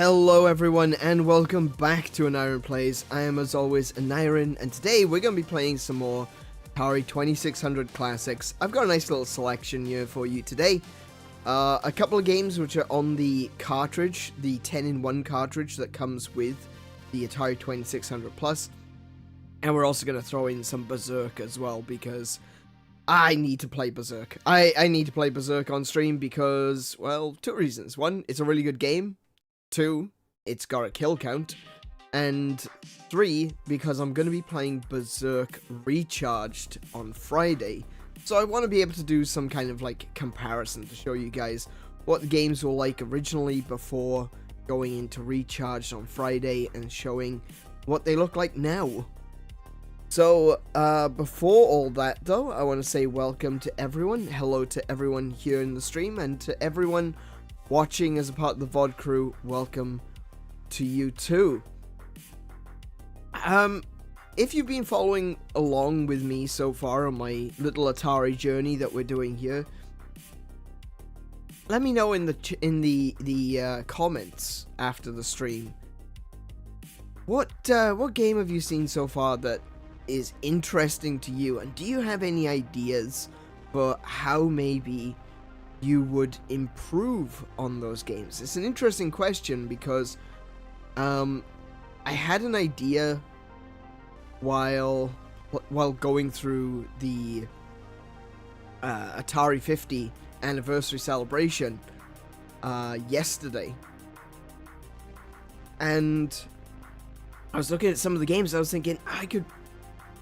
Hello everyone and welcome back to AneurynPlays. I am as always Aneurin, and today we're going to be playing some more Atari 2600 classics. I've got a nice little selection here for you today. A couple of games which are on the cartridge, the 10-in-1 cartridge that comes with the Atari 2600 Plus. And we're also going to throw in some Berzerk as well because I need to play Berzerk. I need to play Berzerk on stream because, well, two reasons. One, it's a really good game. 2, it's got a kill count, and 3, because I'm going to be playing Berzerk Recharged on Friday, so I want to be able to do some kind of like comparison to show you guys what the games were like originally before going into Recharged on Friday and showing what they look like now. So, before all that though, I want to say welcome to everyone, hello to everyone here in the stream, and to everyone watching as a part of the VOD crew, welcome to you too. If you've been following along with me so far on my little Atari journey that we're doing here, let me know in the comments after the stream. What game have you seen so far that is interesting to you, and do you have any ideas for how maybe you would improve on those games? It's an interesting question because I had an idea while going through the Atari 50 anniversary celebration yesterday, and I was looking at some of the games. I was thinking I could,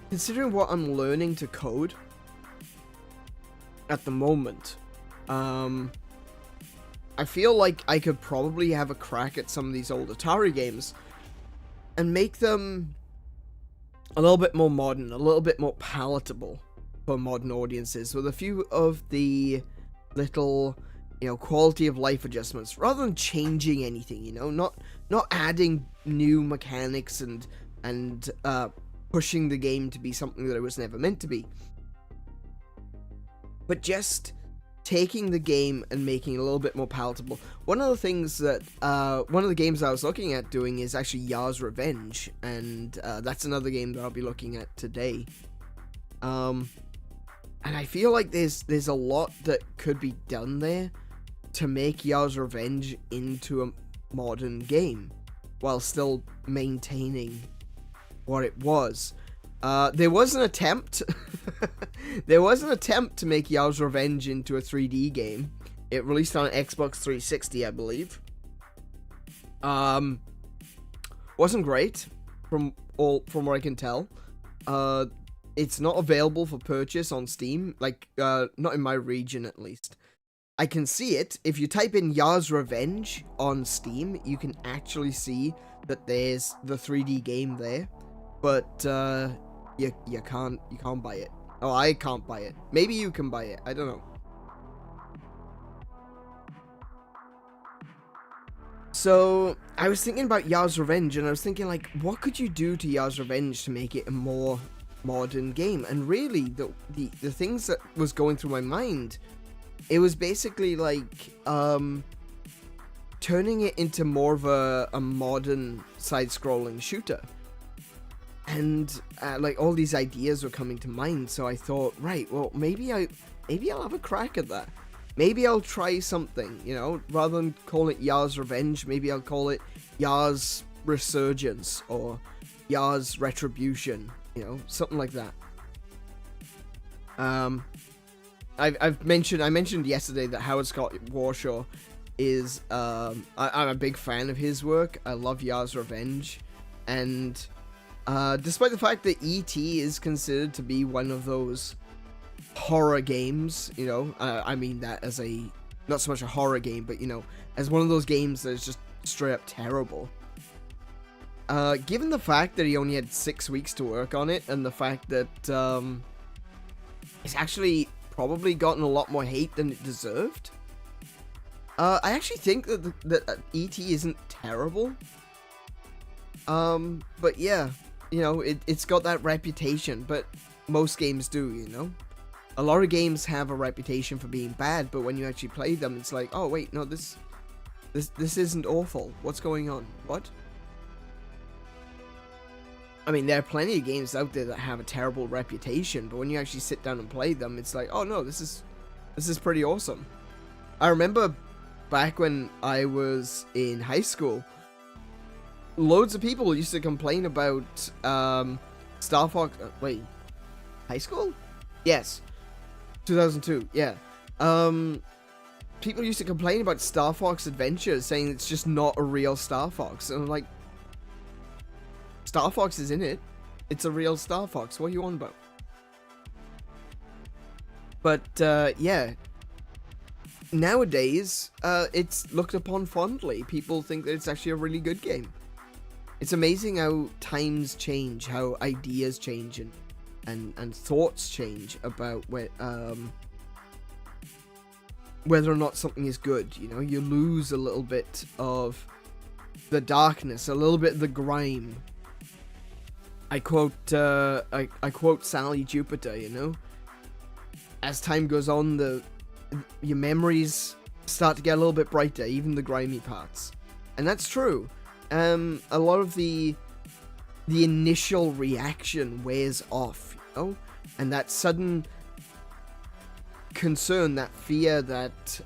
considering what I'm learning to code at the moment, I feel like I could probably have a crack at some of these old Atari games and make them a little bit more modern, a little bit more palatable for modern audiences, with a few of the little, quality of life adjustments, rather than changing anything, not adding new mechanics and pushing the game to be something that it was never meant to be, but just taking the game and making it a little bit more palatable. One of the things that, one of the games I was looking at doing is actually 𝗂's Revenge, and that's another game that I'll be looking at today. And I feel like there's a lot that could be done there to make 𝗂's Revenge into a modern game, while still maintaining what it was. There was an attempt. There was an attempt to make 𝗂's Revenge into a 3D game. It released on Xbox 360, I believe. Wasn't great, from what I can tell. It's not available for purchase on Steam, not in my region at least. I can see it. If you type in 𝗂's Revenge on Steam, you can actually see that there's the 3D game there, but you can't buy it. Oh, I can't buy it. Maybe you can buy it. I don't know. So I was thinking about 𝗂's Revenge, and I was thinking, like, what could you do to 𝗂's Revenge to make it a more modern game? And really, the things that was going through my mind, it was basically like turning it into more of a modern side-scrolling shooter. And like, all these ideas were coming to mind, so I thought, right, well, maybe I'll have a crack at that. Maybe I'll try something, rather than call it 𝗂's Revenge, maybe I'll call it 𝗂's Resurgence or 𝗂's Retribution, something like that. I mentioned yesterday that Howard Scott Warshaw is, I'm a big fan of his work. I love 𝗂's Revenge, and despite the fact that E.T. is considered to be one of those horror games, I mean that as not so much a horror game, but, as one of those games that is just straight up terrible. Given the fact that he only had 6 weeks to work on it, and the fact that, it's actually probably gotten a lot more hate than it deserved, I actually think that E.T. isn't terrible. But yeah, it's got that reputation, but most games do, A lot of games have a reputation for being bad, but when you actually play them, it's like, oh wait, no, this This isn't awful. What's going on? What? I mean, there are plenty of games out there that have a terrible reputation, but when you actually sit down and play them, it's like, oh no, this is pretty awesome. I remember back when I was in high school, loads of people used to complain about Star Fox. Wait, high school? Yes, 2002. Yeah. People used to complain about Star Fox Adventures, saying it's just not a real Star Fox, and I'm like, Star Fox is in it. It's a real Star Fox. What are you on about? But yeah. Nowadays, it's looked upon fondly. People think that it's actually a really good game. It's amazing how times change, how ideas change, and thoughts change about whether or not something is good. You know, you lose a little bit of the darkness, a little bit of the grime. I quote Sally Jupiter, you know, as time goes on, your memories start to get a little bit brighter, even the grimy parts. And that's true. A lot of the initial reaction wears off, you know, and that sudden concern, that fear, that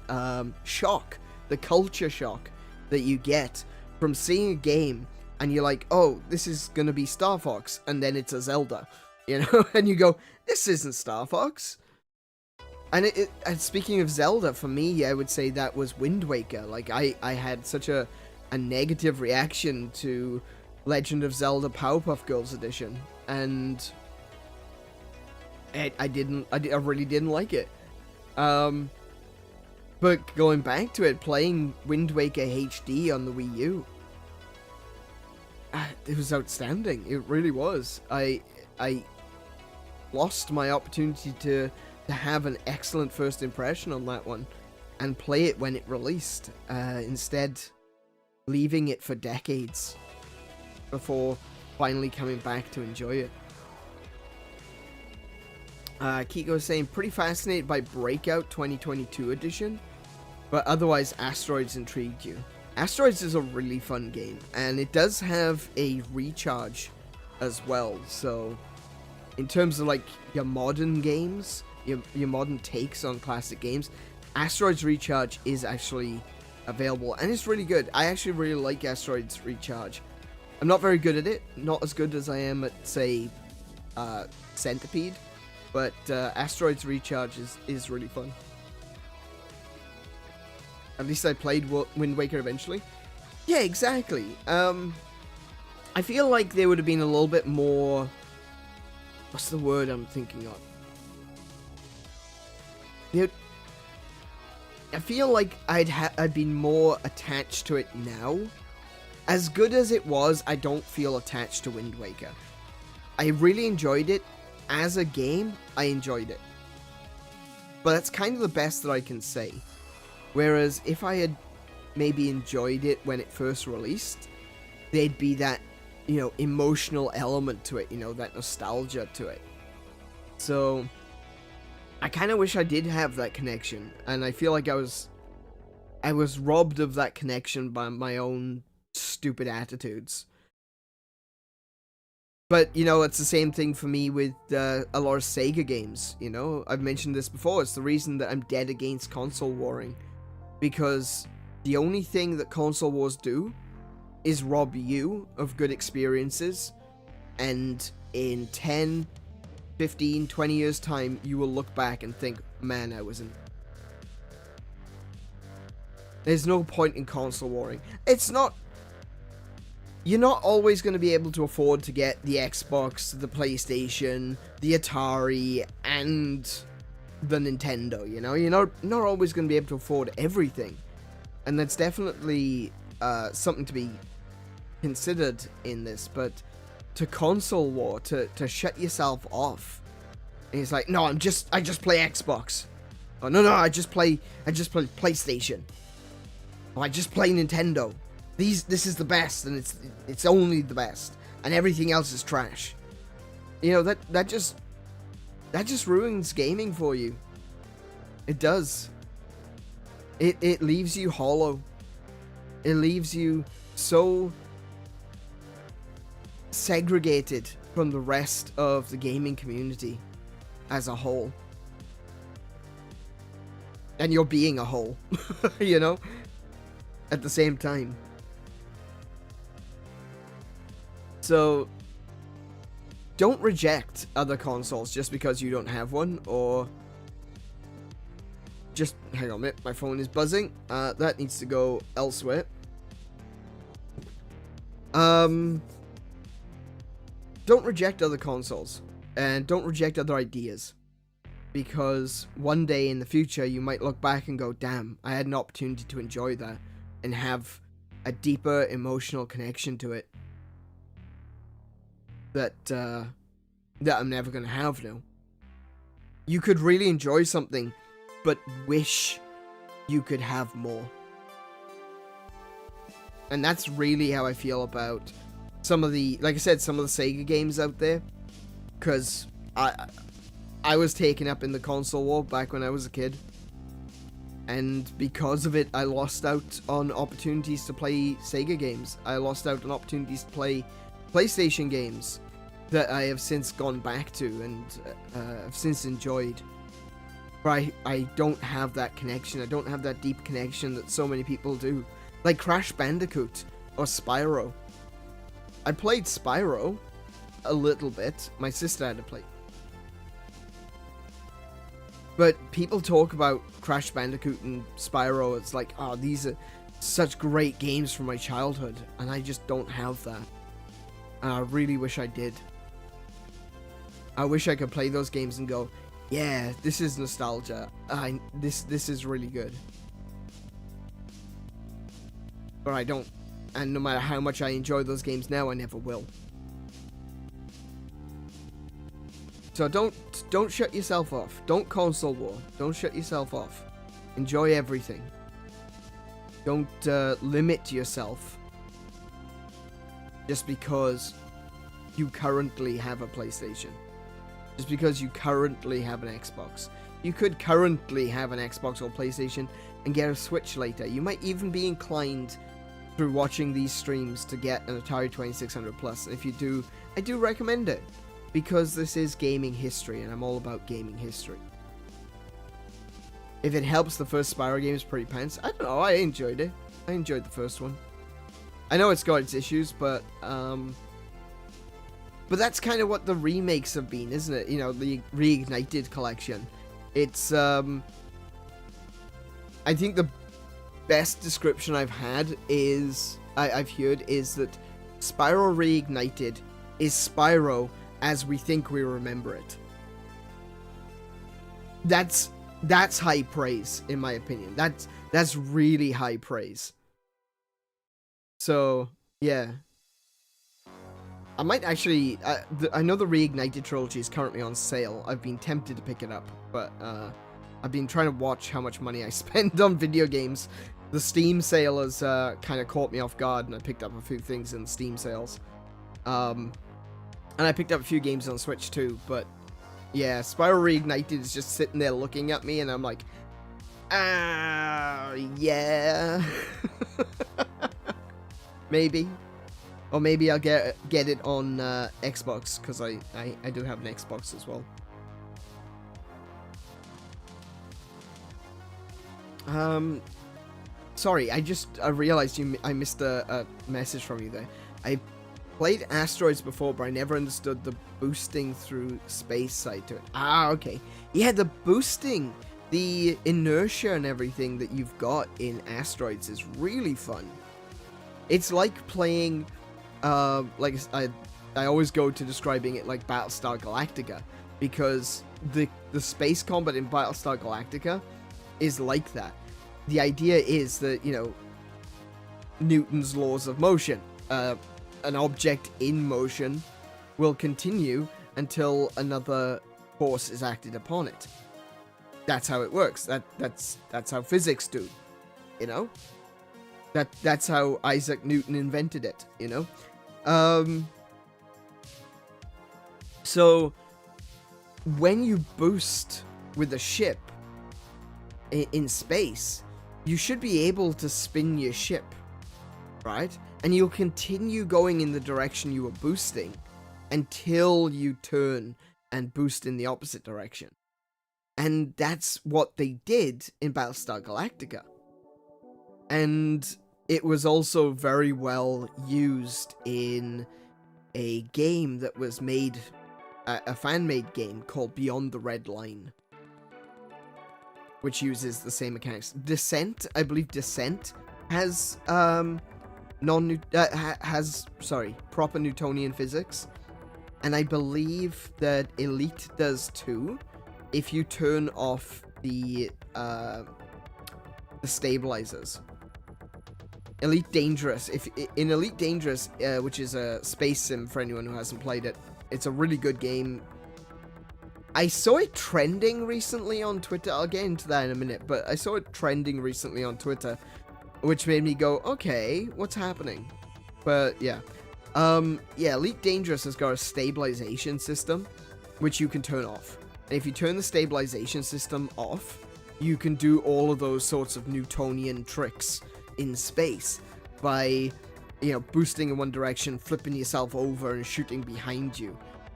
shock, the culture shock that you get from seeing a game and you're like, oh, this is gonna be Star Fox, and then it's a Zelda, you know, and you go, this isn't Star Fox. And and speaking of Zelda, for me, I would say that was Wind Waker. Like, I had such a negative reaction to Legend of Zelda Powerpuff Girls Edition, and I really didn't like it. But going back to it, playing Wind Waker HD on the Wii U, it was outstanding. It really was. I lost my opportunity to have an excellent first impression on that one and play it when it released, instead leaving it for decades before finally coming back to enjoy it. Kiko's saying, pretty fascinated by Breakout 2022 edition, but otherwise Asteroids intrigued you. Asteroids is a really fun game, and it does have a recharge as well, so in terms of like your modern games, your modern takes on classic games, Asteroids Recharge is actually available, and it's really good. I actually really like Asteroids Recharge. I'm not very good at it, not as good as I am at, say, Centipede, but Asteroids Recharge is really fun. At least I played Wind Waker eventually. Yeah, exactly. I feel like there would have been a little bit more... What's the word I'm thinking of? I feel like I'd been more attached to it now. As good as it was, I don't feel attached to Wind Waker. I really enjoyed it. As a game, I enjoyed it. But that's kind of the best that I can say. Whereas if I had maybe enjoyed it when it first released, there'd be that, you know, emotional element to it, you know, that nostalgia to it. So I kind of wish I did have that connection, and I feel like I was robbed of that connection by my own stupid attitudes. But, you know, it's the same thing for me with a lot of Sega games, you know? I've mentioned this before, it's the reason that I'm dead against console warring. Because the only thing that console wars do is rob you of good experiences, and in 10, 15, 20 years time, you will look back and think, man, I wasn't. There's no point in console warring. It's not... You're not always going to be able to afford to get the Xbox, the PlayStation, the Atari, and the Nintendo, you know? You're not always going to be able to afford everything. And that's definitely something to be considered in this, but to console war, to shut yourself off. And it's like, no, I just play Xbox. Oh, no, I just play PlayStation. Oh, I just play Nintendo. This is the best, and it's only the best, and everything else is trash. You know, that just ruins gaming for you. It does. It leaves you hollow. It leaves you so segregated from the rest of the gaming community as a whole. And you're being a whole, you know, at the same time. So, don't reject other consoles just because you don't have one, or just, hang on a minute, my phone is buzzing. That needs to go elsewhere. Don't reject other consoles, and don't reject other ideas, because one day in the future you might look back and go, damn, I had an opportunity to enjoy that and have a deeper emotional connection to it that I'm never going to have now. You could really enjoy something, but wish you could have more. And that's really how I feel about some of the, like I said, some of the Sega games out there. Because I was taken up in the console war back when I was a kid. And because of it, I lost out on opportunities to play Sega games. I lost out on opportunities to play PlayStation games that I have since gone back to and have since enjoyed. But I don't have that connection. I don't have that deep connection that so many people do. Like Crash Bandicoot or Spyro. I played Spyro a little bit. My sister had to play. But people talk about Crash Bandicoot and Spyro. It's like, oh, these are such great games from my childhood. And I just don't have that. And I really wish I did. I wish I could play those games and go, yeah, this is nostalgia. This is really good. But I don't. And no matter how much I enjoy those games now, I never will. So don't shut yourself off. Don't console war. Don't shut yourself off. Enjoy everything. Don't limit yourself just because you currently have a PlayStation. Just because you currently have an Xbox. You could currently have an Xbox or PlayStation and get a Switch later. You might even be inclined through watching these streams to get an Atari 2600 Plus. And if you do, I do recommend it. Because this is gaming history, and I'm all about gaming history. If it helps, the first Spyro game is pretty pants. I don't know, I enjoyed it. I enjoyed the first one. I know it's got its issues, but that's kind of what the remakes have been, isn't it? You know, the Reignited collection. It's, I think the best description I've had is, I've heard, is that Spyro Reignited is Spyro as we think we remember it. That's high praise, in my opinion. That's really high praise. So, yeah. I might actually, I know the Reignited trilogy is currently on sale. I've been tempted to pick it up, but I've been trying to watch how much money I spend on video games. The Steam sale has kind of caught me off guard, and I picked up a few things in the Steam sales. And I picked up a few games on Switch too, but yeah, Spyro Reignited is just sitting there looking at me, and I'm like, yeah. Maybe. Or maybe I'll get it on Xbox, because I do have an Xbox as well. Sorry, I realized I missed a message from you there. I played Asteroids before, but I never understood the boosting through space side to it. Ah, okay. Yeah, the boosting, the inertia and everything that you've got in Asteroids is really fun. It's like playing, like I always go to describing it like Battlestar Galactica, because the space combat in Battlestar Galactica is like that. The idea is that, you know, Newton's laws of motion, an object in motion will continue until another force is acted upon it. That's how it works. That's how physics do, you know? That's how Isaac Newton invented it, you know? So when you boost with a ship in space, you should be able to spin your ship right? And you'll continue going in the direction you were boosting until you turn and boost in the opposite direction. And that's what they did in Battlestar Galactica. And it was also very well used in a game that was made, a fan-made game called Beyond the Red Line, which uses the same mechanics. Descent, I believe Descent has proper Newtonian physics, and I believe that Elite does too, if you turn off the stabilizers. Elite Dangerous, in Elite Dangerous, which is a space sim for anyone who hasn't played it, it's a really good game. I saw it trending recently on Twitter. I'll get into that in a minute, but I saw it trending recently on Twitter, which made me go, okay, what's happening? But yeah. Yeah, Elite Dangerous has got a stabilization system, which you can turn off. And if you turn the stabilization system off, you can do all of those sorts of Newtonian tricks in space by, you know, boosting in one direction, flipping yourself over, and shooting behind you.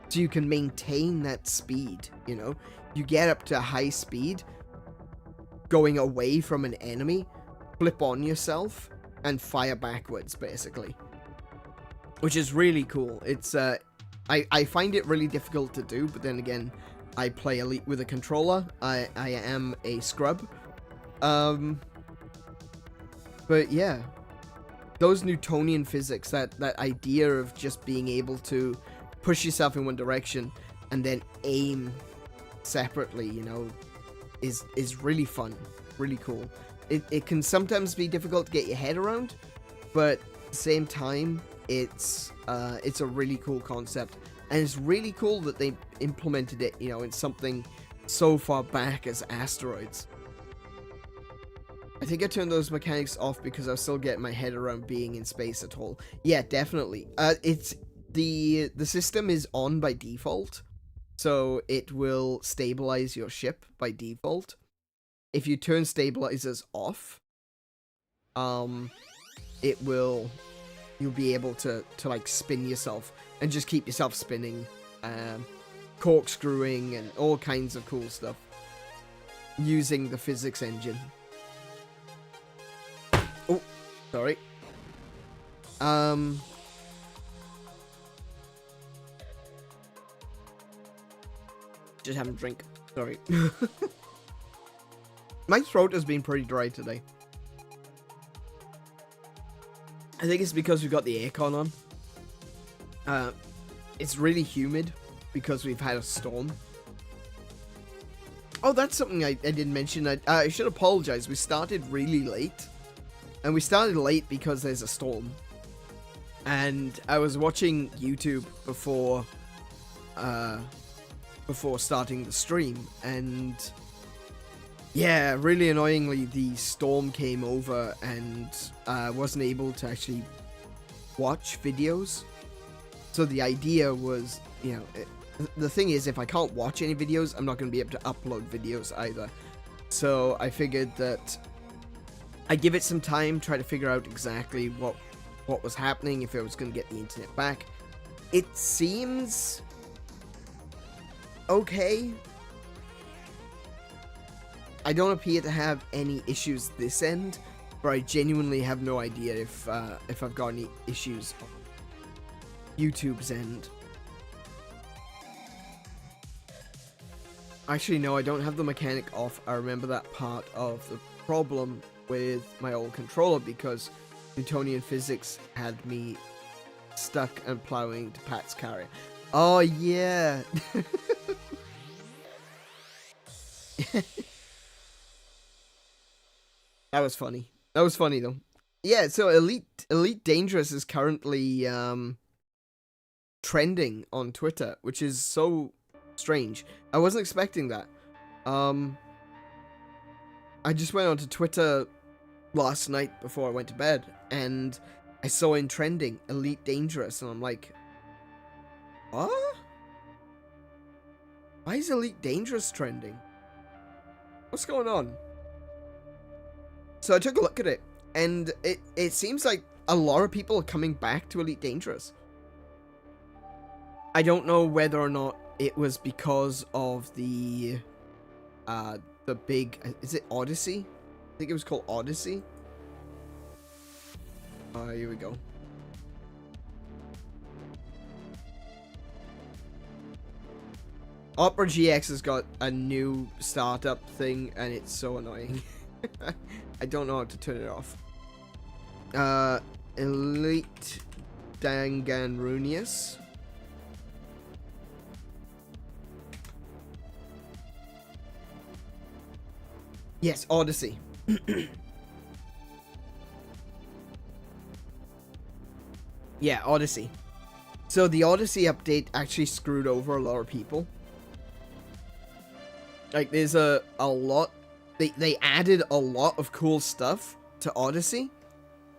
So you can maintain that speed, you know? You get up to high speed, going away from an enemy, flip on yourself, and fire backwards, basically. Which is really cool. It's, I find it really difficult to do, but then again, I play Elite with a controller. I am a scrub. But yeah, those Newtonian physics, that idea of just being able to push yourself in one direction and then aim separately, you know, is really fun, really cool. It can sometimes be difficult to get your head around, but at the same time, it's a really cool concept, and it's really cool that they implemented it, you know, in something so far back as Asteroids. I think I turned those mechanics off because I was still getting my head around being in space at all. Yeah, definitely. It's the system is on by default, so it will stabilize your ship by default. If you turn stabilizers off, you'll be able to like spin yourself and just keep yourself spinning, corkscrewing and all kinds of cool stuff using the physics engine. Oh, sorry. Just having a drink. Sorry. My throat has been pretty dry today. I think it's because we've got the aircon on. It's really humid because we've had a storm. Oh, that's something I didn't mention. I should apologize. We started really late. And we started late because there's a storm. And I was watching YouTube before starting the stream, and yeah, really annoyingly, the storm came over and I wasn't able to actually watch videos. So the idea was, you know, the thing is, if I can't watch any videos, I'm not going to be able to upload videos either. So I figured that I'd give it some time, try to figure out exactly what was happening, if I was going to get the internet back. It seems okay. I don't appear to have any issues this end, but I genuinely have no idea if I've got any issues on YouTube's end. Actually, no, I don't have the mechanic off. I remember that part of the problem with my old controller because Newtonian physics had me stuck and plowing to Pat's carrier. Oh, yeah. That was funny. That was funny, though. Yeah, so Elite Dangerous is currently trending on Twitter, which is so strange. I wasn't expecting that. I just went onto Twitter last night before I went to bed, and I saw in trending Elite Dangerous, and I'm like, what? Why is Elite Dangerous trending? What's going on? So I took a look at it, and it seems like a lot of people are coming back to Elite Dangerous. I don't know whether or not it was because of the big, is it Odyssey? I think it was called Odyssey. Here we go. Opera GX has got a new startup thing, and it's so annoying. I don't know how to turn it off. Elite Danganronus. Yes, Odyssey. Yeah, Odyssey. So the Odyssey update actually screwed over a lot of people. Like, there's a lot... They added a lot of cool stuff to Odyssey,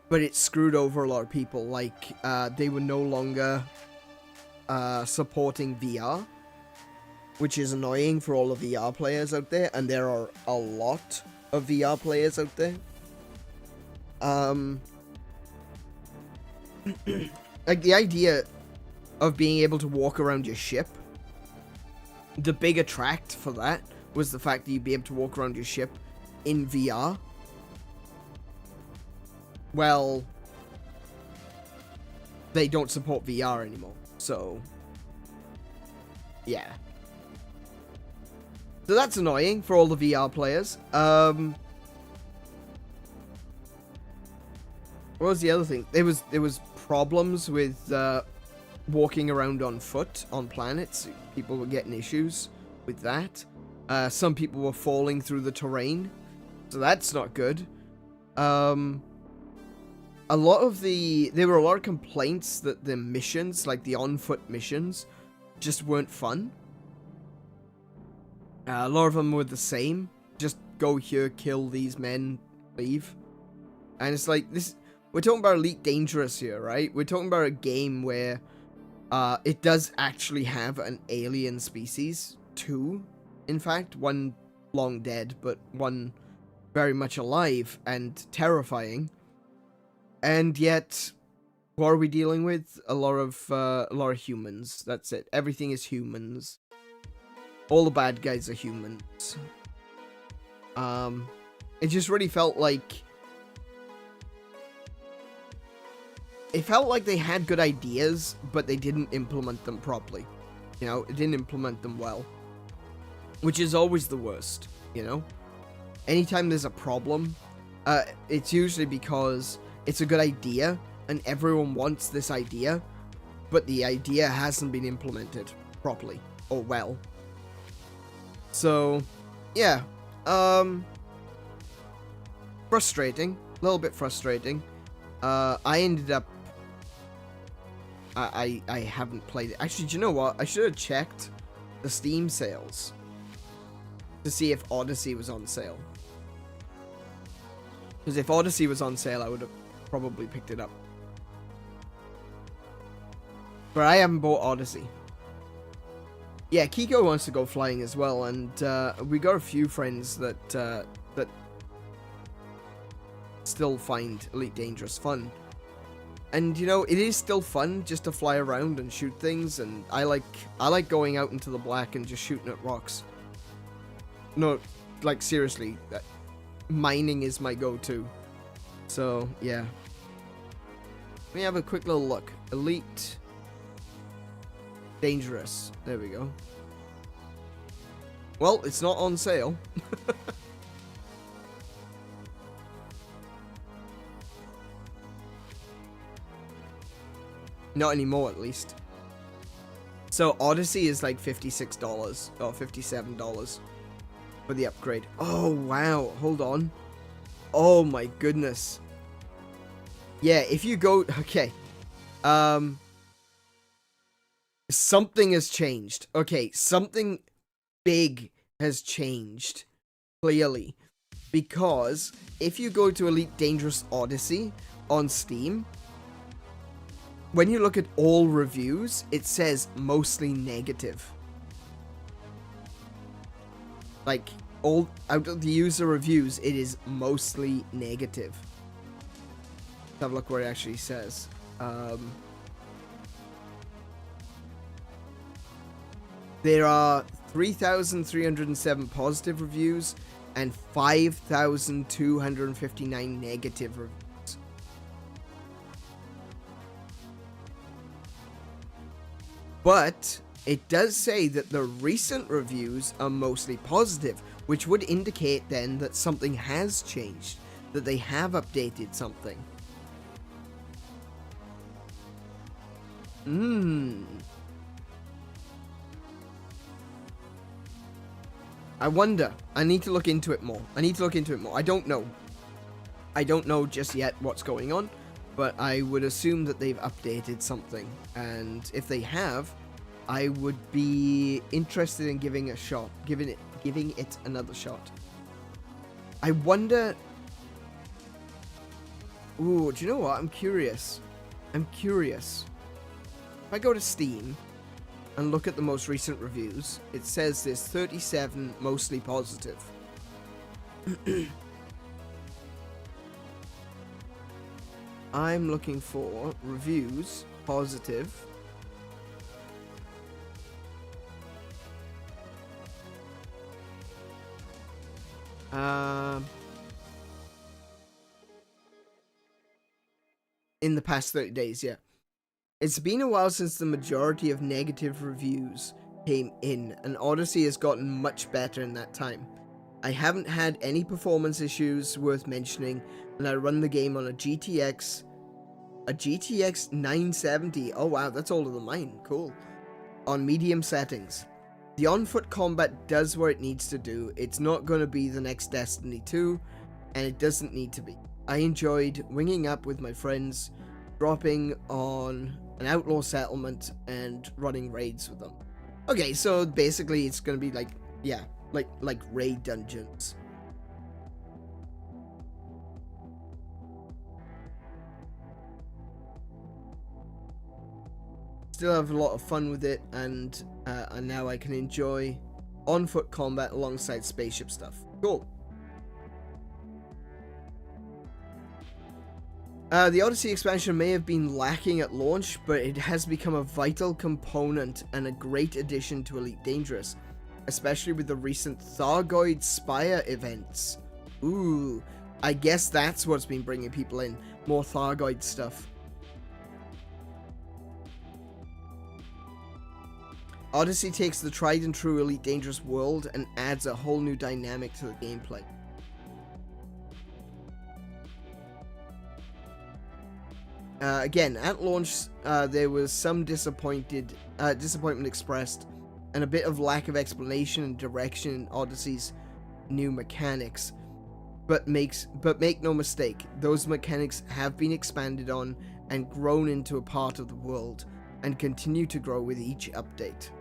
but it screwed over a lot of people. Like, they were no longer supporting VR, which is annoying for all the VR players out there, and there are a lot of VR players out there. Like, the idea of being able to walk around your ship, the big attract for that was the fact that you'd be able to walk around your ship in VR. Well, they don't support VR anymore, so yeah. So that's annoying for all the VR players. What was the other thing? There was problems with walking around on foot on planets. People were getting issues with that. Some people were falling through the terrain, so that's not good. There were a lot of complaints that the missions, like the on-foot missions, just weren't fun. A lot of them were the same. Just go here, kill these men, leave. And it's like, this. We're talking about Elite Dangerous here, right? We're talking about a game where it does actually have an alien species. Two, in fact. One long dead, but one very much alive and terrifying. And yet, what are we dealing with? A lot of humans. That's it. Everything is humans. All the bad guys are humans. It just really felt like... It felt like they had good ideas, but they didn't implement them properly. You know, it didn't implement them well. Which is always the worst, you know? Anytime there's a problem, it's usually because it's a good idea, and everyone wants this idea, but the idea hasn't been implemented properly, or well. So, yeah. Frustrating. A little bit frustrating. I ended up... I haven't played it. Actually, do you know what? I should have checked the Steam sales to see if Odyssey was on sale. Because if Odyssey was on sale, I would have probably picked it up. But I haven't bought Odyssey. Yeah, Kiko wants to go flying as well, and we got a few friends that that still find Elite Dangerous fun. And, you know, it is still fun just to fly around and shoot things, and I like going out into the black and just shooting at rocks. No, like, seriously, mining is my go-to. So, yeah. Let me have a quick little look. Elite Dangerous. There we go. Well, it's not on sale. Not anymore, at least. So, Odyssey is like $56 or $57 for the upgrade. Oh, wow. Hold on. Oh, my goodness. Yeah, if you go... Okay. Something has changed. Okay, something big has changed. Clearly. Because if you go to Elite Dangerous Odyssey on Steam... When you look at all reviews, it says mostly negative. Like, all out of the user reviews, it is mostly negative. have a look what it actually says. There are 3,307 positive reviews and 5,259 negative reviews. But it does say that the recent reviews are mostly positive, which would indicate then that something has changed, that they have updated something. I wonder. I need to look into it more. I don't know. I don't know just yet what's going on, but I would assume that they've updated something. And if they have, I would be interested in giving it another shot. I wonder. Ooh, do you know what? I'm curious. If I go to Steam and look at the most recent reviews, it says there's 37 mostly positive. I'm looking for reviews positive. In the past 30 days, yeah. It's been a while since the majority of negative reviews came in, and Odyssey has gotten much better in that time. I haven't had any performance issues worth mentioning, and I run the game on a GTX 970. Oh wow, that's older than mine. Cool. On medium settings. The on-foot combat does what it needs to do. It's not going to be the next Destiny 2, and it doesn't need to be. I enjoyed winging up with my friends, dropping on an outlaw settlement, and running raids with them. Okay, so basically it's going to be like, yeah, like raid dungeons. Still have a lot of fun with it, and now I can enjoy on-foot combat alongside spaceship stuff. Cool. The Odyssey expansion may have been lacking at launch, but it has become a vital component and a great addition to Elite Dangerous, especially with the recent 𝗦𝘄𝗶𝘁𝗰𝗵 events. Ooh, I guess that's what's been bringing people in, more 𝗦𝘗 stuff. Odyssey takes the tried and true Elite Dangerous world and adds a whole new dynamic to the gameplay. Again, at launch, there was some disappointment expressed, and a bit of lack of explanation and direction in Odyssey's new mechanics. But make no mistake, those mechanics have been expanded on and grown into a part of the world, and continue to grow with each update.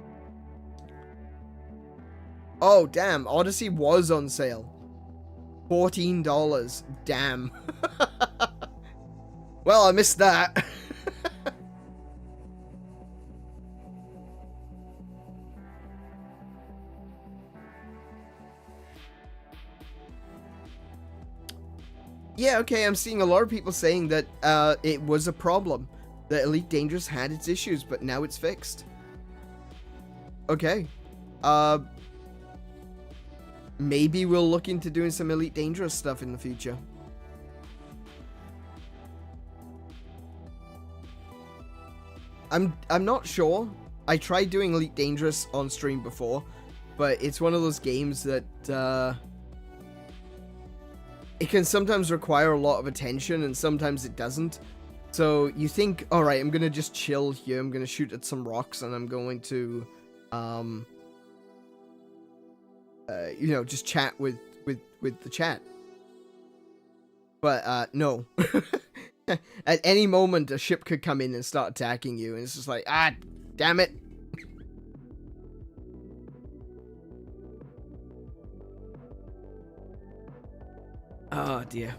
Oh, damn, Odyssey was on sale. $14. Damn. Well, I missed that. Yeah, okay, I'm seeing a lot of people saying that it was a problem. That Elite Dangerous had its issues, but now it's fixed. Okay. Maybe we'll look into doing some Elite Dangerous stuff in the future. I'm not sure. I tried doing Elite Dangerous on stream before, but it's one of those games that it can sometimes require a lot of attention, and sometimes it doesn't. So you think, all right, I'm gonna just chill here. I'm gonna shoot at some rocks, and I'm going to, you know, just chat with the chat. But no. At any moment, a ship could come in and start attacking you, and it's just like, ah, damn it. Oh, dear.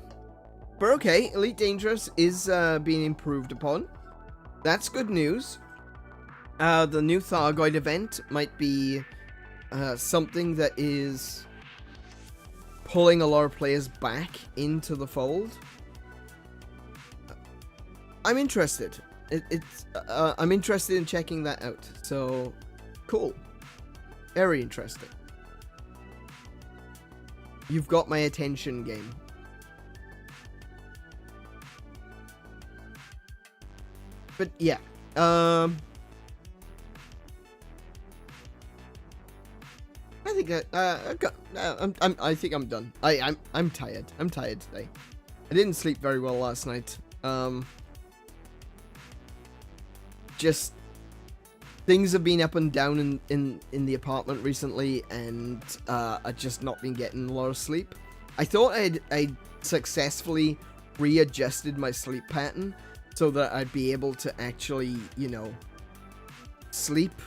But okay, Elite Dangerous is being improved upon. That's good news. The new 𝗦𝘗 event might be something that is pulling a lot of players back into the fold. I'm interested. I'm interested in checking that out. So, cool. Very interesting. You've got my attention, game. But yeah, I think I think I'm done. I'm tired. I'm tired today. I didn't sleep very well last night. Just things have been up and down in the apartment recently, and I've just not been getting a lot of sleep. I thought I'd successfully readjusted my sleep pattern so that I'd be able to actually, you know, sleep.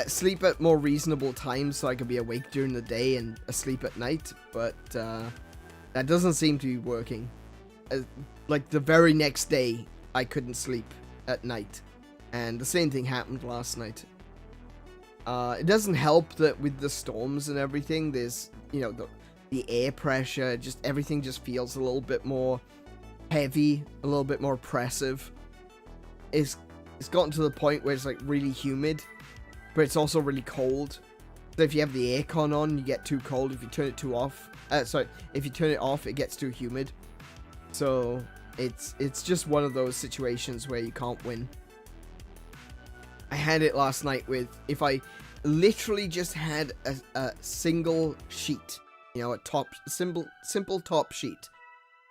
Sleep at more reasonable times so I could be awake during the day and asleep at night, but that doesn't seem to be working. Like the very next day, I couldn't sleep at night, and the same thing happened last night. It doesn't help that with the storms and everything, there's, you know, the air pressure, just everything just feels a little bit more heavy, a little bit more oppressive. It's gotten to the point where it's like really humid, but it's also really cold. So if you have the aircon on, you get too cold. If you turn it if you turn it off, it gets too humid. So it's just one of those situations where you can't win. I had it last night with, if I literally just had a single sheet, you know, simple top sheet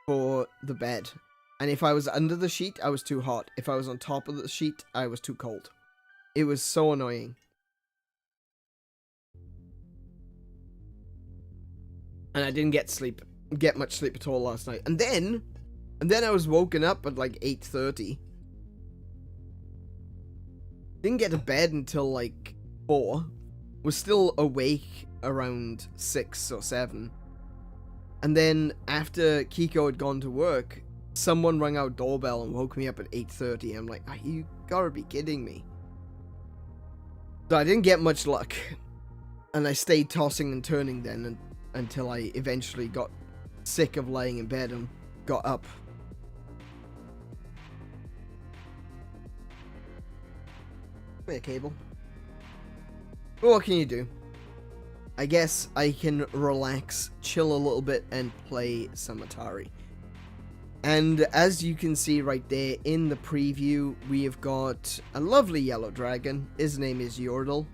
for the bed, and if I was under the sheet, I was too hot. If I was on top of the sheet, I was too cold. It was so annoying. And I didn't get much sleep at all last night. And then I was woken up at like 8:30. Didn't get to bed until like 4. Was still awake around 6 or 7. And then after Kiko had gone to work, someone rang our doorbell and woke me up at 8:30. I'm like, you gotta be kidding me. So I didn't get much luck. And I stayed tossing and turning then until I eventually got sick of laying in bed and got up. Wait, cable. But what can you do? I guess I can relax, chill a little bit, and play some Atari. And as you can see right there in the preview, we have got a lovely yellow dragon. His name is Yordle.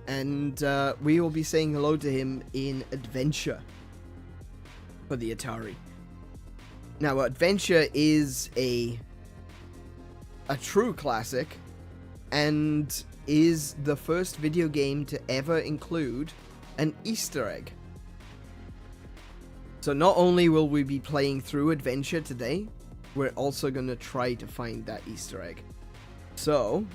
And we will be saying hello to him in Adventure for the Atari. Now, Adventure is a true classic, and is the first video game to ever include an Easter egg. So not only will we be playing through Adventure today, we're also going to try to find that Easter egg. So,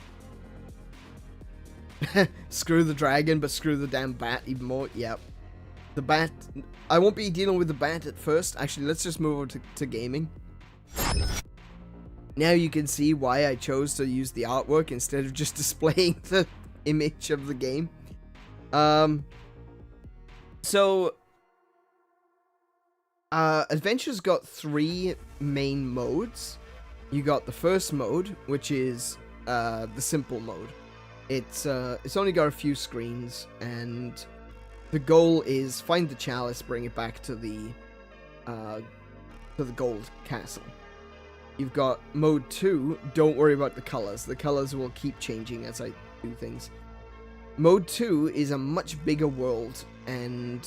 screw the dragon, but screw the damn bat even more. Yep. The bat, I won't be dealing with the bat at first. Actually, let's just move over to gaming. Now you can see why I chose to use the artwork instead of just displaying the image of the game. Adventure's got 3 main modes. You got the first mode, which is the simple mode. It's only got a few screens, and the goal is find the chalice, bring it back to the gold castle. You've got mode 2, don't worry about the colors. The colors will keep changing as I do things. Mode 2 is a much bigger world, and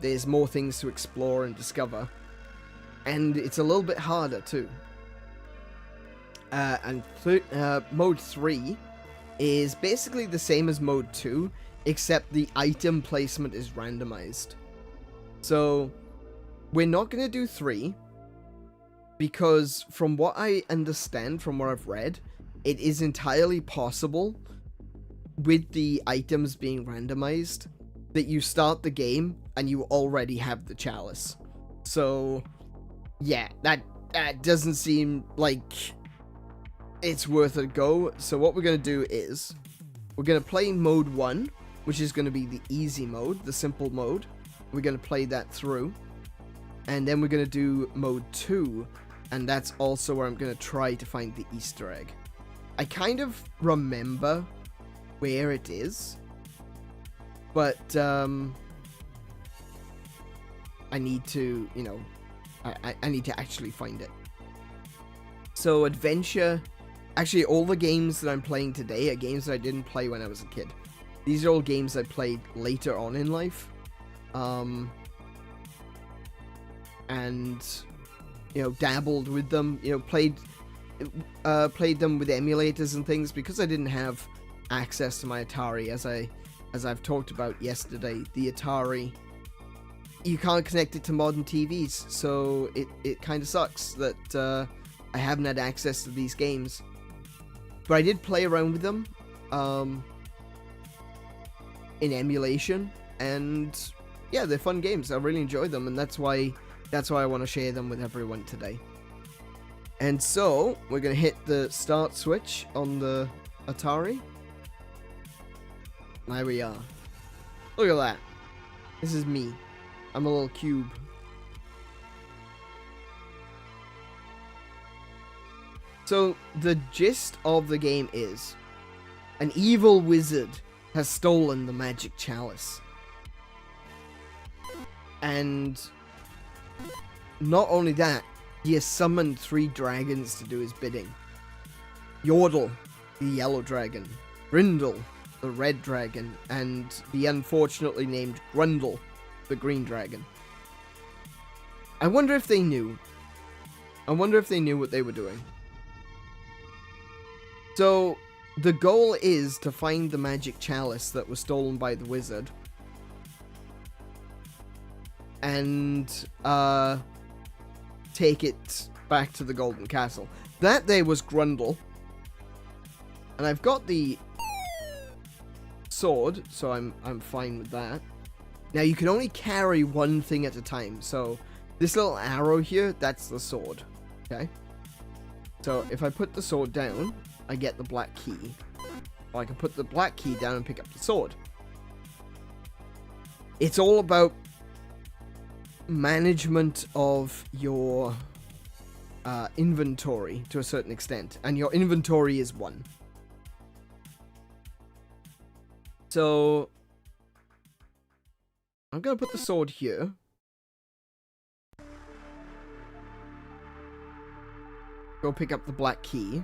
there's more things to explore and discover. And it's a little bit harder too. Mode 3 is basically the same as mode 2, except the item placement is randomized. So, we're not going to do 3, because from what I understand, from what I've read, it is entirely possible, with the items being randomized, that you start the game and you already have the chalice. So, yeah, that doesn't seem like it's worth a go. So what we're going to do is, we're going to play mode 1, which is going to be the easy mode, the simple mode. We're going to play that through. And then we're going to do mode 2, and that's also where I'm going to try to find the Easter egg. I kind of remember where it is, but I need to, you know, I need to actually find it. So adventure, actually all the games that I'm playing today are games that I didn't play when I was a kid. These are all games I played later on in life. And, you know, dabbled with them, you know, played them with emulators and things, because I didn't have access to my Atari, as I've talked about yesterday. The Atari, you can't connect it to modern TVs, so it kind of sucks that I haven't had access to these games. But I did play around with them in emulation, and yeah, they're fun games. I really enjoy them, and that's why I want to share them with everyone today. And so we're going to hit the start switch on the Atari. There we are. Look at that. This is me. I'm a little cube. So the gist of the game is, an evil wizard has stolen the magic chalice. And not only that, he has summoned 3 dragons to do his bidding. Yordle, the yellow dragon, Brindle, the red dragon, and the unfortunately named Grundle, the green dragon. I wonder if they knew. I wonder if they knew what they were doing. So, the goal is to find the magic chalice that was stolen by the wizard. And, take it back to the Golden Castle. That there was Grundle. And I've got the sword, so I'm fine with that. Now, you can only carry one thing at a time, so this little arrow here, that's the sword. Okay? So, if I put the sword down, I get the black key. Or I can put the black key down and pick up the sword. It's all about management of your inventory to a certain extent, and your inventory is 1. So I'm gonna put the sword here. Go pick up the black key.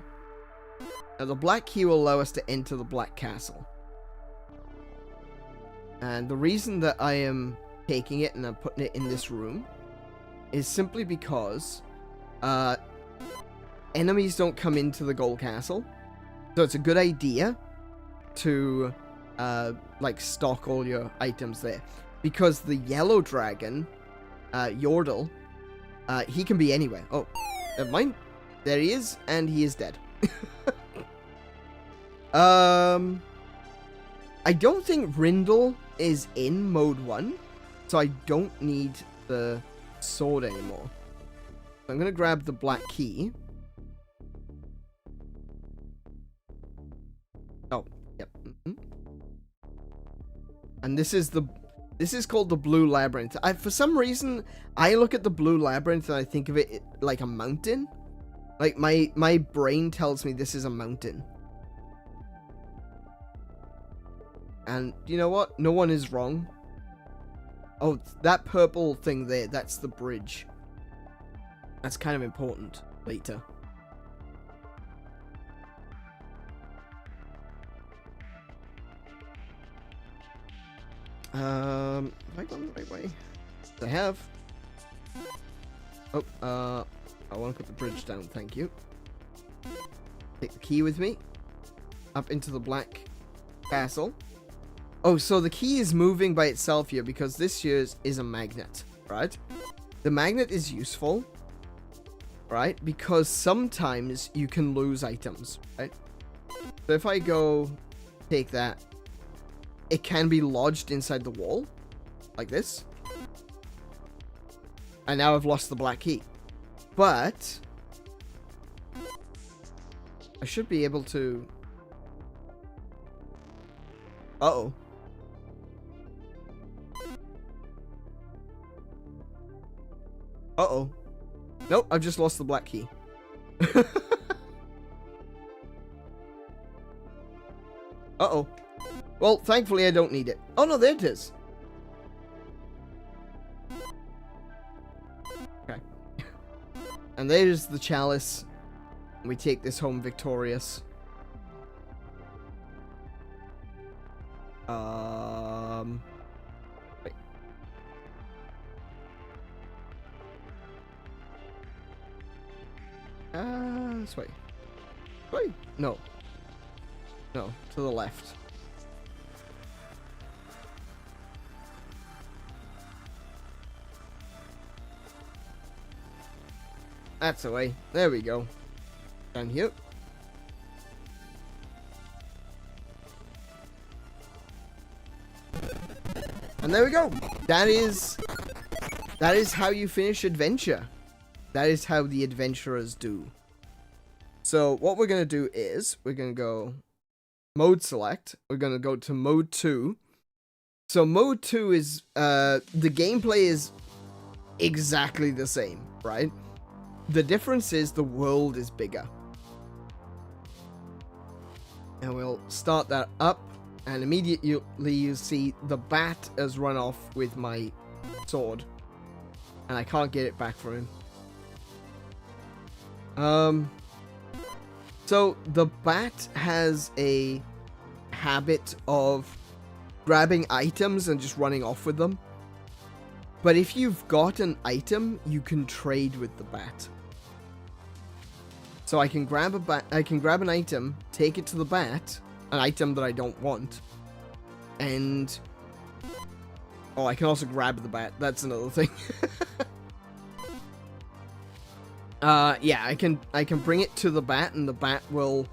Now the black key will allow us to enter the Black Castle. And the reason that I am taking it and I'm putting it in this room is simply because enemies don't come into the Gold Castle. So it's a good idea to like stock all your items there. Because the yellow dragon, Yordle, he can be anywhere. Oh, never mind. There he is, and he is dead. I don't think Brindle is in mode 1, so I don't need the sword anymore. So I'm gonna grab the black key. Oh, yep. And this is called the Blue Labyrinth. For some reason, I look at the Blue Labyrinth and I think of it like a mountain. Like, my brain tells me this is a mountain. And you know what? No one is wrong. Oh, that purple thing there, that's the bridge. That's kind of important later. Have I gone the right way? I have. Oh, I want to put the bridge down, thank you. Take the key with me. Up into the Black Castle. Oh, so the key is moving by itself here because this here is a magnet, right? The magnet is useful, right? Because sometimes you can lose items, right? So if I go take that, it can be lodged inside the wall, like this. And now I've lost the black key. But I should be able to... Uh-oh. Uh-oh. Nope, I've just lost the black key. Uh-oh. Well, thankfully I don't need it. Oh no, there it is. Okay. And there's the chalice. We take this home victorious. Wait. This way. Wait. No. No, to the left. That's the way. There we go. Down here. And there we go. That is how you finish adventure. That is how the adventurers do. So what we're going to do is we're going to go mode select. We're going to go to mode 2. So mode 2 is the gameplay is exactly the same, right? The difference is the world is bigger. And we'll start that up, and immediately you see the bat has run off with my sword, and I can't get it back from him. So the bat has a habit of grabbing items and just running off with them. But if you've got an item, you can trade with the bat. So I can grab an item, take it to the bat, an item that I don't want, and oh, I can also grab the bat. That's another thing. Yeah, I can bring it to the bat, and the bat will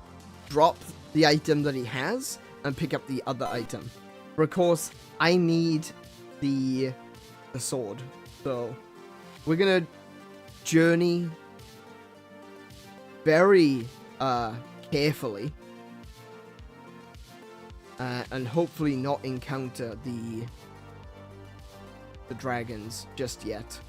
drop the item that he has and pick up the other item. But of course, I need the sword, so we're gonna journey very carefully and hopefully not encounter the dragons just yet.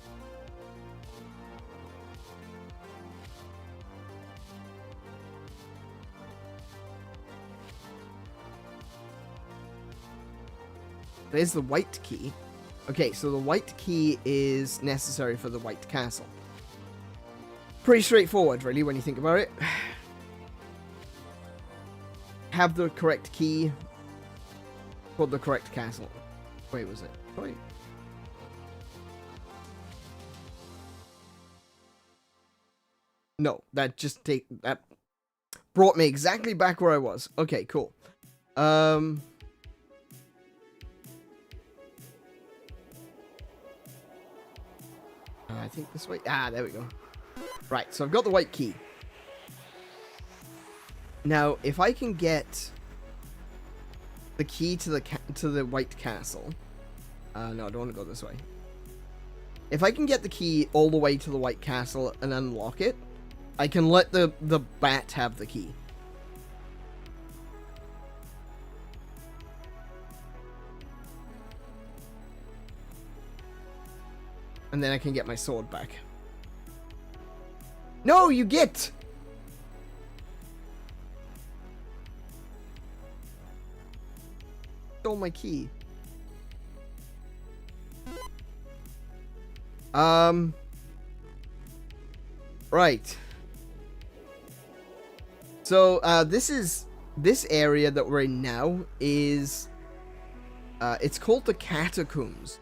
There's the white key. Okay, so the white key is necessary for the White Castle. Pretty straightforward, really, when you think about it. Have the correct key for the correct castle. Wait, was it? Wait. No, that brought me exactly back where I was. Okay, cool. I think this way. Ah, there we go. Right, so I've got the white key. Now, if I can get the key to the White Castle, no, I don't want to go this way. If I can get the key all the way to the White Castle and unlock it, I can let the bat have the key. And then I can get my sword back. No, you get! Stole my key. Right. So, this area that we're in now is, it's called the Catacombs.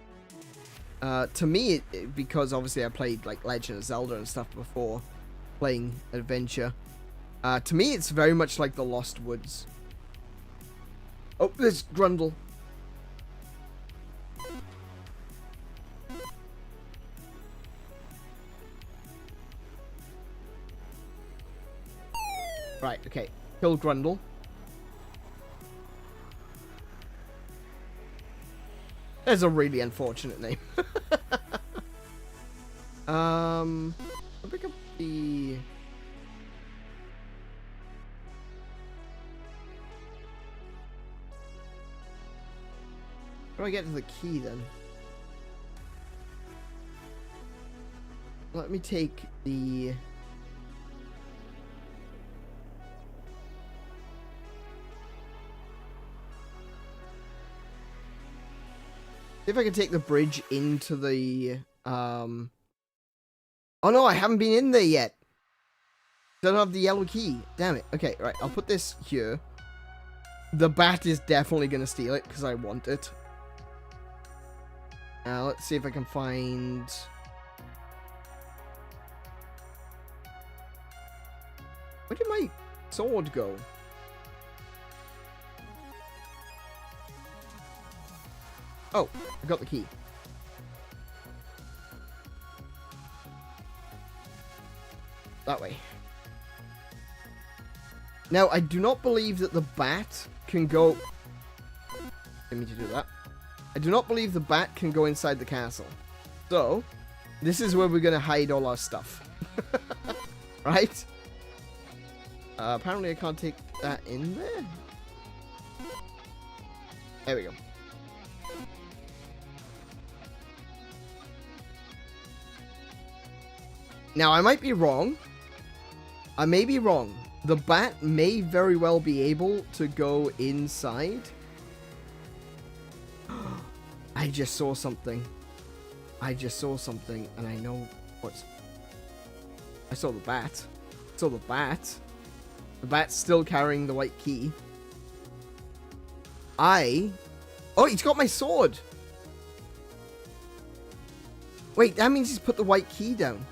To me, because obviously I played like Legend of Zelda and stuff before playing adventure, to me it's very much like the Lost Woods. Oh, there's Grundle. Right, okay. Kill Grundle. That's a really unfortunate name. I'll pick up the... How do I get to the key then? let me take the... See if I can take the bridge into the, Oh no, I haven't been in there yet. Don't have the yellow key. Damn it. Okay, right, I'll put this here. The bat is definitely going to steal it, because I want it. Now, let's see if I can find... Where did my sword go? Oh, I got the key. That way. Now, I do not believe that the bat can go... I need to do that. I do not believe the bat can go inside the castle. So, this is where we're going to hide all our stuff. Right? Apparently I can't take that in there. There we go. Now, I might be wrong. I may be wrong. The bat may very well be able to go inside. I just saw something. I just saw something, and I know what's... I saw the bat. I saw the bat. The bat's still carrying the white key. Oh, he's got my sword! Wait, that means he's put the white key down.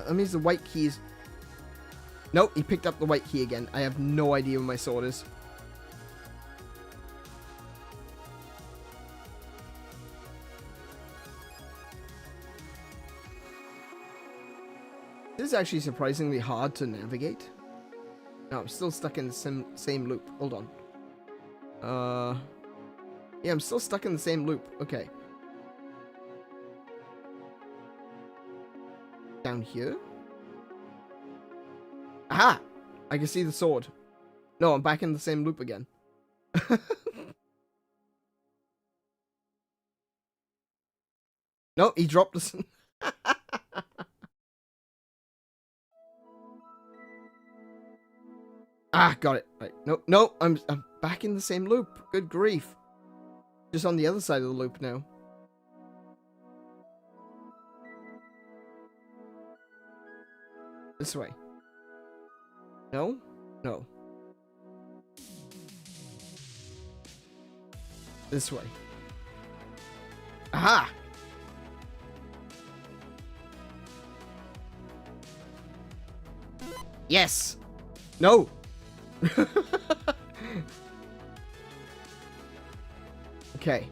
That means the white key is... Nope, he picked up the white key again. I have no idea where my sword is. This is actually surprisingly hard to navigate. No, I'm still stuck in the same loop. Hold on. Yeah, I'm still stuck in the same loop. Okay. Down here? Aha! I can see the sword. No, I'm back in the same loop again. No, he dropped us. Ah, got it. Right. No, I'm back in the same loop. Good grief. Just on the other side of the loop now. This way. No? No. This way. Aha! Yes! No! Okay.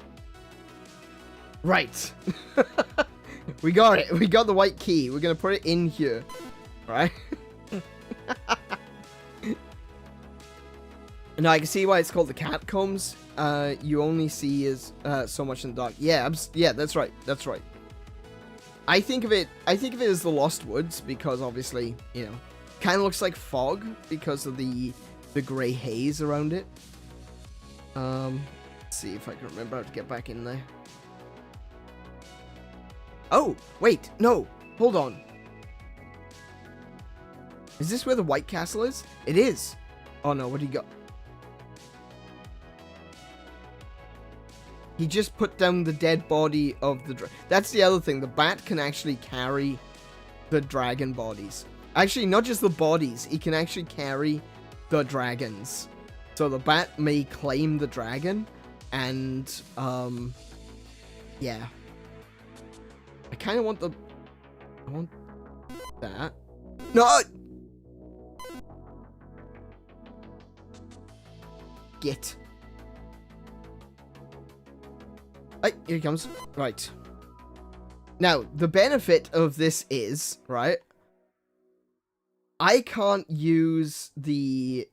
Right. We got it. We got the white key. We're gonna put it in here. Right? Now I can see why it's called the catacombs. You only see is so much in the dark. Yeah, yeah, that's right. That's right. I think of it as the Lost Woods because obviously, you know, kind of looks like fog because of the gray haze around it. Let's see if I can remember how to get back in there. Oh, wait, no, hold on. Is this where the White Castle is? It is. Oh no, what do you got? He just put down the dead body of the dragon. That's the other thing. The bat can actually carry the dragon bodies. Actually, not just the bodies. He can actually carry the dragons. So the bat may claim the dragon. And, yeah. I kind of want the... I want that. No! Get. Hey, here he comes. Right. Now, the benefit of this is, right, I can't use the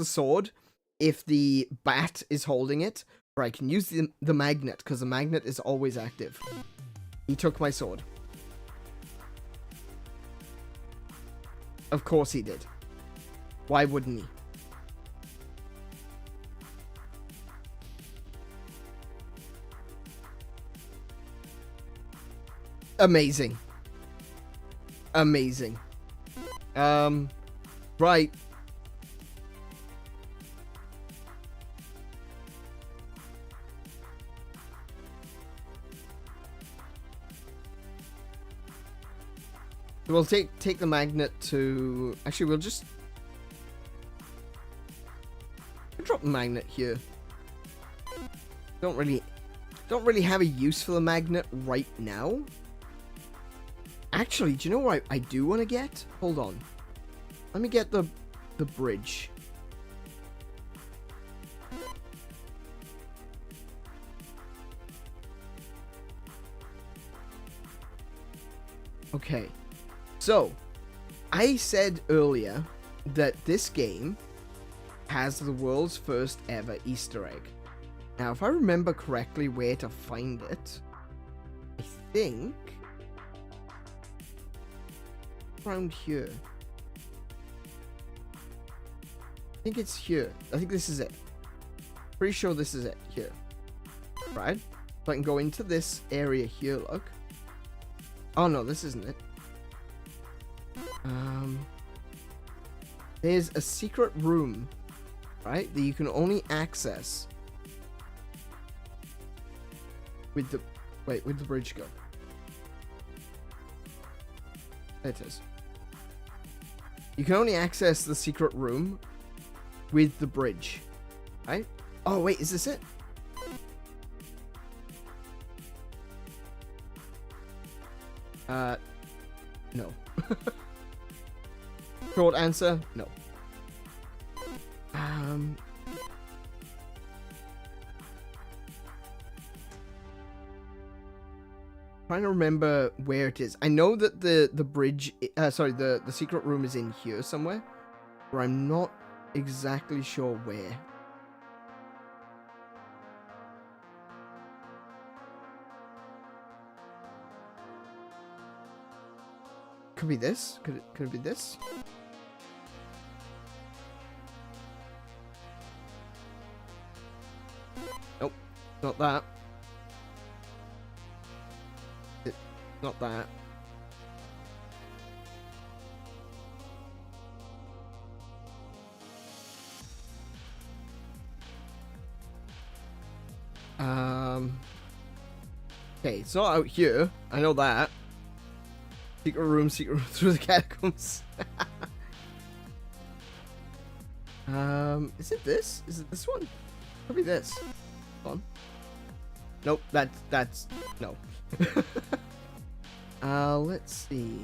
sword if the bat is holding it, or I can use the magnet, because the magnet is always active. He took my sword. Of course he did. Why wouldn't he? Amazing. Amazing. Right. We'll take the magnet to... Actually, we'll just... drop the magnet here. Don't really have a use for the magnet right now. Actually, do you know what I do want to get? Hold on. Let me get the bridge. Okay. So, I said earlier that this game has the world's first ever Easter egg. Now, if I remember correctly where to find it, I think around here. I think it's here. I think this is it. Pretty sure this is it here. Right? So I can go into this area here, look. Oh no, this isn't it. There's a secret room, right, that you can only access with the... Wait, where'd the bridge go? There it is. You can only access the secret room with the bridge, right? Oh, wait, is this it? No. Short answer, no. Trying to remember where it is. I know that the bridge, sorry, the secret room is in here somewhere, but I'm not exactly sure where. Could be this. Could it be this? Nope, not that. Not that. Okay, it's not out here. I know that. Secret room through the catacombs. Is it this? Is it this one? Probably this. Hold on. Nope, that's no. Let's see.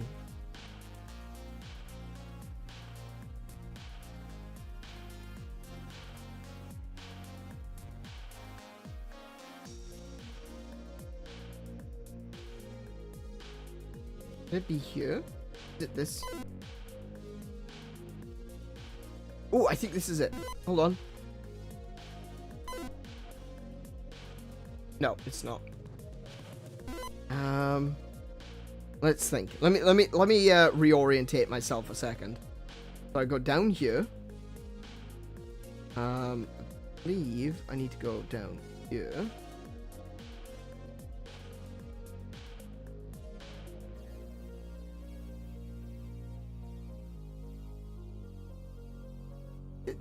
Could it be here? Is it this? Oh, I think this is it. Hold on. No, it's not. Let's think. Let me reorientate myself a second. So I go down here. I believe I need to go down here.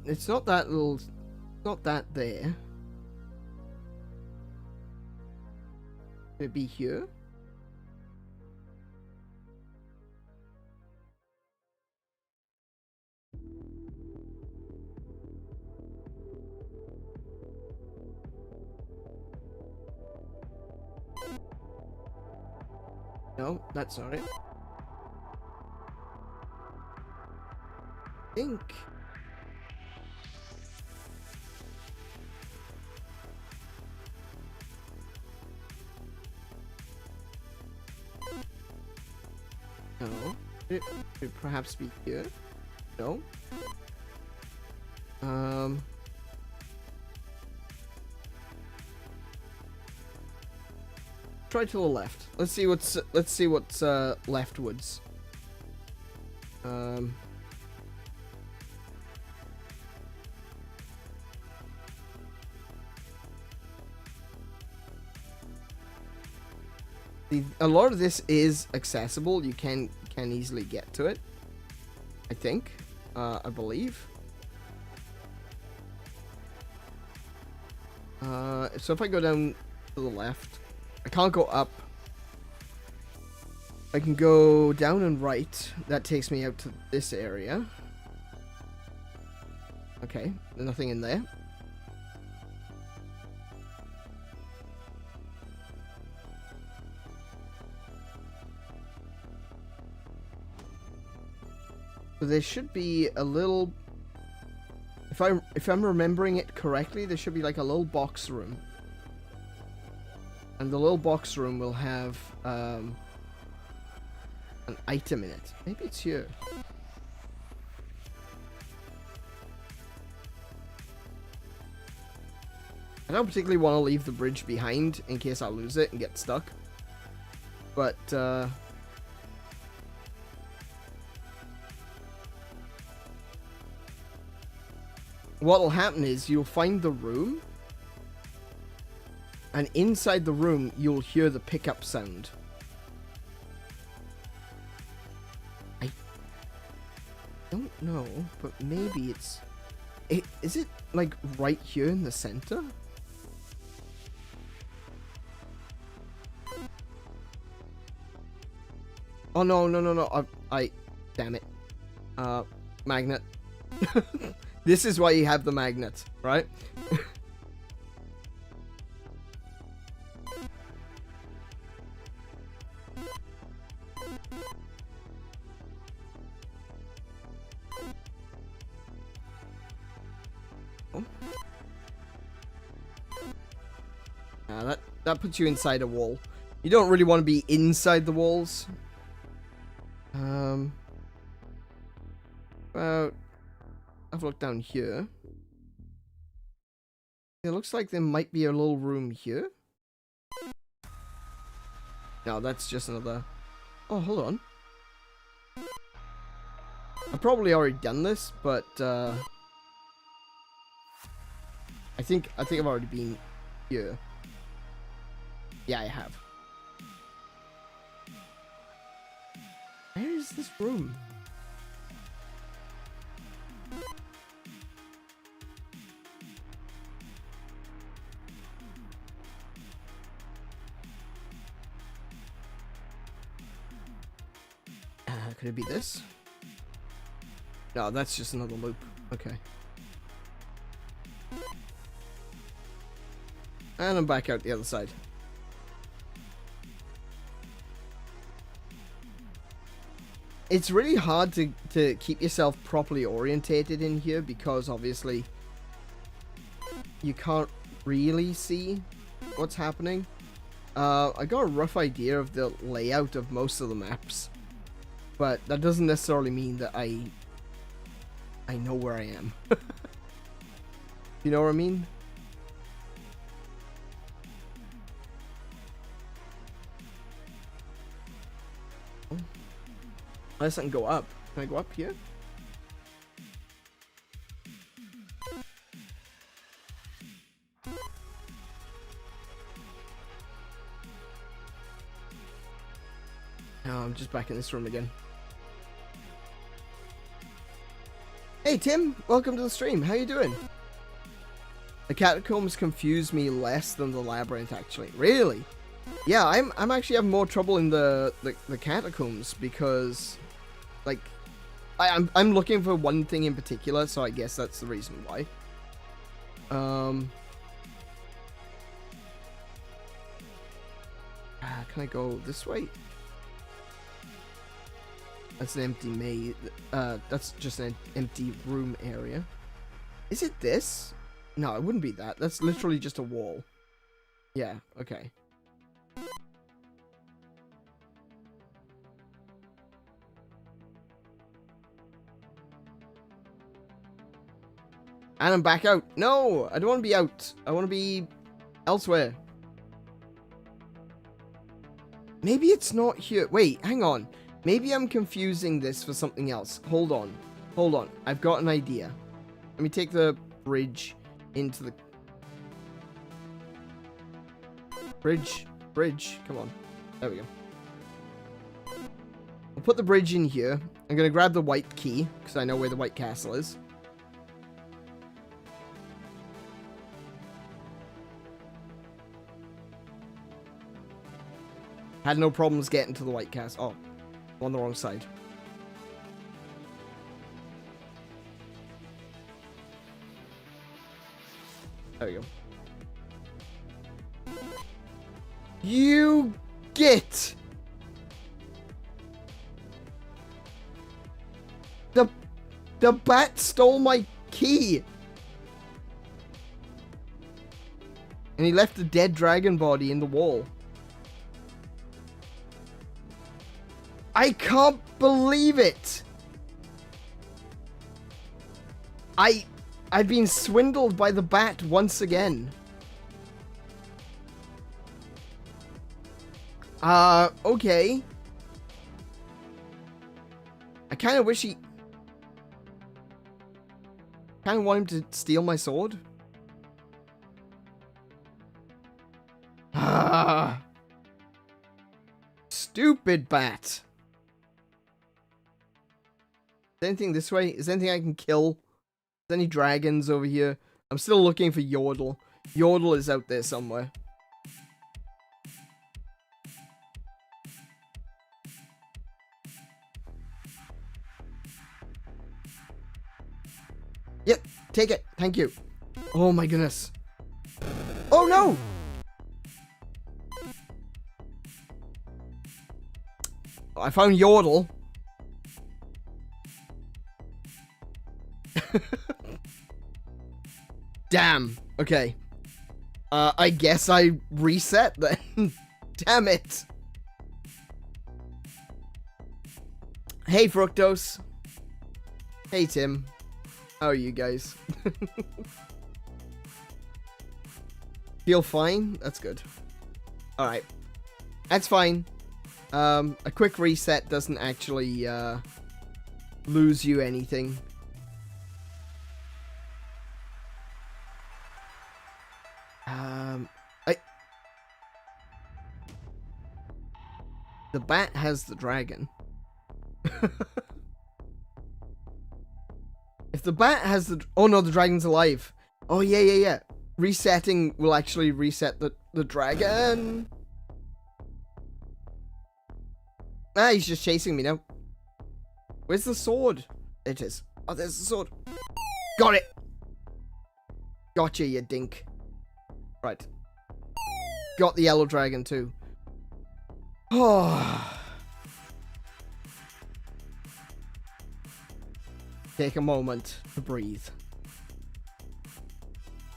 It's not that little... Not that there. Could it be here? No, that's not it. I think... No. Could it perhaps be here? No. Try to the left. Let's see what's leftwards. A lot of this is accessible. You can easily get to it. I think. I believe. So if I go down to the left, I can't go up. I can go down and right. That takes me out to this area. Okay, there's nothing in there. So there should be a little... If I'm remembering it correctly, there should be like a little box room. And the little box room will have an item in it. Maybe it's here. I don't particularly want to leave the bridge behind in case I lose it and get stuck. But, what'll happen is you'll find the room, and inside the room you'll hear the pickup sound. I don't know, but maybe it's... Is it like right here in the center? Oh no, no, no, no. Damn it. Magnet. This is why you have the magnet, right? That puts you inside a wall. You don't really want to be inside the walls. About... I've looked down here. It looks like there might be a little room here. No, that's just another... Oh, hold on. I've probably already done this, but I think I've already been here. Yeah, I have. Where is this room? Could it be this? No, that's just another loop. Okay. And I'm back out the other side. It's really hard to keep yourself properly orientated in here because obviously you can't really see what's happening. I got a rough idea of the layout of most of the maps, but that doesn't necessarily mean that I know where I am. You know what I mean? Unless I can go up. Can I go up here? No, I'm just back in this room again. Hey Tim, welcome to the stream. How you doing? The catacombs confuse me less than the labyrinth, actually. Really? Yeah, I'm actually having more trouble in the catacombs because, like, I'm looking for one thing in particular, so I guess that's the reason why. Can I go this way? That's an empty maze. That's just an empty room area. Is it this? No, it wouldn't be that. That's literally just a wall. Yeah, okay. And I'm back out. No, I don't want to be out. I want to be elsewhere. Maybe it's not here. Wait, hang on. Maybe I'm confusing this for something else. Hold on. Hold on. I've got an idea. Let me take the bridge into the... Bridge. Come on. There we go. I'll put the bridge in here. I'm going to grab the white key, because I know where the white castle is. Had no problems getting to the white castle. Oh, on the wrong side. There we go. You get the bat stole my key, and he left the dead dragon body in the wall. I can't believe it. I've been swindled by the bat once again. Okay. I kind of wish he... kind of want him to steal my sword. Ah. Stupid bat. Is there anything this way? Is there anything I can kill? Is there any dragons over here? I'm still looking for Yordle. Yordle is out there somewhere. Yep, take it. Thank you. Oh my goodness. Oh no! I found Yordle. Damn. Okay. I guess I reset then. Damn it. Hey, Fructose. Hey, Tim. How are you guys? Feel fine? That's good. Alright. That's fine. A quick reset doesn't actually, lose you anything. The bat has the dragon. If the bat has the... oh no, the dragon's alive. Oh yeah. Resetting will actually reset the dragon. Ah, he's just chasing me now. Where's the sword? It is. Oh, there's the sword. Got it. Gotcha, you dink. Right. Got the yellow dragon too. Oh. Take a moment to breathe.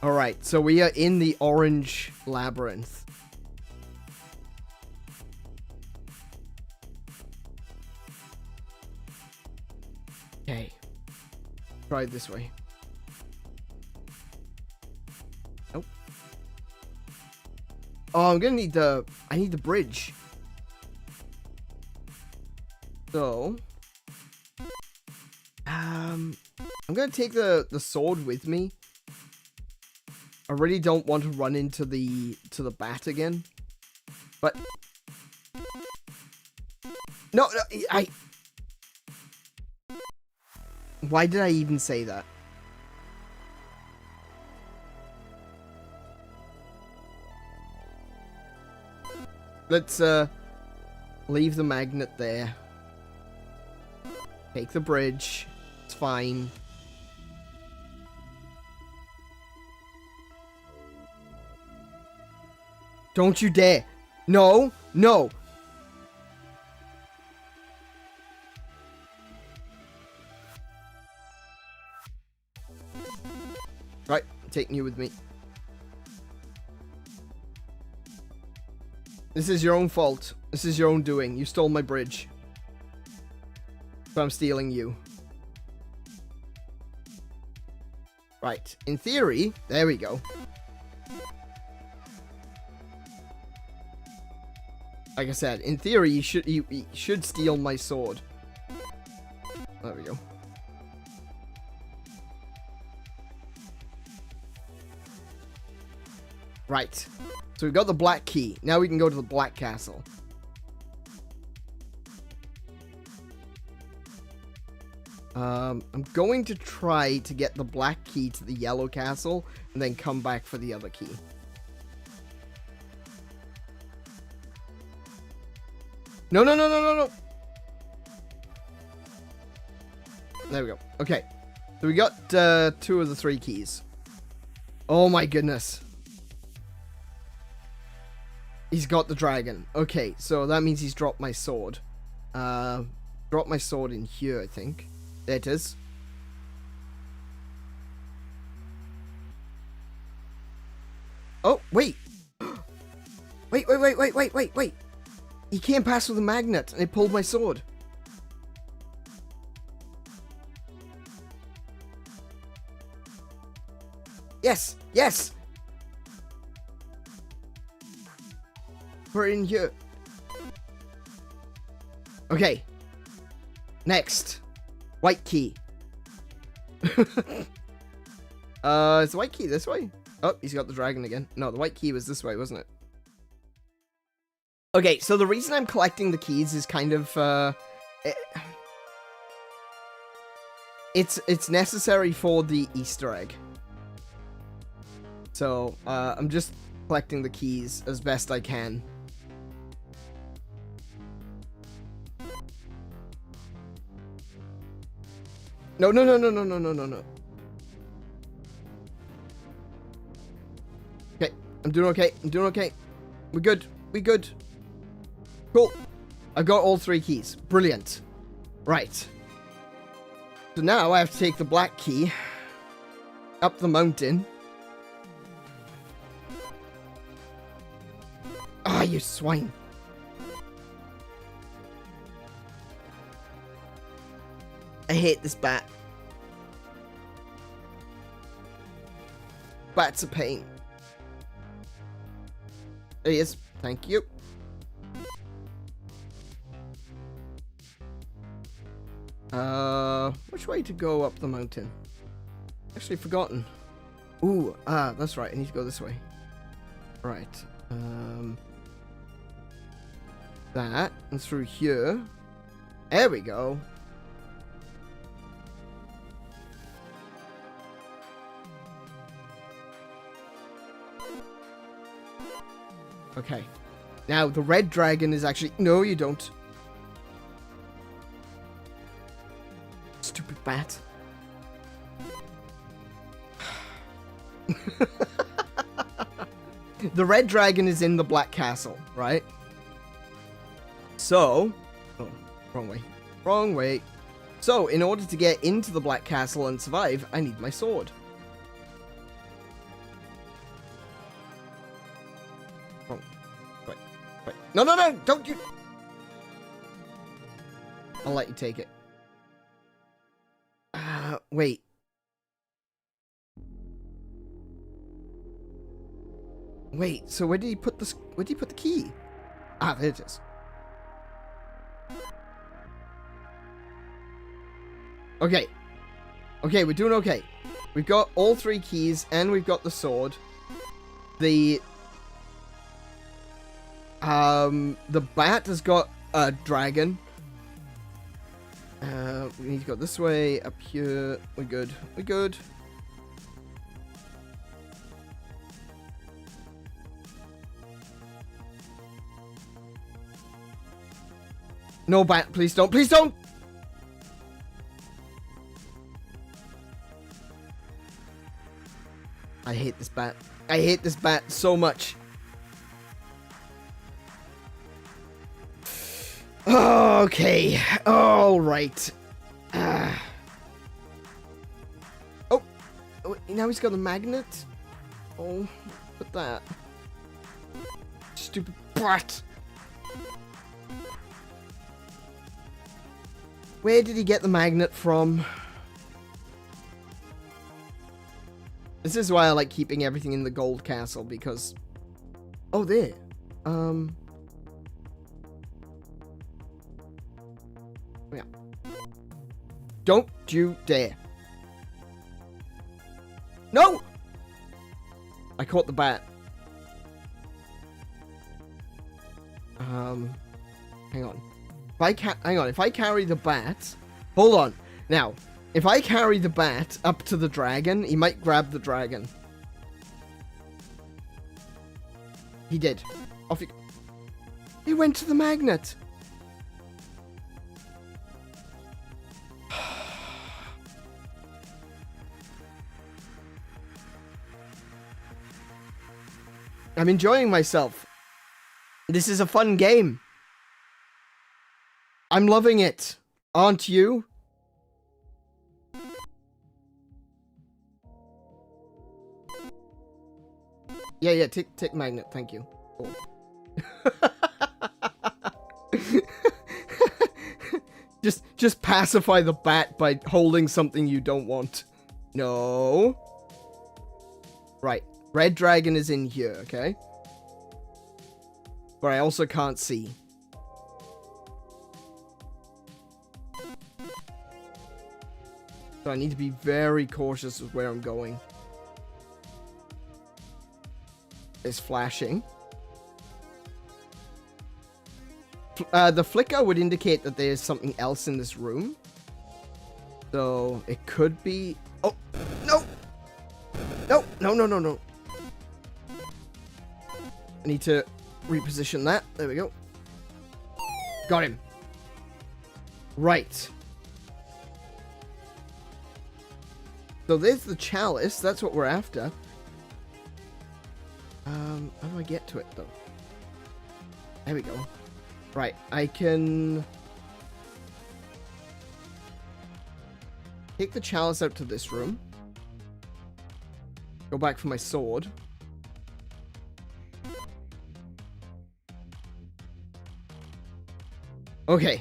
Alright, so we are in the orange labyrinth. Okay. Try it this way. Nope. Oh, I'm gonna need the... I need the bridge. So... I'm gonna take the sword with me. I really don't want to run into the bat again. But... No, I... Why did I even say that? Let's, leave the magnet there. Take the bridge. It's fine. Don't you dare. No, no. Right, I'm taking you with me. This is your own fault. This is your own doing. You stole my bridge. So I'm stealing you. Right. In theory, there we go. Like I said, in theory, you should steal my sword. There we go. Right. So we've got the black key. Now we can go to the black castle. I'm going to try to get the black key to the yellow castle and then come back for the other key. No, no, no, no, no, no. There we go. Okay. So we got 2 of the 3 keys. Oh my goodness. He's got the dragon. Okay, so that means he's dropped my sword. Dropped my sword in here, I think. There it is. Oh, wait. Wait, wait, wait, wait, wait, wait, wait. He came past with a magnet and it pulled my sword. Yes, yes. Put it in here. Okay. Next. White key. Is the white key this way? Oh, he's got the dragon again. No, the white key was this way, wasn't it? Okay, so the reason I'm collecting the keys is kind of, it's necessary for the Easter egg. So, I'm just collecting the keys as best I can. No, no, no, no, no, no, no, no, no. Okay, I'm doing okay. I'm doing okay. We're good. We're good. Cool. I got all 3 keys. Brilliant. Right. So now I have to take the black key up the mountain. Ah, you swine. I hate this bat. Bat's a pain. There he is. Thank you. Which way to go up the mountain? Actually forgotten. Ooh, that's right. I need to go this way. Right. That and through here. There we go. Okay. Now, the red dragon is actually... No, you don't. Stupid bat. The red dragon is in the black castle, right? So... Oh, wrong way. Wrong way. So, in order to get into the black castle and survive, I need my sword. No, no, no! Don't you... I'll let you take it. Wait. Wait, so where did he put this... Where did he put the key? Ah, there it is. Okay. Okay, we're doing okay. We've got all 3 keys, and we've got the sword. The bat has got a dragon. We need to go this way, up here. We're good. We're good. No bat, please don't. Please don't! I hate this bat. I hate this bat so much. Okay. All right. Oh, now he's got the magnet. Oh, what's that? Stupid brat. Where did he get the magnet from? This is why I like keeping everything in the gold castle, because... Oh, there. Yeah. Don't you dare. No! I caught the bat. Hang on. If I carry the bat... Hold on. Now, if I carry the bat up to the dragon, he might grab the dragon. He did. Off he... He went to the magnet. I'm enjoying myself. This is a fun game. I'm loving it. Aren't you? Yeah, tick magnet, thank you. Oh. just pacify the bat by holding something you don't want. No. Right. Red dragon is in here, okay? But I also can't see. So I need to be very cautious with where I'm going. It's flashing. The flicker would indicate that there's something else in this room. So it could be... Oh, no! No. I need to reposition that. There we go. Got him. Right. So there's the chalice. That's what we're after. How do I get to it, though? There we go. Right, I can... take the chalice out to this room. Go back for my sword. Okay.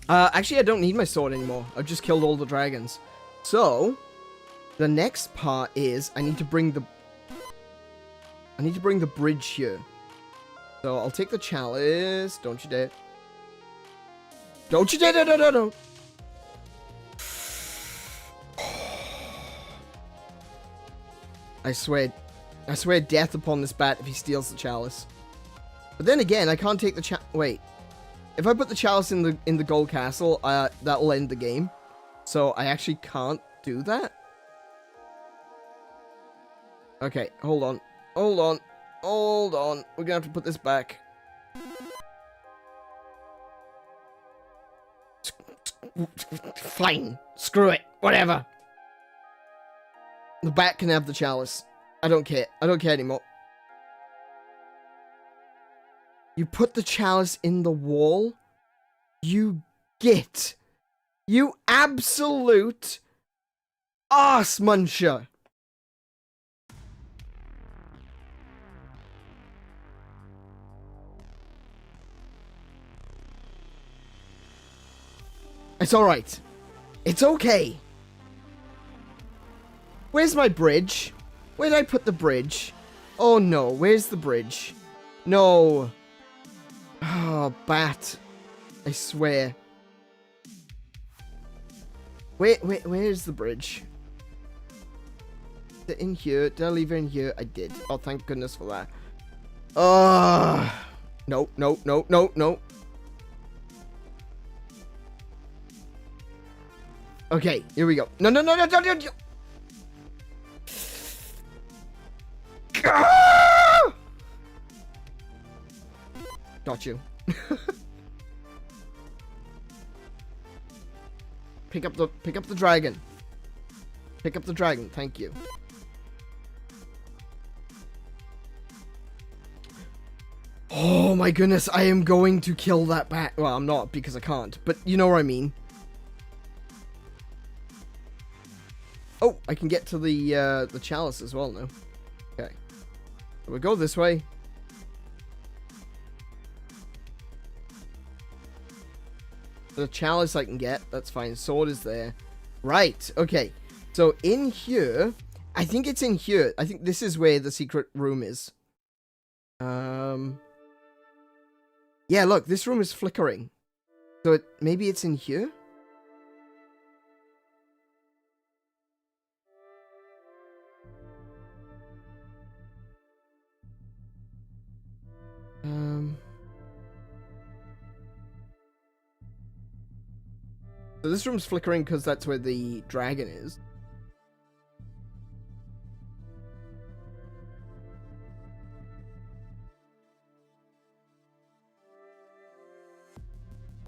Actually, I don't need my sword anymore. I've just killed all the dragons. So, the next part is I need to bring the bridge here. So I'll take the chalice. Don't you dare. Don't you dare. No. I swear death upon this bat if he steals the chalice. But then again, I can't take the wait. If I put the chalice in the gold castle, that'll end the game. So I actually can't do that. Okay, hold on. We're gonna have to put this back. Fine. Screw it. Whatever. The bat can have the chalice. I don't care. I don't care anymore. You put the chalice in the wall? You git. You absolute arse muncher. It's alright. It's okay. Where's my bridge? Where did I put the bridge? Oh no, where's the bridge? No. Oh, bat. I swear. Where's the bridge? Is it in here? Did I leave it in here? I did. Oh, thank goodness for that. No. Okay, here we go. No. Got you. Pick up the dragon. Pick up the dragon, thank you. Oh my goodness, I am going to kill that bat. Well, I'm not because I can't, but you know what I mean. Oh, I can get to the chalice as well now. Okay. We'll go this way. The chalice I can get. That's fine. Sword is there. Right. Okay. So in here, I think it's in here. I think this is where the secret room is. Yeah, look, this room is flickering. So maybe it's in here? So this room's flickering because that's where the dragon is.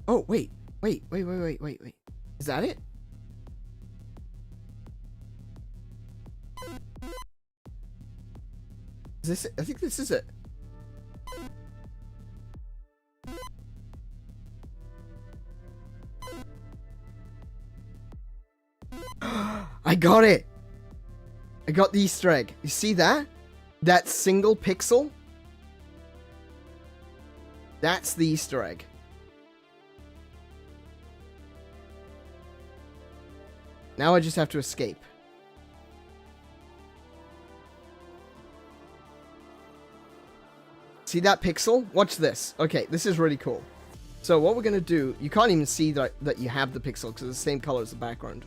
Oh, wait. Wait. Is that it? Is this it? I think this is it. I got it! I got the Easter egg. You see that? That single pixel? That's the Easter egg. Now I just have to escape. See that pixel? Watch this. Okay, this is really cool. So what we're going to do, you can't even see that you have the pixel because it's the same color as the background.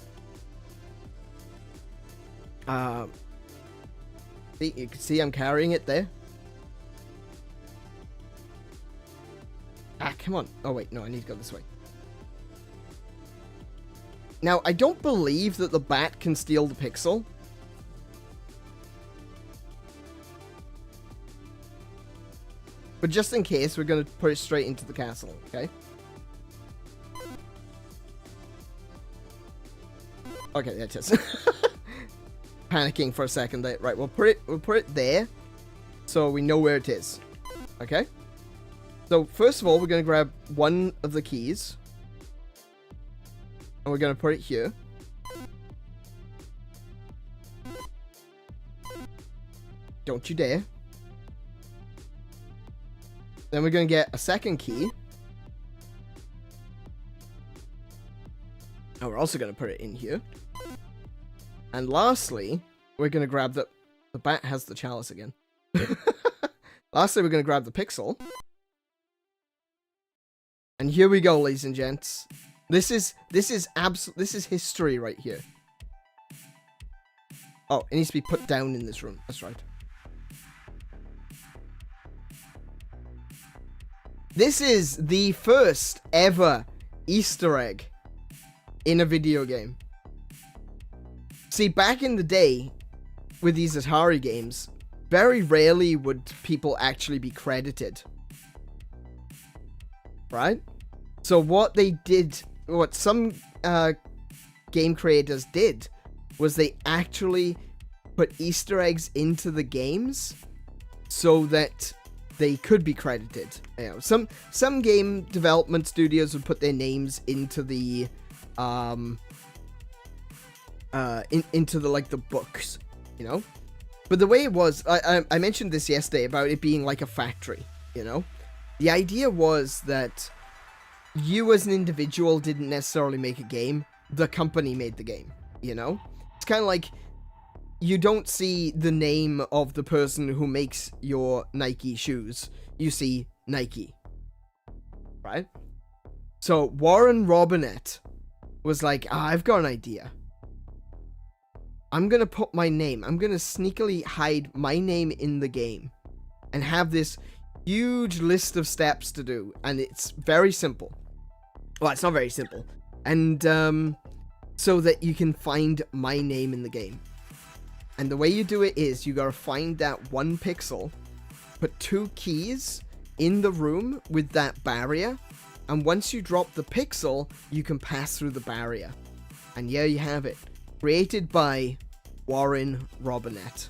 See, you can see I'm carrying it there. Ah, come on. Oh, wait. No, I need to go this way. Now, I don't believe that the bat can steal the pixel. But just in case, we're going to put it straight into the castle, okay? Okay, there it is. Panicking for a second there. Right, we'll put it there so we know where it is. Okay? So, first of all, we're going to grab one of the keys. And we're going to put it here. Don't you dare. Then we're going to get a second key. And we're also going to put it in here. And lastly, we're going to grab the bat has the chalice again. Lastly, we're going to grab the pixel. And here we go, ladies and gents. This is history right here. Oh, it needs to be put down in this room. That's right. This is the first ever Easter egg in a video game. See, back in the day, with these Atari games, very rarely would people actually be credited. Right? So what they did, what some game creators did, was they actually put Easter eggs into the games so that they could be credited. You know, some game development studios would put their names into the into the like the books, you know. But the way it was, I mentioned this yesterday about it being like a factory, you know. The idea was that you as an individual didn't necessarily make a game, the company made the game, you know. It's kind of like you don't see the name of the person who makes your Nike shoes. You see Nike. Right? So 𝗦𝘄𝗶𝗰𝗵 was like, I've got an idea. I'm going to put my name. I'm going to sneakily hide my name in the game. And have this huge list of steps to do. And it's very simple. Well, it's not very simple. And so that you can find my name in the game. And the way you do it is you gotta find that one pixel, put 2 keys in the room with that barrier, and once you drop the pixel, you can pass through the barrier. And here you have it. Created by 𝗦𝘄𝗶𝗰𝗵.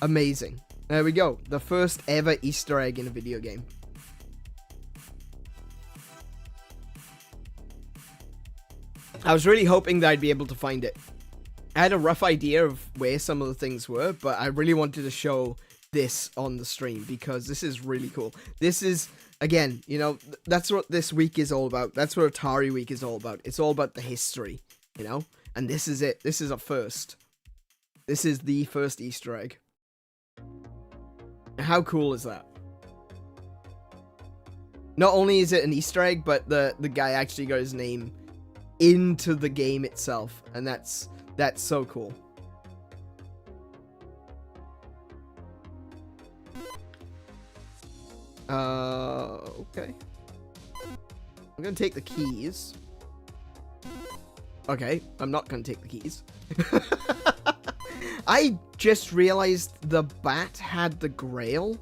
Amazing. There we go. The first ever Easter egg in a video game. I was really hoping that I'd be able to find it. I had a rough idea of where some of the things were, but I really wanted to show this on the stream because this is really cool. This is, again, you know, that's what this week is all about. That's what Atari Week is all about. It's all about the history, you know? And this is it. This is a first. This is the first Easter egg. How cool is that? Not only is it an Easter egg, but the guy actually got his name into the game itself, and that's so cool. Okay. I'm gonna take the keys. Okay, I'm not gonna take the keys. I just realized the bat had the grail,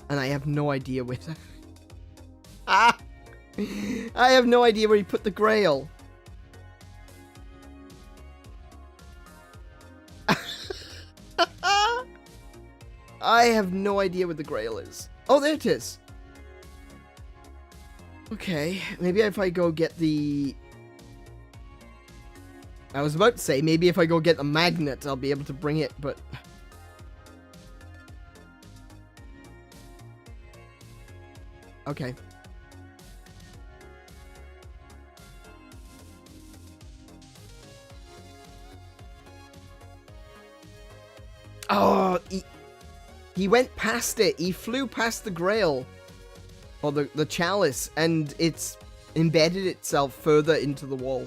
and I have no idea where the... Ah! I have no idea where he put the grail. I have no idea where the grail is. Oh, there it is. Okay, maybe if I go get the... I was about to say, maybe if I go get the magnet, I'll be able to bring it, but... Okay. Oh, he went past it. He flew past the grail. Or the chalice, and it's embedded itself further into the wall.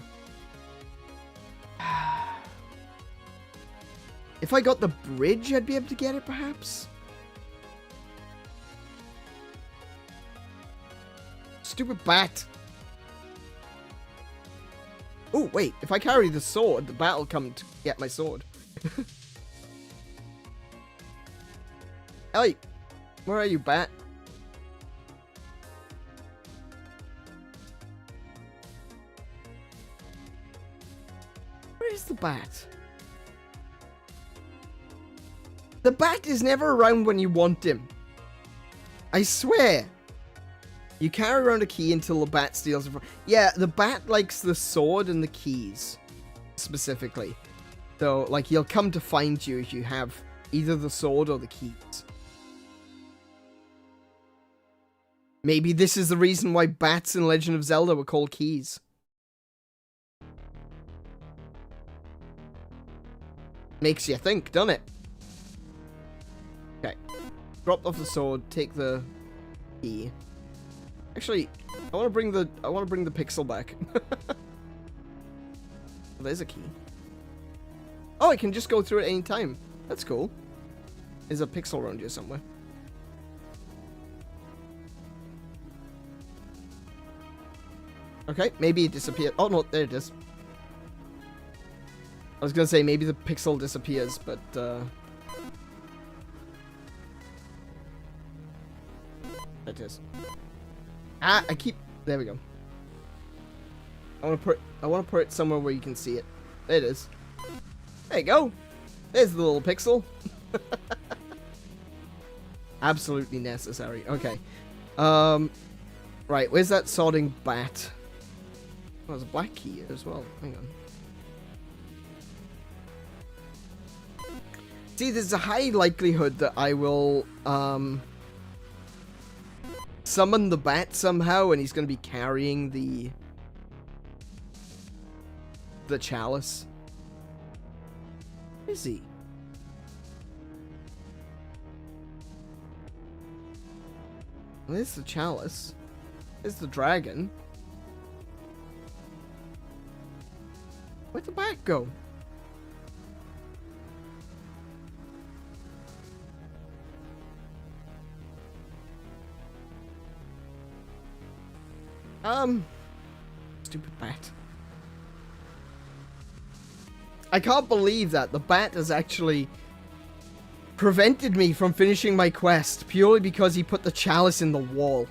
If I got the bridge, I'd be able to get it, perhaps? Stupid bat. Oh, wait. If I carry the sword, the bat will come to get my sword. Hey, where are you, bat? Where is the bat? The bat is never around when you want him. I swear. You carry around a key until the bat steals it from... Yeah, the bat likes the sword and the keys. Specifically. So, like, he'll come to find you if you have either the sword or the keys. Maybe this is the reason why bats in Legend of Zelda were called keys. Makes you think, doesn't it? Okay. Drop off the sword, take the key. Actually, I want to bring the pixel back. There's a key. Oh, I can just go through it any time. That's cool. There's a pixel around here somewhere. Okay, maybe it disappeared. Oh no, there it is. I was gonna say maybe the pixel disappears, but there it is. Ah, there we go. I want to put it somewhere where you can see it. There it is. There you go. There's the little pixel. Absolutely necessary. Okay. Right, where's that sorting bat? Oh, there's a black key here as well. Hang on. See, there's a high likelihood that I will, summon the bat somehow, and he's going to be carrying the chalice. Where is he? There's the chalice. There's the dragon. Where'd the bat go? Stupid bat. I can't believe that the bat has actually prevented me from finishing my quest purely because he put the chalice in the wall.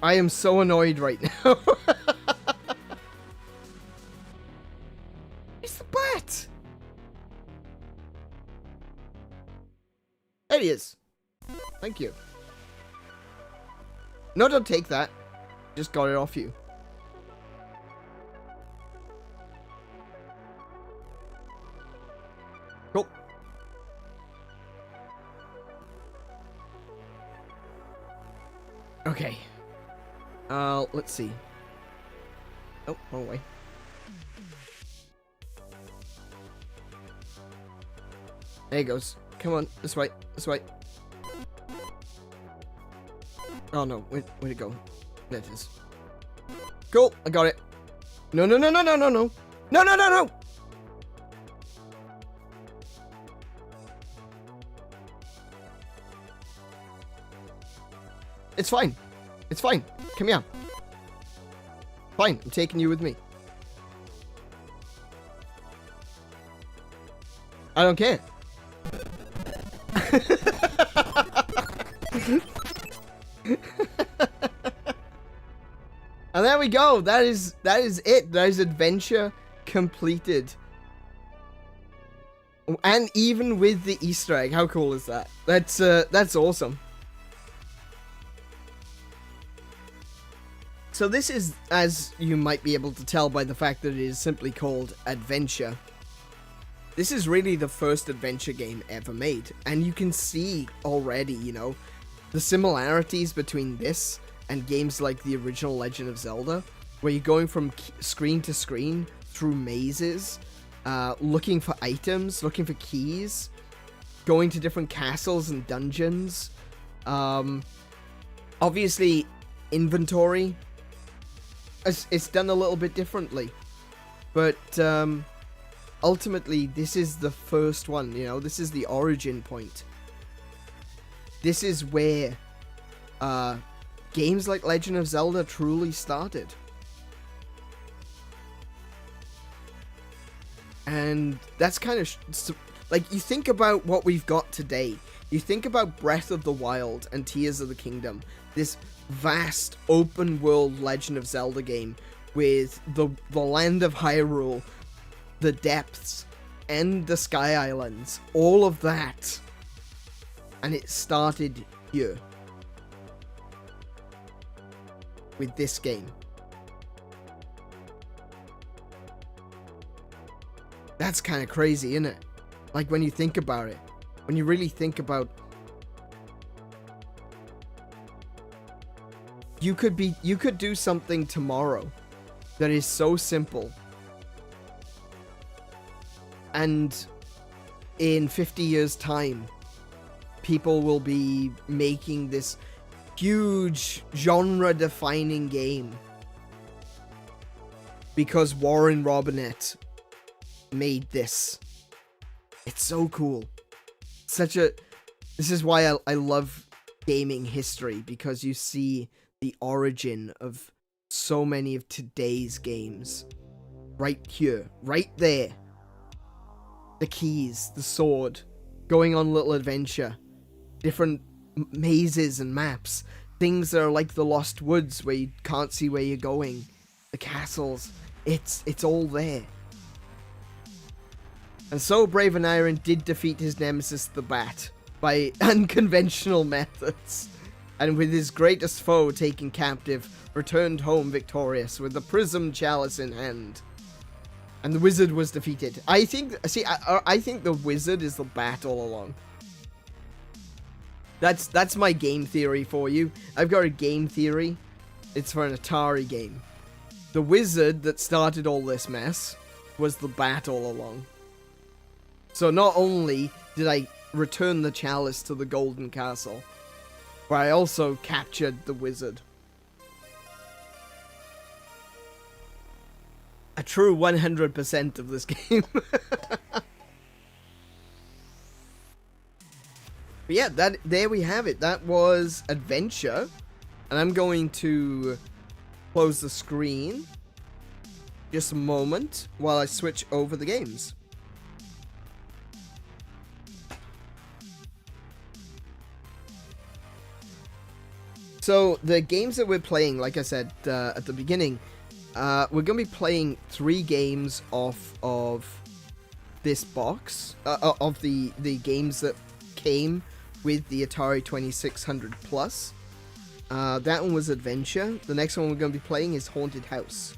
I am so annoyed right now. It's the bat. There he is. Thank you. No, don't take that. Just got it off you. Cool. Okay. Let's see. Oh, wrong way. There he goes. Come on, this way, this way. Oh no, where'd it go? There it is. Cool, I got it. No, no, no, no, no, no, no. No, no, no, no! It's fine. It's fine. Come here. Fine, I'm taking you with me. I don't care. And there we go. That is it. That is adventure completed. And even with the Easter egg, how cool is that? That's awesome. So this is, as you might be able to tell by the fact that it is simply called Adventure, this is really the first adventure game ever made. And you can see already, you know, the similarities between this and games like the original Legend of Zelda, where you're going from screen to screen through mazes, looking for items, looking for keys, going to different castles and dungeons. Obviously, inventory, it's done a little bit differently, but ultimately, this is the first one, you know, this is the origin point. This is where games like Legend of Zelda truly started. And that's kind of like, you think about what we've got today. You think about Breath of the Wild and Tears of the Kingdom, this vast open world Legend of Zelda game with the land of Hyrule, the depths, and the Sky Islands, all of that. And it started here with this game. That's kind of crazy, isn't it? Like, when you think about it, when you really think about, you could do something tomorrow that is so simple, and in 50 years time, people will be making this huge genre-defining game because Warren Robinett made this. It's so cool. This is why I love gaming history, because you see the origin of so many of today's games right here, right there. The keys, the sword, going on little adventure, different mazes and maps, things that are like the Lost Woods where you can't see where you're going, the castles, it's all there. And so Brave Aneurin did defeat his nemesis the Bat by unconventional methods, and with his greatest foe taken captive, returned home victorious with the prism chalice in hand. And the wizard was defeated. I think the wizard is the Bat all along. That's my game theory for you. I've got a game theory. It's for an Atari game. The wizard that started all this mess was the Bat all along. So not only did I return the chalice to the Golden Castle, but I also captured the wizard. A true 100% of this game. But yeah, there we have it. That was Adventure. And I'm going to close the screen just a moment while I switch over the games. So the games that we're playing, like I said at the beginning, we're going to be playing 3 games off of this box, of the games that came with the Atari 2600 Plus. That one was Adventure. The next one we're going to be playing is Haunted House.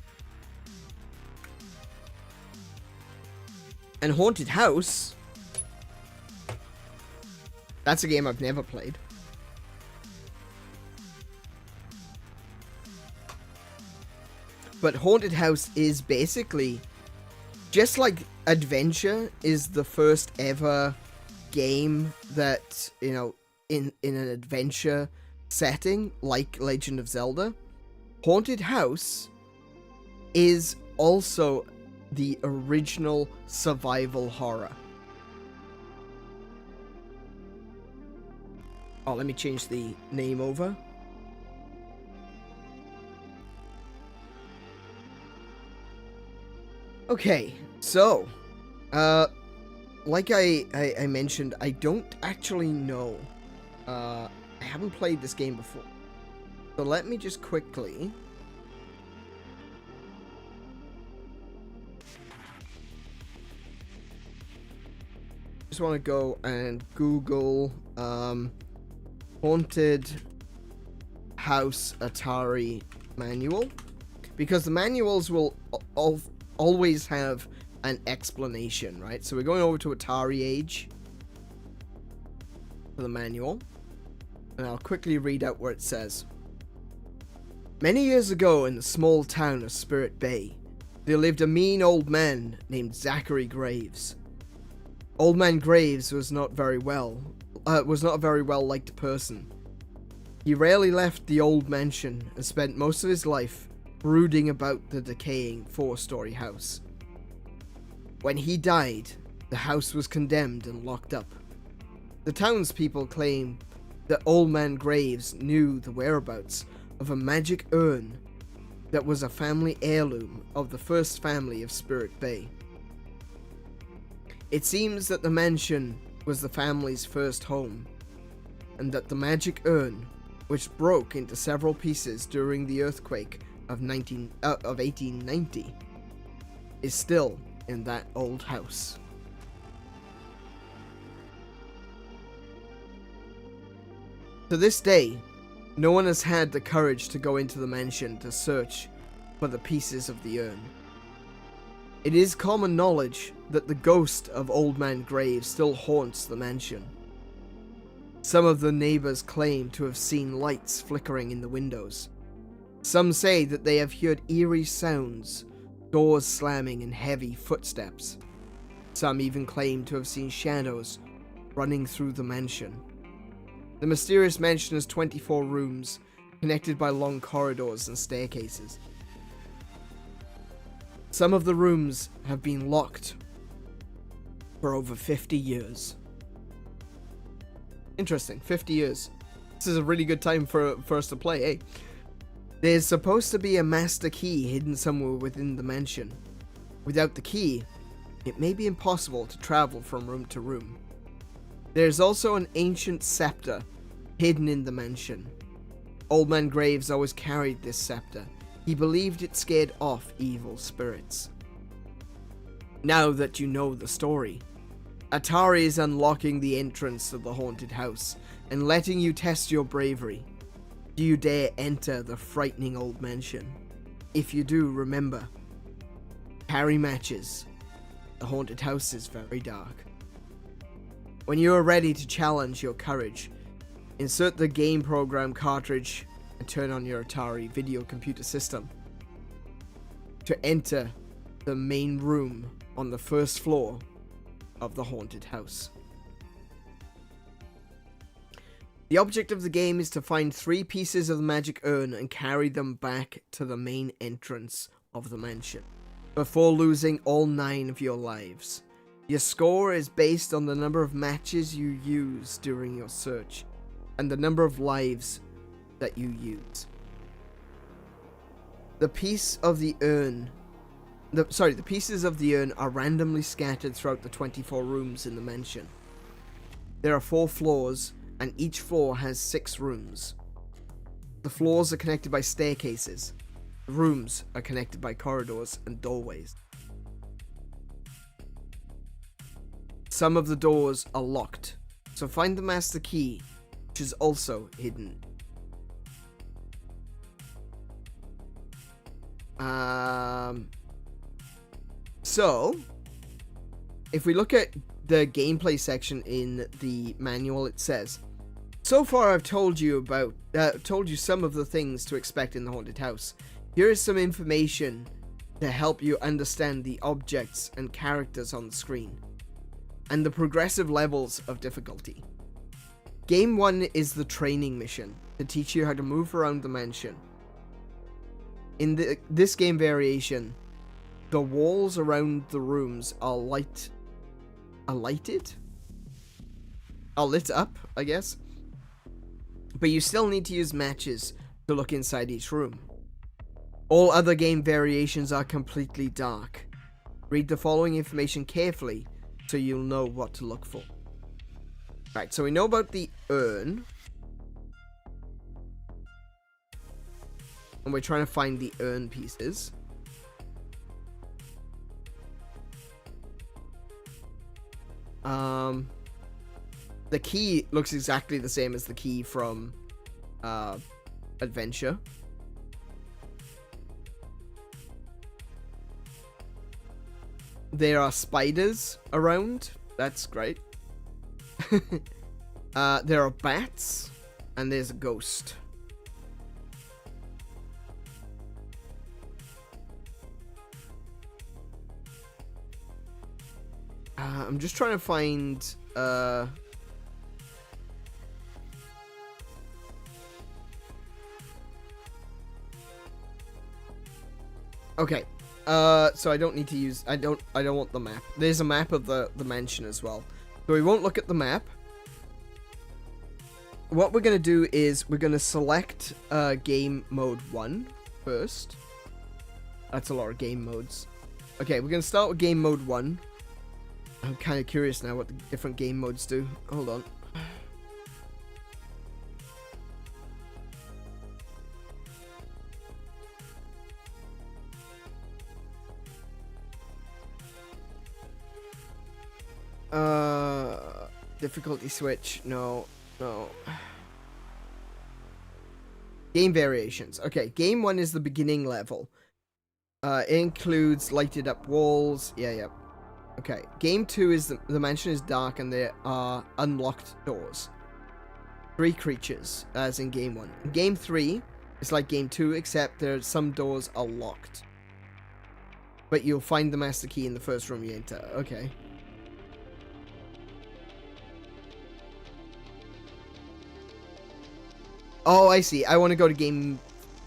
And Haunted House, that's a game I've never played. But Haunted House is basically, just like Adventure is the first ever game that, you know, in an adventure setting like Legend of Zelda, Haunted House is also the original survival horror. Oh, let me change the name over. Okay, so, like I mentioned, I don't actually know. I haven't played this game before. So let me just quickly... just want to go and Google Haunted House Atari manual, because the manuals will always have an explanation, right? So we're going over to Atari Age for the manual, and I'll quickly read out where it says. Many years ago in the small town of Spirit Bay, there lived a mean old man named Zachary Graves. Old Man Graves was not a very well liked person. He rarely left the old mansion and spent most of his life brooding about the decaying 4-story house. When he died, the house was condemned and locked up. The townspeople claim that Old Man Graves knew the whereabouts of a magic urn that was a family heirloom of the first family of Spirit Bay. It seems that the mansion was the family's first home, and that the magic urn, which broke into several pieces during the earthquake of 1890, is still in that old house. To this day, no one has had the courage to go into the mansion to search for the pieces of the urn. It is common knowledge that the ghost of Old Man Graves still haunts the mansion. Some of the neighbors claim to have seen lights flickering in the windows. Some say that they have heard eerie sounds, doors slamming and heavy footsteps. Some even claim to have seen shadows running through the mansion. The mysterious mansion has 24 rooms, connected by long corridors and staircases. Some of the rooms have been locked for over 50 years. Interesting, 50 years. This is a really good time for us to play, eh? There's supposed to be a master key hidden somewhere within the mansion. Without the key, it may be impossible to travel from room to room. There's also an ancient scepter hidden in the mansion. Old Man Graves always carried this scepter. He believed it scared off evil spirits. Now that you know the story, Atari is unlocking the entrance to the haunted house and letting you test your bravery. Do you dare enter the frightening old mansion? If you do, remember, carry matches. The haunted house is very dark. When you are ready to challenge your courage, insert the game program cartridge and turn on your Atari video computer system to enter the main room on the first floor of the haunted house. The object of the game is to find 3 pieces of the magic urn and carry them back to the main entrance of the mansion before losing all 9 of your lives. Your score is based on the number of matches you use during your search and the number of lives that you use. The pieces of the urn are randomly scattered throughout the 24 rooms in the mansion. There are 4 floors, and each floor has 6 rooms. The floors are connected by staircases. The rooms are connected by corridors and doorways. Some of the doors are locked, so find the master key, which is also hidden. So, if we look at the gameplay section in the manual, it says, so far I've told you some of the things to expect in the haunted house. Here is some information to help you understand the objects and characters on the screen, and the progressive levels of difficulty. Game 1 is the training mission to teach you how to move around the mansion. In this game variation, the walls around the rooms are lit up, I guess. But you still need to use matches to look inside each room. All other game variations are completely dark. Read the following information carefully so you'll know what to look for. Right, so we know about the urn. And we're trying to find the urn pieces. The key looks exactly the same as the key from Adventure. There are spiders around. That's great. There are bats. And there's a ghost. I'm just trying to find... Okay. So I don't need to use... I don't want the map. There's a map of the mansion as well. So we won't look at the map. What we're going to do is we're going to select game mode 1 first. That's a lot of game modes. Okay, we're going to start with game mode 1. I'm kind of curious now what the different game modes do. Hold on. Difficulty switch. No. Game variations. Okay, game 1 is the beginning level. It includes lighted up walls. Yeah. Okay, game 2 is the mansion is dark and there are unlocked doors. 3 creatures, as in game 1. In game 3, it's like game 2, except some doors are locked. But you'll find the master key in the first room you enter. Okay. Oh, I see. I want to go to game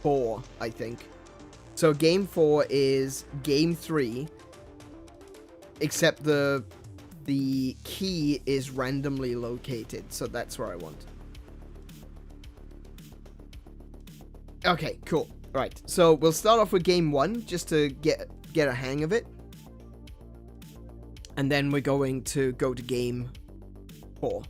4, I think. So game 4 is game 3. Except the key is randomly located, so that's where I want. Okay, cool. Right, so we'll start off with game 1 just to get a hang of it, and then we're going to go to game 4.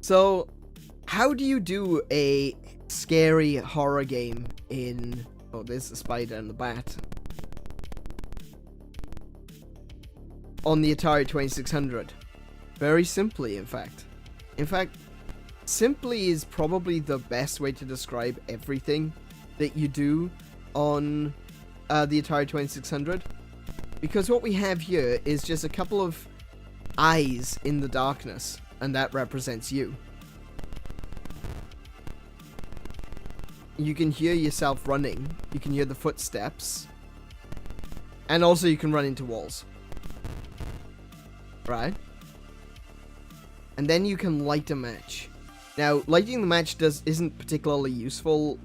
So, how do you do a scary horror game in... Oh, there's the spider and the bat. On the Atari 2600. Very simply, in fact. In fact, simply is probably the best way to describe everything that you do on the Atari 2600. Because what we have here is just a couple of eyes in the darkness, and that represents you. You can hear yourself running. You can hear the footsteps. And also you can run into walls. Right? And then you can light a match. Now, lighting the match isn't particularly useful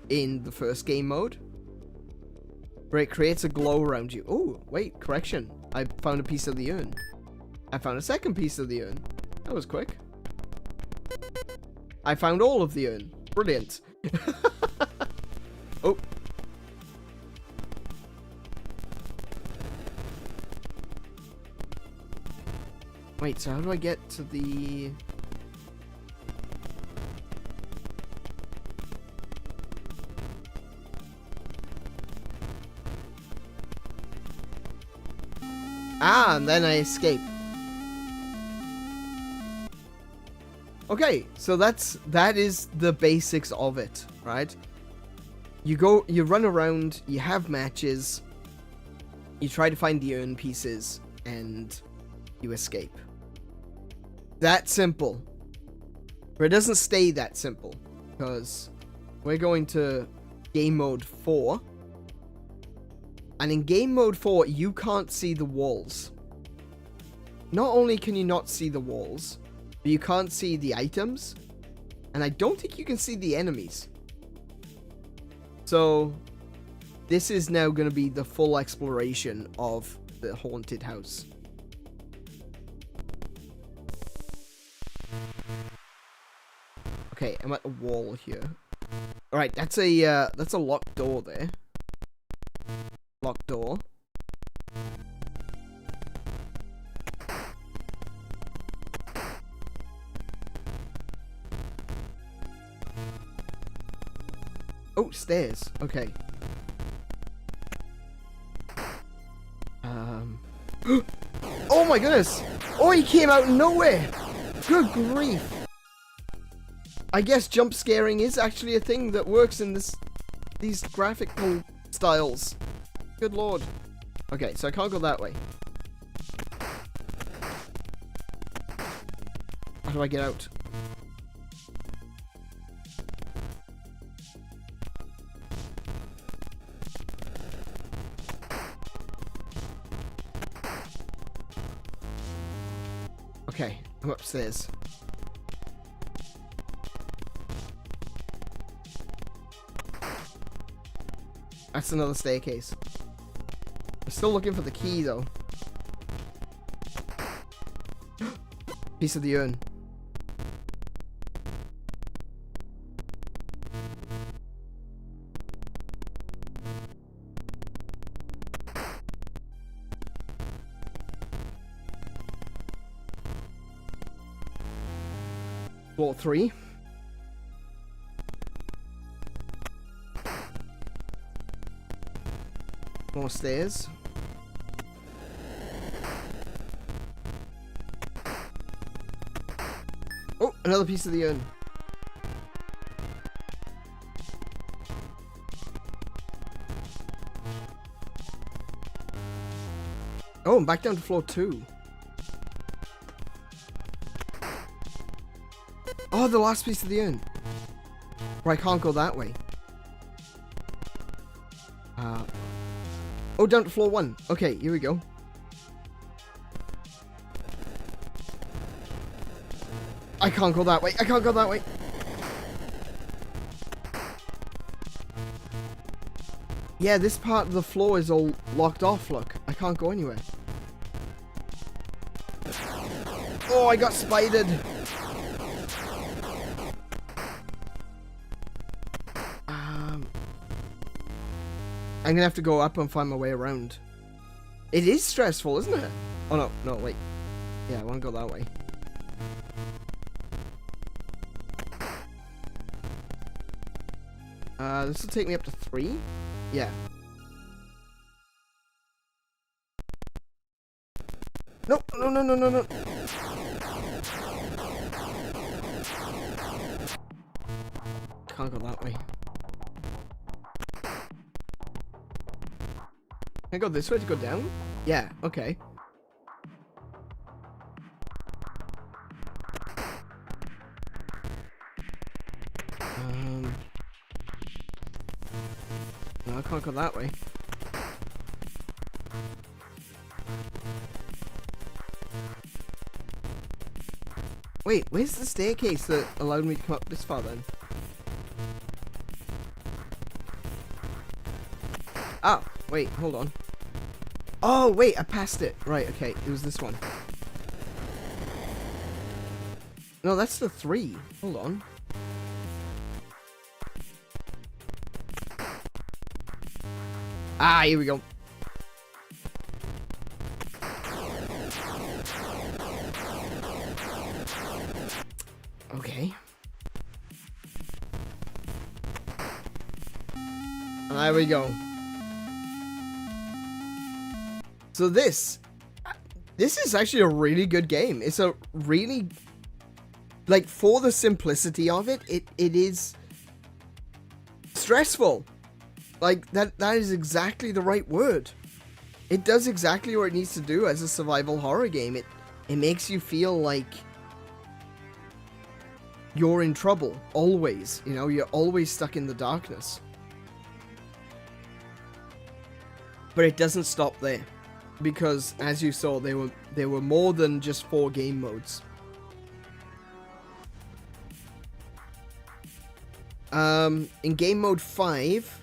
in the first game mode, where it creates a glow around you. Oh, wait, correction. I found a piece of the urn. I found a second piece of the urn. That was quick. I found all of the urn. Brilliant. Oh. Wait, so how do I get to the... Ah, and then I escape. Okay, so that is the basics of it, right? You run around, you have matches, you try to find the urn pieces, and you escape. That simple. But it doesn't stay that simple, because we're going to game mode 4. And in game mode 4, you can't see the walls. Not only can you not see the walls, but you can't see the items, and I don't think you can see the enemies. So, this is now going to be the full exploration of the haunted house. Okay, I'm at a wall here. Alright, that's a locked door there. Locked door. Oh, stairs. Okay. Oh my goodness! Oh, he came out of nowhere! Good grief! I guess jump scaring is actually a thing that works in these graphical styles. Good lord. Okay, so I can't go that way. How do I get out? Okay, I'm upstairs. That's another staircase. I'm still looking for the key, though. Piece of the urn. Floor 3. More stairs. Oh, another piece of the urn. Oh, I'm back down to floor 2. Oh, the last piece of the urn. Or I can't go that way. Oh, down to floor 1. Okay, here we go. I can't go that way. I can't go that way. Yeah, this part of the floor is all locked off, look. I can't go anywhere. Oh, I got spidered. I'm gonna have to go up and find my way around. It is stressful, isn't it? Oh, no. No, wait. Yeah, I want to go that way. This will take me up to 3? Yeah. No, no, no, no, no, no. Can't go that way. Can I go this way to go down? Yeah, okay. No, I can't go that way. Wait, where's the staircase that allowed me to come up this far then? Ah, wait, hold on. Oh, wait, I passed it. Right, okay, it was this one. No, that's the 3. Hold on. Ah, here we go. Okay. There we go. So this is actually a really good game. It's a really, like, for the simplicity of it, it is stressful. Like, that is exactly the right word. It does exactly what it needs to do as a survival horror game. It makes you feel like you're in trouble, always. You know, you're always stuck in the darkness. But it doesn't stop there. Because, as you saw, there were more than just 4 game modes. In game mode 5,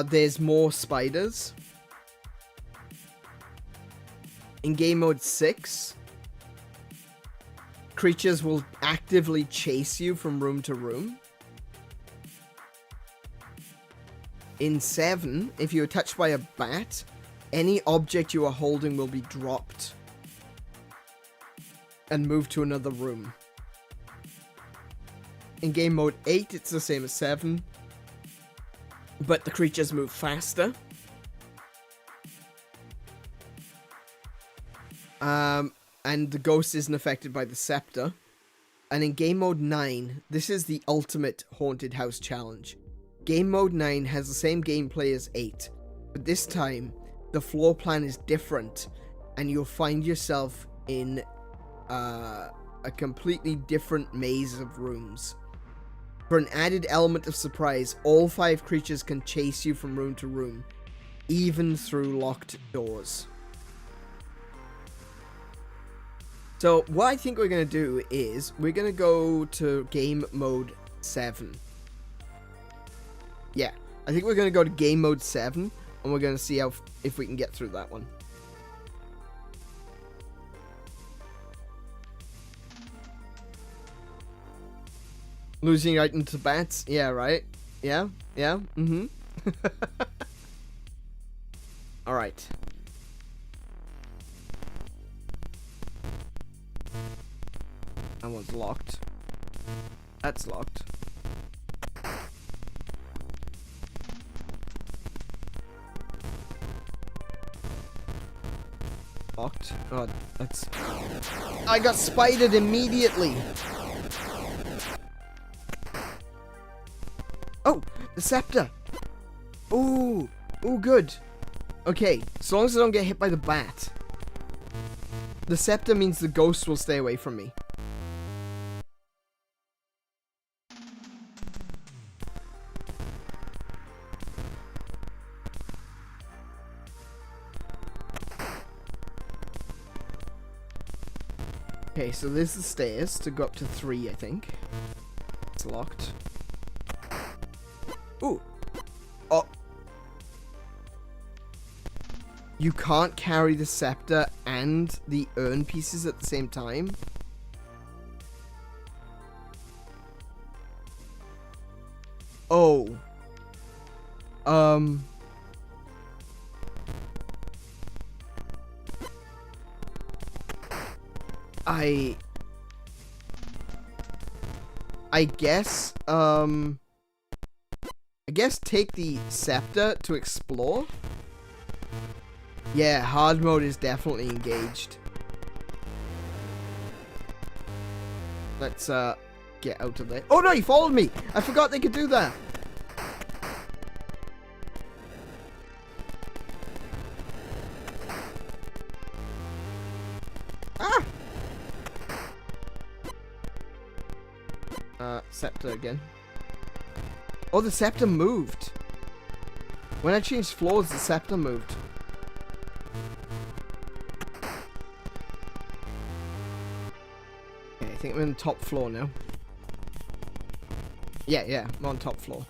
there's more spiders. In game mode 6, creatures will actively chase you from room to room. In 7, if you are touched by a bat, any object you are holding will be dropped and moved to another room. In game mode 8, it's the same as 7, but the creatures move faster. And the ghost isn't affected by the scepter. And in game mode 9, this is the ultimate haunted house challenge. Game mode 9 has the same gameplay as 8, but this time the floor plan is different, and you'll find yourself in a completely different maze of rooms. For an added element of surprise, all 5 creatures can chase you from room to room, even through locked doors. So what I think we're going to do is we're going to go to game mode 7. Yeah, I think we're going to go to game mode 7, and we're going to see if we can get through that one. Losing your item to bats? Yeah, right? Yeah? Yeah? Mm-hmm. Alright. That one's locked. That's locked. Locked. Oh, that's... I got spidered immediately! Oh! The scepter! Ooh! Ooh, good! Okay, as long as I don't get hit by the bat. The scepter means the ghost will stay away from me. Okay, so there's the stairs to go up to 3, I think. It's locked. Ooh. Oh. You can't carry the scepter and the urn pieces at the same time. Oh. I guess take the scepter to explore. Yeah, hard mode is definitely engaged. Let's get out of there. Oh no, he followed me! I forgot they could do that. Ah! Scepter again. Oh, the scepter moved. When I changed floors, the scepter moved. Okay, I think I'm on the top floor now. Yeah, I'm on top floor.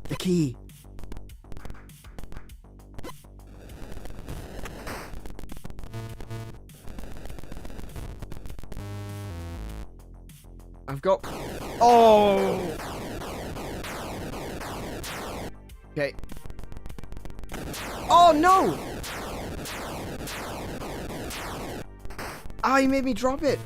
The key. I've got... Oh! Okay. Oh, no! Ah, he made me drop it.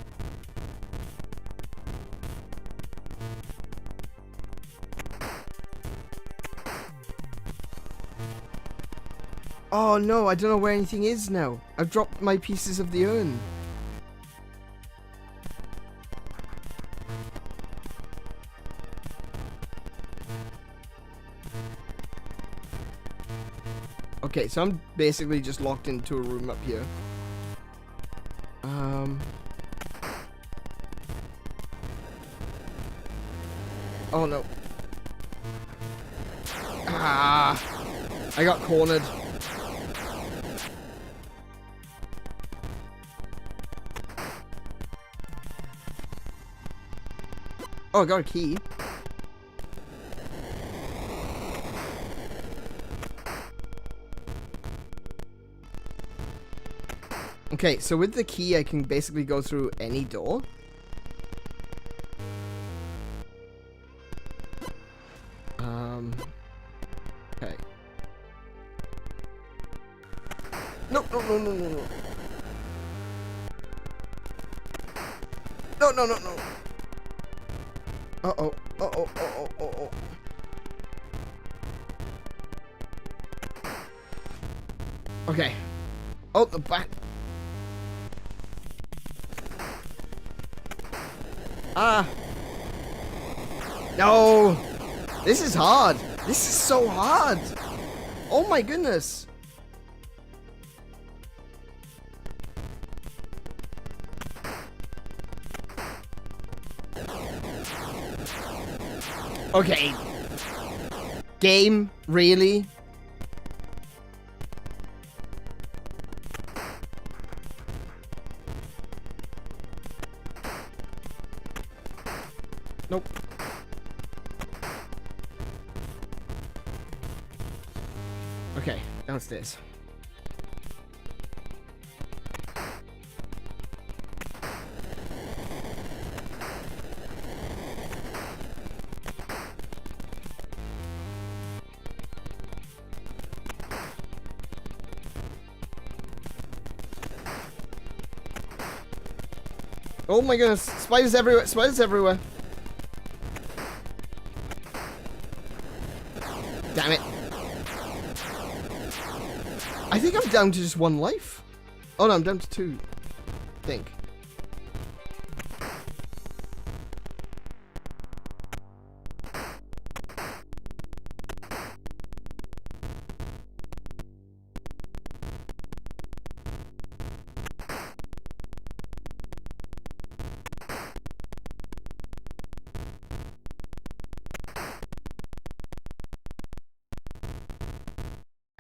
Oh, no, I don't know where anything is now. I've dropped my pieces of the urn. Okay, so I'm basically just locked into a room up here. Oh no. Ah! I got cornered. Oh, I got a key. Okay, so with the key, I can basically go through any door. No, no, no, no, no, no. No, no, no, no. Uh-oh. Uh-oh, uh-oh, uh-oh. Okay. Oh, the back. Ah. No. This is hard. This is so hard. Oh my goodness. Okay. Game, really? Nope. Okay, downstairs. Oh my goodness, spiders everywhere, spiders everywhere. Damn it. I think I'm down to just 1 life. Oh no, I'm down to 2. I think.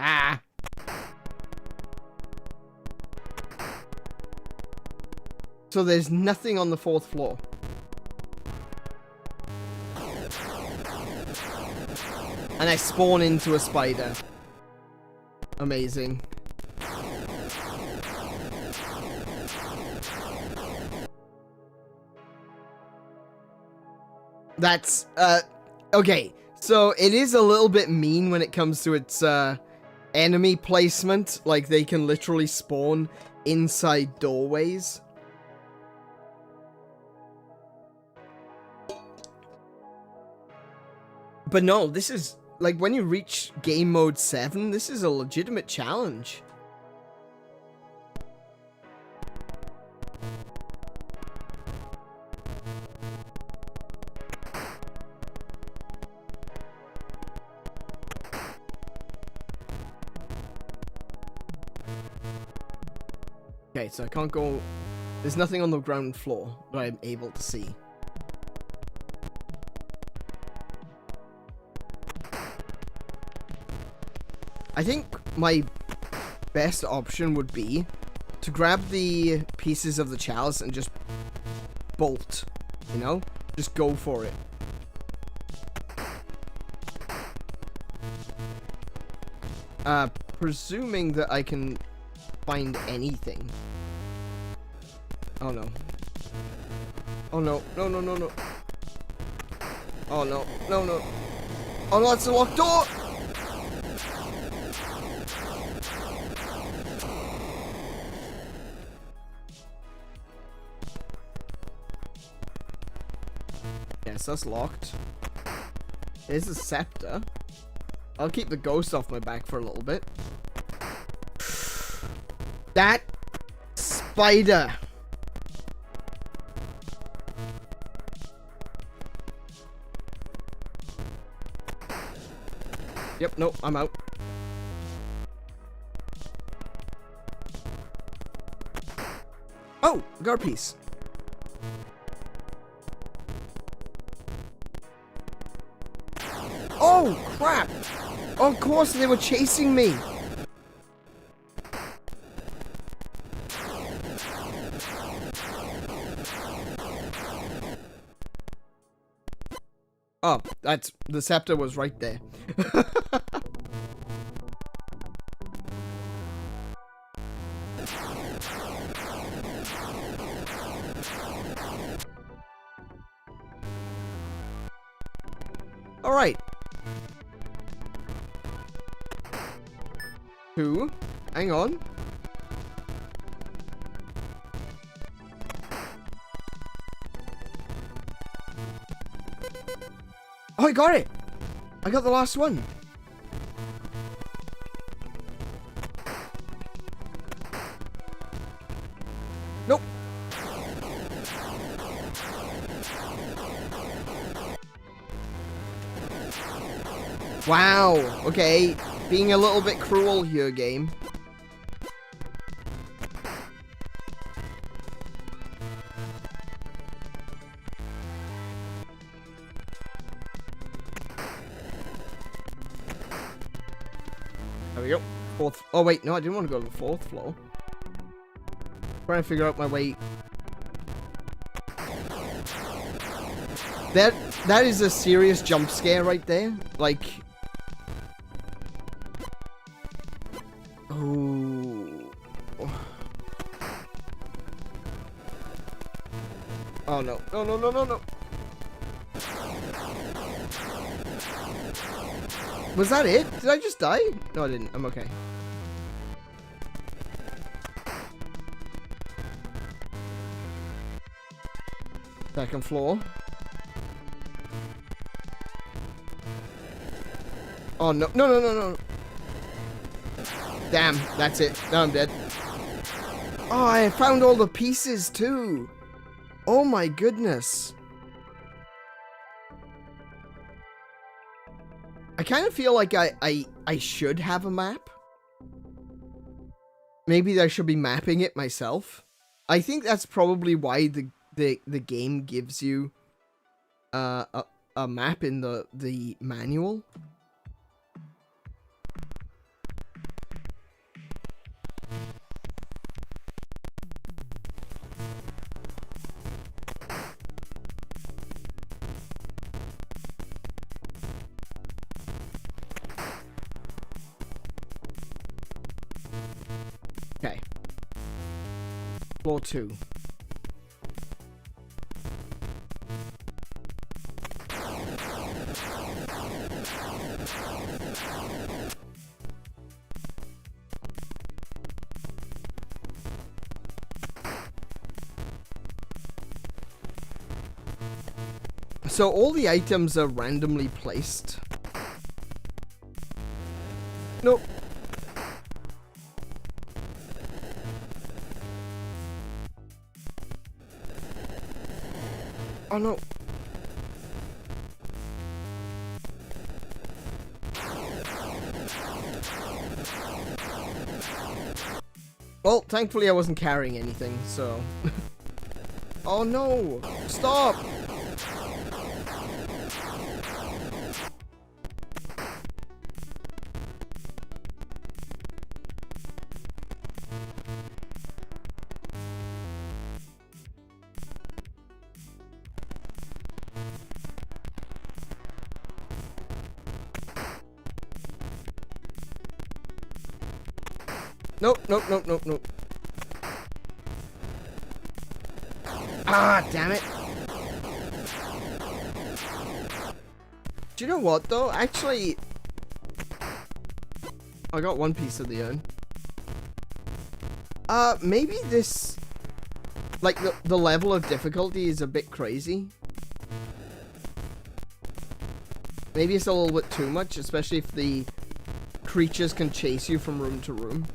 Ah. So there's nothing on the 4th floor. And I spawn into a spider. Amazing. That's, okay. So it is a little bit mean when it comes to its, enemy placement. Like, they can literally spawn inside doorways. But no, this is, like, when you reach game mode 7, this is a legitimate challenge. Okay, so I can't go... There's nothing on the ground floor that I'm able to see. I think my best option would be to grab the pieces of the chalice and just bolt, you know? Just go for it. Presuming that I can find anything. Oh no. Oh no. No, no, no, no. Oh no. No, no. Oh no, it's a locked door! Yes, that's locked. There's a scepter. I'll keep the ghost off my back for a little bit. That spider. Yep, no, I'm out. Oh, I got a piece. Oh, crap. Of course, they were chasing me. Oh, that's... The scepter was right there. Alright. 2. Hang on. Oh, I got it! I got the last one. Nope. Wow. Okay. Being a little bit cruel here, game. There we go. Fourth. Oh, wait. No, I didn't want to go to the fourth floor. Trying to figure out my way. That is a serious jump scare right there. Like. Oh. Oh no. No, no, no, no, no. Was that it? Did I just die? No, I didn't. I'm okay. Second floor. Oh, no. No, no, no, no. Damn, that's it. Now I'm dead. Oh, I found all the pieces, too. Oh, my goodness. I kind of feel like I should have a map. Maybe I should be mapping it myself. I think that's probably why the game gives you a map in the manual. Okay. Floor 2. So all the items are randomly placed. Nope. Oh no. Well, thankfully I wasn't carrying anything, so... Oh no! Stop! Nope, nope, nope, nope, nope. Ah, damn it. Do you know what, though? Actually, I got one piece of the urn. Maybe this, like, the level of difficulty is a bit crazy. Maybe it's a little bit too much, especially if the creatures can chase you from room to room.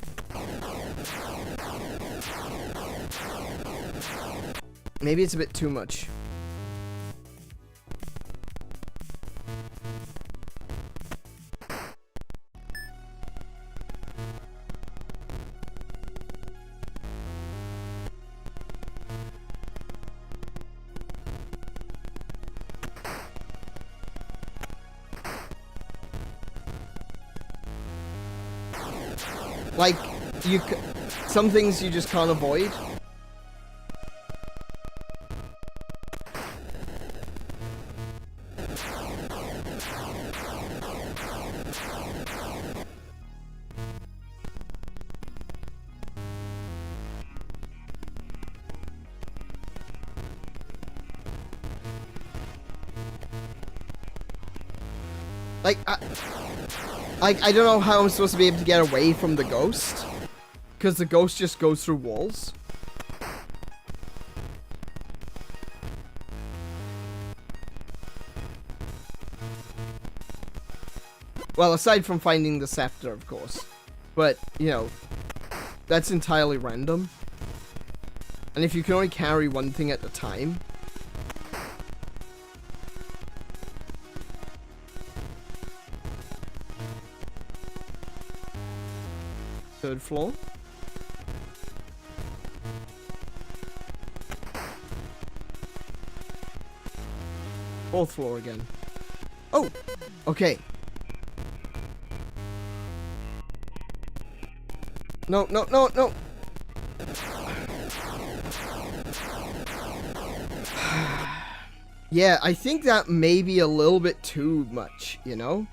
Maybe it's a bit too much. Like, some things you just can't avoid. Like, I don't know how I'm supposed to be able to get away from the ghost. Because the ghost just goes through walls. Well, aside from finding the scepter, of course. But, you know, that's entirely random. And if you can only carry one thing at a time... Third floor. Fourth floor again. Oh! Okay. No, no, no, no! Yeah, I think that may be a little bit too much, you know?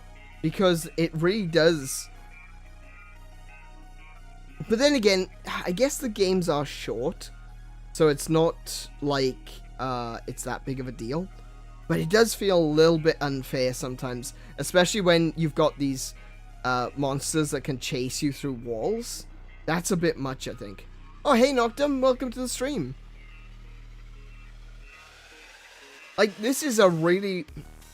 Because it really does... But then again, I guess the games are short, so it's not like it's that big of a deal. But it does feel a little bit unfair sometimes, especially when you've got these monsters that can chase you through walls. That's a bit much, I think. Oh, hey, Noctum, welcome to the stream. Like, this is a really...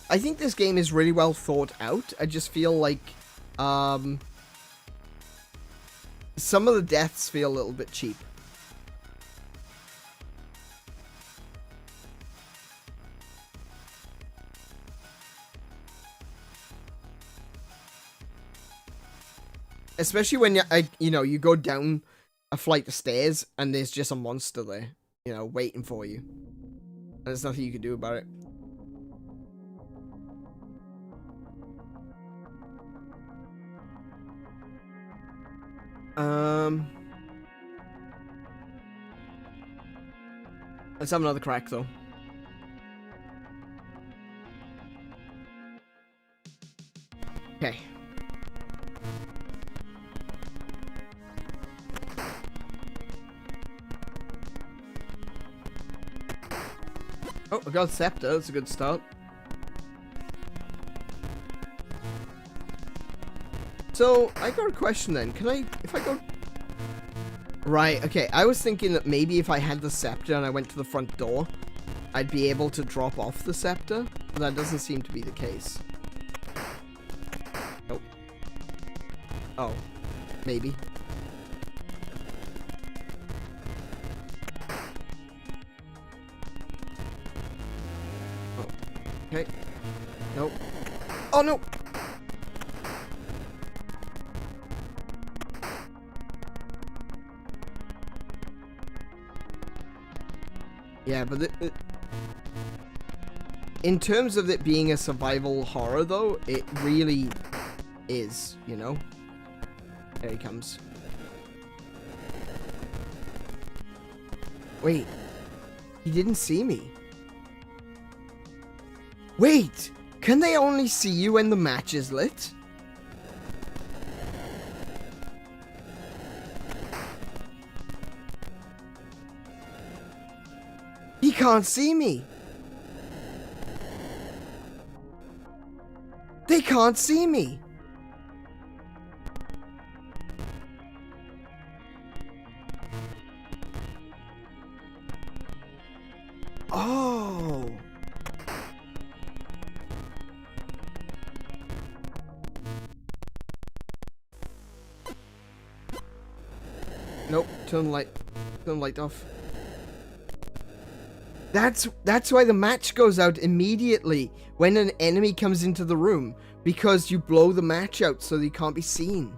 I think this game is really well thought out. I just feel like... some of the deaths feel a little bit cheap. Especially when you know, you go down a flight of stairs and there's just a monster there, you know, waiting for you. And there's nothing you can do about it. Let's have another crack, though. Okay. Oh, I got a scepter. That's a good start. So, I got a question then. Can I, if I go... Right, okay. I was thinking that maybe if I had the scepter and I went to the front door, I'd be able to drop off the scepter. But that doesn't seem to be the case. Nope. Oh. Maybe. Oh. Okay. Nope. Oh, no! Yeah, but in terms of it being a survival horror, though, it really is, you know? There he comes. Wait. He didn't see me. Wait! Can they only see you when the match is lit? He can't see me. They can't see me. Oh. Nope, turn the light off. That's why the match goes out immediately when an enemy comes into the room, because you blow the match out so they can't be seen.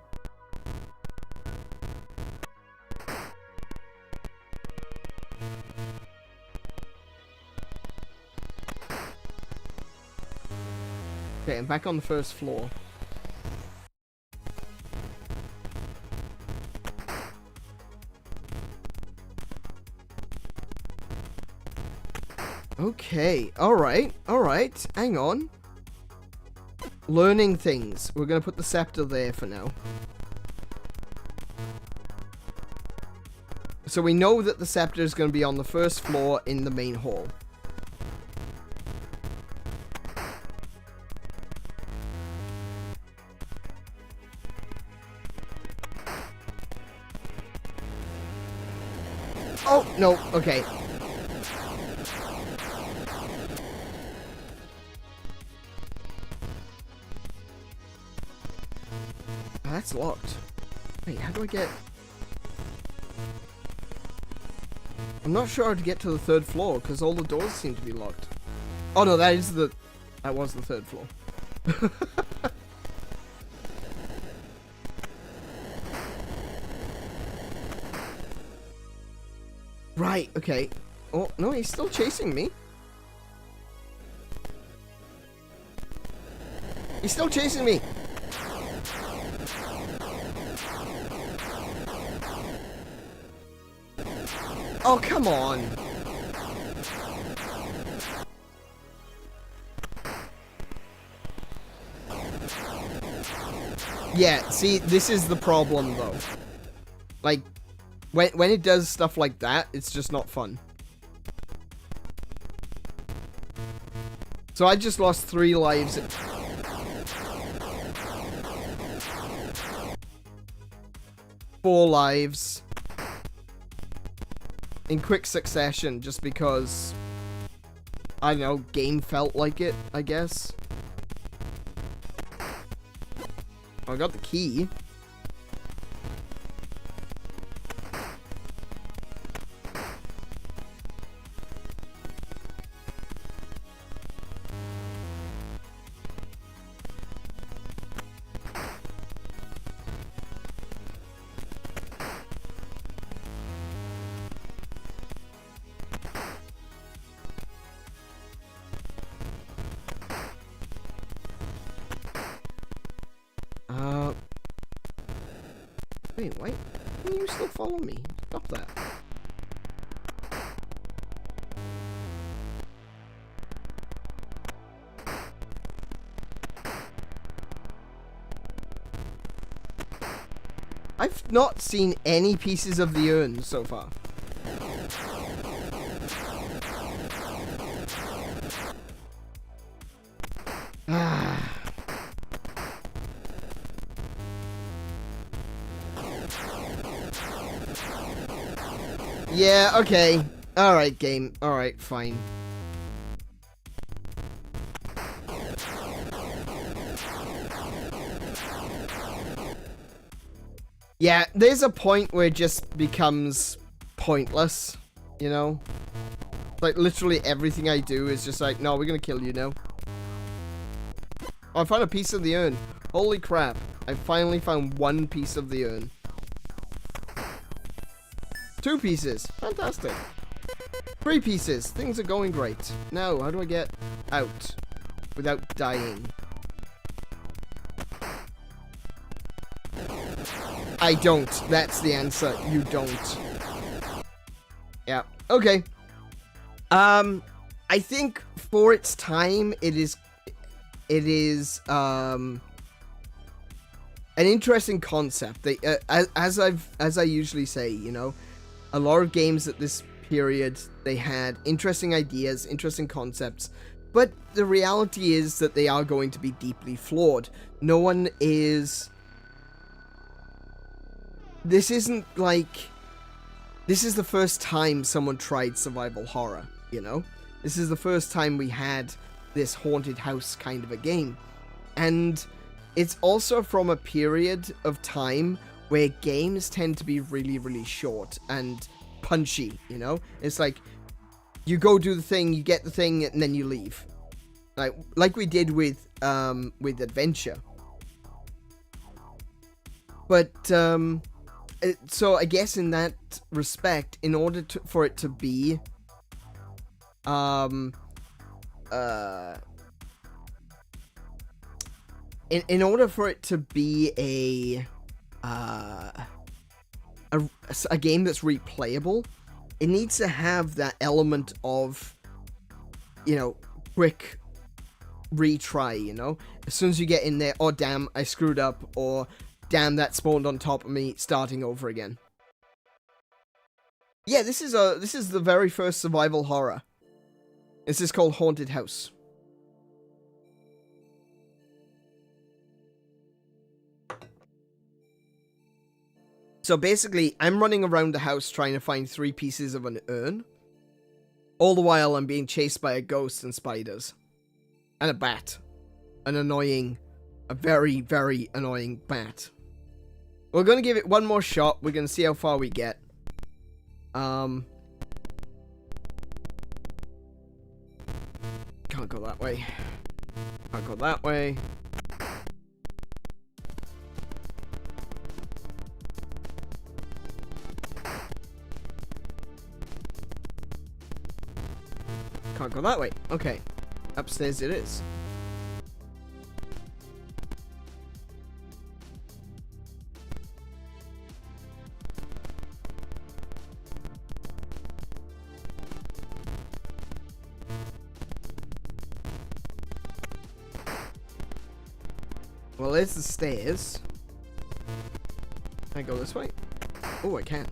Okay, I'm back on the first floor. Okay, alright, hang on. Learning things. We're gonna put the scepter there for now. So we know that the scepter is gonna be on the first floor in the main hall. Oh, no, okay. that's locked. Wait, how do I get... I'm not sure how to get to the 3rd floor, because all the doors seem to be locked. Oh no, that was the 3rd floor. Right, okay. Oh, no, he's still chasing me. He's still chasing me. Oh, come on. Yeah, see, this is the problem, though. Like, when it does stuff like that, it's just not fun. So I just lost 3 lives. 4 lives. In quick succession, just because, I don't know, game felt like it, I guess. Oh, I got the key. Wait, why can you still follow me? Stop that. I've not seen any pieces of the urn so far. Yeah, okay. Alright, game. Alright, fine. Yeah, there's a point where it just becomes pointless, you know? Like, literally everything I do is just like, no, we're gonna kill you now. Oh, I found a piece of the urn. Holy crap. I finally found 1 piece of the urn. 2 pieces. Fantastic. 3 pieces. Things are going great. Now, how do I get out without dying? I don't. That's the answer. You don't. Yeah. Okay. I think for its time, it is an interesting concept. They, as I usually say, you know, a lot of games at this period, they had interesting ideas, interesting concepts, but the reality is that they are going to be deeply flawed. No one is... This isn't like... This is the first time someone tried survival horror, you know? This is the first time we had this haunted house kind of a game. And it's also from a period of time where games tend to be really, really short and punchy, you know? It's like, you go do the thing, you get the thing, and then you leave. Like we did with Adventure. But, so I guess in that respect, in order for it to be, in order for it to be a game that's replayable, it needs to have that element of, you know, quick retry, you know? As soon as you get in there, oh damn, I screwed up, or damn, that spawned on top of me, starting over again. Yeah, this is the very first survival horror. This is called Haunted House. So basically, I'm running around the house trying to find 3 pieces of an urn. All the while, I'm being chased by a ghost and spiders. And a bat. A very, very annoying bat. We're gonna give it one more shot. We're gonna see how far we get. Can't go that way. Can't go that way. Can't go that way. Okay. Upstairs it is. Well, there's the stairs. Can I go this way? Oh, I can.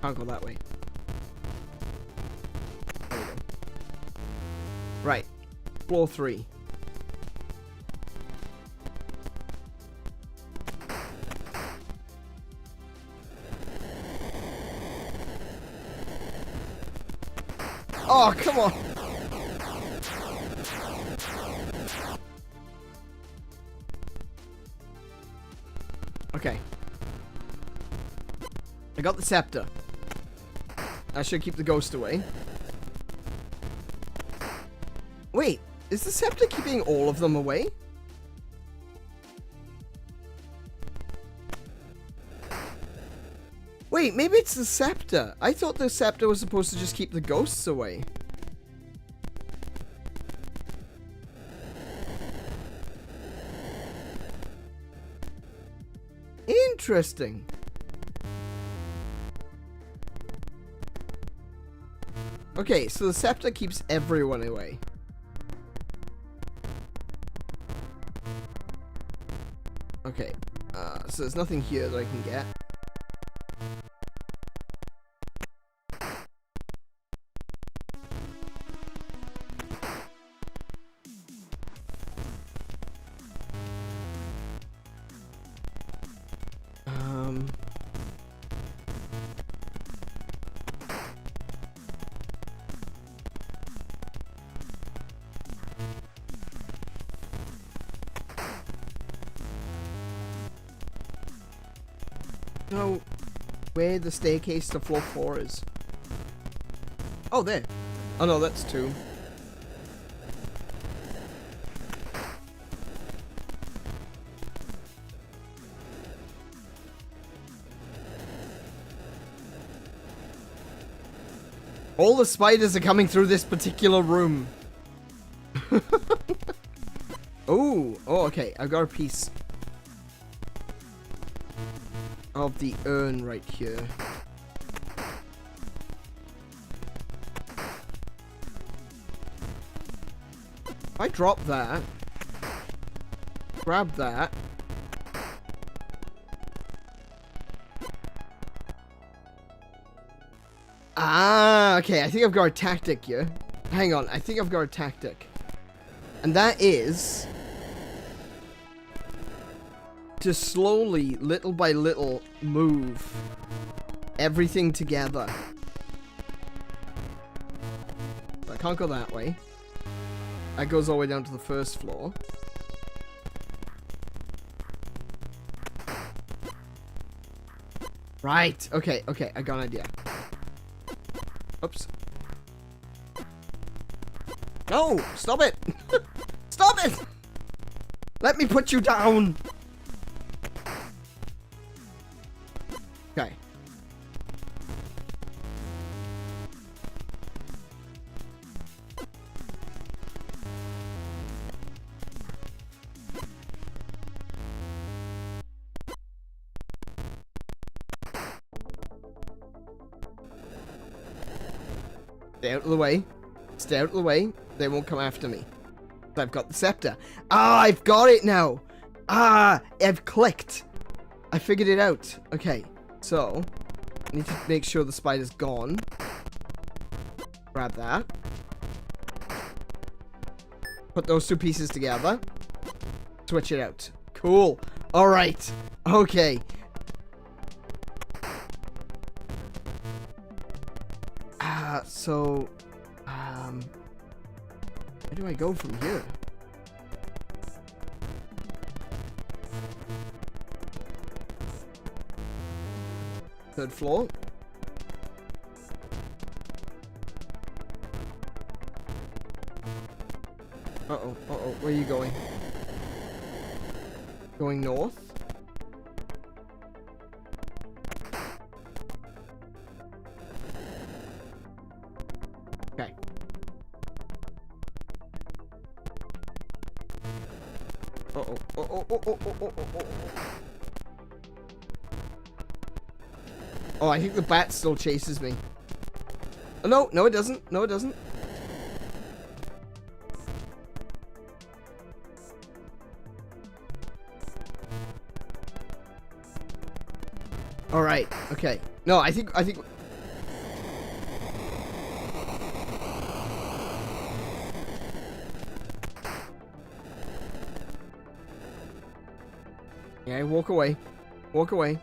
Can't go that way. There we go. Right. Floor 3. Oh, come on. Okay. I got the scepter. I should keep the ghost away. Wait, is the scepter keeping all of them away? Wait, maybe it's the scepter. I thought the scepter was supposed to just keep the ghosts away. Interesting. Okay, so the scepter keeps everyone away. Okay, so there's nothing here that I can get. Know where the staircase to floor 4 is. Oh, there. Oh no, that's 2. All the spiders are coming through this particular room. Oh, okay. I've got a piece of the urn right here. If I drop that, grab that, okay, I think I've got a tactic here. Hang on, I think I've got a tactic. And that is to slowly, little by little, move everything together. I can't go that way. That goes all the way down to the first floor. Right, okay, I got an idea. Oops. No, stop it! Stop it! Let me put you down! Okay. Stay out of the way. Stay out of the way. They won't come after me. I've got the scepter. Ah, I've got it now. Ah, I've clicked. I figured it out. Okay, so I need to make sure the spider's gone. Grab that. Put those two pieces together. Switch it out. Cool. All right. Okay. So, where do I go from here? Third floor. Uh-oh, uh-oh, where are you going? Going north? Okay. Uh-oh, oh. Oh, I think the bat still chases me. Oh, no, no it doesn't. No, it doesn't. All right. Okay. No, I think. Yeah, walk away. Walk away.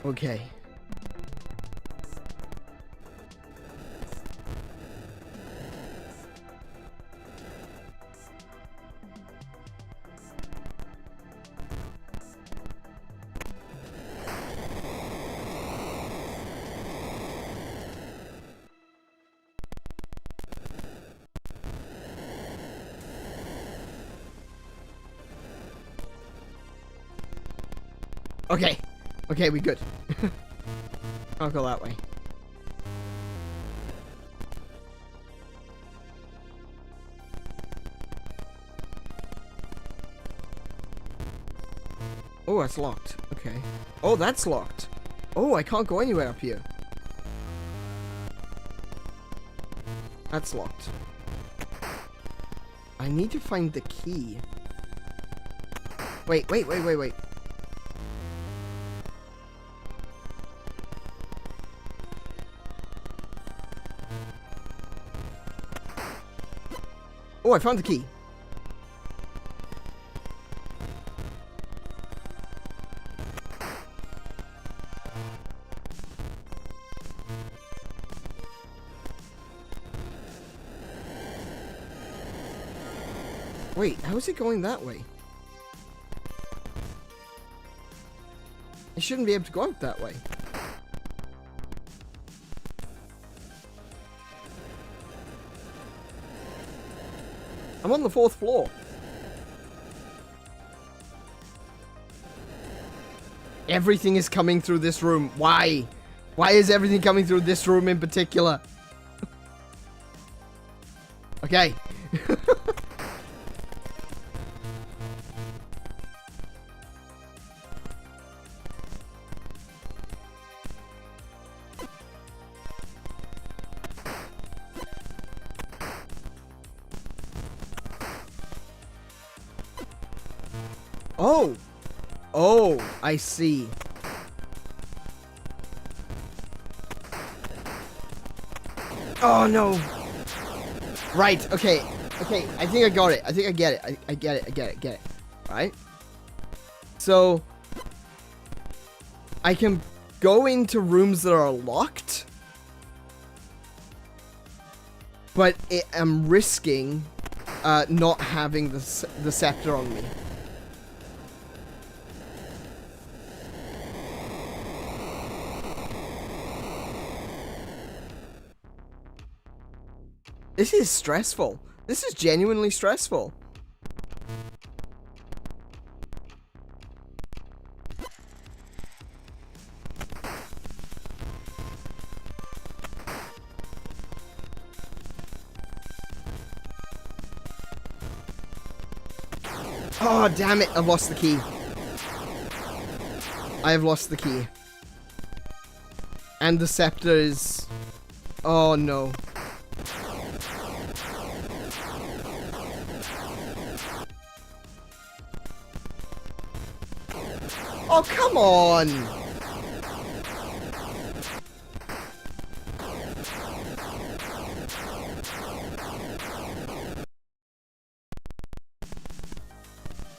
Okay. Okay. Okay, we good. I'll go that way. Oh, that's locked. Okay. Oh, that's locked. Oh, I can't go anywhere up here. That's locked. I need to find the key. Wait. Oh, I found the key. Wait, how is it going that way? I shouldn't be able to go out that way. I'm on the 4th floor. Everything is coming through this room. Why? Why is everything coming through this room in particular? Okay. Oh! Oh, I see. Oh, no. Right, okay. Okay, I think I got it. I think I get it. I get it. Right? So, I can go into rooms that are locked, but I'm risking not having the scepter on me. This is stressful. This is genuinely stressful. Oh, damn it. I've lost the key. I have lost the key. And the scepter is... Oh, no. Oh, come on!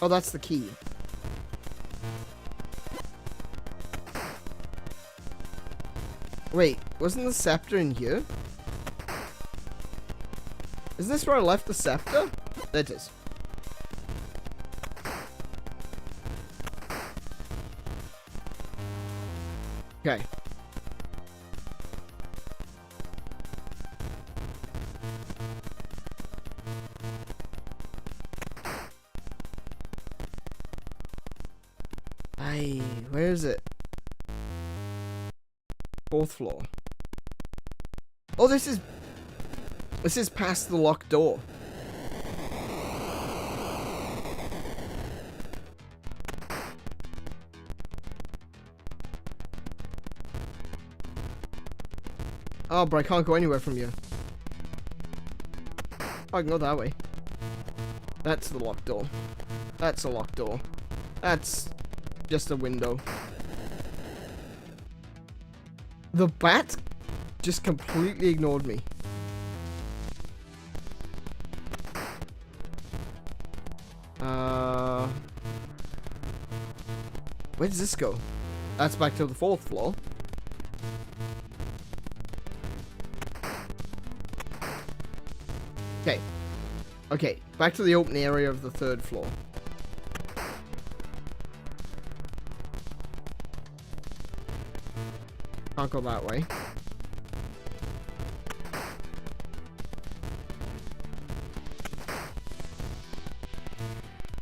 Oh, that's the key. Wait, wasn't the scepter in here? Is this where I left the scepter? There it is. Okay. Aye, where is it? 4th floor. Oh, this is past the locked door. Oh, but I can't go anywhere from here. Oh, I can go that way. That's the locked door. That's a locked door. That's just a window. The bat just completely ignored me. Where does this go? That's back to the 4th floor. Okay. Okay, back to the open area of the 3rd floor. Can't go that way.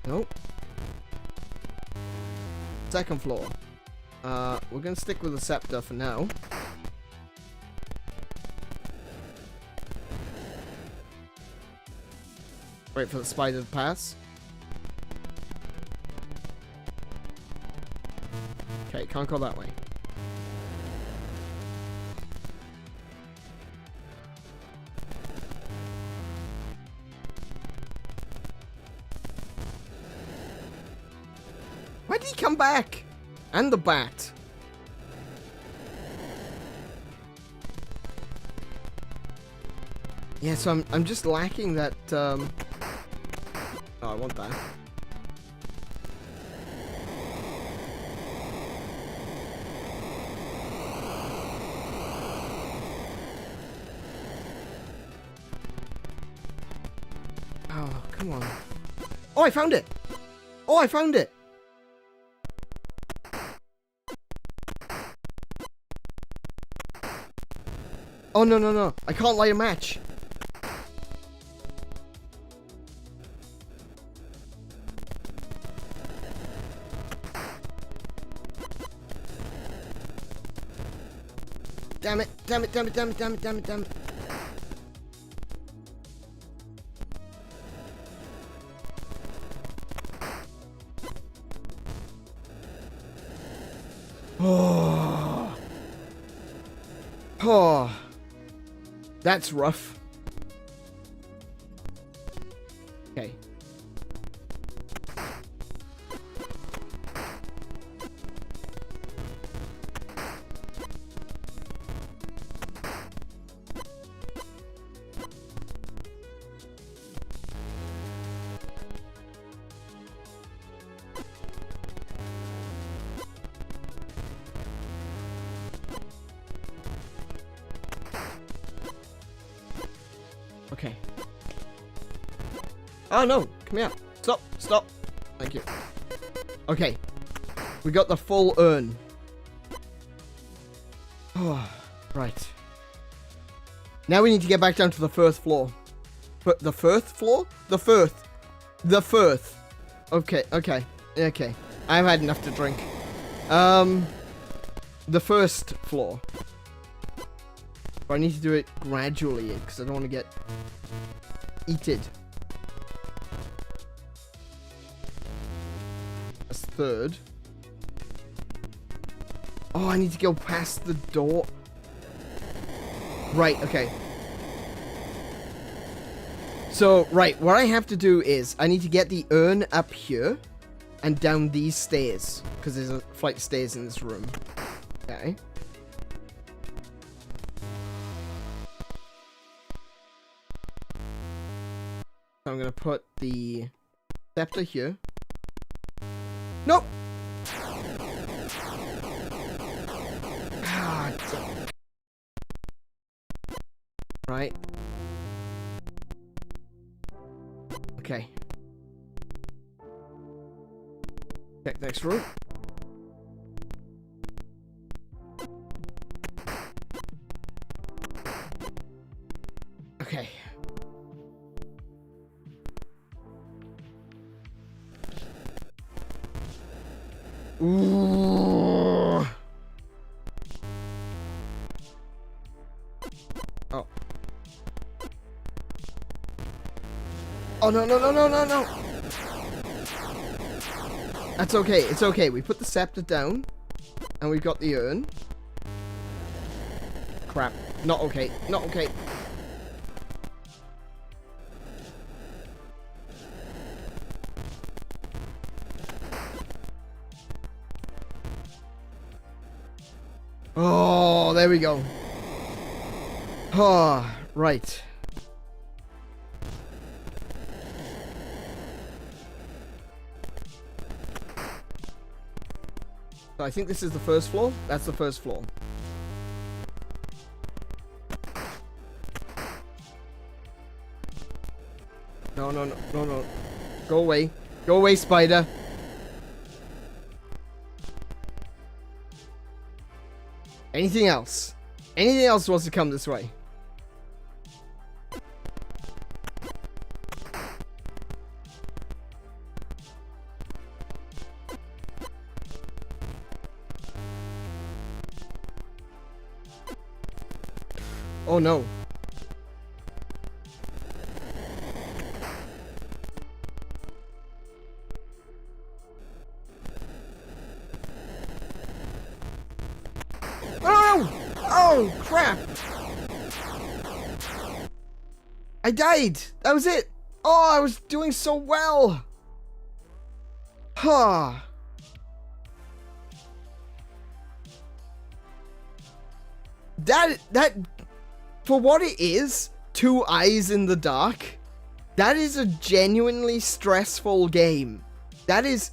Nope. 2nd floor. We're gonna stick with the scepter for now. Wait for the spider to pass. Okay, can't go that way. Why did he come back? And the bat. Yeah, so I'm just lacking that, Oh, I want that. Oh, come on. Oh, I found it! Oh, I found it! Oh, no, no, no. I can't light a match. Damn it, damn it, damn it, damn it, damn it, damn it, damn it. Oh. Oh. That's rough. Okay. Okay. Oh no, come here. Stop, stop. Thank you. Okay. We got the full urn. Oh, right. Now we need to get back down to the 1st floor. But the 1st floor? The 1st. The 1st. Okay, okay. Okay. I've had enough to drink. The 1st floor. But I need to do it gradually because I don't want to get eated. That's 3rd. Oh, I need to go past the door. Right, okay. So, right, what I have to do is I need to get the urn up here and down these stairs because there's a flight of stairs in this room. Okay. So I'm gonna put the scepter here. Nope. Ah, right. Okay. Check next room. Okay. Ooh. Oh. Oh, no, no, no, no, no, no. That's okay. It's okay. We put the scepter down. And we've got the urn. Crap. Not okay. Not okay. Oh, there we go. Oh, right. So I think this is the first floor. That's the first floor. No, no, no, no, no. Go away. Go away, spider. Anything else? Anything else wants to come this way? Oh no. Oh! Oh, crap! I died! That was it! Oh, I was doing so well! Huh. That, for what it is, 2 eyes in the dark, that is a genuinely stressful game. That is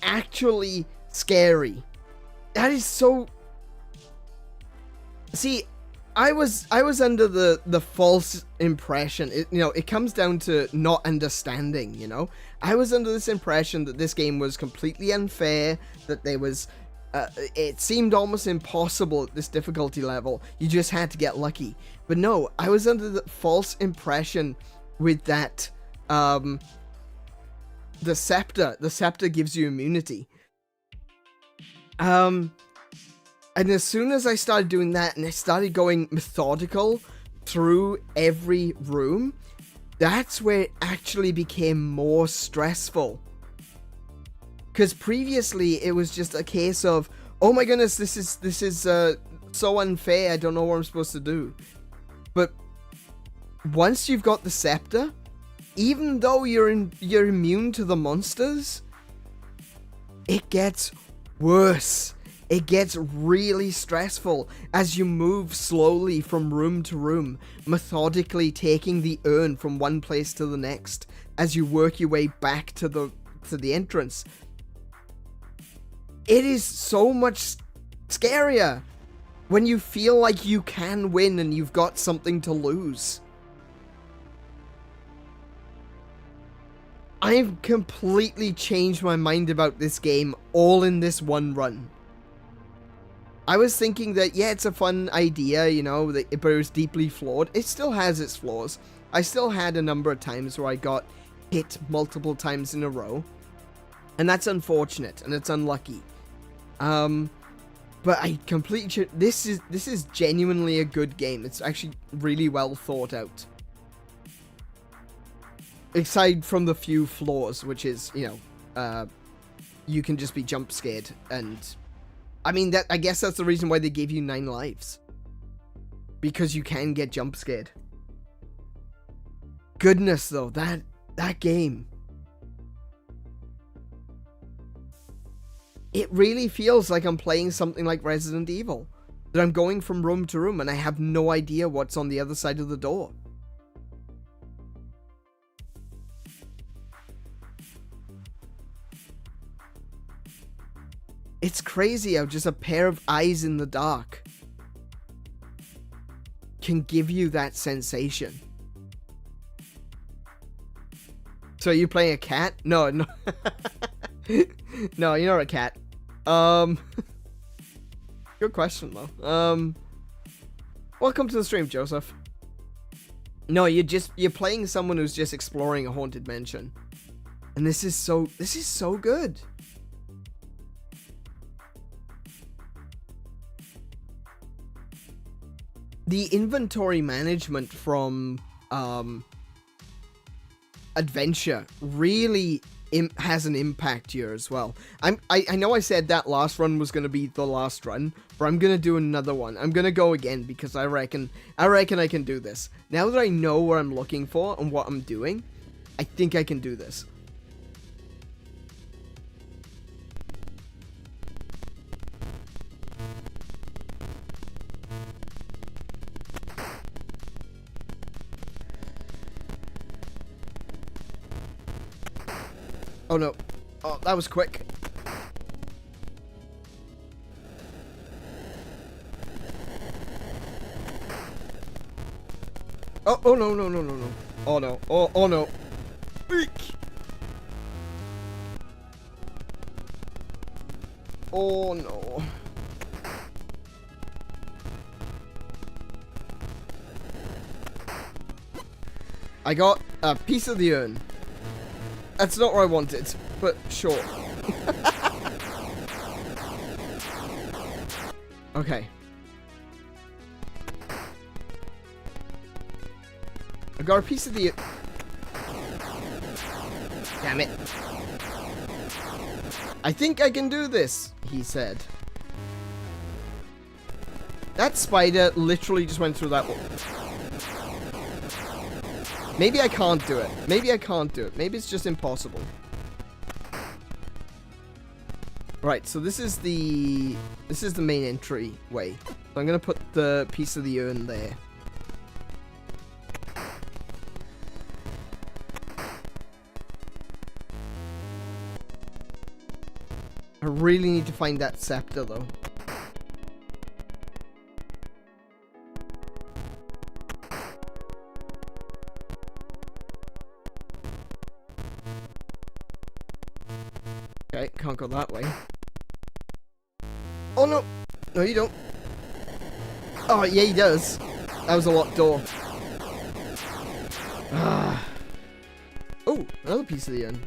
actually scary. That is so... See, I was under the false impression. It comes down to not understanding, you know? I was under this impression that this game was completely unfair, that there was... it seemed almost impossible at this difficulty level. You just had to get lucky. But no, I was under the false impression with that, the scepter. The scepter gives you immunity. And as soon as I started doing that and I started going methodical through every room, that's where it actually became more stressful. Because previously it was just a case of, oh my goodness, this is so unfair, I don't know what I'm supposed to do. But once you've got the scepter, even though you're immune to the monsters, it gets worse. It gets really stressful as you move slowly from room to room, methodically taking the urn from one place to the next as you work your way back to the entrance. It is so much scarier when you feel like you can win and you've got something to lose. I've completely changed my mind about this game all in this one run. I was thinking that, yeah, it's a fun idea, you know, but it was deeply flawed. It still has its flaws. I still had a number of times where I got hit multiple times in a row. And that's unfortunate, and it's unlucky. But I completely... This is genuinely a good game. It's actually really well thought out. Aside from the few flaws, which is, you know, you can just be jump scared, and... I mean, I guess that's the reason why they gave you 9 lives. Because you can get jump scared. Goodness, though, that game. It really feels like I'm playing something like Resident Evil. That I'm going from room to room and I have no idea what's on the other side of the door. It's crazy how just a pair of eyes in the dark can give you that sensation. So are you playing a cat? No, no. No, you're not a cat. Good question though. Welcome to the stream, Joseph. No, you're playing someone who's just exploring a haunted mansion. And this is so good. The inventory management from Adventure really has an impact here as well. I know I said that last run was going to be the last run, but I'm going to do another one. I'm going to go again because I reckon I can do this. Now that I know what I'm looking for and what I'm doing, I think I can do this. Oh no. Oh, that was quick. Oh no, no, no, no, no. Oh no. Oh no. Eek. Oh no. I got a piece of the urn. That's not what I wanted, but sure. Okay. I got a piece of the... Damn it. I think I can do this, he said. That spider literally just went through that wall. Maybe I can't do it. Maybe I can't do it. Maybe it's just impossible. Right, so this is the main entry way. So I'm gonna put the piece of the urn there. I really need to find that scepter though. Okay, can't go that way. Oh no! No, you don't. Oh, yeah, he does. That was a locked door. Ah. Oh, another piece of the urn.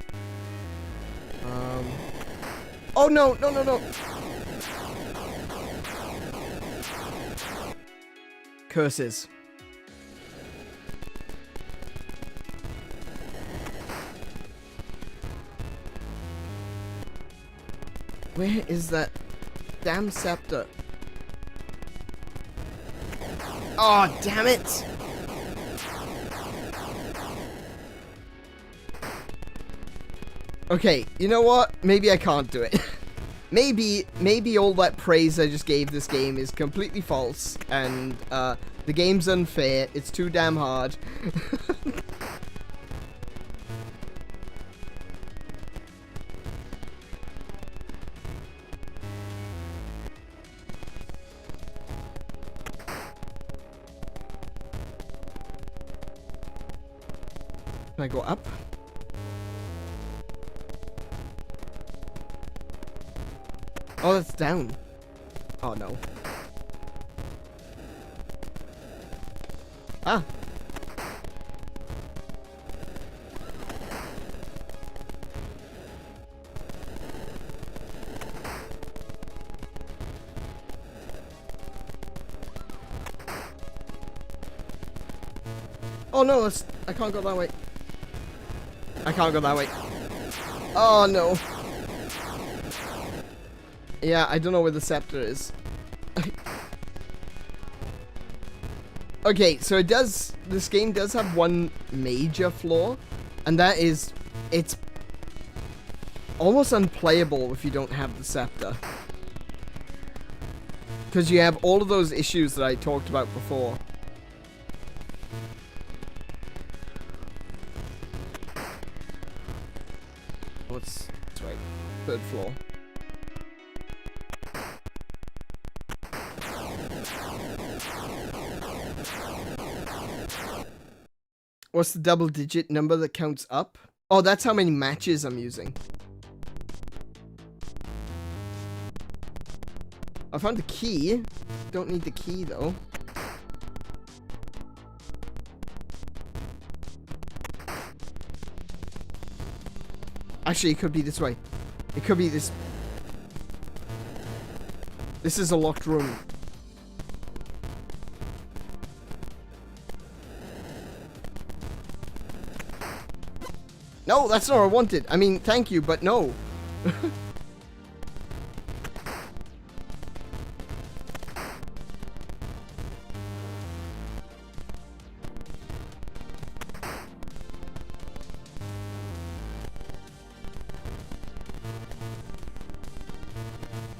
Oh no, no, no, no! Curses. Where is that damn scepter? Oh, damn it! Okay, you know what? Maybe I can't do it. maybe all that praise I just gave this game is completely false, and the game's unfair. It's too damn hard. Can I go up? Oh, that's down. Oh, no. Ah. Oh, no, that's... I can't go that way. I can't go that way. Oh, no. Yeah, I don't know where the scepter is. Okay, so it does... This game does have one major flaw, and that is... It's almost unplayable if you don't have the scepter. Because you have all of those issues that I talked about before. That's right. Third floor. What's the double-digit number that counts up? Oh, that's how many matches I'm using. I found the key. Don't need the key, though. Actually, it could be this way. It could be this. This is a locked room. No, that's not what I wanted. I mean, thank you, but no.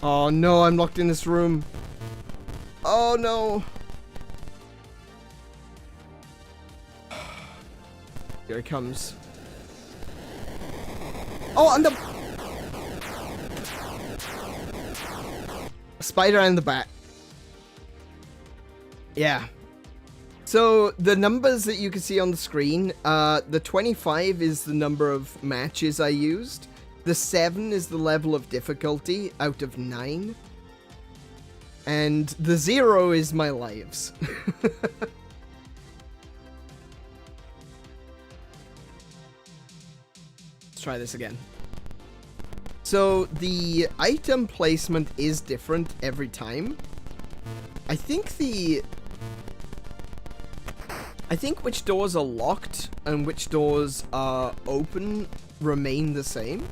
Oh no, I'm locked in this room. Oh no. Here it comes. Oh, and the spider and the bat. Yeah. So the numbers that you can see on the screen, the 25 is the number of matches I used. The 7 is the level of difficulty out of 9. And the 0 is my lives. Let's try this again. So the item placement is different every time. I think which doors are locked and which doors are open remain the same.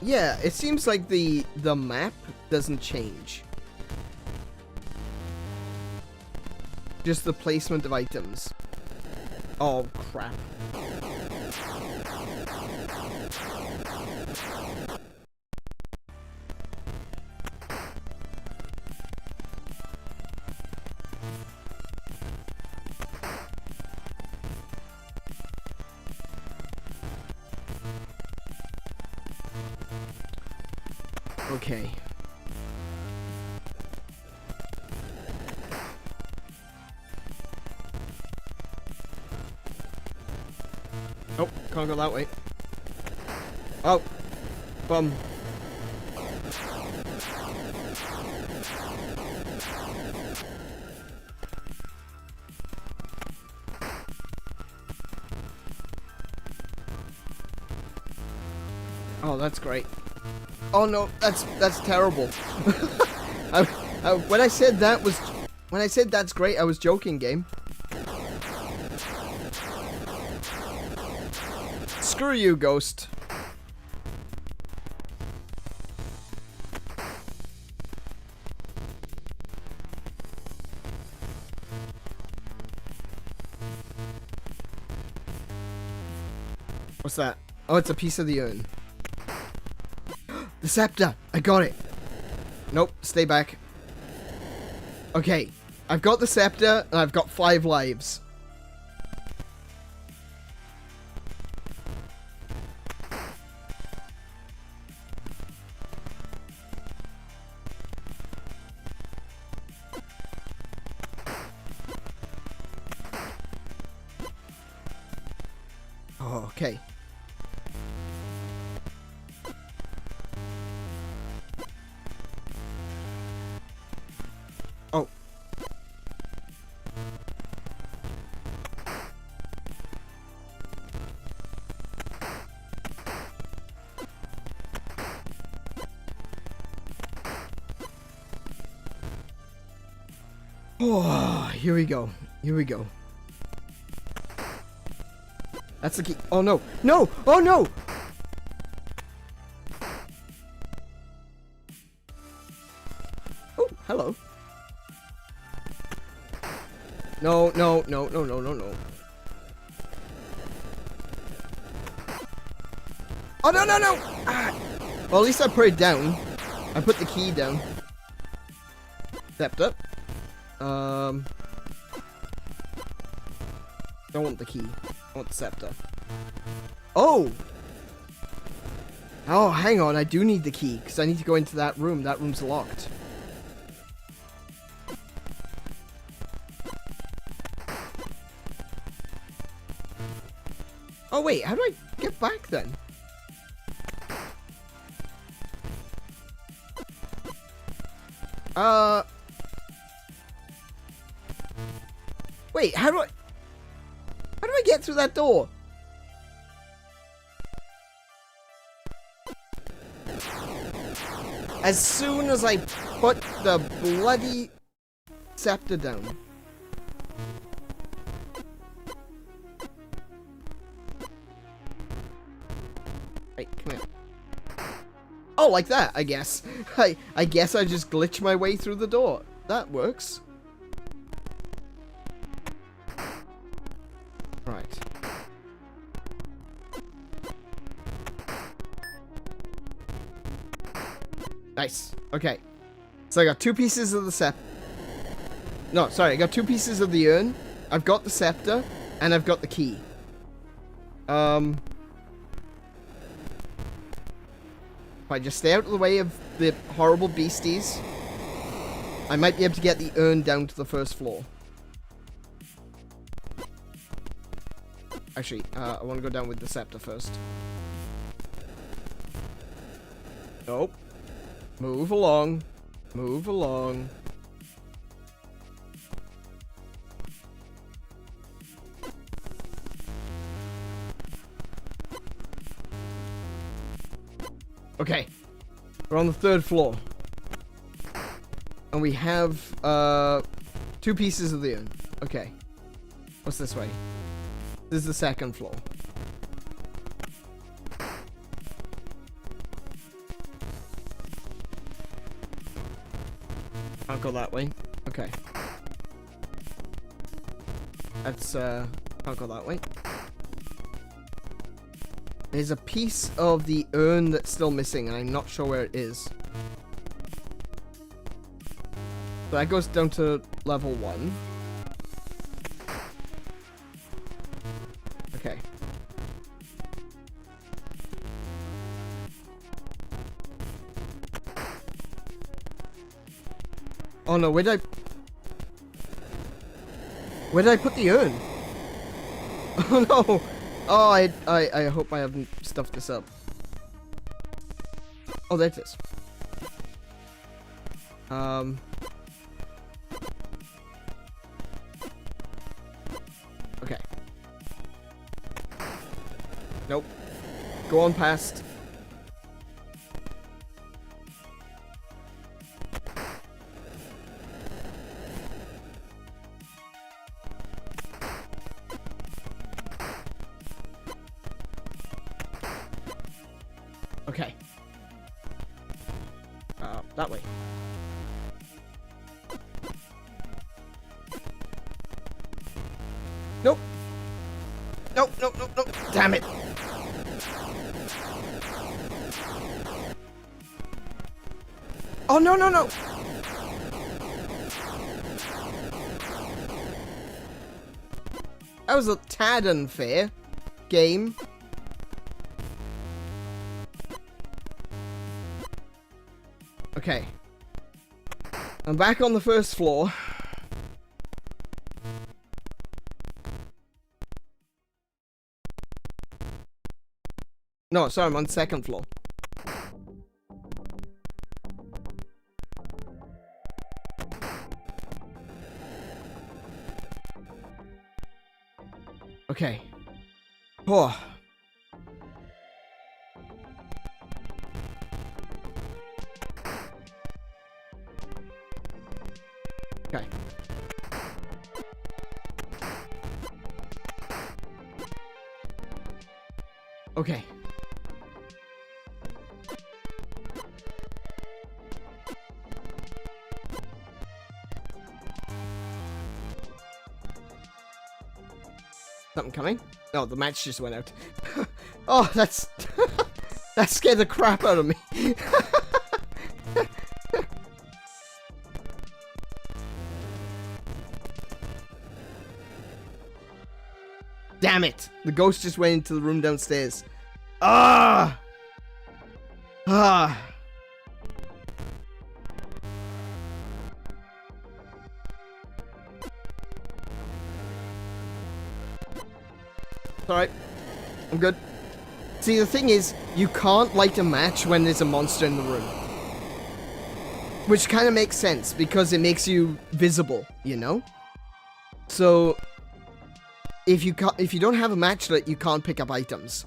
Yeah, it seems like the map doesn't change. Just the placement of items. Oh, crap. Okay. Oh, can't go that way. Oh. Bum. Oh, that's great. Oh no, that's terrible. When I said that's great, I was joking, game. Screw you, ghost. What's that? Oh, it's a piece of the urn. The scepter! I got it! Nope, stay back. Okay, I've got the scepter, and I've got 5 lives. Oh, okay. Oh. Oh, here we go. Here we go. That's the key. Oh no. No! Oh no! Oh, hello. No, no, no, no, no, no, no. Oh, no, no, no! Ah. Well, at least I put it down. I put the key down. Stepped up. Don't want the key. I want the scepter. Oh! Oh, hang on. I do need the key, because I need to go into that room. That room's locked. wait, how do I get back then? Wait, how do I get through that door? As soon as I put the bloody scepter down. Hey, come here. Oh, like that, I guess. I guess I just glitch my way through the door. That works. Right. Nice. Okay. So I got 2 pieces of the scepter. No, sorry, I got 2 pieces of the urn. I've got the scepter, and I've got the key. If I just stay out of the way of the horrible beasties, I might be able to get the urn down to the first floor. Actually, I want to go down with the scepter first. Nope. Move along. Move along. Okay. We're on the 3rd floor. And we have, 2 pieces of the urn. Okay. What's this way? This is the 2nd floor. I'll go that way. Okay. That's, I'll go that way. There's a piece of the urn that's still missing, and I'm not sure where it is. So that goes down to level 1. Okay. Oh no, where did I put the urn? Oh no! Oh, I hope I haven't stuffed this up. Oh, there it is. Okay. Nope. Go on past. Okay. That way. Nope. Nope, nope, nope, nope. Damn it. Oh, no, no, no. That was a tad unfair game. Okay. I'm back on the 1st floor. No, sorry, I'm on the 2nd floor. Okay. Oh. Okay. Okay. Something coming? Oh, the match just went out. Oh, that's... that scared the crap out of me. Damn it! The ghost just went into the room downstairs. Ah! Ah! Alright. I'm good. See, the thing is, you can't light a match when there's a monster in the room. Which kind of makes sense, because it makes you visible, you know? So, if you don't have a match lit, you can't pick up items.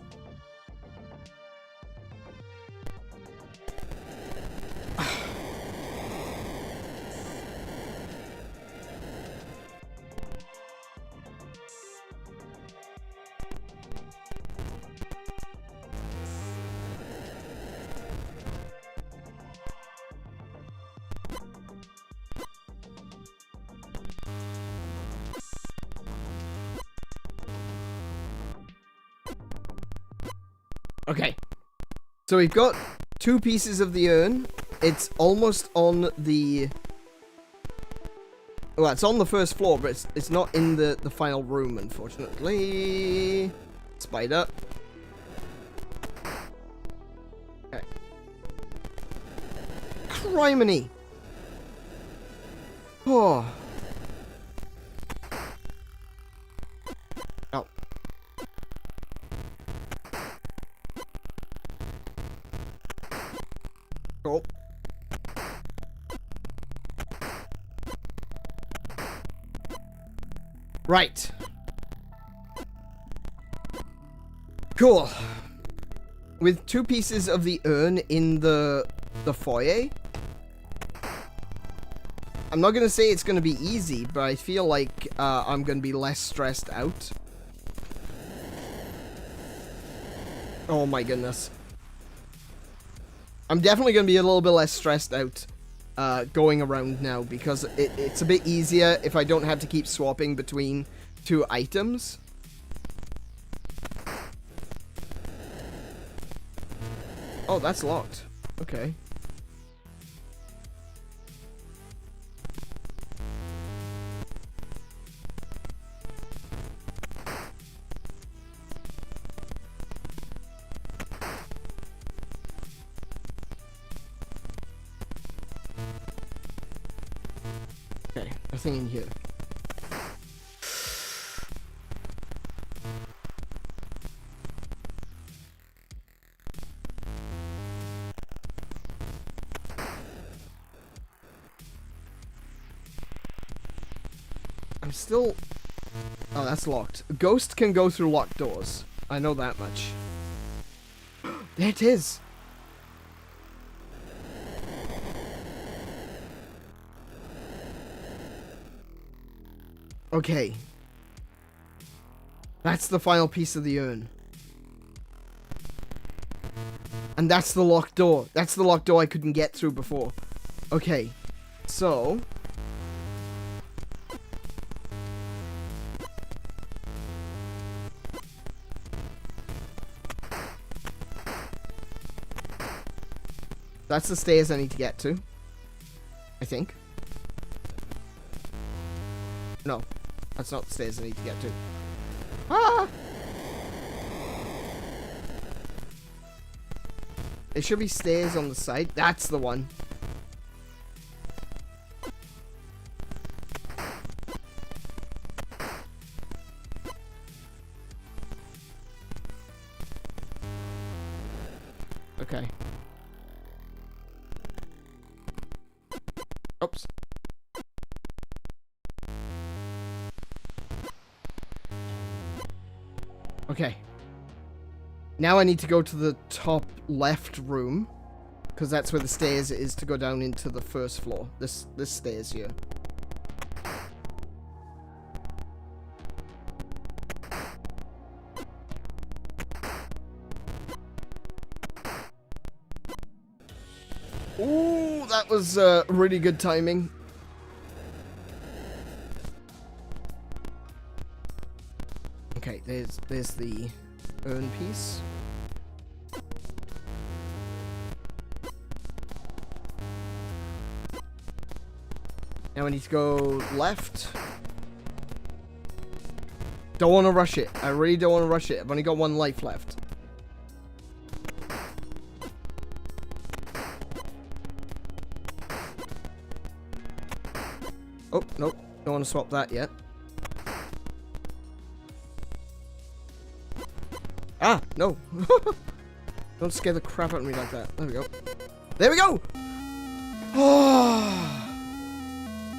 Okay, so we've got 2 pieces of the urn. It's almost on the... Well, it's on the first floor, but it's not in the final room, unfortunately. Spider. Okay. Criminy! Oh. Oh. Cool. Right. Cool. With 2 pieces of the urn in the foyer, I'm not gonna say it's gonna be easy, but I feel like I'm gonna be less stressed out. Oh my goodness. I'm definitely going to be a little bit less stressed out going around now, because it's a bit easier if I don't have to keep swapping between 2 items. Oh, that's locked. Okay. Okay, nothing in here. I'm still... Oh, that's locked. A ghost can go through locked doors. I know that much. There it is! Okay. That's the final piece of the urn. And that's the locked door. That's the locked door I couldn't get through before. Okay. So... That's the stairs I need to get to. I think. No. That's not the stairs I need to get to. Ah! There should be stairs on the side. That's the one. Okay. Oops. Okay. Now I need to go to the top left room, because that's where the stairs is to go down into the first floor. This stairs here. Ooh, that was really good timing. Okay, there's the urn piece. Now I need to go left. Don't want to rush it. I really don't want to rush it. I've only got 1 life left. Oh, nope. Don't want to swap that yet. Ah, no. Don't scare the crap out of me like that. There we go. There we go! Oh,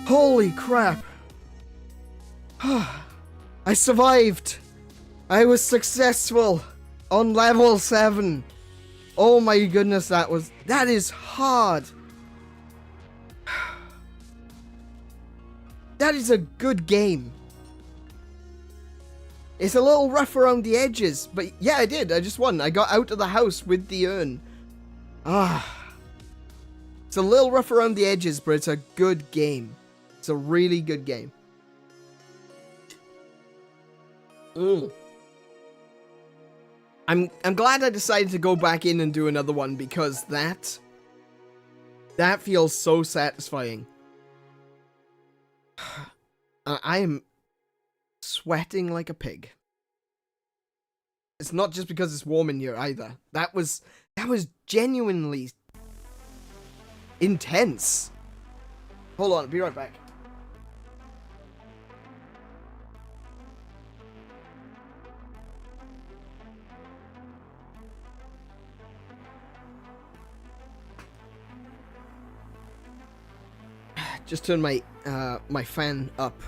holy crap. I survived. I was successful on level 7. Oh my goodness, that is hard. That is a good game. It's a little rough around the edges, but yeah, I did. I just won. I got out of the house with the urn. It's a little rough around the edges, but it's a good game. It's a really good game. I'm glad I decided to go back in and do another one, because that feels so satisfying. I am sweating like a pig. It's not just because it's warm in here either. That was genuinely intense. Hold on, I'll be right back. Just turn my my fan up.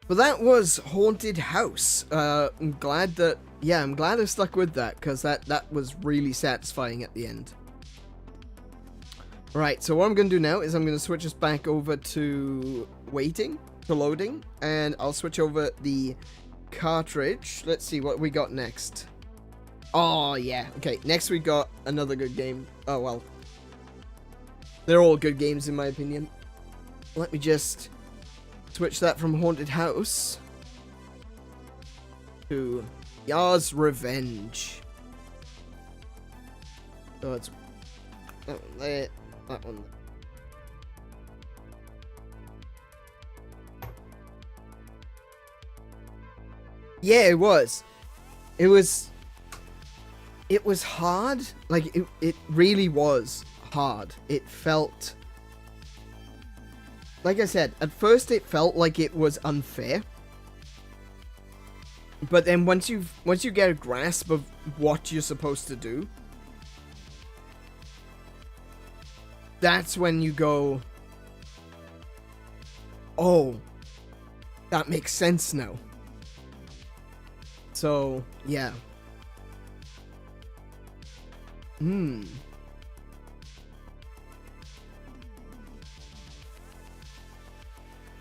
But that was Haunted House. I'm glad I stuck with that, because that was really satisfying at the end. Right, so what I'm going to do now is I'm going to switch us back over to loading, and I'll switch over the cartridge. Let's see what we got next. Oh, yeah. Okay, next we got another good game. Oh, well. They're all good games in my opinion. Let me just switch that from Haunted House to 𝗬's Revenge. So it's that one there, that one there. Yeah, it was hard. Like it really was hard. It felt, like I said, at first it felt like it was unfair, but then once you get a grasp of what you're supposed to do, that's when you go, oh, that makes sense now. So yeah.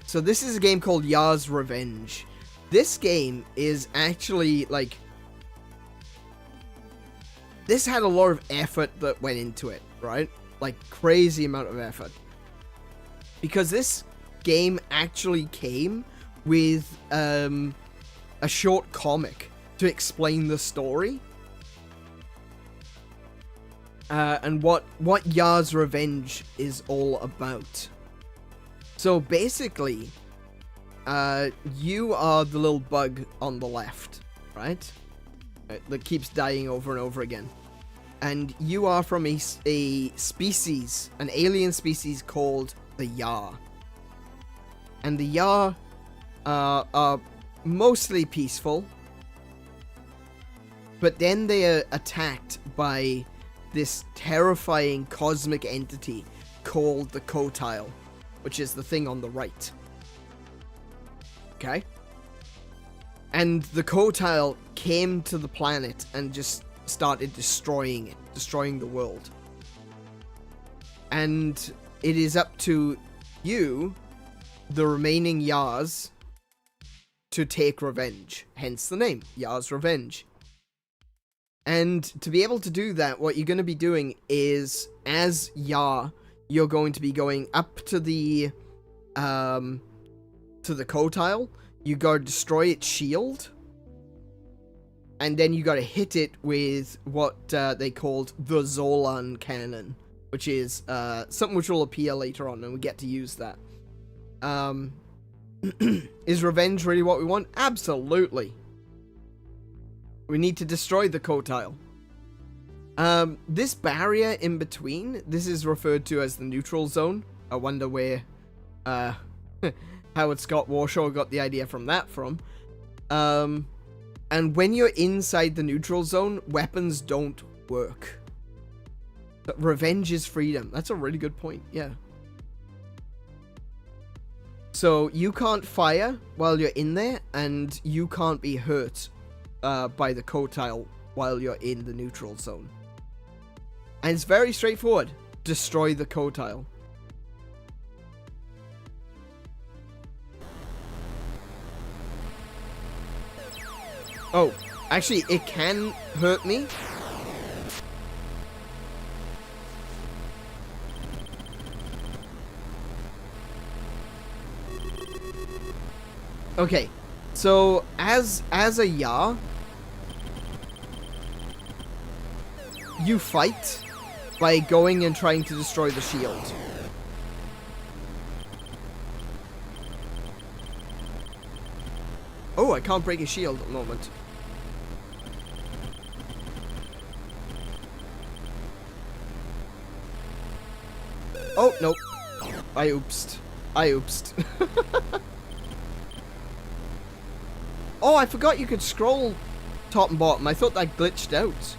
So this is a game called 𝗬's Revenge. This game is actually, like, this had a lot of effort that went into it, right? Like, crazy amount of effort. Because this game actually came with a short comic to explain the story. And what 𝗬's Revenge is all about. So basically, you are the little bug on the left, right? That keeps dying over and over again. And you are from a species, an alien species called the 𝗬. And the 𝗬 are mostly peaceful. But then they are attacked by this terrifying cosmic entity called the 𝗬𝗁, which is the thing on the right. Okay? And the 𝗬𝗁 came to the planet and just started destroying it, destroying the world. And it is up to you, the remaining 𝗬s, to take revenge. Hence the name, 𝗬's Revenge. And to be able to do that, what you're going to be doing is, as 𝗬, you're going to be going up to the 𝗬𝗁. You gotta destroy its shield, and then you gotta hit it with what they called the Zolan cannon, which is something which will appear later on, and we get to use that. Is revenge really what we want? Absolutely. We need to destroy the 𝗬𝗁. This barrier in between, this is referred to as the neutral zone. I wonder where Howard Scott Warshaw got the idea from that from. And when you're inside the neutral zone, weapons don't work. But revenge is freedom. That's a really good point, yeah. So you can't fire while you're in there, and you can't be hurt by the code tile while you're in the neutral zone. And it's very straightforward. Destroy the code tile. Oh, actually, it can hurt me. Okay, so as a Ya, you fight by going and trying to destroy the shield. Oh, I can't break a shield at the moment. Oh, nope. I oopsed. Oh, I forgot you could scroll top and bottom. I thought that glitched out.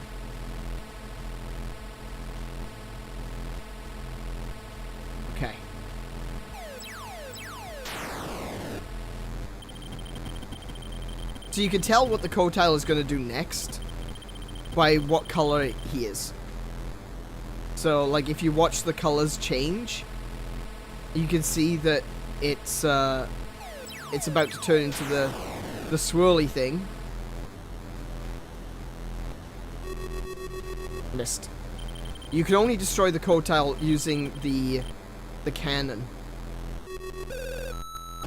Okay. So you can tell what the code tile is going to do next by what color he is. So, like, if you watch the colors change, you can see that it's about to turn into the swirly thing. Missed. You can only destroy the code tile using the cannon.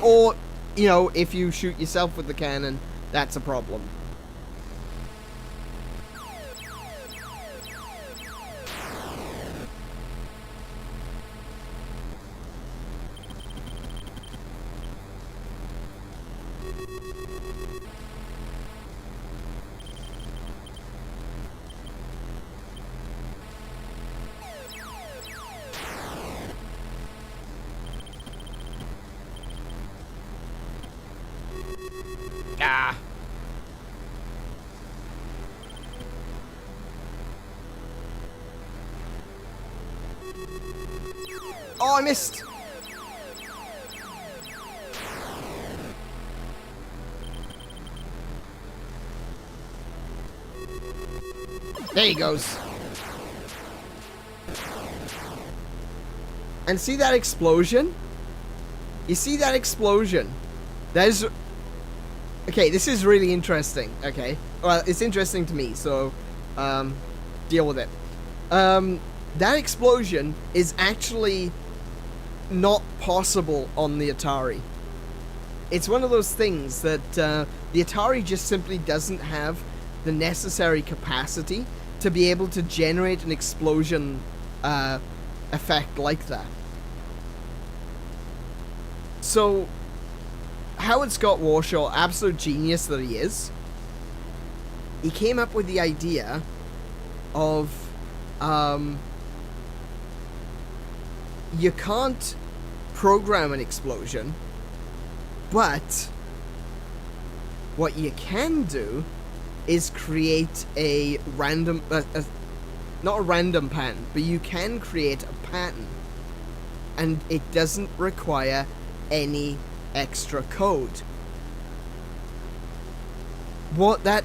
Or, you know, if you shoot yourself with the cannon, that's a problem. Ah. Oh, I missed. There he goes. And see that explosion? You see that explosion? That is... Okay, this is really interesting, okay? Well, it's interesting to me, so, deal with it. That explosion is actually not possible on the Atari. It's one of those things that, the Atari just simply doesn't have the necessary capacity to be able to generate an explosion, effect like that. So... Howard Scott Warshaw, absolute genius that he is, he came up with the idea of, you can't program an explosion, but what you can do is create a random, not a random pattern, but you can create a pattern, and it doesn't require any extra code. What that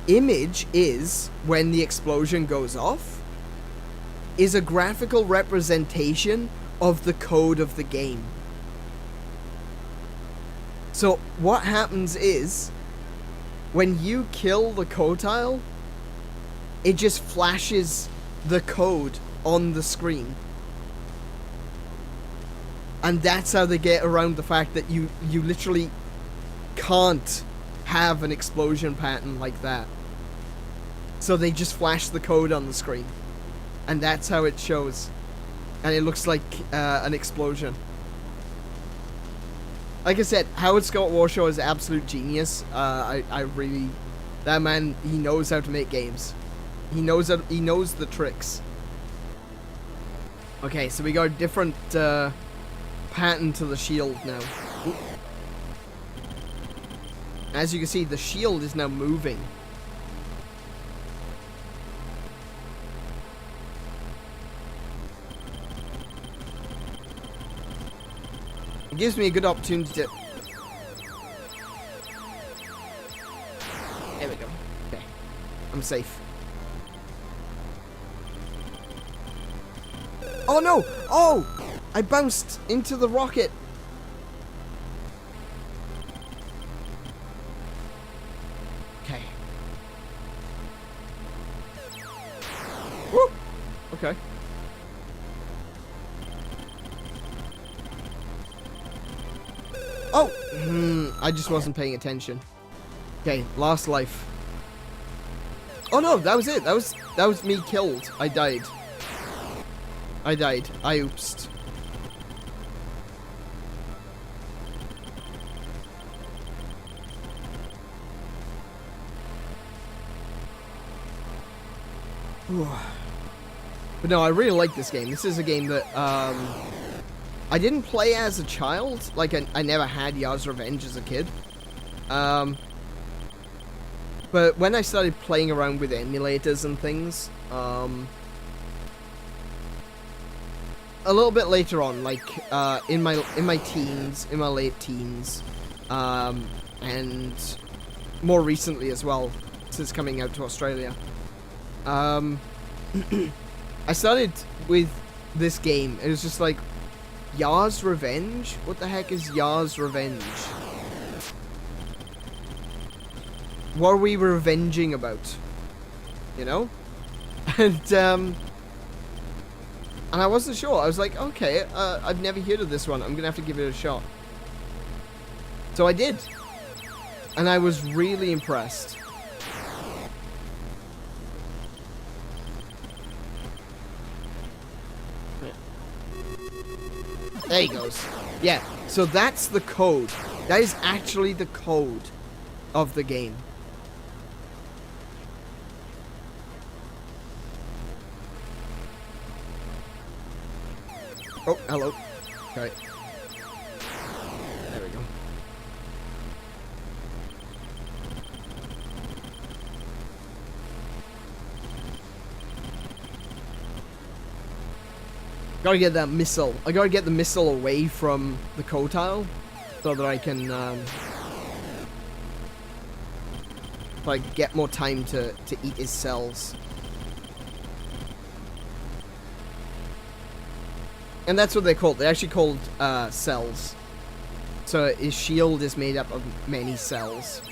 image is when the explosion goes off is a graphical representation of the code of the game. So what happens is when you kill the code tile, it just flashes the code on the screen. And that's how they get around the fact that you literally can't have an explosion pattern like that. So they just flash the code on the screen. And that's how it shows. And it looks like an explosion. Like I said, Howard Scott Warshaw is an absolute genius. I really... That man, he knows how to make games. He knows the tricks. Okay, so we got a different... pattern to the shield now. Oop. As you can see, the shield is now moving. It gives me a good opportunity to... There we go. Okay. I'm safe. Oh no! Oh! I bounced into the rocket. Okay. Woo! Okay. Oh! I just wasn't paying attention. Okay, last life. Oh no, that was it. That was me killed. I died. I oopsed. But no, I really like this game. This is a game that I didn't play as a child. Like, I never had 𝗬's Revenge as a kid. But when I started playing around with emulators and things, a little bit later on, like in my teens, in my late teens, and more recently as well, since coming out to Australia, I started with this game. It was just like, 𝗬's Revenge? What the heck is 𝗬's Revenge? What are we revenging about? You know? And I wasn't sure. I was like, okay, I've never heard of this one. I'm gonna have to give it a shot. So I did. And I was really impressed. There he goes. Yeah, so that's the code. That is actually the code of the game. Oh, hello. Okay. There we go. Gotta get that missile. I gotta get the missile away from the co-tile so that I can like get more time to eat his cells. And that's what they're called. They're actually called cells. So his shield is made up of many cells.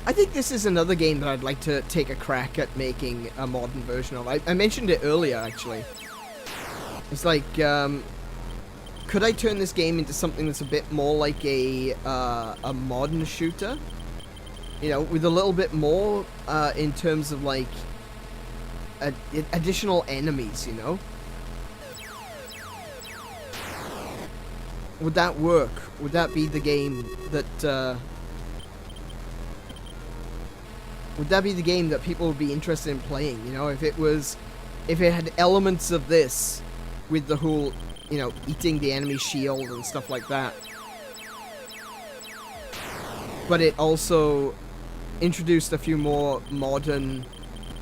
I think this is another game that I'd like to take a crack at making a modern version of. I mentioned it earlier, actually. It's like, could I turn this game into something that's a bit more like a modern shooter? You know, with a little bit more in terms of, like, additional enemies, you know? Would that work? Would that be the game that... would that be the game that people would be interested in playing, you know? If it had elements of this with the whole, you know, eating the enemy shield and stuff like that. But it also introduced a few more modern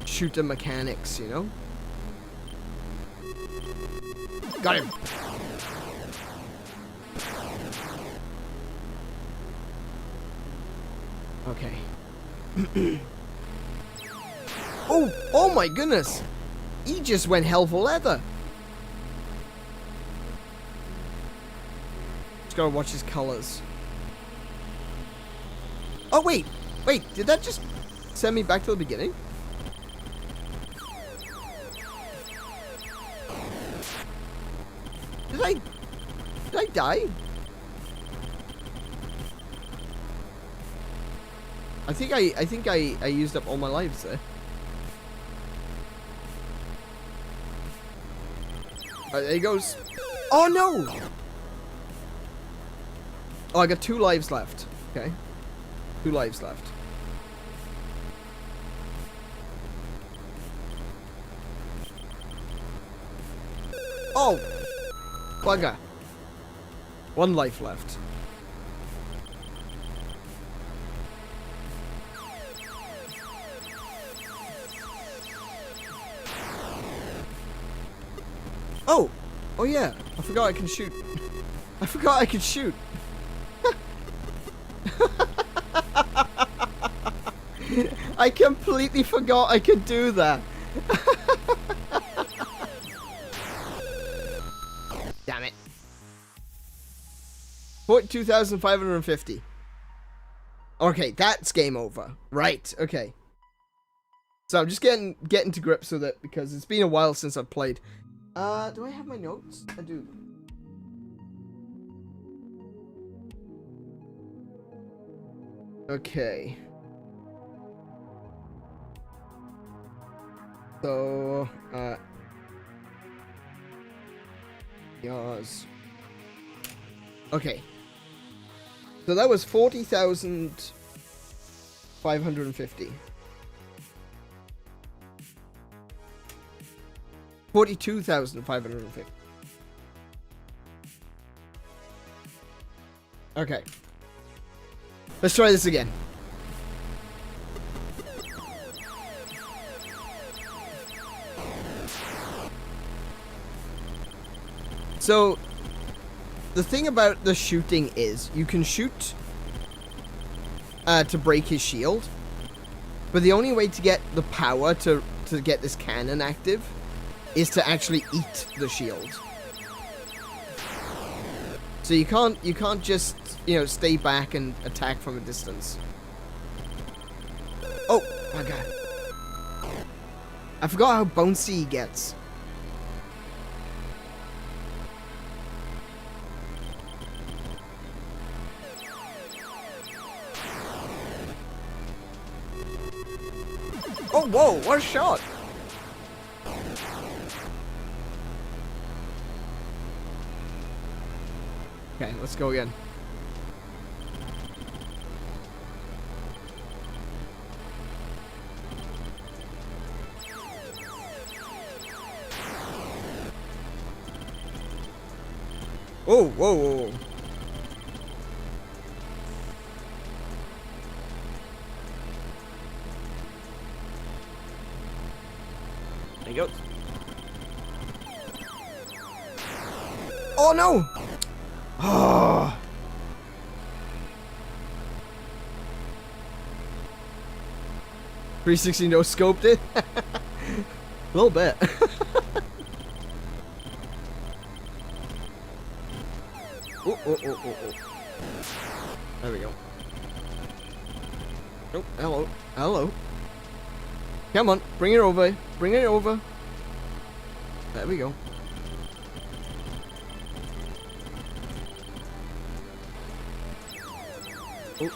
shooter mechanics, you know? Got him! Okay. Oh my goodness! He just went hell for leather! Just gotta watch his colors. Oh wait! Wait, did that just send me back to the beginning? Did I die? I think I used up all my lives there. There he goes. Oh no! Oh, I got 2 lives left. Okay. 2 lives left. Oh! Bugger. 1 life left. Oh! Oh yeah, I forgot I can shoot. I forgot I could shoot. I completely forgot I could do that. Damn it. 42,550. Okay, that's game over. Right, okay. So I'm just getting to grips with it because it's been a while since I've played. Do I have my notes? I do. Okay. So, yours. Okay. So that was 40,550. 42,550. Okay. Let's try this again. So, the thing about the shooting is, you can shoot to break his shield, but the only way to get the power to get this cannon active is to actually eat the shield. So you can't just, you know, stay back and attack from a distance. Oh my god. I forgot how bouncy he gets. Oh, whoa, what a shot! Okay, let's go again. Oh, whoa, whoa, whoa. There he goes. Oh no! Oh. 360 no scoped it? A little bit. Oh, oh, oh, oh, oh. There we go. Oh, hello. Hello. Come on, bring it over. Bring it over. There we go. Oh.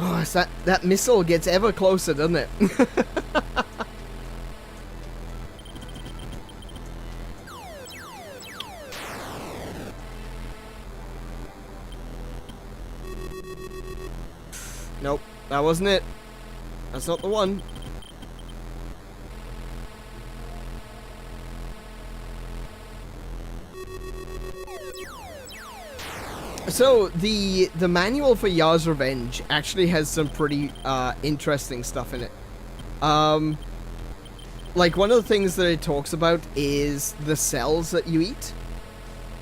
Oh, it's that missile gets ever closer, doesn't it? Nope, that wasn't it. That's not the one. So, the manual for Yar's Revenge actually has some pretty interesting stuff in it. Like, one of the things that it talks about is the cells that you eat.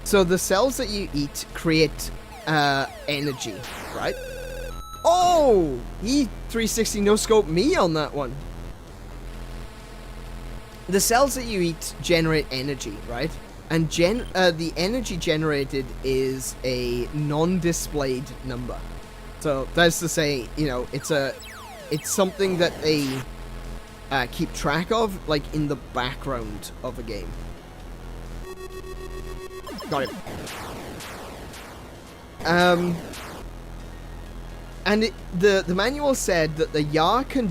So, the cells that you eat create energy, right? Oh! He 360 no-scoped me on that one. The cells that you eat generate energy, right? And the energy generated is a non-displayed number. So that's to say, you know, it's something that they keep track of, like, in the background of a game. Got him. And the manual said that the Yar can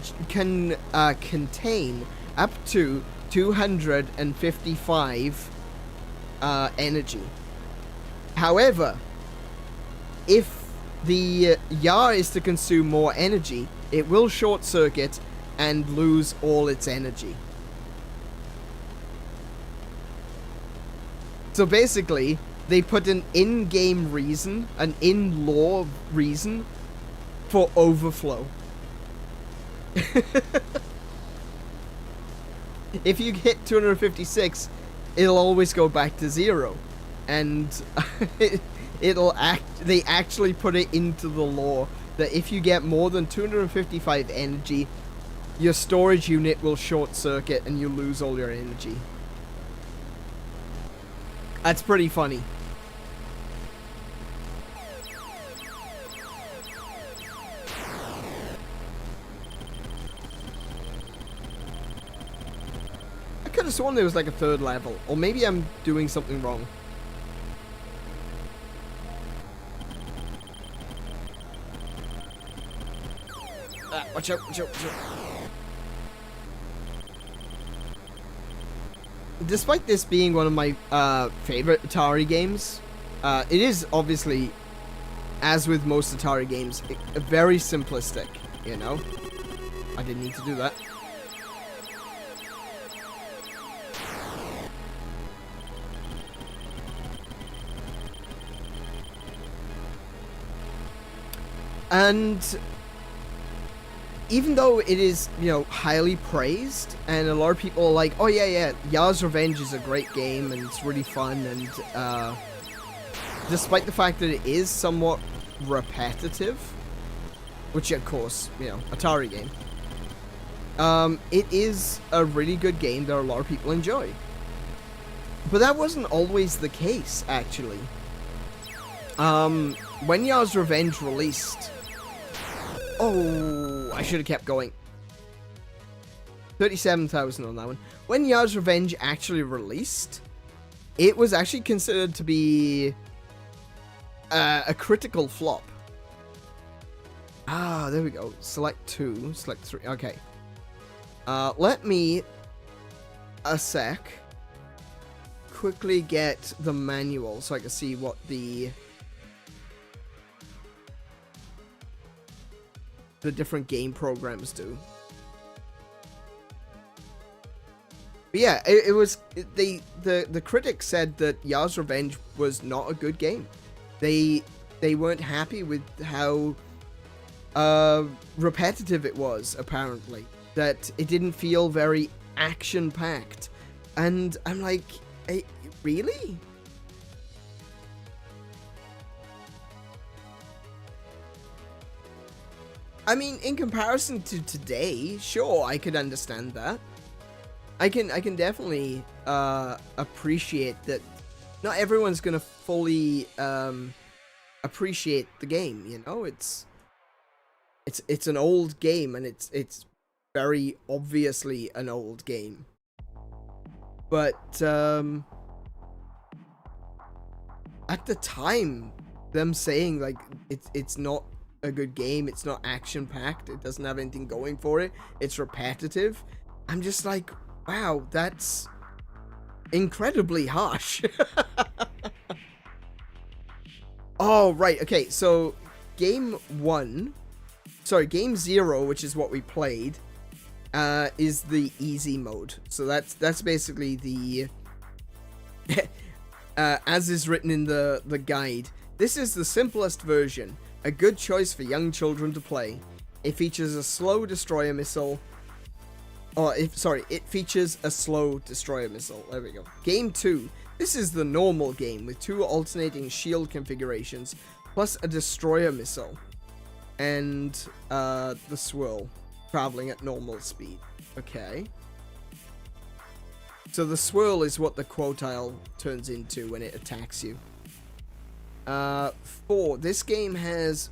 contain up to 255 energy. However, if the Yar is to consume more energy, it will short circuit and lose all its energy. So basically, they put an in-game reason, an in-law reason for overflow. If you hit 256, it'll always go back to 0. And they actually put it into the law that if you get more than 255 energy, your storage unit will short circuit and you lose all your energy. That's pretty funny. I could have sworn there was like a 3rd level, or maybe I'm doing something wrong. Watch out, watch out, watch out. Despite this being one of my favorite Atari games, it is obviously, as with most Atari games, very simplistic, you know? I didn't need to do that. And even though it is, you know, highly praised, and a lot of people are like, oh yeah, Yar's Revenge is a great game, and it's really fun, and despite the fact that it is somewhat repetitive, which of course, you know, Atari game, it is a really good game that a lot of people enjoy. But that wasn't always the case, actually. When Yar's Revenge released... Oh, I should have kept going. 37,000 on that one. When Yar's Revenge actually released, it was actually considered to be a critical flop. Ah, there we go. Select 2, select 3. Okay. Let me a sec quickly get the manual so I can see what the different game programs do. But yeah, the critics said that Yar's Revenge was not a good game. They weren't happy with how repetitive it was, apparently. That it didn't feel very action-packed. And I'm like, really? I mean, in comparison to today, sure, I could understand that. I can definitely appreciate that not everyone's gonna fully appreciate the game, you know? It's an old game, and it's very obviously an old game. But at the time, them saying like it's not a good game, it's not action packed, it doesn't have anything going for it, it's repetitive, I'm just like, wow, that's incredibly harsh. Oh, right, okay, so game 0, which is what we played, is the easy mode. So that's basically the as is written in the guide, this is the simplest version. A good choice for young children to play. It features a slow destroyer missile. It features a slow destroyer missile. There we go. Game 2. This is the normal game with 2 alternating shield configurations, plus a destroyer missile. And the swirl, traveling at normal speed. Okay. So the swirl is what the _Q turns into when it attacks you. 4. This game has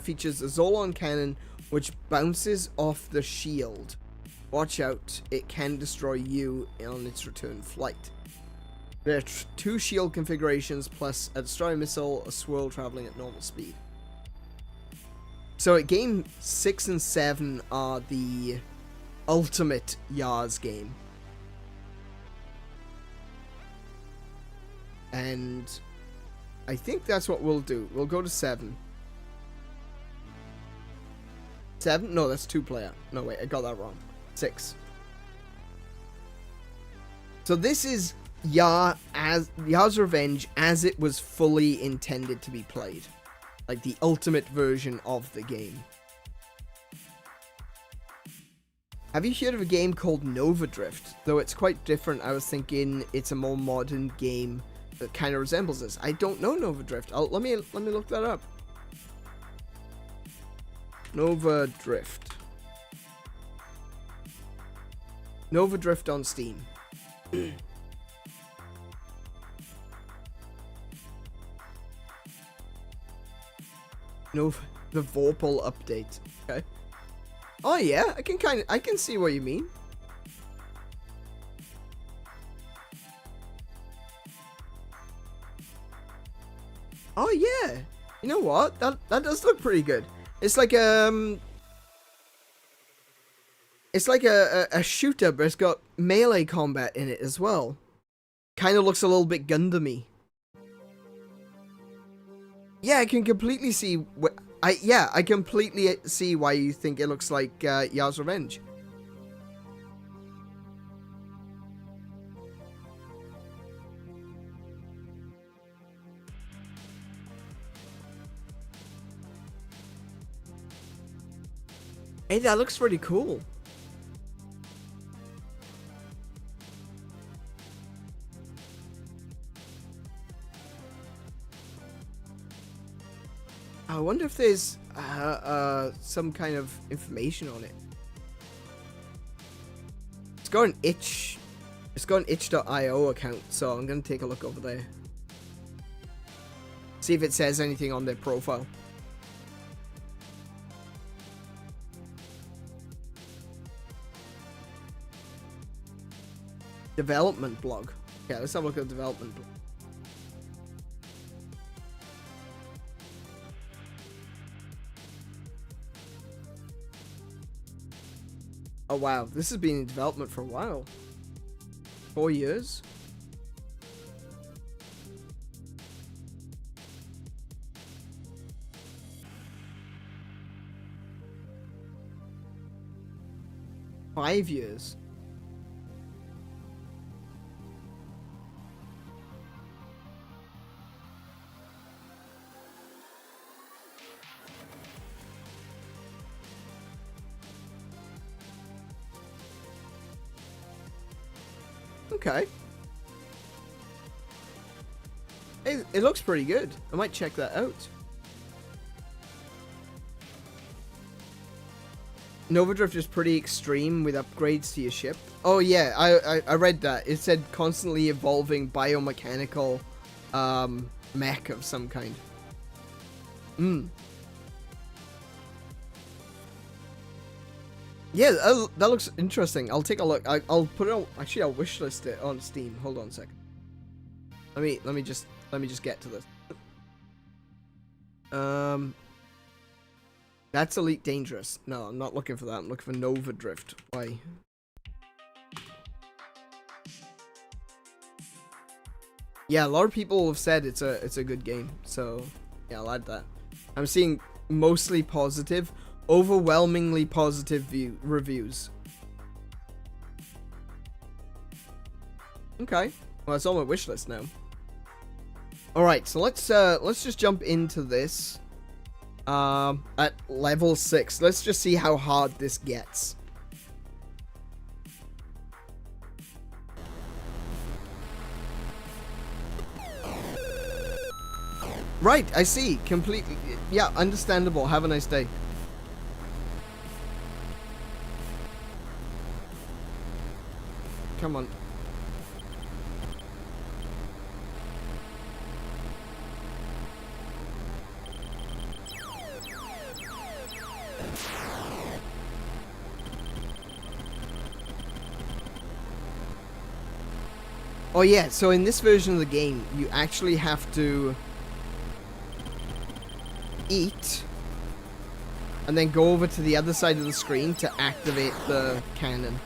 features a Zolon cannon which bounces off the shield. Watch out, it can destroy you on its return flight. There are 2 shield configurations plus a destroyer missile, a swirl traveling at normal speed. So at game 6 and 7 are the ultimate Yar's game. And I think that's what we'll do. We'll go to 7. 7? No, that's 2-player. No, wait, I got that wrong. 6. So this is Ya's Revenge as it was fully intended to be played. Like the ultimate version of the game. Have you heard of a game called Nova Drift? Though it's quite different, I was thinking it's a more modern game that kind of resembles this. I don't know Nova Drift. Let me look that up. Nova Drift. Nova Drift on Steam. Nova, the Vorpal update. Okay. Oh yeah, I can see what you mean. Oh yeah. You know what? That does look pretty good. It's like a shooter, but it's got melee combat in it as well. Kind of looks a little bit Gundam-y. Yeah, I can completely see I completely see why you think it looks like Ya's Revenge. Hey, that looks pretty cool. I wonder if there's some kind of information on it. It's got an itch. It's got an itch.io account, so I'm gonna take a look over there. See if it says anything on their profile. Development blog. Okay, let's have a look at the development blog. Oh wow, this has been in development for a while. 4 years? Five years? Okay. Hey, it looks pretty good. I might check that out. Nova Drift is pretty extreme with upgrades to your ship. Oh yeah, I read that. It said constantly evolving biomechanical mech of some kind. Yeah, that looks interesting. I'll take a look. I'll put it on. Actually, I'll wishlist it on Steam. Hold on a second. Let me just get to this. That's Elite Dangerous. No, I'm not looking for that. I'm looking for Nova Drift. Why? Yeah, a lot of people have said it's a good game. So yeah, I'll add that. I'm seeing mostly positive. Overwhelmingly positive reviews. Okay, well it's on my wish list now. All right, so let's just jump into this at level 6. Let's just see how hard this gets. Right, I see. Completely. Yeah, understandable. Have a nice day. Come on. Oh yeah, so in this version of the game, you actually have to eat and then go over to the other side of the screen to activate the cannon.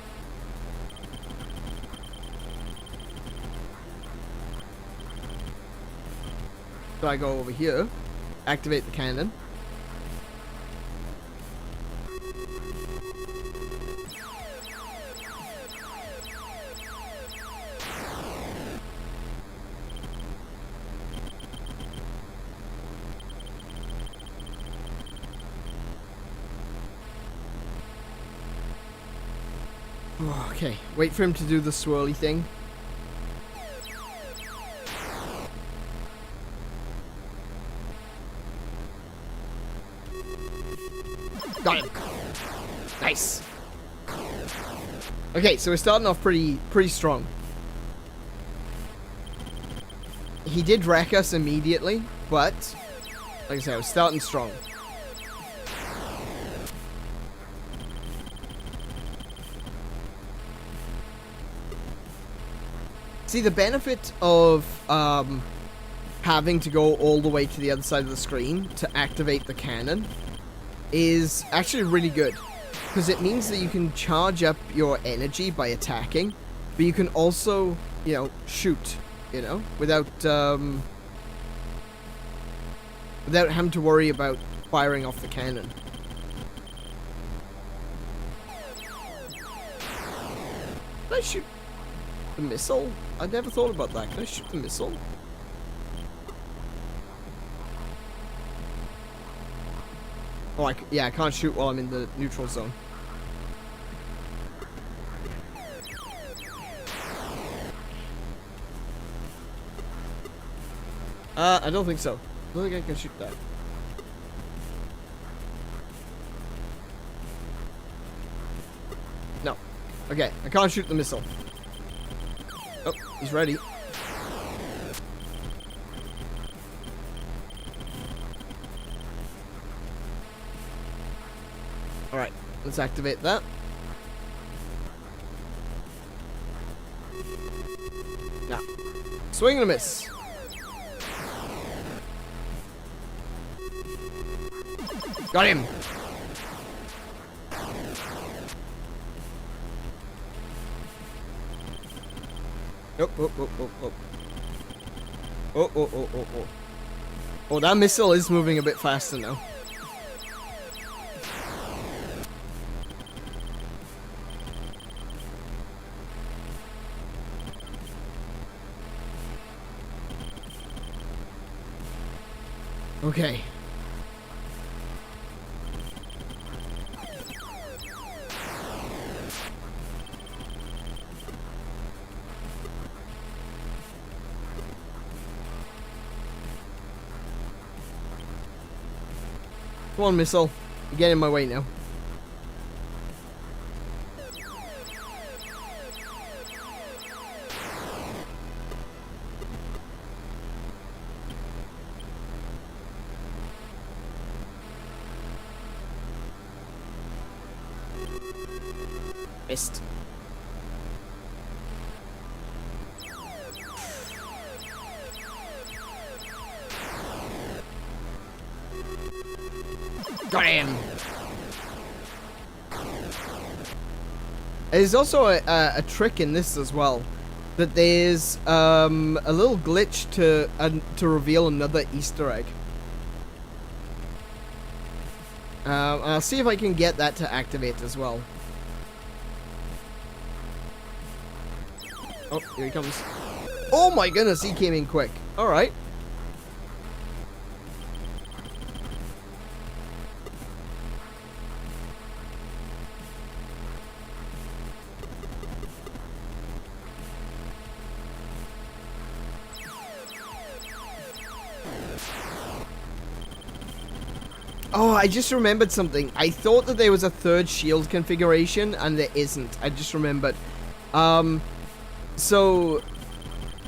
So I go over here, activate the cannon. Oh, okay, wait for him to do the swirly thing. Got him. Nice. Okay, so we're starting off pretty strong. He did wreck us immediately, but like I said, we're starting strong. See, the benefit of having to go all the way to the other side of the screen to activate the cannon is actually really good, because it means that you can charge up your energy by attacking, but you can also, you know, shoot, you know, without having to worry about firing off the cannon. Can I shoot the missile? I never thought about that. Can I shoot the missile? Oh, yeah, I can't shoot while I'm in the neutral zone. I don't think so. I don't think I can shoot that. No. Okay, I can't shoot the missile. Oh, he's ready. Alright, let's activate that. Now, swing and a miss. Got him. Oh, oh, oh, oh, oh. Oh, oh, oh, oh, oh. Oh, that missile is moving a bit faster now. Okay. Come on, missile. You're getting in my way now. Missed. Got him. There's also a trick in this as well, that there's a little glitch to reveal another Easter egg. I'll see if I can get that to activate as well. Oh, here he comes. Oh my goodness, he came in quick. Alright. Oh, I just remembered something. I thought that there was a third shield configuration, and there isn't. I just remembered. So,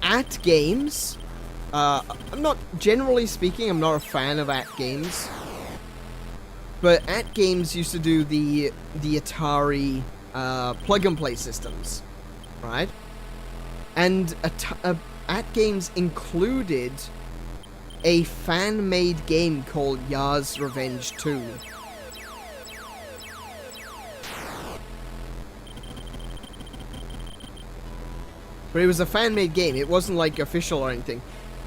at games, I'm not, generally speaking, I'm not a fan of at games. But at games used to do the Atari plug-and-play systems, right? And at games included a fan-made game called 𝗬's Revenge 2. But it was a fan-made game. It wasn't like official or anything.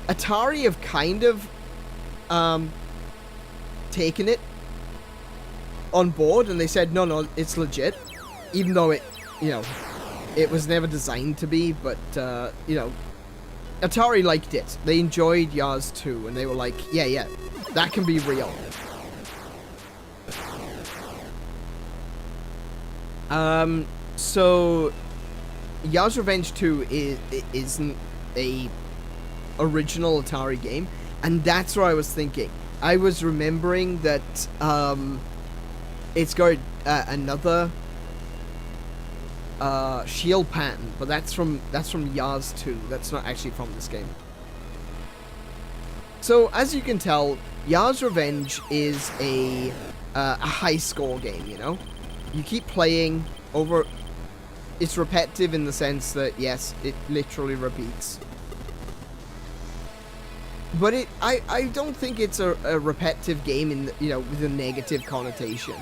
Atari have kind of taken it on board, and they said, no, it's legit. Even though it, you know, it was never designed to be, but, you know, Atari liked it. They enjoyed 𝗬's 2, and they were like, yeah, that can be real. So, Ys Revenge 2 isn't a original Atari game, and that's what I was thinking. I was remembering that it's got another shield pattern, but that's from Ys 2. That's not actually from this game. So as you can tell, Ys Revenge is a high score game. You know, you keep playing over. It's repetitive in the sense that yes, it literally repeats. But I don't think it's a repetitive game in the, you know, with a negative connotation.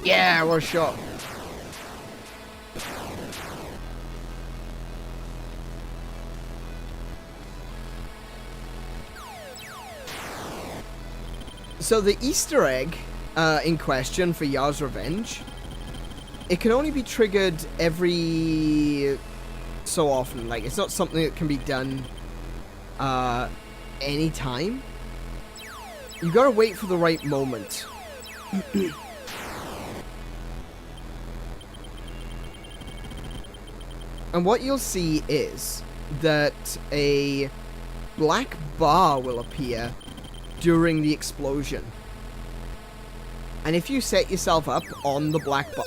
Yeah, what a shot. So the Easter egg in question for Ys Revenge, it can only be triggered every so often. Like, it's not something that can be done anytime. You gotta wait for the right moment. And what you'll see is that a black bar will appear during the explosion. And if you set yourself up on the black bar...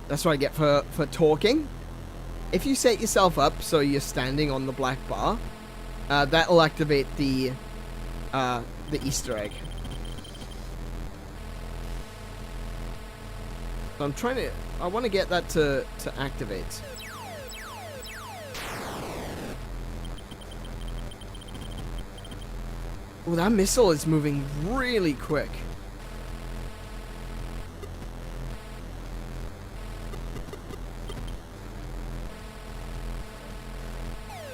That's what I get for talking. If you set yourself up so you're standing on the black bar, that'll activate the Easter egg. So I'm trying to... I want to get that to activate. Oh, that missile is moving really quick.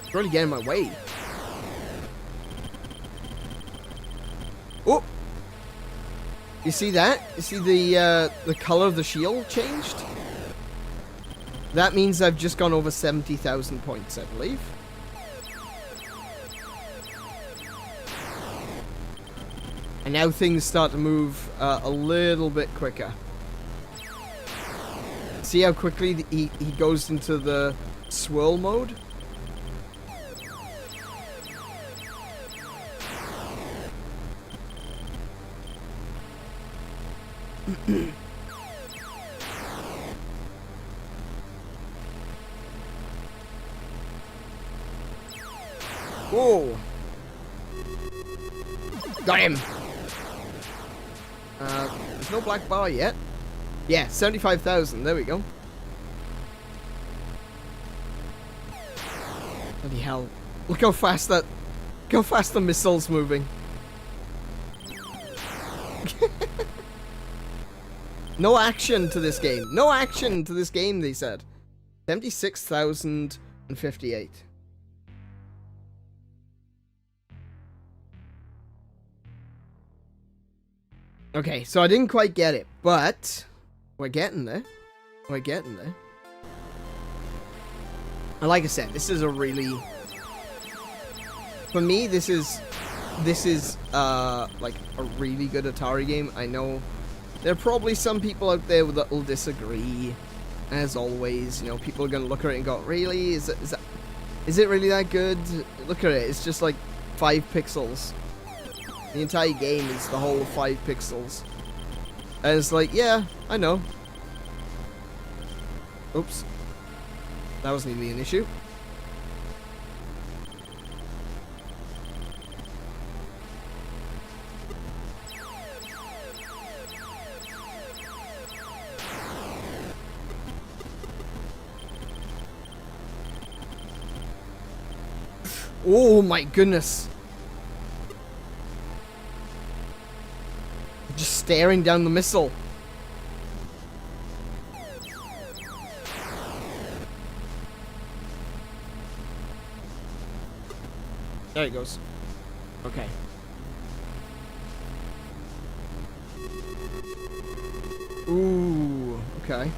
It's really getting in my way. Oh! You see that? You see the color of the shield changed? That means I've just gone over 70,000 points, I believe. And now things start to move a little bit quicker. See how quickly he goes into the swirl mode? Whoa! Got him! There's no black bar yet. Yeah, 75,000. There we go. Bloody hell! Look how fast that. Look how fast the missile's moving. No action to this game. No action to this game, they said. 76,058. Okay, so I didn't quite get it, but we're getting there. We're getting there. And like I said, this is a really... For me, this is like a really good Atari game. I know there are probably some people out there that will disagree. As always, you know, people are going to look at it and go, really? Is it really that good? Look at it. It's just like 5 pixels. The entire game is the whole 5 pixels. And it's like, yeah, I know. Oops. That wasn't even an issue. Oh my goodness. Just staring down the missile. There he goes. Okay. Ooh, okay.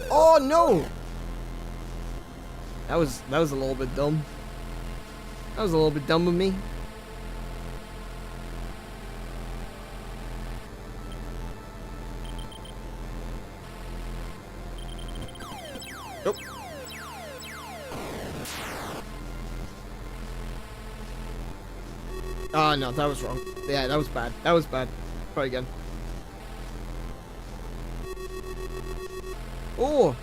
Oh no! That was a little bit dumb. That was a little bit dumb of me. Nope. Oh no, that was wrong. Yeah, that was bad. That was bad. Try again. Oh!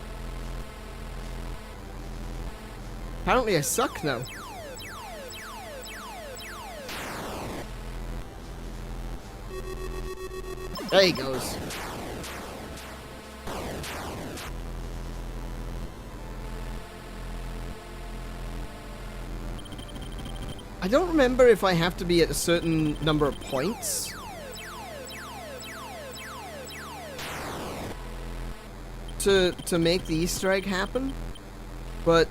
Apparently I suck now. There he goes. I don't remember if I have to be at a certain number of points. To make the Easter egg happen. But,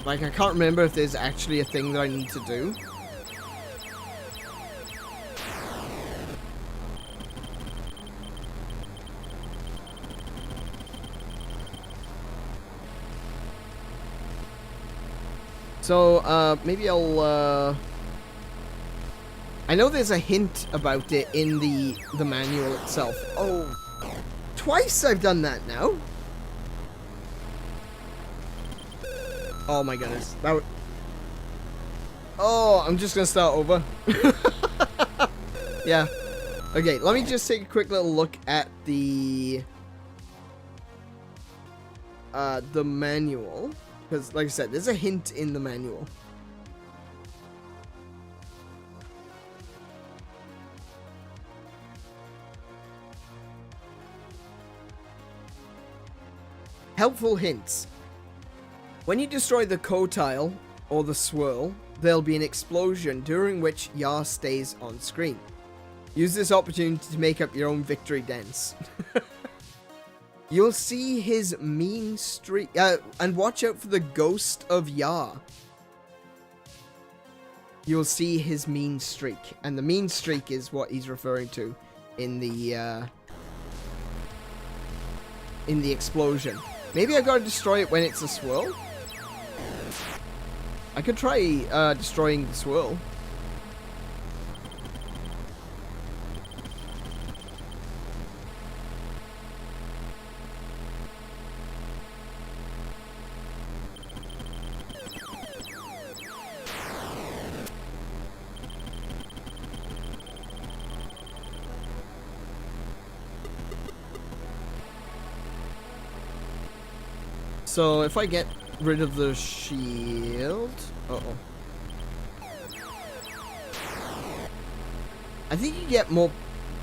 like, I can't remember if there's actually a thing that I need to do. So, maybe I'll, I know there's a hint about it in the manual itself. Oh, twice I've done that now. Oh my goodness. That would... Oh, I'm just gonna start over. Yeah. Okay, let me just take a quick little look at the manual. Because, like I said, there's a hint in the manual. Helpful hints. When you destroy the co-tile or the swirl, there'll be an explosion during which Yar stays on screen. Use this opportunity to make up your own victory dance. You'll see his mean streak, and watch out for the ghost of Yar. You'll see his mean streak, and the mean streak is what he's referring to in the explosion. Maybe I gotta destroy it when it's a swirl? I could try destroying the swirl. So if I get rid of the shield... Uh-oh. I think you get more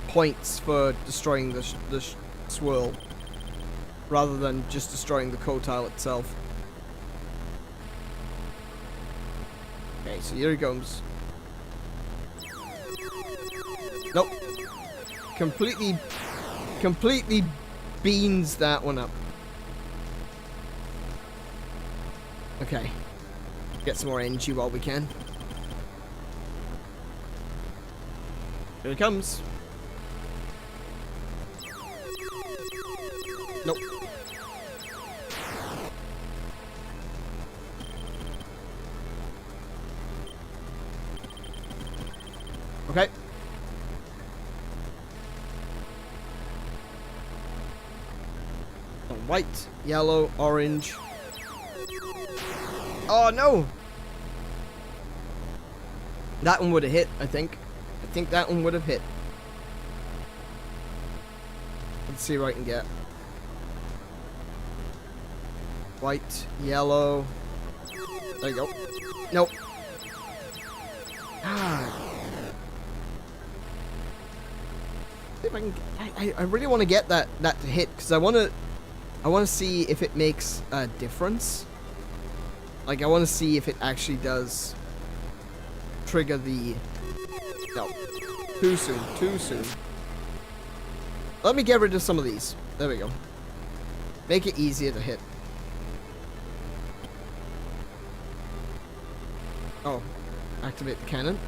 points for destroying the swirl rather than just destroying the co-tile itself. Okay, so here he comes. Nope. Completely beans that one up. Okay. Get some more energy while we can. Here it comes. Nope. Okay. White, yellow, orange. Oh no! That one would have hit, I think. I think that one would have hit. Let's see what I can get. White, yellow. There you go. Nope. Ah. See if I can. I really want to get that to hit because I want to see if it makes a difference. Like, I want to see if it actually does trigger the... No. Too soon. Too soon. Let me get rid of some of these. There we go. Make it easier to hit. Oh. Activate the cannon.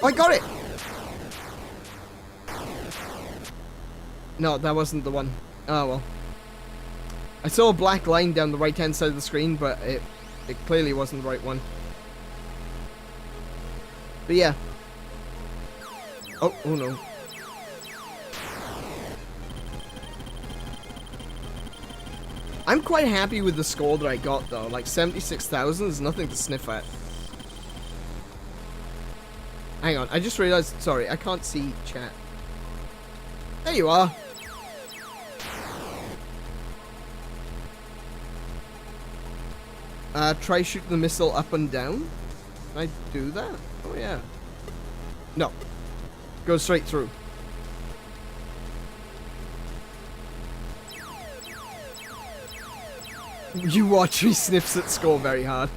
Oh, I got it! No, that wasn't the one. Oh, well. I saw a black line down the right-hand side of the screen, but it clearly wasn't the right one. But yeah. Oh no. I'm quite happy with the score that I got, though. Like, 76,000 is nothing to sniff at. Hang on, I just realized... Sorry, I can't see chat. There you are. Try shooting the missile up and down. Can I do that? Oh, yeah. No. Go straight through. You watch me sniffs at score very hard.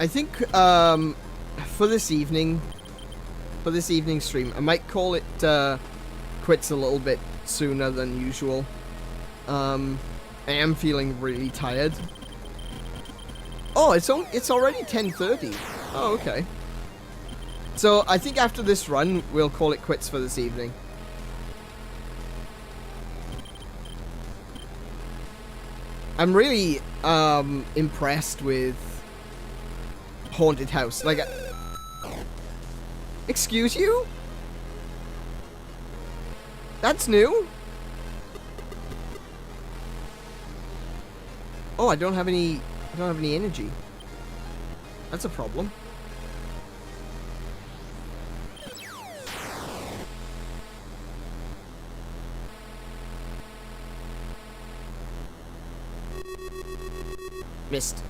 I think for this evening stream, I might call it quits a little bit sooner than usual. I am feeling really tired. Oh, it's already 10:30. Oh, okay. So I think after this run, we'll call it quits for this evening. I'm really impressed with Haunted House. Like, excuse you? That's new? Oh, I don't have any energy. That's a problem. Missed.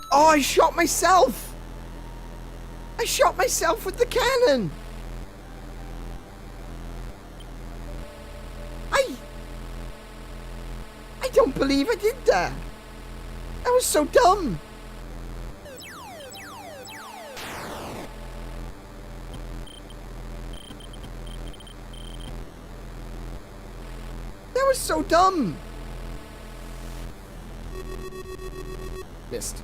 Oh, I shot myself! I shot myself with the cannon! I don't believe I did that! That was so dumb! That was so dumb! Missed.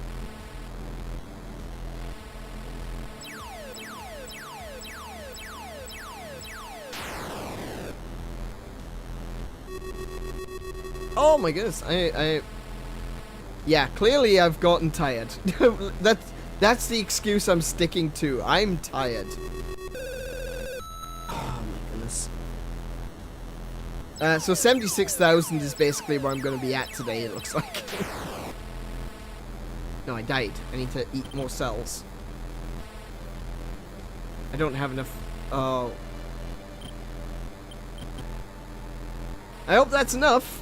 Oh my goodness, yeah, clearly I've gotten tired. That's the excuse I'm sticking to. I'm tired. Oh my goodness. So 76,000 is basically where I'm going to be at today, it looks like. No, I died. I need to eat more cells. I don't have enough... Oh. I hope that's enough.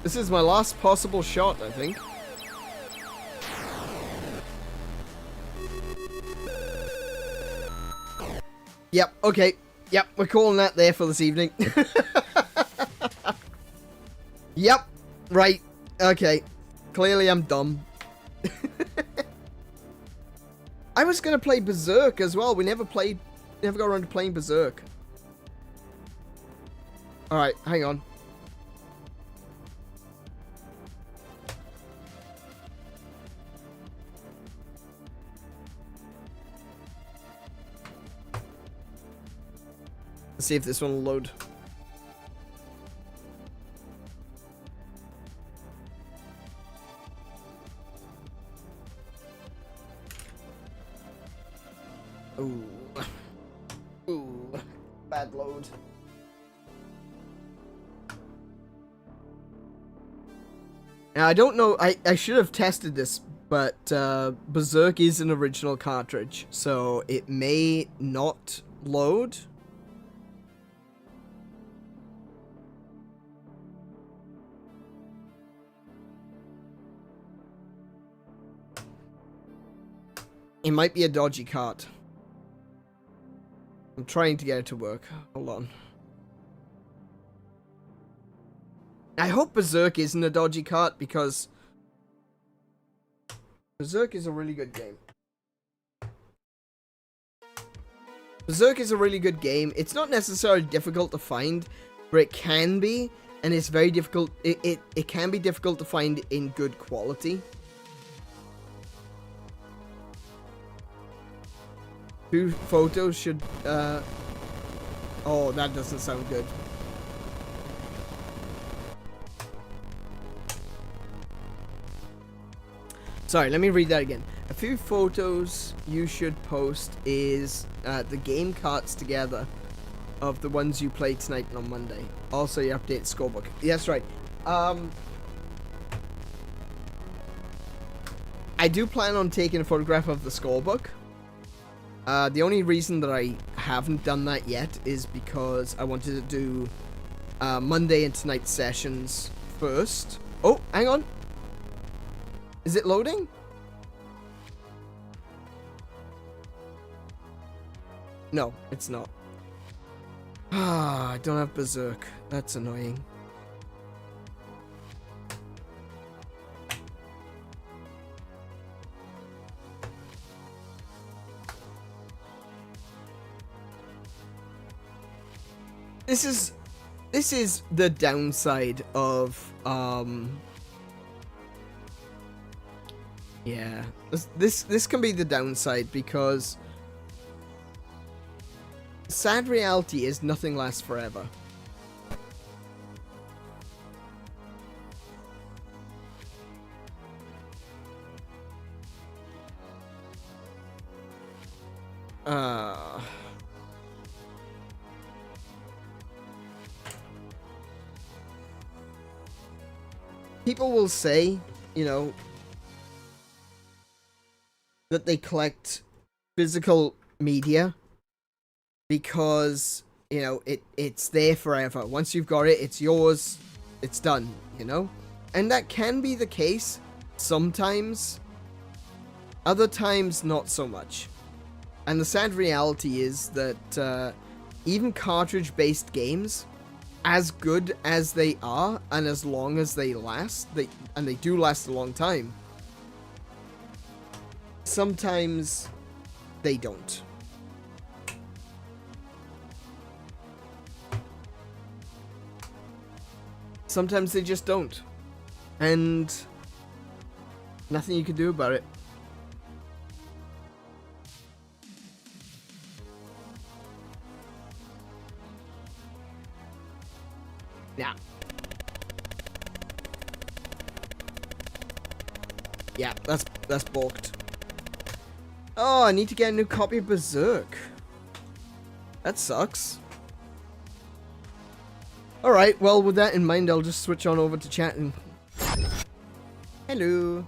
This is my last possible shot, I think. Yep, okay. Yep, we're calling that there for this evening. Yep, right. Okay. Clearly I'm dumb. I was gonna play Berzerk as well. We never got around to playing Berzerk. Alright, hang on. Let's see if this one will load. Ooh. Ooh. Bad load. Now, I don't know, I should have tested this, but Berzerk is an original cartridge, so it may not load. It might be a dodgy cart. I'm trying to get it to work. Hold on. I hope Berzerk isn't a dodgy cart, because Berzerk is a really good game. Berzerk is a really good game. It's not necessarily difficult to find, but it can be, and it's very difficult. It can be difficult to find in good quality. 2 photos should, oh, that doesn't sound good. Sorry, let me read that again. A few photos you should post is the game carts together of the ones you play tonight and on Monday. Also, you update scorebook. Yes, right. I do plan on taking a photograph of the scorebook. The only reason that I haven't done that yet is because I wanted to do Monday and tonight sessions first. Oh, hang on. Is it loading? No, it's not. Ah, I don't have Berzerk. That's annoying. This is the downside of yeah, this can be the downside, because sad reality is nothing lasts forever. People will say, you know, that they collect physical media because, you know, it's there forever. Once you've got it, it's yours, it's done, you know? And that can be the case sometimes. Other times, not so much. And the sad reality is that even cartridge-based games, as good as they are and as long as they last, and they do last a long time, sometimes they don't. Sometimes they just don't. And nothing you can do about it. Yeah. Yeah, that's balked. Oh, I need to get a new copy of Berzerk. That sucks. Alright, well, with that in mind, I'll just switch on over to chatting. Hello.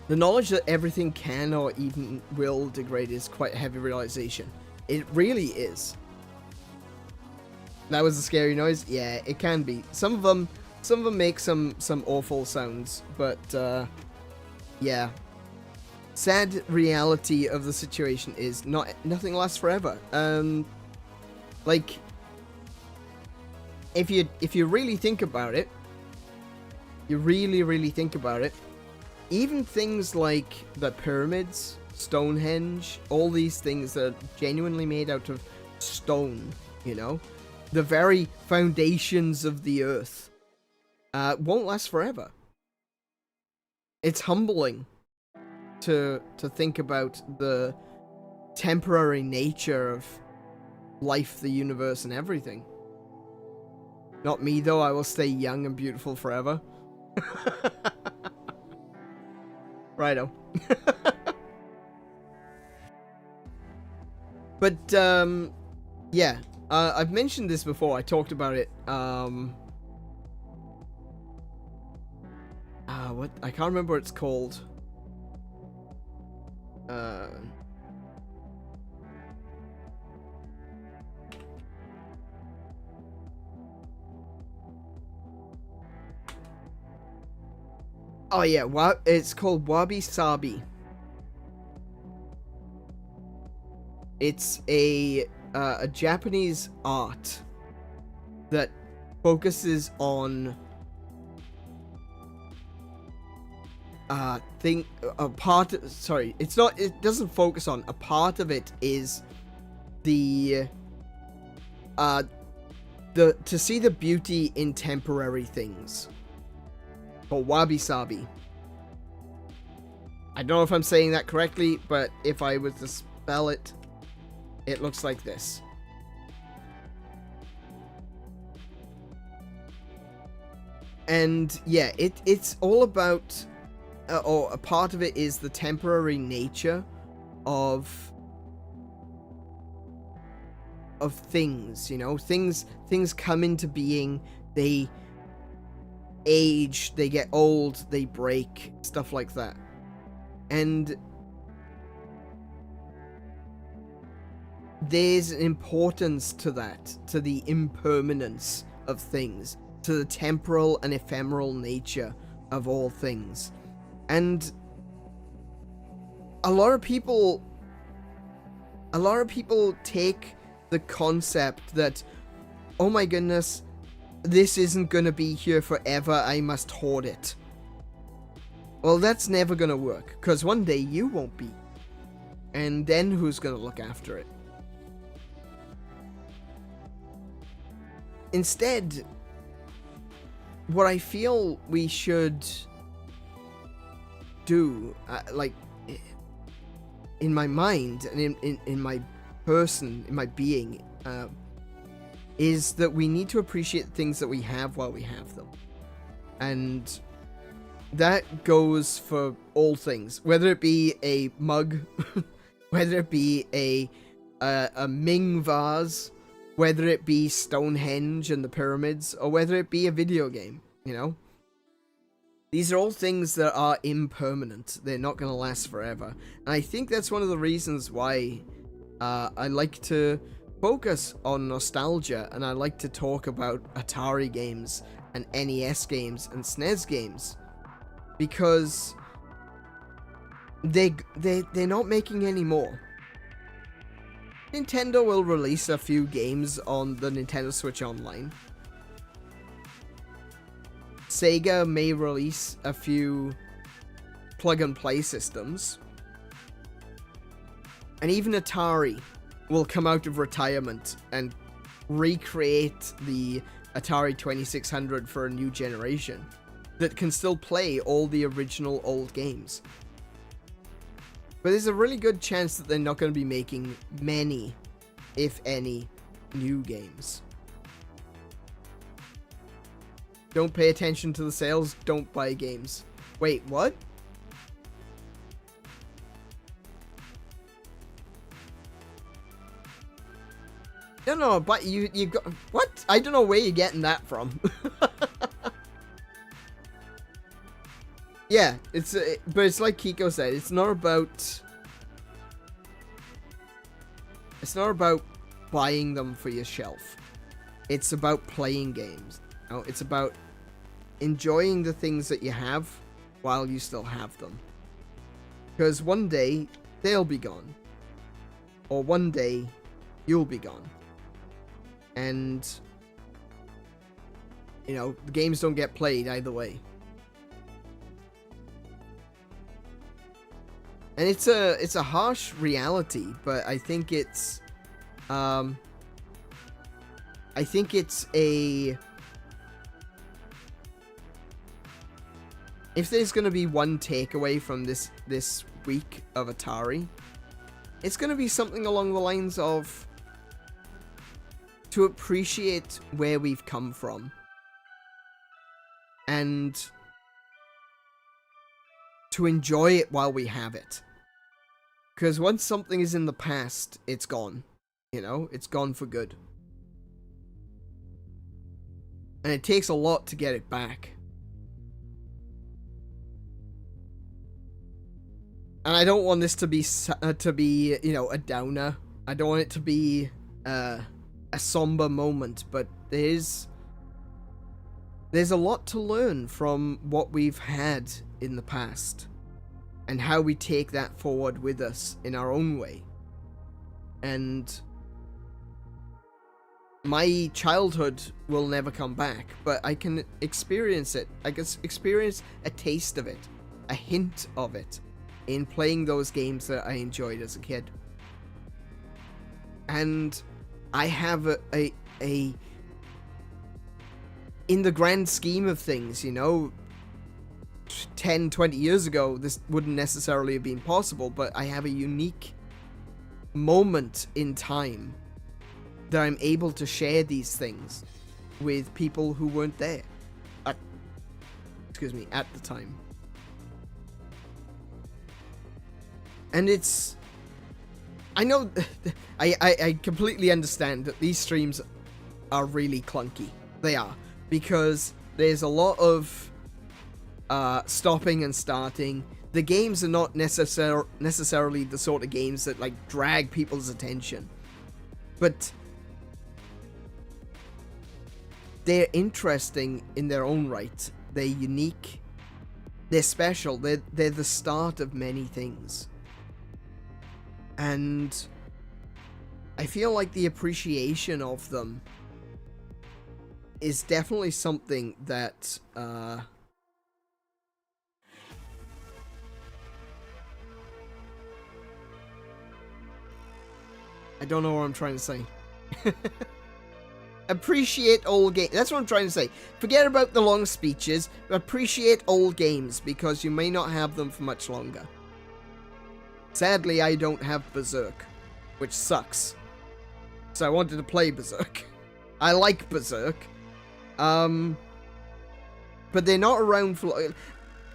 The knowledge that everything can or even will degrade is quite a heavy realization. It really is. That was a scary noise? Yeah, it can be. Some of them make some awful sounds, but yeah. Sad reality of the situation is nothing lasts forever. Like, if you really think about it, you really think about it, even things like the pyramids, Stonehenge, all these things that are genuinely made out of stone, you know, the very foundations of the earth, won't last forever. It's humbling to think about the temporary nature of life, the universe, and everything. Not me, though. I will stay young and beautiful forever. Righto. But, yeah. I've mentioned this before. I talked about it. What? I can't remember what it's called. Oh yeah, it's called Wabi Sabi. It's a Japanese art that focuses on it doesn't focus on, a part of it is the to see the beauty in temporary things, or wabi-sabi. I don't know if I'm saying that correctly, but if I was to spell it, it looks like this. And yeah, it's all about, or a part of it is the temporary nature of things, you know, things come into being, they age, they get old, they break, stuff like that. And there's an importance to that, to the impermanence of things, to the temporal and ephemeral nature of all things. And a lot of people take the concept that, oh my goodness, this isn't gonna be here forever, I must hoard it. Well, that's never gonna work, because one day you won't be. And then who's gonna look after it? Instead, what I feel we should do, like, in my mind and in my person, in my being, is that we need to appreciate the things that we have while we have them. And that goes for all things, whether it be a mug, whether it be a Ming vase, whether it be Stonehenge and the pyramids, or whether it be a video game, you know? These are all things that are impermanent. They're not going to last forever. And I think that's one of the reasons why I like to focus on nostalgia, and I like to talk about Atari games and NES games and SNES games, because they're not making any more. Nintendo will release a few games on the Nintendo Switch Online. Sega may release a few plug-and-play systems. And even Atari will come out of retirement and recreate the Atari 2600 for a new generation that can still play all the original old games. But there's a really good chance that they're not going to be making many, if any, new games. Don't pay attention to the sales, don't buy games. Wait, what? No, but you got... What? I don't know where you're getting that from. Yeah, but it's like Kiko said, it's not about buying them for your shelf. It's about playing games. You know, it's about enjoying the things that you have while you still have them. Because one day, they'll be gone. Or one day, you'll be gone. And, you know, the games don't get played either way. And it's a harsh reality, but I think it's if there's gonna be one takeaway from this week of Atari, it's gonna be something along the lines of to appreciate where we've come from and to enjoy it while we have it. Because once something is in the past, it's gone. You know, it's gone for good. And it takes a lot to get it back. And I don't want this to be, you know, a downer. I don't want it to be a somber moment, but there's a lot to learn from what we've had in the past and how we take that forward with us in our own way. And my childhood will never come back, but I can experience it. I can experience a taste of it, a hint of it, in playing those games that I enjoyed as a kid. And I have a in the grand scheme of things, you know, 10, 20 years ago, this wouldn't necessarily have been possible, but I have a unique moment in time that I'm able to share these things with people who weren't there at the time. And it's, I know, I completely understand that these streams are really clunky. They are, because there's a lot of stopping and starting. The games are not necessarily the sort of games that like drag people's attention, but they're interesting in their own right. They're unique. They're special. They're the start of many things. And I feel like the appreciation of them is definitely something that I don't know what I'm trying to say. Appreciate old games. That's what I'm trying to say. Forget about the long speeches. Appreciate old games, because you may not have them for much longer. Sadly, I don't have Berzerk, which sucks. So I wanted to play Berzerk. I like Berzerk. But they're not around for...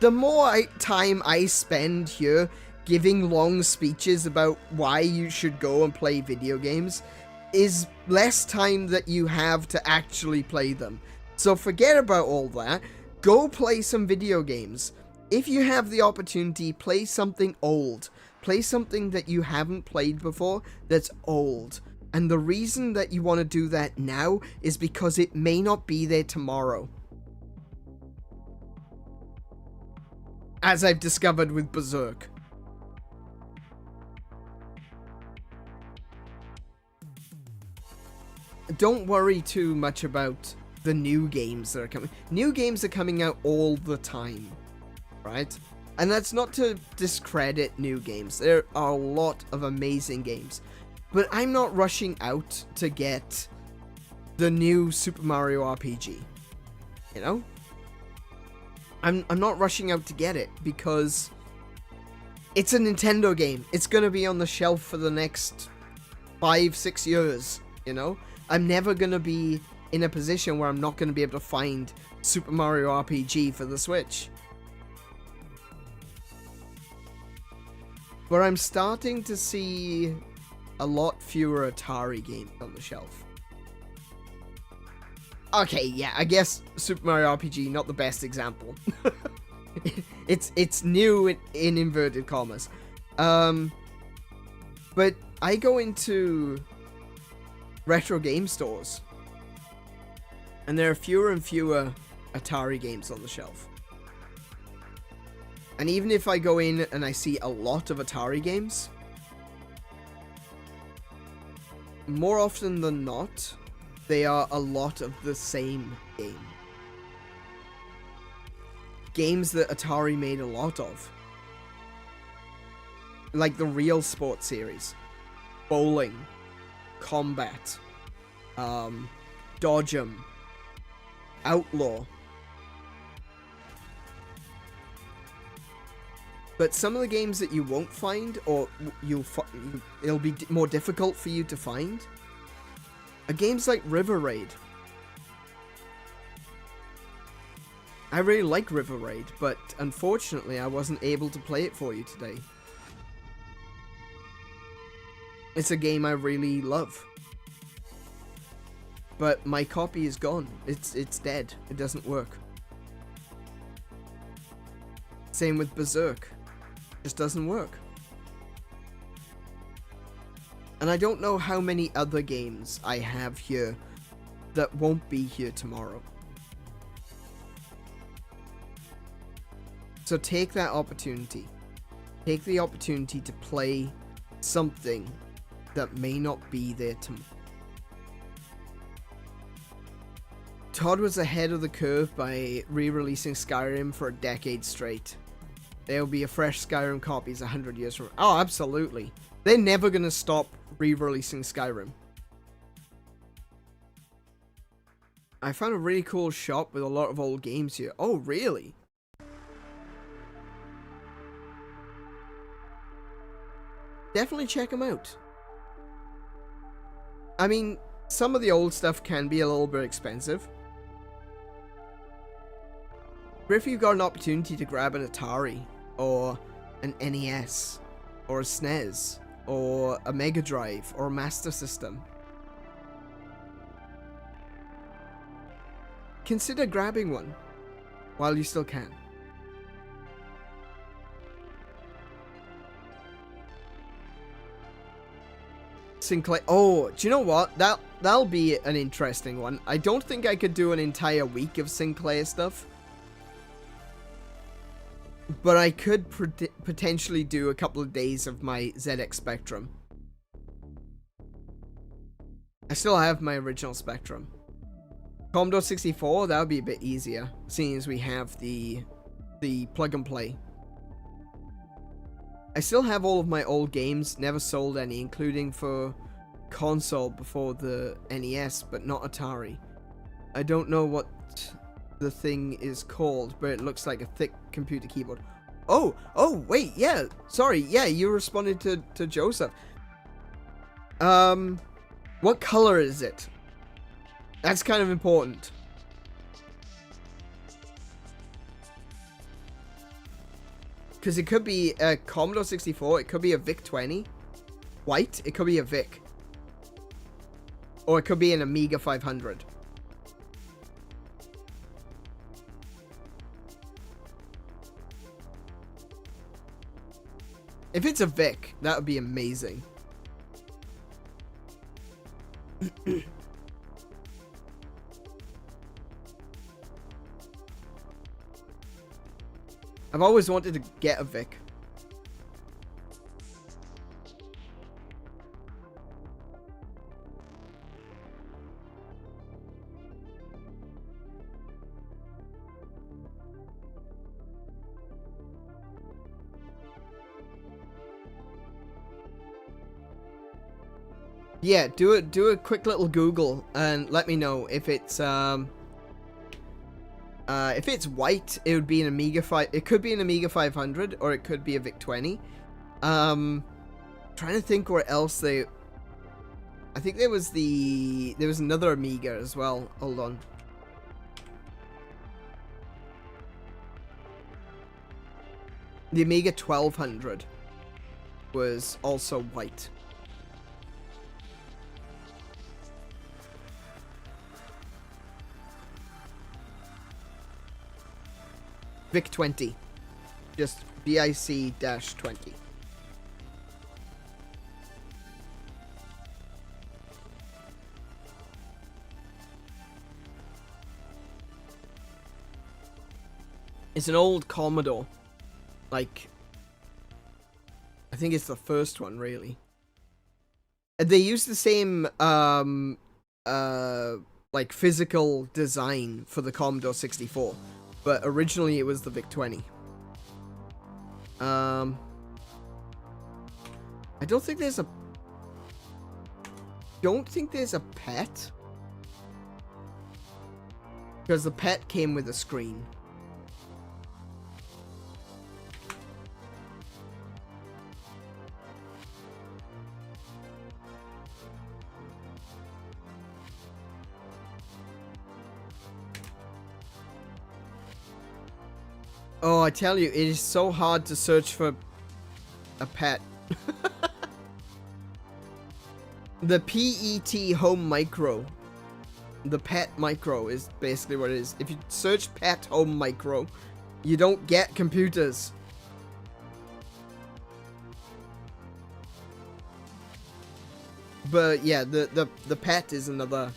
The more time I spend here giving long speeches about why you should go and play video games is less time that you have to actually play them. So forget about all that. Go play some video games. If you have the opportunity, play something old. Play something that you haven't played before that's old. And the reason that you want to do that now is because it may not be there tomorrow. As I've discovered with Berzerk. Don't worry too much about the new games that are coming. New games are coming out all the time, right? And that's not to discredit new games. There are a lot of amazing games. But I'm not rushing out to get the new Super Mario RPG. You know? I'm not rushing out to get it because it's a Nintendo game. It's going to be on the shelf for the next 5-6 years, you know? I'm never going to be in a position where I'm not going to be able to find Super Mario RPG for the Switch. But I'm starting to see a lot fewer Atari games on the shelf. Okay, yeah, I guess Super Mario RPG, not the best example. It's new in inverted commas. But I go into retro game stores, and there are fewer and fewer Atari games on the shelf. And even if I go in and I see a lot of Atari games, more often than not, they are a lot of the same game. Games that Atari made a lot of. Like the Real Sport series. Bowling. Combat. Dodge 'em. Outlaw. But some of the games that you won't find, or it'll be more difficult for you to find, are games like River Raid. I really like River Raid, but unfortunately I wasn't able to play it for you today. It's a game I really love. But my copy is gone. It's dead. It doesn't work. Same with Berzerk. Just doesn't work. And I don't know how many other games I have here that won't be here tomorrow. So take that opportunity. Take the opportunity to play something that may not be there tomorrow. Todd was ahead of the curve by re-releasing Skyrim for a decade straight. There will be a fresh Skyrim copies 100 years from... Oh, absolutely. They're never going to stop re-releasing Skyrim. I found a really cool shop with a lot of old games here. Oh, really? Definitely check them out. I mean, some of the old stuff can be a little bit expensive. But if you've got an opportunity to grab an Atari, or an NES, or a SNES, or a Mega Drive, or a Master System, consider grabbing one while you still can. Sinclair. Oh, do you know what? That'll be an interesting one. I don't think I could do an entire week of Sinclair stuff, but I could potentially do a couple of days of my ZX Spectrum. I still have my original Spectrum. Commodore 64, that would be a bit easier, seeing as we have the plug and play. I still have all of my old games, never sold any, including for console before the NES, but not Atari. I don't know what the thing is called, but it looks like a thick computer keyboard. Oh, wait, yeah, sorry, yeah, you responded to Joseph. What color is it? That's kind of important. Because it could be a Commodore 64, it could be a VIC-20. White, it could be a VIC. Or it could be an Amiga 500. If it's a VIC, that would be amazing. I've always wanted to get a VIC. Yeah, do a quick little Google and let me know if it's white, it would be an Amiga 5. It could be an Amiga 500 or it could be a VIC-20. Trying to think where else they. I think there was another Amiga as well. Hold on. The Amiga 1200 was also white. VIC-20. Just BIC-20. It's an old Commodore. Like, I think it's the first one, really. They use the same, like, physical design for the Commodore 64. But originally it was the VIC-20. I don't think there's a PET. Because the PET came with a screen. Oh, I tell you, it is so hard to search for a PET. The PET Home Micro. The PET Micro is basically what it is. If you search PET Home Micro, you don't get computers. But yeah, the PET is another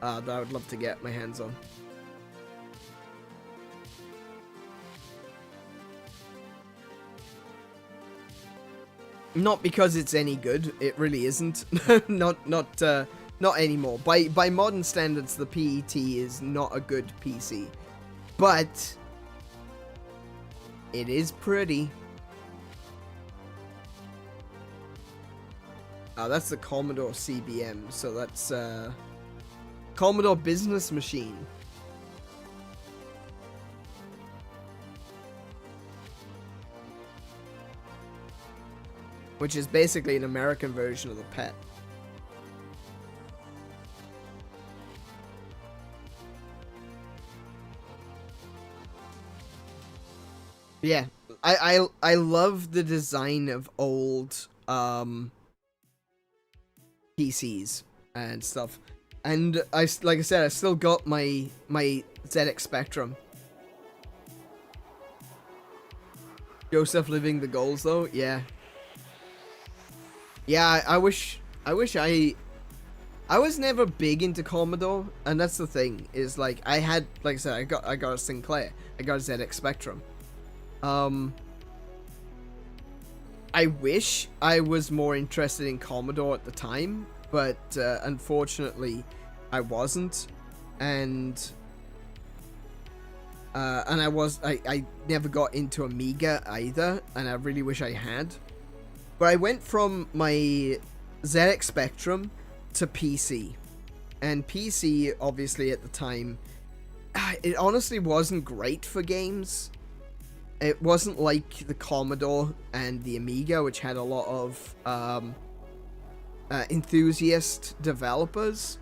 that I would love to get my hands on. Not because it's any good. It really isn't. Not anymore. By modern standards, the PET is not a good PC. But it is pretty. Oh, that's the Commodore CBM. So that's Commodore Business Machine. Which is basically an American version of the PET. Yeah, I love the design of old PCs and stuff, and like I said, I still got my ZX Spectrum. Joseph living the goals though, yeah. Yeah, I wish I was never big into Commodore, and that's the thing, is like I had, like I said, I got a Sinclair, I got a ZX Spectrum. I wish I was more interested in Commodore at the time, but unfortunately I wasn't, and I never got into Amiga either, and I really wish I had. But I went from my ZX Spectrum to PC, and PC obviously at the time, it honestly wasn't great for games. It wasn't like the Commodore and the Amiga, which had a lot of enthusiast developers.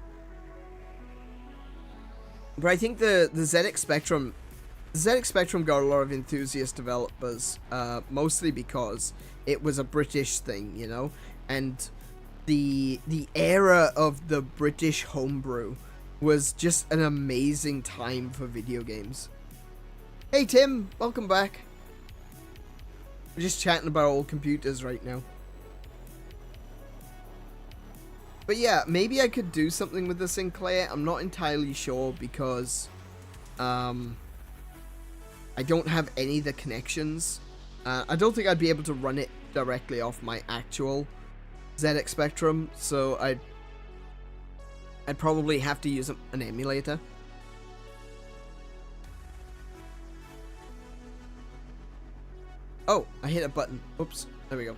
But I think the ZX Spectrum got a lot of enthusiast developers, mostly because it was a British thing, you know, and the era of the British homebrew was just an amazing time for video games. Hey Tim, welcome back. We're just chatting about old computers right now. But yeah, maybe I could do something with the Sinclair. I'm not entirely sure because I don't have any of the connections. I don't think I'd be able to run it directly off my actual ZX Spectrum, so I'd probably have to use an emulator. Oh, I hit a button. Oops. There we go.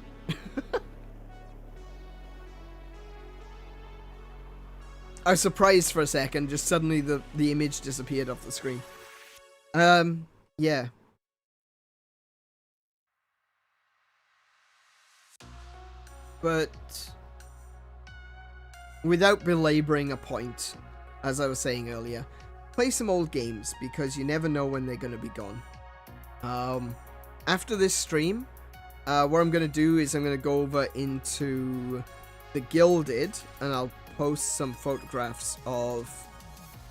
I was surprised for a second. Just suddenly the image disappeared off the screen. Yeah. But without belaboring a point, as I was saying earlier, play some old games because you never know when they're going to be gone. After this stream, what I'm going to do is I'm going to go over into the Gilded, and I'll post some photographs of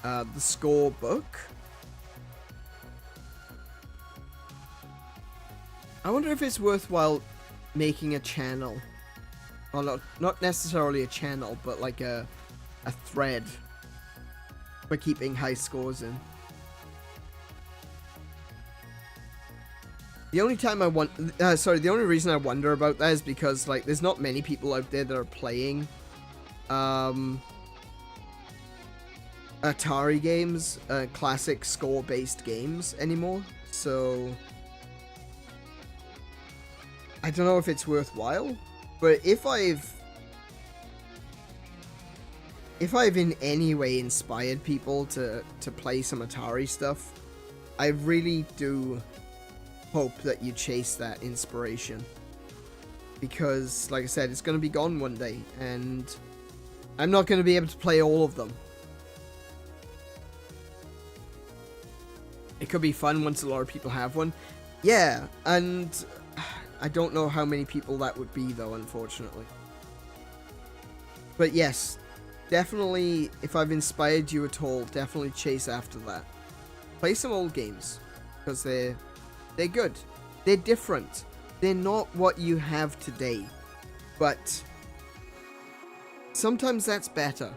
the score book. I wonder if it's worthwhile making a channel. Well, not necessarily a channel, but like a thread for keeping high scores in. The only time the only reason I wonder about that is because, like, there's not many people out there that are playing Atari games, classic score-based games anymore, so I don't know if it's worthwhile, but if I've in any way inspired people to play some Atari stuff, I really do hope that you chase that inspiration, because like I said, it's going to be gone one day and I'm not going to be able to play all of them. It could be fun once a lot of people have one, yeah, and I don't know how many people that would be though, unfortunately. But yes, definitely, if I've inspired you at all, definitely chase after that. Play some old games, because they're good. They're different. They're not what you have today. But sometimes that's better.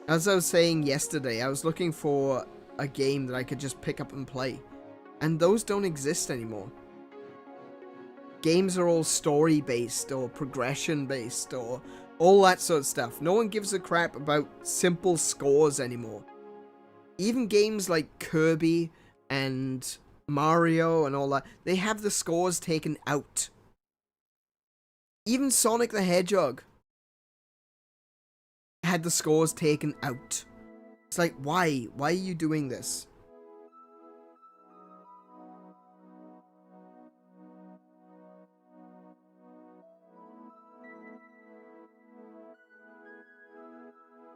As I was saying yesterday, I was looking for a game that I could just pick up and play. And those don't exist anymore. games are all story based or progression based or all that sort of stuff. No one gives a crap about simple scores anymore. Even games like Kirby and Mario and all that, they have the scores taken out. Even Sonic the Hedgehog had the scores taken out. It's like, why? Why are you doing this?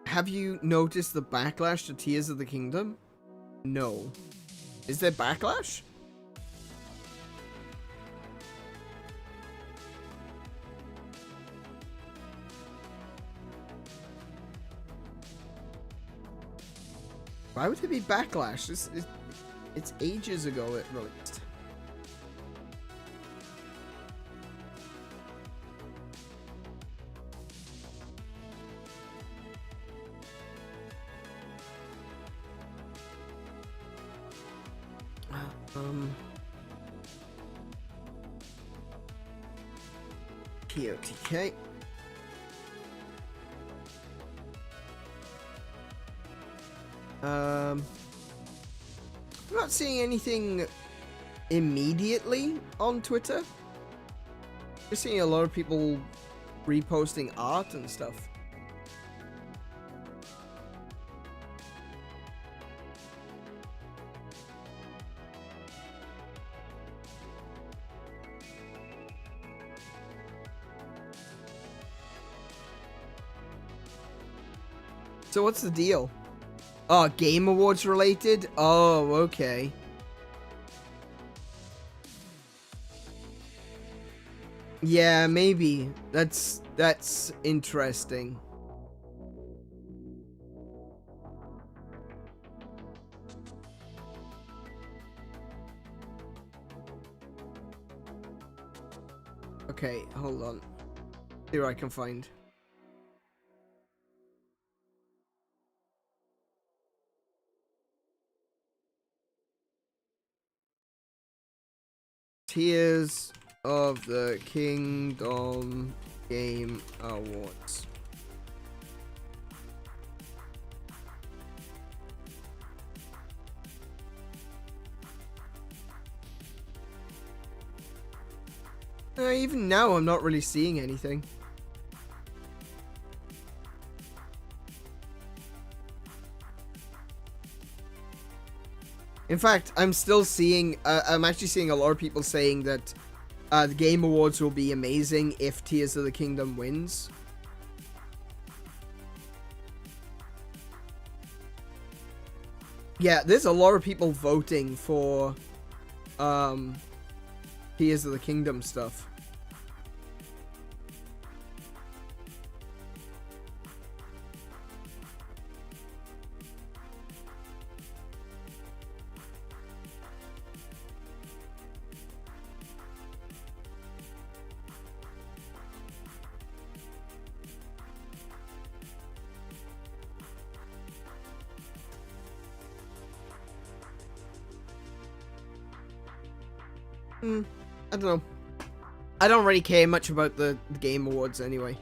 Have you noticed the backlash to Tears of the Kingdom? No. Is there backlash? Why would there be backlash? It's ages ago it released. POTK. I'm not seeing anything immediately on Twitter. Just seeing a lot of people reposting art and stuff. So what's the deal? Oh, Game Awards related? Oh, okay. Yeah, maybe. That's interesting. Okay, hold on. See what I can find. Tears of the Kingdom Game Awards. Even now, I'm not really seeing anything. In fact, I'm still seeing, I'm actually seeing a lot of people saying that the Game Awards will be amazing if Tears of the Kingdom wins. Yeah, there's a lot of people voting for Tears of the Kingdom stuff. I don't know. I don't really care much about the Game Awards anyway.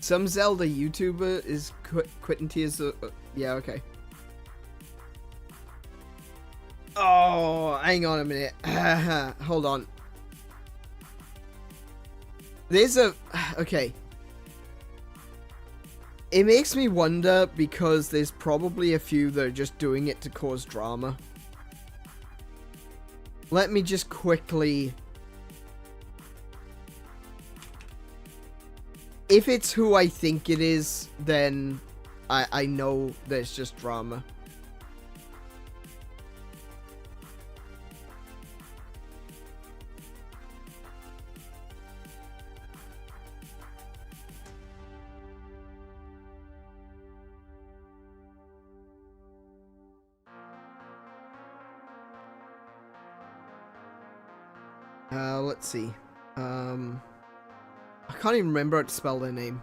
Some Zelda YouTuber is quitting Tears of... yeah, okay. Oh, hang on a minute. Hold on. There's a... okay. It makes me wonder because there's probably a few that are just doing it to cause drama. Let me just quickly... if it's who I think it is, then I know there's just drama. Let's see. I can't even remember how to spell their name.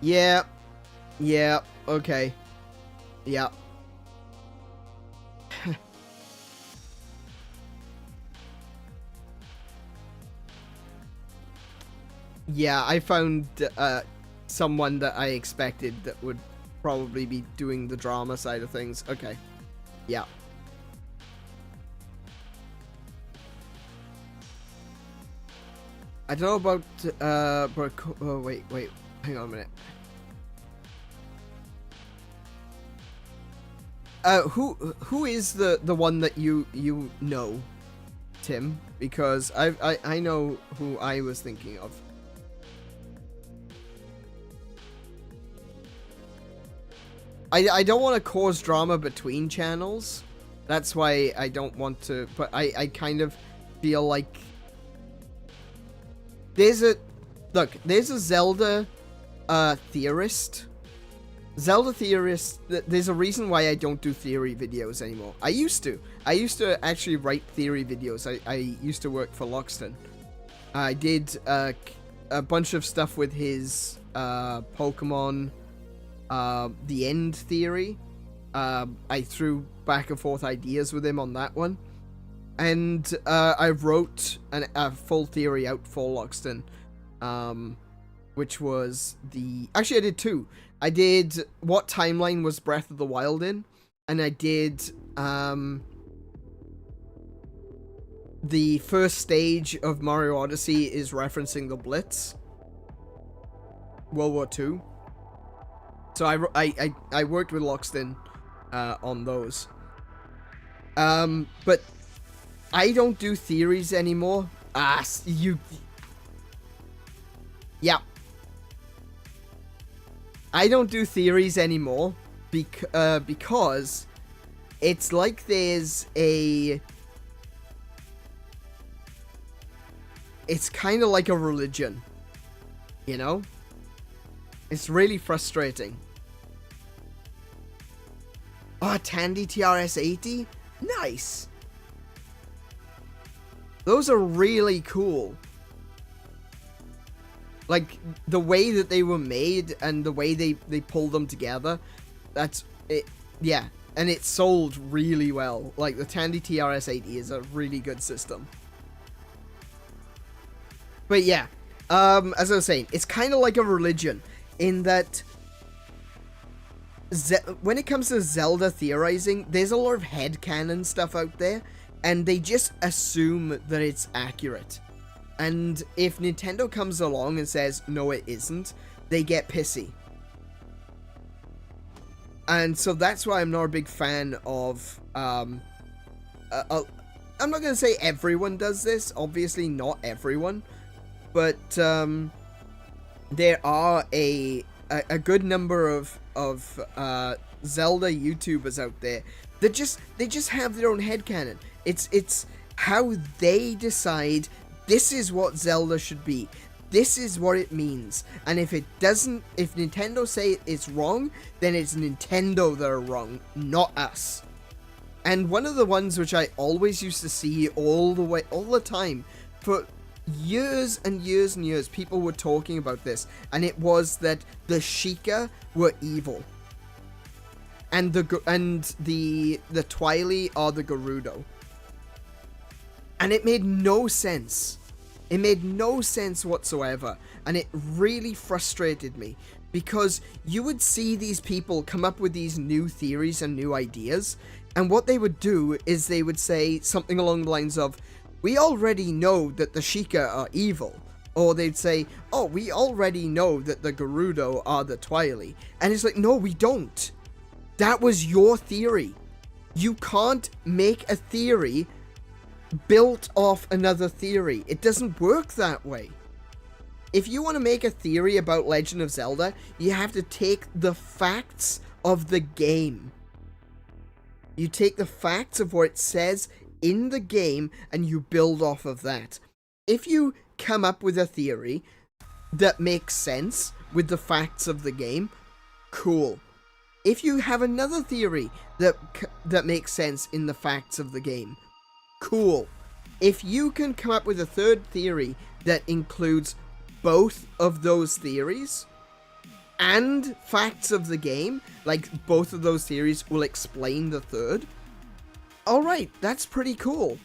Yeah. Yeah. Okay. Yeah. Yeah, I found someone that I expected that would probably be doing the drama side of things. Okay. Yeah. I don't know about oh, wait, hang on a minute. Who is the one that you know, Tim? Because I know who I was thinking of. I don't want to cause drama between channels. That's why I don't want to, but I kind of feel like there's a Zelda theorist. There's a reason why I don't do theory videos anymore. I used to actually write theory videos. I used to work for Loxton. I did a bunch of stuff with his Pokemon The End theory. I threw back and forth ideas with him on that one. And I wrote a full theory out for Loxton, which was actually I did two. I did what timeline was Breath of the Wild in, and I did the first stage of Mario Odyssey is referencing the Blitz, World War II. So I worked with Loxton on those. But I don't do theories anymore. Yeah. I don't do theories anymore because it's like there's it's kind of like a religion, you know? It's really frustrating. Oh, Tandy TRS-80? Nice! Those are really cool. Like, the way that they were made and the way they pulled them together, that's it. Yeah, and it sold really well. Like, the Tandy TRS-80 is a really good system. But yeah, as I was saying, it's kind of like a religion in that when it comes to Zelda theorizing, there's a lot of headcanon stuff out there, and they just assume that it's accurate. And if Nintendo comes along and says, no, it isn't, they get pissy. And so that's why I'm not a big fan of, I'm not going to say everyone does this, obviously not everyone, but there are a good number of Zelda YouTubers out there that they just have their own headcanon. It's how they decide this is what Zelda should be. This is what it means. And if Nintendo say it's wrong, then it's Nintendo that are wrong, not us. And one of the ones which I always used to see all the time, for years and years and years, people were talking about this, and it was that the Sheikah were evil. And the Twily are the Gerudo. And it made no sense. It made no sense whatsoever. And it really frustrated me. Because you would see these people come up with these new theories and new ideas. And what they would do is they would say something along the lines of, we already know that the Sheikah are evil. Or they'd say, oh, we already know that the Gerudo are the Twily. And it's like, no, we don't. That was your theory. You can't make a theory built off another theory. It doesn't work that way. If you want to make a theory about Legend of Zelda, you have to take the facts of the game. You take the facts of what it says in the game and you build off of that. If you come up with a theory that makes sense with the facts of the game, cool. If you have another theory that makes sense in the facts of the game, cool. if you can come up with a third theory that includes both of those theories and facts of the game, like both of those theories will explain the third, alright, that's pretty cool.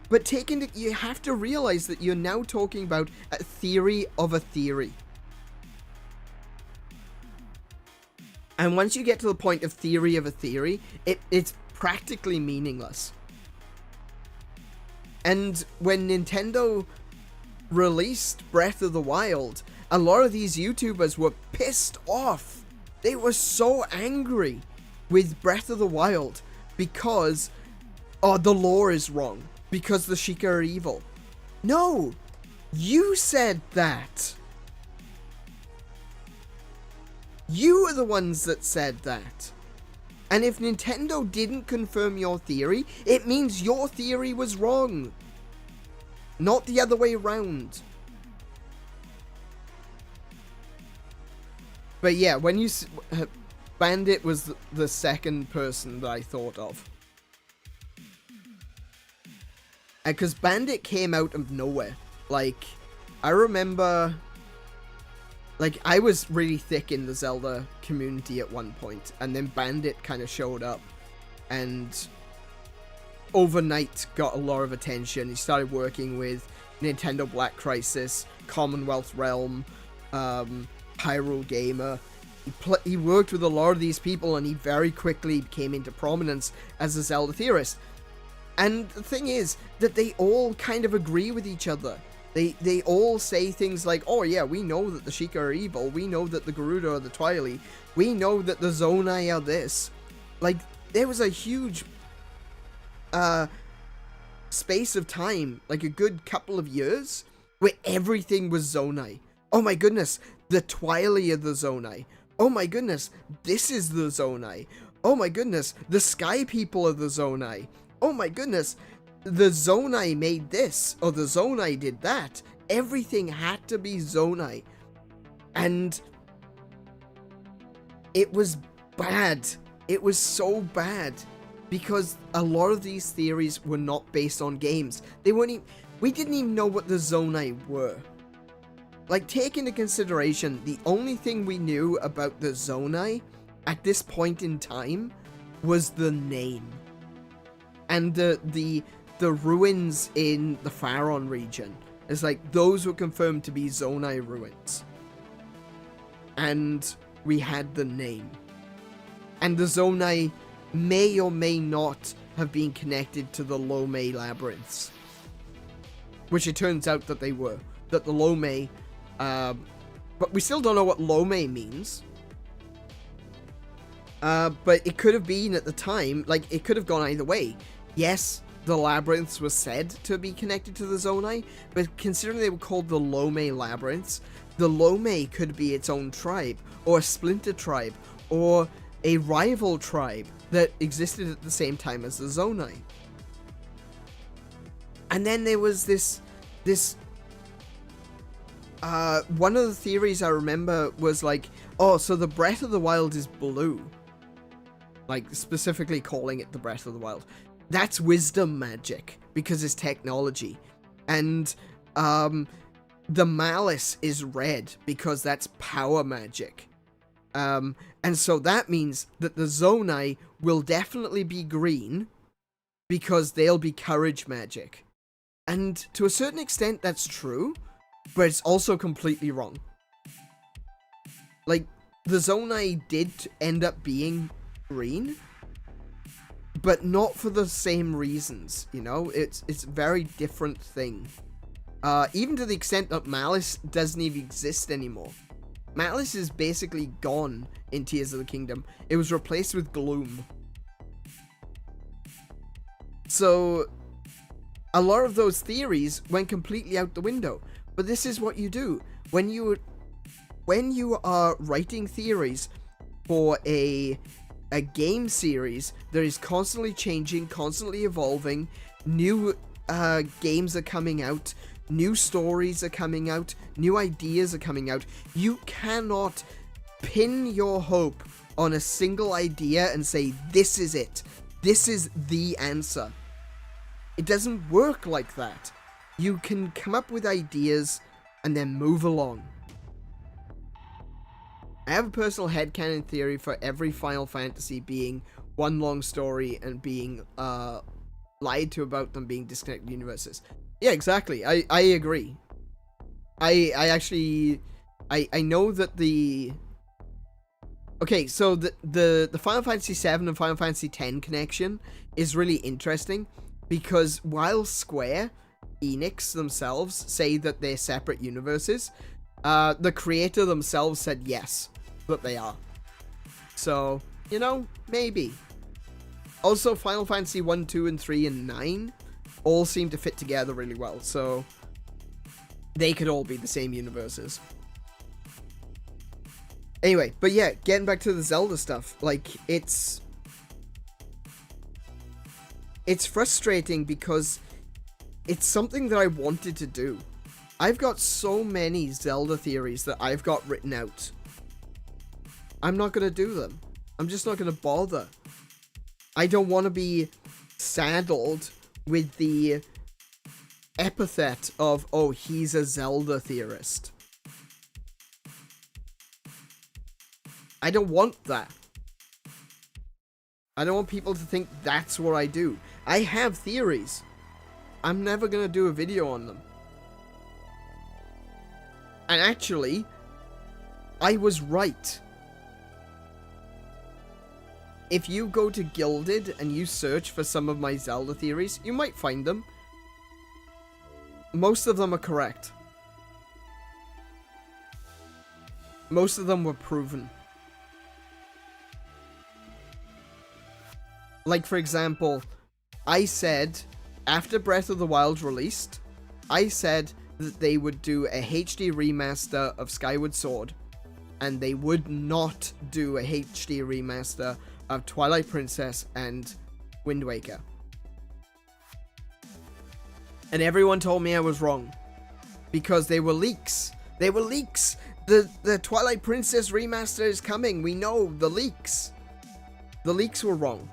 But you have to realize that you're now talking about a theory of a theory. And once you get to the point of theory of a theory, it's practically meaningless. And when Nintendo released Breath of the Wild, a lot of these YouTubers were pissed off. They were so angry with Breath of the Wild because, oh, the lore is wrong, because the Sheikah are evil. No! You said that! You are the ones that said that. And if Nintendo didn't confirm your theory, it means your theory was wrong. Not the other way around. But yeah, when you... Bandit was the second person that I thought of. Because Bandit came out of nowhere. Like, I remember... Like, I was really thick in the Zelda community at one point, and then Bandit kind of showed up, and overnight got a lot of attention. He started working with Nintendo Black Crisis, Commonwealth Realm, Hyrule Gamer. He worked with a lot of these people, and he very quickly came into prominence as a Zelda theorist. And the thing is that they all kind of agree with each other. They all say things like, oh yeah, we know that the Sheikah are evil, we know that the Gerudo are the Twilight, we know that the Zonai are this. Like, there was a huge space of time, like a good couple of years, where everything was Zonai. Oh my goodness, the Twilight are the Zonai. Oh my goodness, this is the Zonai. Oh my goodness, the Sky People are the Zonai. Oh my goodness, the Zonai made this, or the Zonai did that. Everything had to be Zonai. And it was bad. It was so bad. Because a lot of these theories were not based on games. They weren't even, we didn't even know what the Zonai were. Like, take into consideration, the only thing we knew about the Zonai at this point in time was the name. And the ruins in the Faron region. It's like, those were confirmed to be Zonai ruins. And we had the name. And the Zonai may or may not have been connected to the Lohme labyrinths. Which it turns out that they were. That the Lohme... but we still don't know what Lohme means. But it could have been at the time, like, it could have gone either way. Yes, the labyrinths were said to be connected to the Zonai, but considering they were called the Lohme labyrinths, the Lohme could be its own tribe, or a splinter tribe, or a rival tribe that existed at the same time as the Zonai. And then there was this one of the theories I remember was like, oh, so the Breath of the Wild is blue. Like, specifically calling it the Breath of the Wild. That's wisdom magic, because it's technology. And, the Malice is red, because that's power magic. And so that means that the Zonai will definitely be green, because they'll be courage magic. And to a certain extent, that's true, but it's also completely wrong. Like, the Zonai did end up being green, but not for the same reasons, you know? It's a very different thing. Even to the extent that Malice doesn't even exist anymore. Malice is basically gone in Tears of the Kingdom. It was replaced with Gloom. So, a lot of those theories went completely out the window. But this is what you do. When you are writing theories for a game series that is constantly changing, constantly evolving, new games are coming out, new stories are coming out, new ideas are coming out, you cannot pin your hope on a single idea and say, this is it. This is the answer. It doesn't work like that. You can come up with ideas and then move along. I have a personal headcanon theory for every Final Fantasy being one long story and being lied to about them being disconnected universes. Yeah, exactly. I agree. I actually know that the... Okay, so the Final Fantasy VII and Final Fantasy X connection is really interesting because while Square Enix themselves say that they're separate universes, the creator themselves said yes, that they are. So, you know, maybe. Also, Final Fantasy 1, 2, and 3, and 9 all seem to fit together really well, so they could all be the same universes. Anyway, but yeah, getting back to the Zelda stuff, like, it's frustrating because it's something that I wanted to do. I've got so many Zelda theories that I've got written out. I'm not going to do them. I'm just not going to bother. I don't want to be saddled with the epithet of, oh, he's a Zelda theorist. I don't want that. I don't want people to think that's what I do. I have theories. I'm never going to do a video on them. And actually, I was right. If you go to Gilded and you search for some of my Zelda theories, you might find them. Most of them are correct. Most of them were proven. Like, for example, I said, after Breath of the Wild released, I said that they would do a HD remaster of Skyward Sword, and they would not do a HD remaster of Twilight Princess and Wind Waker. And everyone told me I was wrong, because they were leaks. They were leaks! The Twilight Princess remaster is coming, we know, the leaks. The leaks were wrong.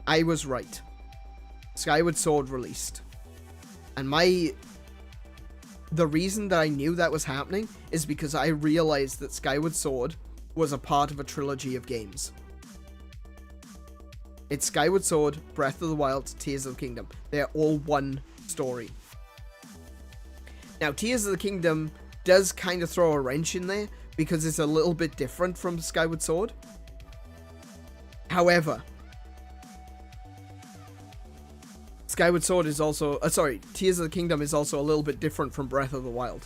I was right. Skyward Sword released. And the reason that I knew that was happening is because I realized that Skyward Sword was a part of a trilogy of games. It's Skyward Sword, Breath of the Wild, Tears of the Kingdom. They're all one story. Now, Tears of the Kingdom does kind of throw a wrench in there because it's a little bit different from Skyward Sword. However, Skyward Sword is also... Tears of the Kingdom is also a little bit different from Breath of the Wild.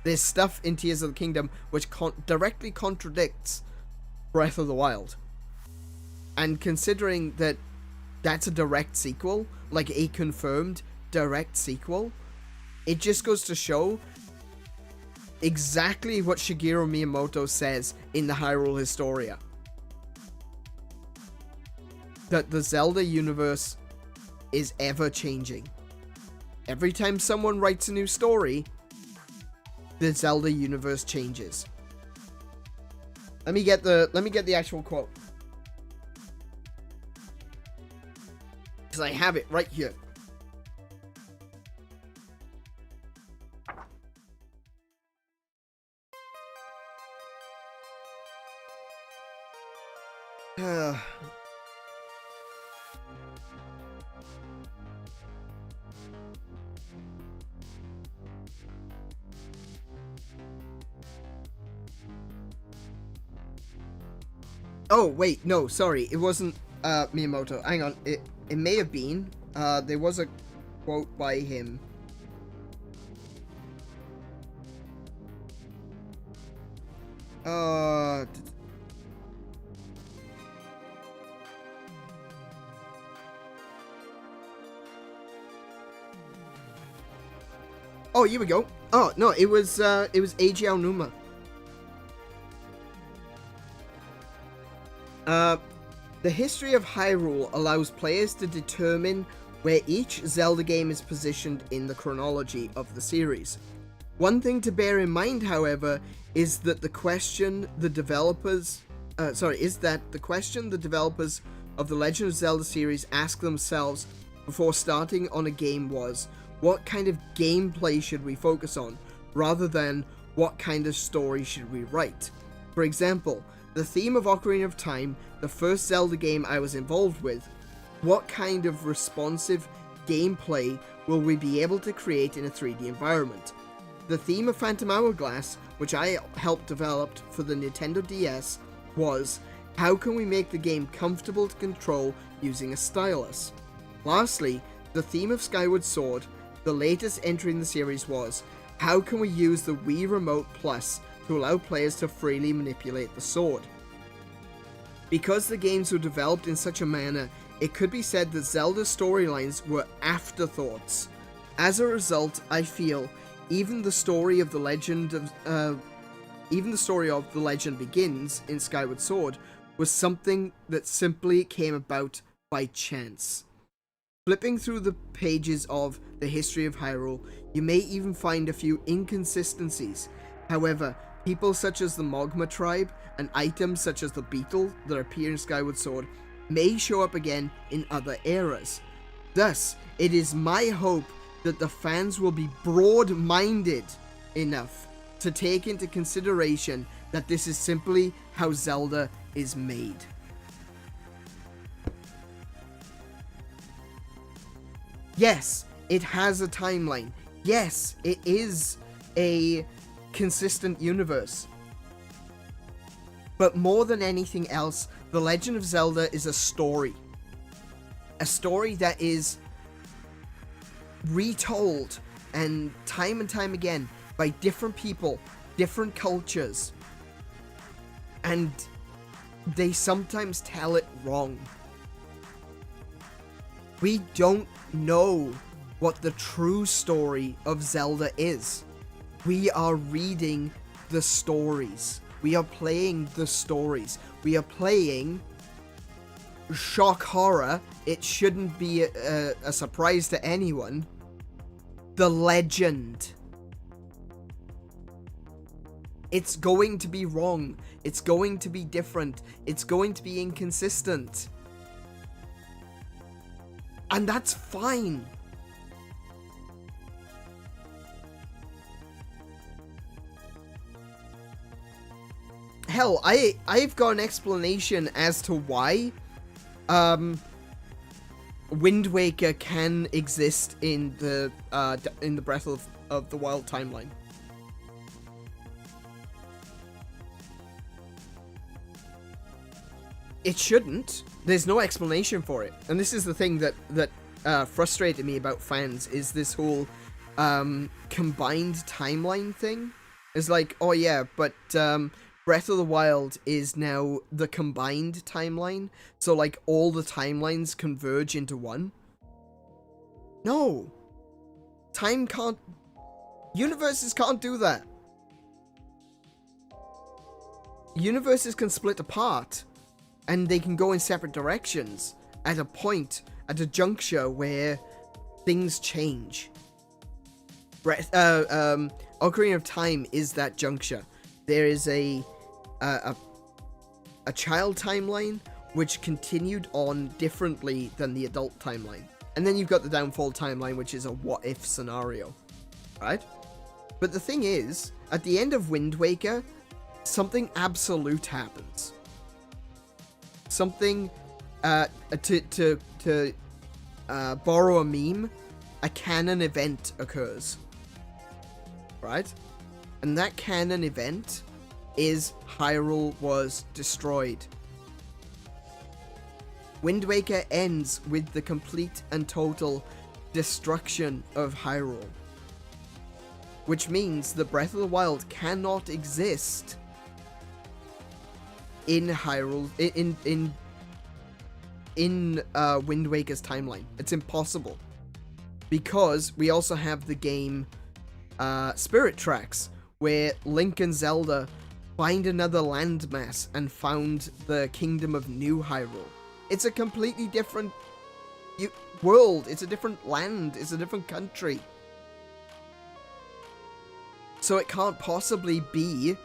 There's stuff in Tears of the Kingdom which directly contradicts Breath of the Wild. And considering that that's a direct sequel, like a confirmed direct sequel, it just goes to show exactly what Shigeru Miyamoto says in the Hyrule Historia. That the Zelda universe is ever changing. Every time someone writes a new story, the Zelda universe changes. Let me get the actual quote, because I have it right here. Oh, wait, no, sorry, it wasn't Miyamoto. Hang on, it may have been. There was a quote by him. Oh, here we go. Oh, no, it was Eiji Aonuma. The history of Hyrule allows players to determine where each Zelda game is positioned in the chronology of the series. One thing to bear in mind, however, is that the question the developers of the Legend of Zelda series ask themselves before starting on a game was, what kind of gameplay should we focus on, rather than what kind of story should we write. For example, the theme of Ocarina of Time, the first Zelda game I was involved with, what kind of responsive gameplay will we be able to create in a 3D environment? The theme of Phantom Hourglass, which I helped develop for the Nintendo DS, was how can we make the game comfortable to control using a stylus? Lastly, the theme of Skyward Sword, the latest entry in the series, was how can we use the Wii Remote Plus to allow players to freely manipulate the sword? Because the games were developed in such a manner, it could be said that Zelda's storylines were afterthoughts. As a result, I feel even the story of the Legend Begins in Skyward Sword was something that simply came about by chance. Flipping through the pages of the history of Hyrule, you may even find a few inconsistencies. However, people such as the Mogma tribe and items such as the beetle that appear in Skyward Sword may show up again in other eras. Thus, it is my hope that the fans will be broad-minded enough to take into consideration that this is simply how Zelda is made. Yes, it has a timeline. Yes, it is a consistent universe. But more than anything else, The Legend of Zelda is a story. A story that is retold and time again by different people, different cultures. And they sometimes tell it wrong. We don't know what the true story of Zelda is. We are reading the stories. We are playing the stories. We are playing, shock horror, it shouldn't be a surprise to anyone, the legend. It's going to be wrong. It's going to be different. It's going to be inconsistent. And that's fine. Hell, I've got an explanation as to why Wind Waker can exist in the Breath of the Wild timeline. It shouldn't. There's no explanation for it. And this is the thing that frustrated me about fans, is this whole combined timeline thing. It's like, oh yeah, but Breath of the Wild is now the combined timeline, so like all the timelines converge into one. No. Time can't... Universes can't do that. Universes can split apart, and they can go in separate directions at a point, at a juncture where things change. Ocarina of Time is that juncture. There is a child timeline which continued on differently than the adult timeline. And then you've got the downfall timeline, which is a what-if scenario, right? But the thing is, at the end of Wind Waker, something absolute happens. Something, to borrow a meme, a canon event occurs, right? And that canon event is Hyrule was destroyed. Wind Waker ends with the complete and total destruction of Hyrule. Which means the Breath of the Wild cannot exist in Hyrule, in Wind Waker's timeline. It's impossible. Because we also have the game Spirit Tracks, where Link and Zelda find another landmass and found the Kingdom of New Hyrule. It's a completely different world. It's a different land. It's a different country. So it can't possibly be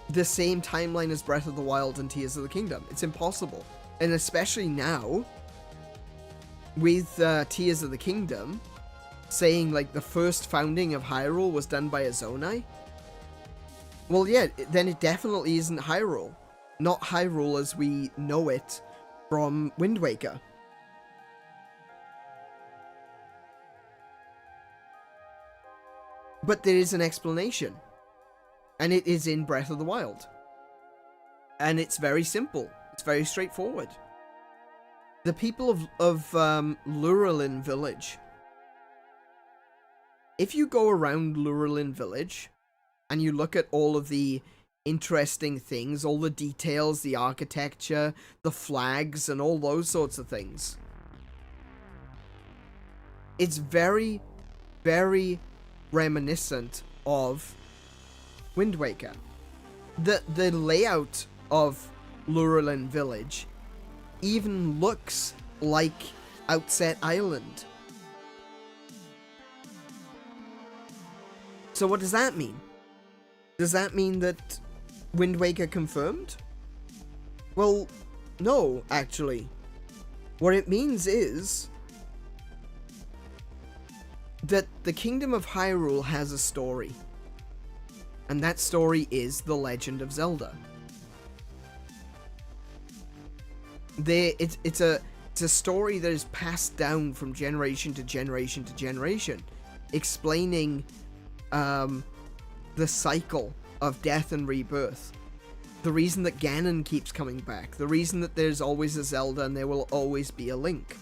the same timeline as Breath of the Wild and Tears of the Kingdom. It's impossible. And especially now, with Tears of the Kingdom, saying, like, the first founding of Hyrule was done by a Zonai. Well, yeah, then it definitely isn't Hyrule. Not Hyrule as we know it from Wind Waker. But there is an explanation. And it is in Breath of the Wild. And it's very simple. It's very straightforward. The people of Lurelin Village. If you go around Lurelin Village and you look at all of the interesting things, all the details, the architecture, the flags, and all those sorts of things, it's very, very reminiscent of Wind Waker. The layout of Lurelin Village even looks like Outset Island. So what does that mean? Does that mean that Wind Waker confirmed? Well, no, actually. What it means is that the Kingdom of Hyrule has a story. And that story is The Legend of Zelda. It's a story that is passed down from generation to generation to generation, explaining the cycle of death and rebirth. The reason that Ganon keeps coming back. The reason that there's always a Zelda and there will always be a Link.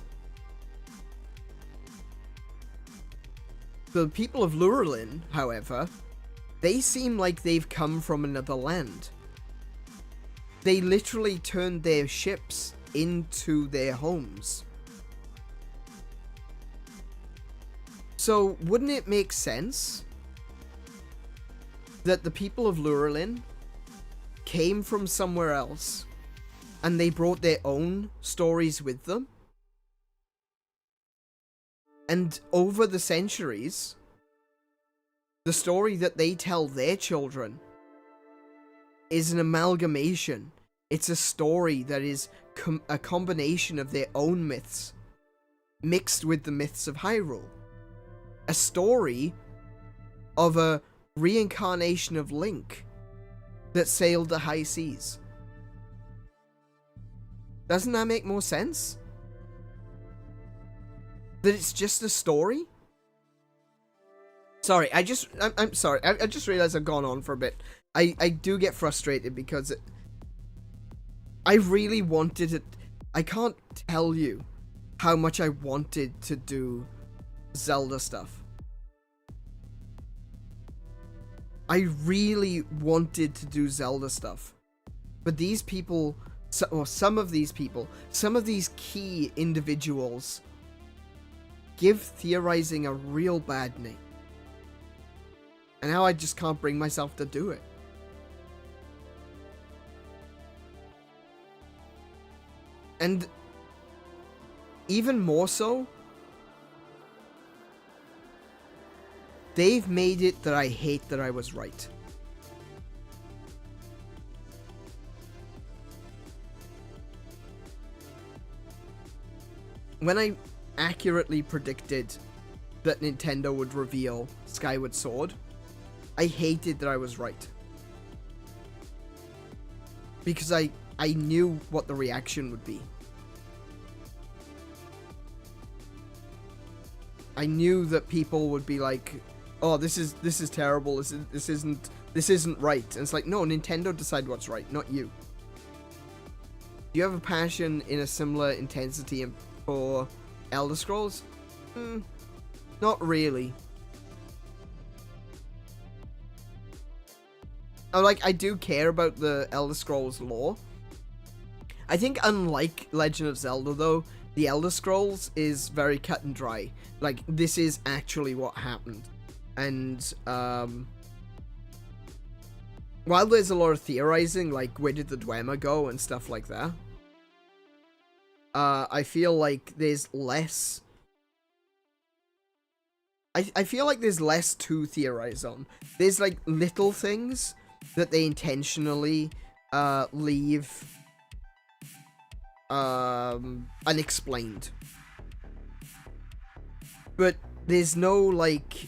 The people of Lurelin, however, they seem like they've come from another land. They literally turned their ships into their homes. So, wouldn't it make sense that the people of Lurelin came from somewhere else and they brought their own stories with them? And over the centuries, the story that they tell their children is an amalgamation. It's a story that is a combination of their own myths mixed with the myths of Hyrule. A story of a reincarnation of Link that sailed the high seas. Doesn't that make more sense? That it's just a story? Sorry, I'm sorry. I just realized I've gone on for a bit. I do get frustrated because I really wanted it. I can't tell you how much I wanted to do Zelda stuff. I really wanted to do Zelda stuff. But these people, or some of these people, some of these key individuals give theorizing a real bad name. And now I just can't bring myself to do it. And even more so, they've made it that I hate that I was right. When I accurately predicted that Nintendo would reveal Skyward Sword, I hated that I was right. Because I knew what the reaction would be. I knew that people would be like, "Oh, this is terrible. This isn't right." And it's like, no, Nintendo decide what's right, not you. Do you have a passion in a similar intensity for Elder Scrolls? Not really. I do care about the Elder Scrolls lore. I think unlike Legend of Zelda, though, the Elder Scrolls is very cut and dry. Like, this is actually what happened. And, while there's a lot of theorizing, like, where did the Dwemer go and stuff like that, I feel like there's less... I feel like there's less to theorize on. There's, like, little things, that they intentionally leave unexplained. But there's no, like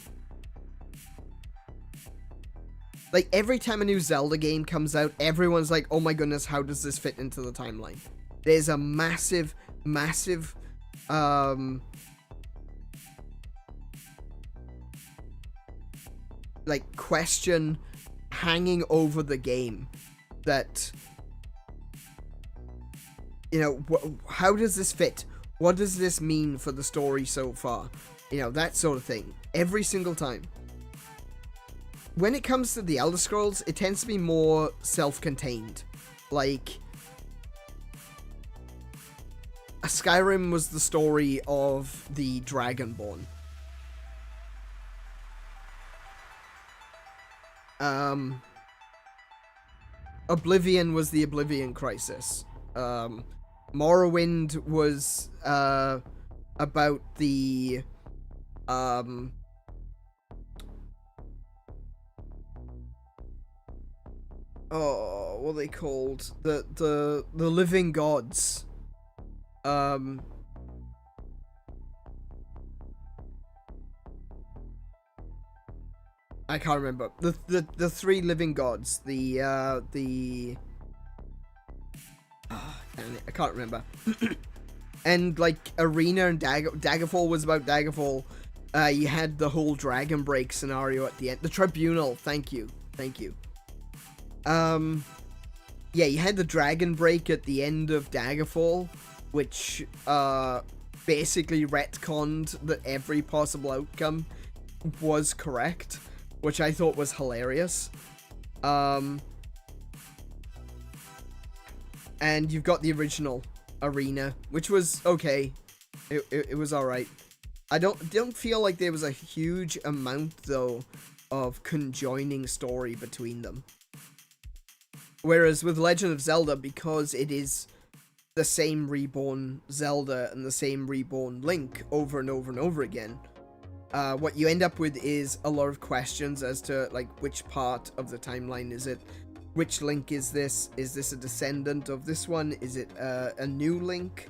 every time a new Zelda game comes out, everyone's like, oh my goodness, how does this fit into the timeline? There's a massive like question hanging over the game that, you know, how does this fit? What does this mean for the story so far? You know, that sort of thing. Every single time. When it comes to the Elder Scrolls, it tends to be more self-contained. Like, Skyrim was the story of the Dragonborn. Oblivion was the Oblivion Crisis. Morrowind was about the oh, what are they called? The living gods. I can't remember the three living gods. Oh, damn it, I can't remember. And like Arena and Daggerfall was about Daggerfall. You had the whole Dragon Break scenario at the end. The Tribunal. Thank you. Yeah, you had the Dragon Break at the end of Daggerfall, which basically retconned that every possible outcome was correct, which I thought was hilarious. And you've got the original Arena, which was okay. It was alright. I don't feel like there was a huge amount, though, of conjoining story between them. Whereas with Legend of Zelda, because it is the same reborn Zelda and the same reborn Link over and over and over again, what you end up with is a lot of questions as to, like, which part of the timeline is it? Which Link is this? Is this a descendant of this one? Is it a new Link?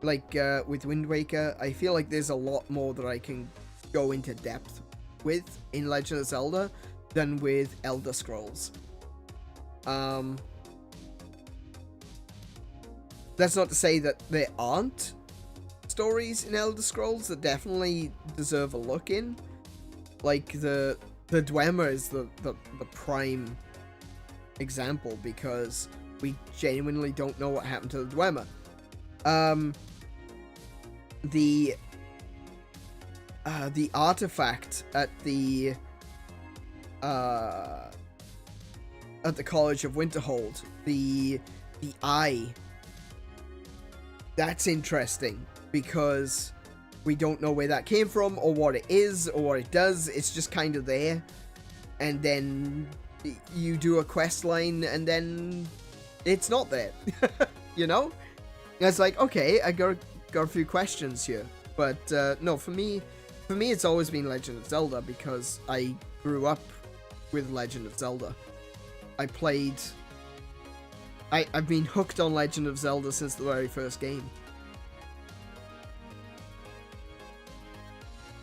Like, with Wind Waker, I feel like there's a lot more that I can go into depth with in Legend of Zelda than with Elder Scrolls. That's not to say that there aren't stories in Elder Scrolls that definitely deserve a look in. Like, the 𝗦𝘄𝗶𝘁𝗰𝗵 is the prime example, because we genuinely don't know what happened to the 𝗦𝘗𝗶. The artifact at the College of Winterhold, the eye, that's interesting, because we don't know where that came from, or what it is, or what it does. It's just kind of there, and then you do a quest line, and then it's not there. You know? And it's like, okay, I got a few questions here, but no, for me, it's always been Legend of Zelda, because I grew up with Legend of Zelda. I've been hooked on Legend of Zelda since the very first game.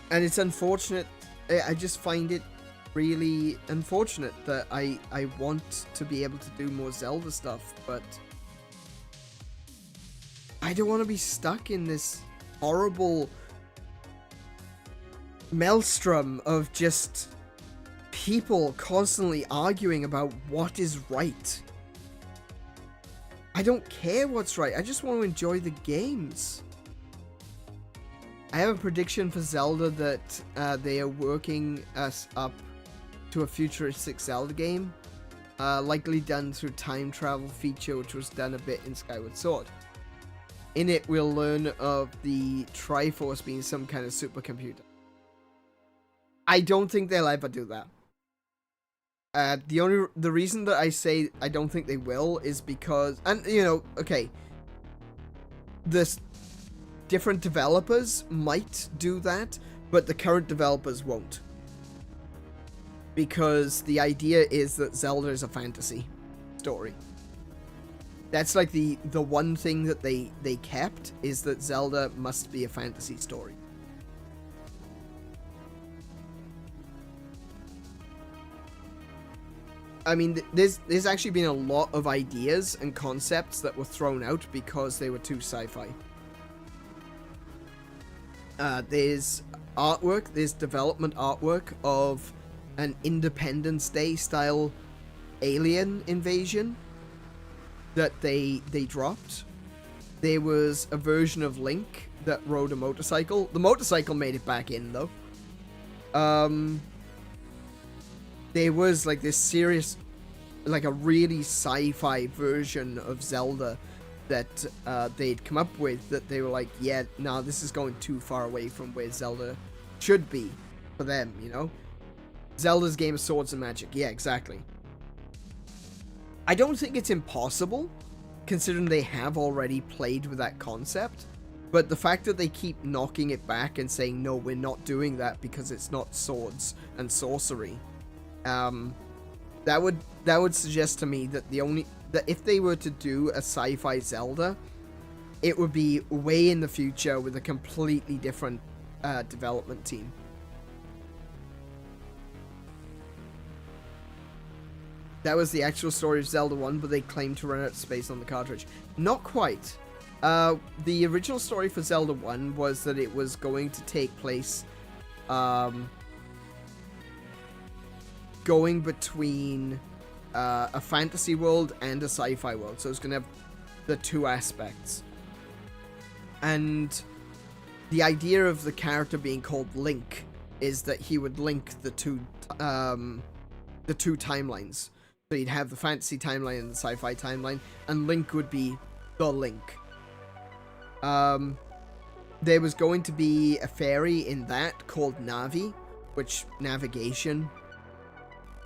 And it's unfortunate, I just find it really unfortunate that I want to be able to do more Zelda stuff, but I don't want to be stuck in this horrible maelstrom of just people constantly arguing about what is right. I don't care what's right. I just want to enjoy the games. I have a prediction for Zelda that they are working us up to a futuristic Zelda game, likely done through time travel feature, which was done a bit in Skyward Sword. In it, we'll learn of the Triforce being some kind of supercomputer. I don't think they'll ever do that. The reason that I say I don't think they will is because, and you know, okay, this different developers might do that, but the current developers won't. because the idea is that Zelda is a fantasy story. That's like the one thing that they kept, is that Zelda must be a fantasy story. I mean, there's actually been a lot of ideas and concepts that were thrown out because they were too sci-fi. There's artwork, there's development artwork of an Independence Day style alien invasion that they dropped. There was a version of Link that rode a motorcycle. The motorcycle made it back in, though. There was like this serious, like a really sci-fi version of Zelda that they'd come up with, that they were like, yeah, nah, this is going too far away from where Zelda should be for them, you know? Zelda's game of swords and magic. Yeah, exactly. I don't think it's impossible, considering they have already played with that concept, but the fact that they keep knocking it back and saying, no, we're not doing that because it's not swords and sorcery, that would suggest to me that that if they were to do a sci-fi Zelda, it would be way in the future with a completely different development team. That was the actual story of Zelda 1, but they claimed to run out of space on the cartridge. Not quite. The original story for Zelda 1 was that it was going to take place going between a fantasy world and a sci-fi world. So it's going to have the two aspects. And the idea of the character being called Link is that he would link the two timelines. So you'd have the fantasy timeline and the sci-fi timeline, and Link would be the Link. There was going to be a fairy in that called Navi, which navigation.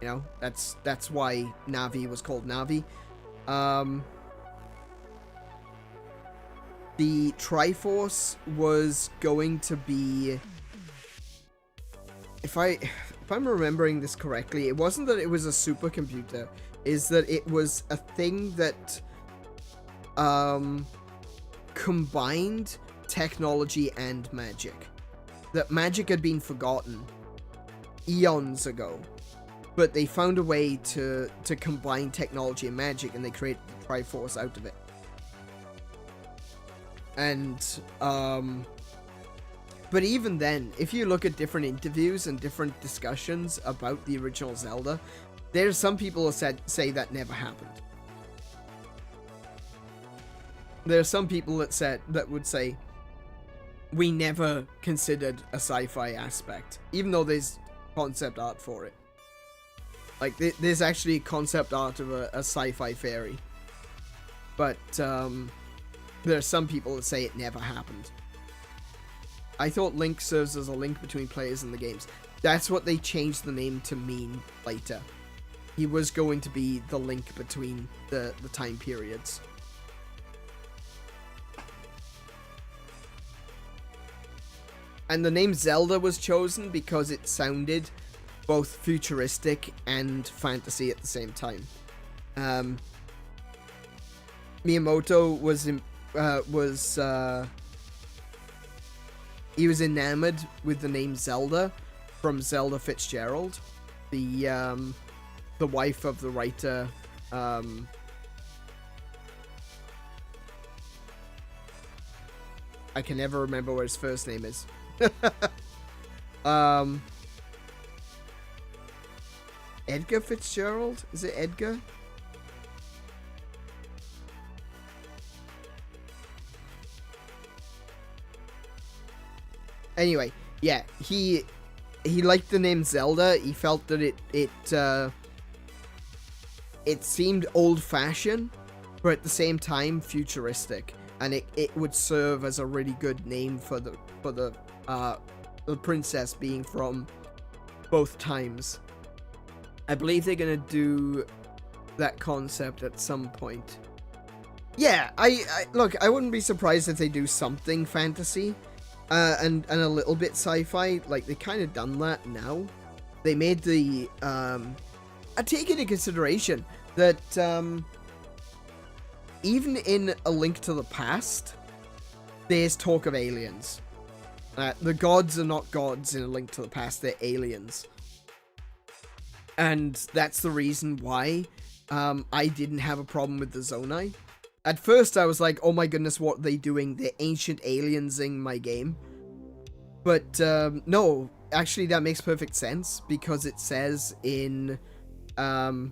You know, that's why Navi was called Navi. The Triforce was going to be, if I'm remembering this correctly, it wasn't that it was a supercomputer, is that it was a thing that combined technology and magic. That magic had been forgotten eons ago, but they found a way to combine technology and magic, and they created the Triforce out of it. And but even then, if you look at different interviews and different discussions about the original Zelda, there's some people who say that never happened. There are some people that would say we never considered a sci-fi aspect, even though there's concept art for it. Like there's actually concept art of a sci-fi fairy, but there are some people that say it never happened. I thought Link serves as a link between players and the games. That's what they changed the name to mean later. He was going to be the link between the time periods. And the name Zelda was chosen because it sounded both futuristic and fantasy at the same time. Miyamoto he was enamored with the name Zelda from Zelda Fitzgerald, the wife of the writer. I can never remember what his first name is. Edgar Fitzgerald? Is it Edgar? Anyway, yeah, he liked the name Zelda. He felt that it seemed old-fashioned, but at the same time futuristic, and it would serve as a really good name for the princess being from both times. I believe they're gonna do that concept at some point. Yeah, look, I wouldn't be surprised if they do something fantasy. And a little bit sci-fi, like they kind of done that now. they made the I take into consideration that even in A Link to the Past, there's talk of aliens. The gods are not gods in A Link to the Past, they're aliens. And that's the reason why I didn't have a problem with the Zonai. At first I was like, oh my goodness, what are they doing? They're ancient aliens in my game. But no, actually that makes perfect sense, because it says in the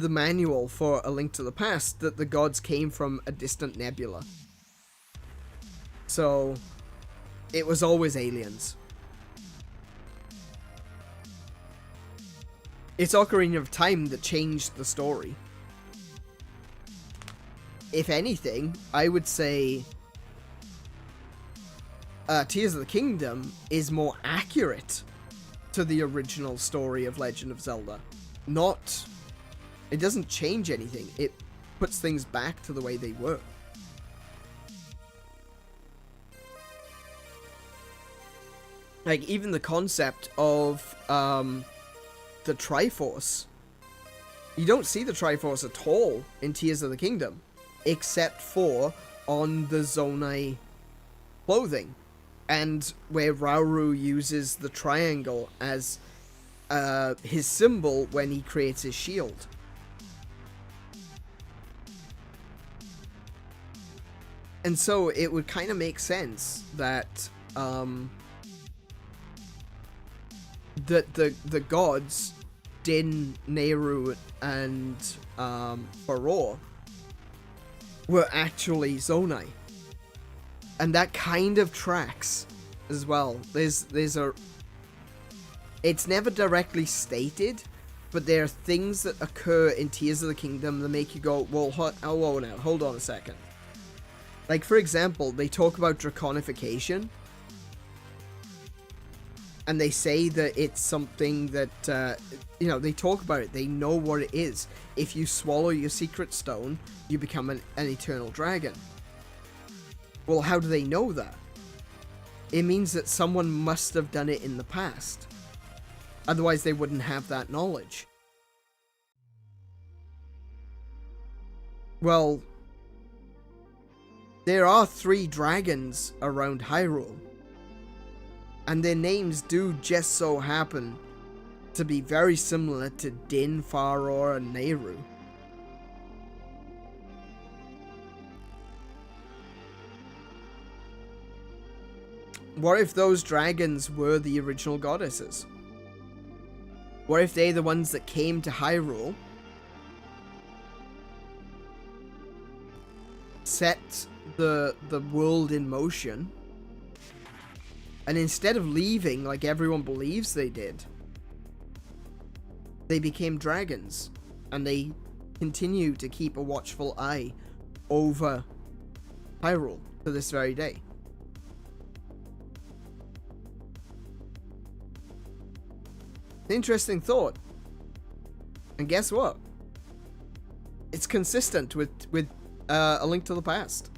manual for A Link to the Past that the gods came from a distant nebula. So it was always aliens. It's Ocarina of Time that changed the story. If anything, I would say Tears of the Kingdom is more accurate to the original story of Legend of Zelda. It doesn't change anything. It puts things back to the way they were. Like, even the concept of the Triforce. You don't see the Triforce at all in Tears of the Kingdom, except for on the Zonai clothing, and where Rauru uses the triangle as his symbol when he creates his shield. And so it would kind of make sense that the gods, Din, Nehru, and Farore, were actually Zonai. And that kind of tracks as well. There's it's never directly stated, but there are things that occur in Tears of the Kingdom that make you go, well, whoa now, hold on a second. Like, for example, they talk about draconification, and they say that it's something that, they talk about it, they know what it is. If you swallow your secret stone, you become an eternal dragon. Well, how do they know that? It means that someone must have done it in the past. Otherwise, they wouldn't have that knowledge. Well, there are 3 dragons around Hyrule, and their names do just so happen to be very similar to Din, Farore, and Nehru. What if those dragons were the original goddesses? What if they're the ones that came to Hyrule, set the world in motion, and instead of leaving like everyone believes they did, they became dragons, and they continue to keep a watchful eye over Hyrule to this very day. Interesting thought. And guess what? It's consistent with A Link to the Past.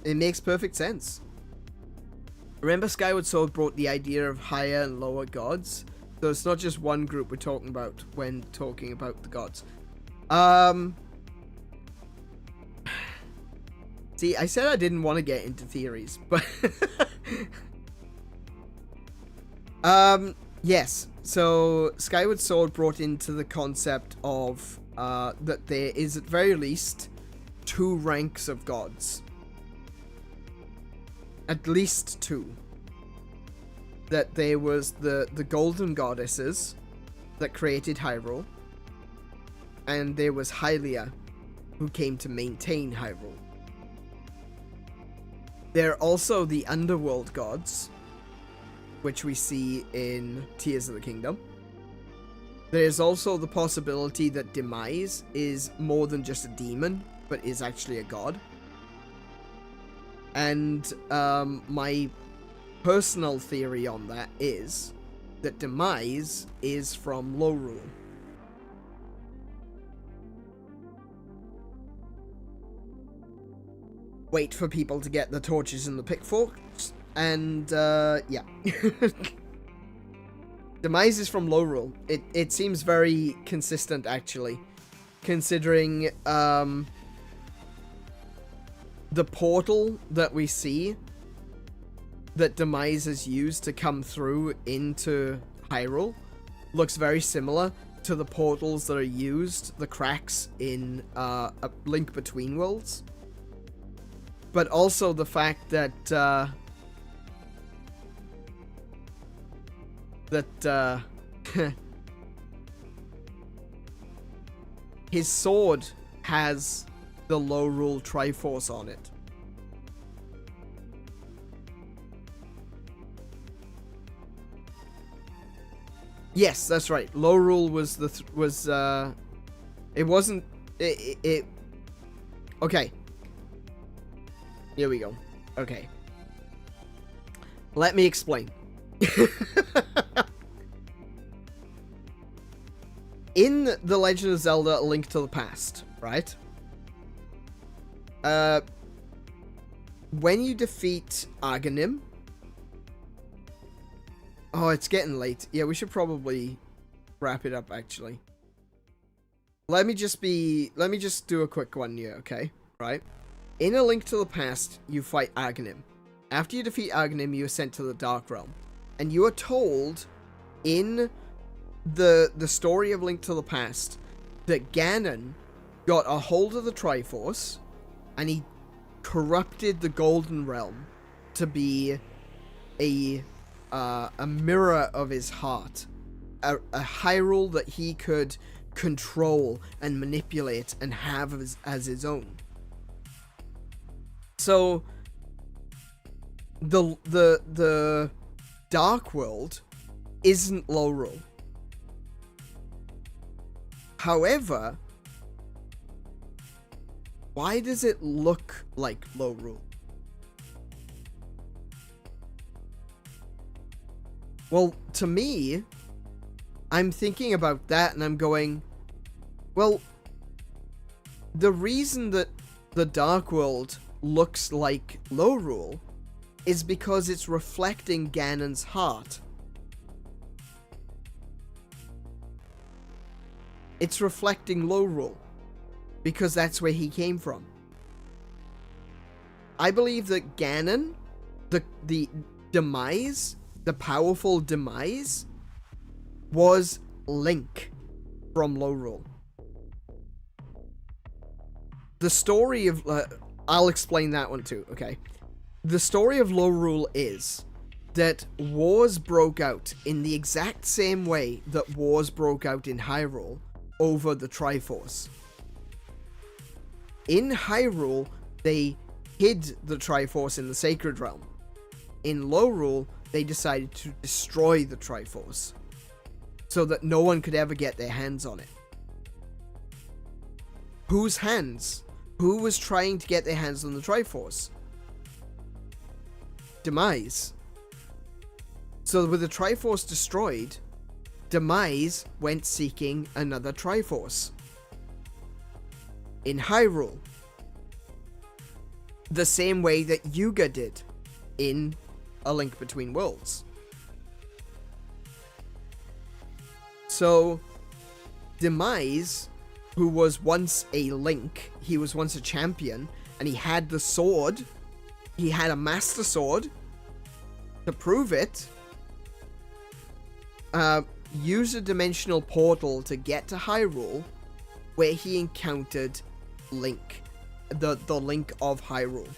It makes perfect sense. Remember, Skyward Sword brought the idea of higher and lower gods? So it's not just one group we're talking about when talking about the gods. See, I said I didn't want to get into theories, but yes. So Skyward Sword brought into the concept of that there is at very least 2 ranks of gods. At least 2. That there was the golden goddesses that created Hyrule, and there was Hylia, who came to maintain Hyrule. There are also the underworld gods, which we see in Tears of the Kingdom. There's also the possibility that Demise is more than just a demon, but is actually a god. And my personal theory on that is that Demise is from Lorule. Wait for people to get the torches and the pitchforks. And, yeah. Demise is from Lorule. It seems very consistent, actually. Considering, the portal that we see that Demise has used to come through into Hyrule looks very similar to the portals that are used, the cracks in A Link Between Worlds. But also the fact that his sword has the Lorule Triforce on it. Yes, that's right. Lorule was it wasn't it. Okay. Here we go. Okay. Let me explain. In The Legend of Zelda: A Link to the Past, right? When you defeat Aghanim... Oh, it's getting late. Yeah, we should probably wrap it up, actually. Let me just do a quick one here, okay? Right? In A Link to the Past, you fight Aghanim. After you defeat Aghanim, you are sent to the Dark Realm. And you are told in the story of Link to the Past that Ganon got a hold of the Triforce and he corrupted the Golden Realm to be a mirror of his heart, a Hyrule that he could control and manipulate and have as his own. So the Dark World isn't Lorule. However, why does it look like Lorule? Well, to me, I'm thinking about that and I'm going, well, the reason that the Dark World looks like Lorule is because it's reflecting Ganon's heart. It's reflecting Lorule because that's where he came from. I believe that Ganon, the Demise, the powerful Demise, was Link from Lorule. The story of... I'll explain that one too, okay? The story of Lorule is that wars broke out in the exact same way that wars broke out in Hyrule over the Triforce. In Hyrule, they hid the Triforce in the Sacred Realm. In Lorule, they decided to destroy the Triforce so that no one could ever get their hands on it. Whose hands? Who was trying to get their hands on the Triforce? Demise. So with the Triforce destroyed, Demise went seeking another Triforce. In Hyrule, the same way that Yuga did in A Link Between Worlds. So, Demise, who was once a Link, he was once a champion, and he had the sword, he had a Master Sword, to prove it, used a dimensional portal to get to Hyrule, where he encountered Link, the Link of Hyrule.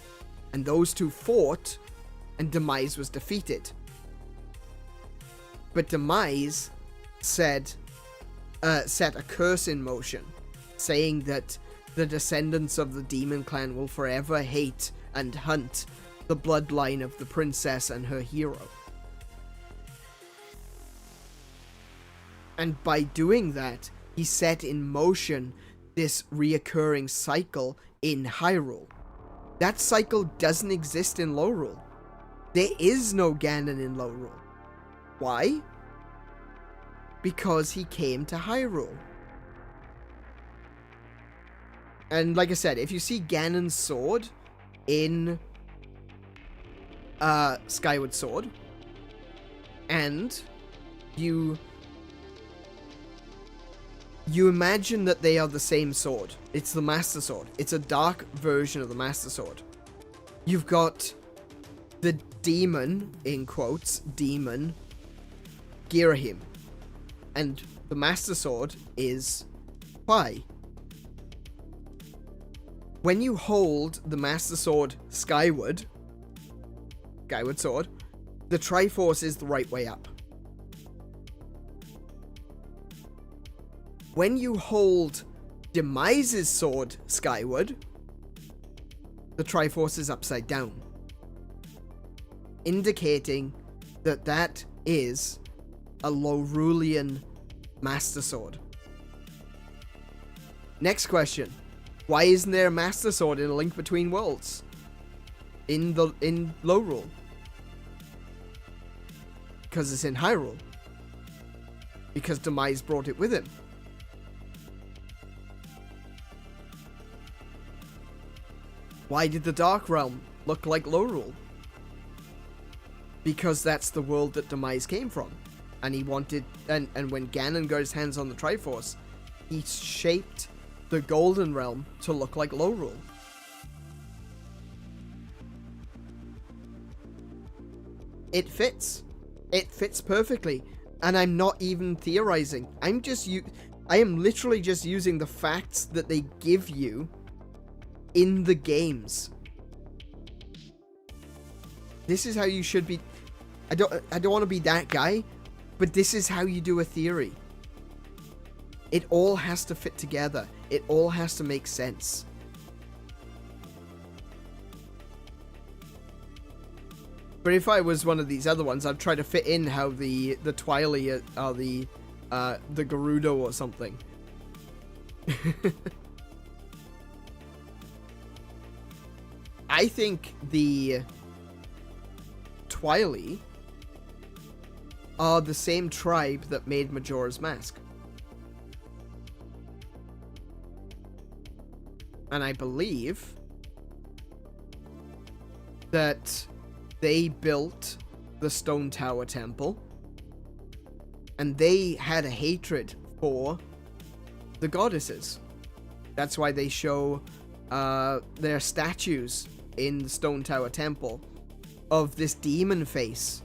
And those two fought, and Demise was defeated. But Demise set a curse in motion, saying that the descendants of the Demon Clan will forever hate and hunt the bloodline of the princess and her hero. And by doing that, he set in motion this reoccurring cycle in Hyrule. That cycle doesn't exist in Lorule. There is no Ganon in Lorule. Why? Because he came to Hyrule. And like I said, if you see Ganon's sword in Skyward Sword, and you imagine that they are the same sword. It's the Master Sword. It's a dark version of the Master Sword. You've got the demon, in quotes, demon, 𝗬𝗁𝗵, and the Master Sword is 𝗦𝘗. When you hold the Master Sword skyward sword, the Triforce is the right way up. When you hold Demise's sword skyward, the Triforce is upside down, indicating that that is a 𝗬𝘗𝗄lian Master Sword. Next question. Why isn't there a Master Sword in A Link Between Worlds? In Lorule? Because it's in Hyrule. Because Demise brought it with him. Why did the Dark Realm look like Lorule? Because that's the world that Demise came from. And he wanted, and when Ganon got his hands on the Triforce, he shaped the Golden Realm to look like Lorule. It fits. It fits perfectly. And I'm not even theorizing. I am literally just using the facts that they give you in the games. This is how you should be. I don't want to be that guy, but this is how you do a theory. It all has to fit together. It all has to make sense. But if I was one of these other ones, I'd try to fit in how the 𝗦𝘗 are the Gerudo or something. I think the 𝗦𝘗 are the same tribe that made Majora's Mask. And I believe that they built the Stone Tower Temple, and they had a hatred for the goddesses. That's why they show their statues in the Stone Tower Temple of this demon face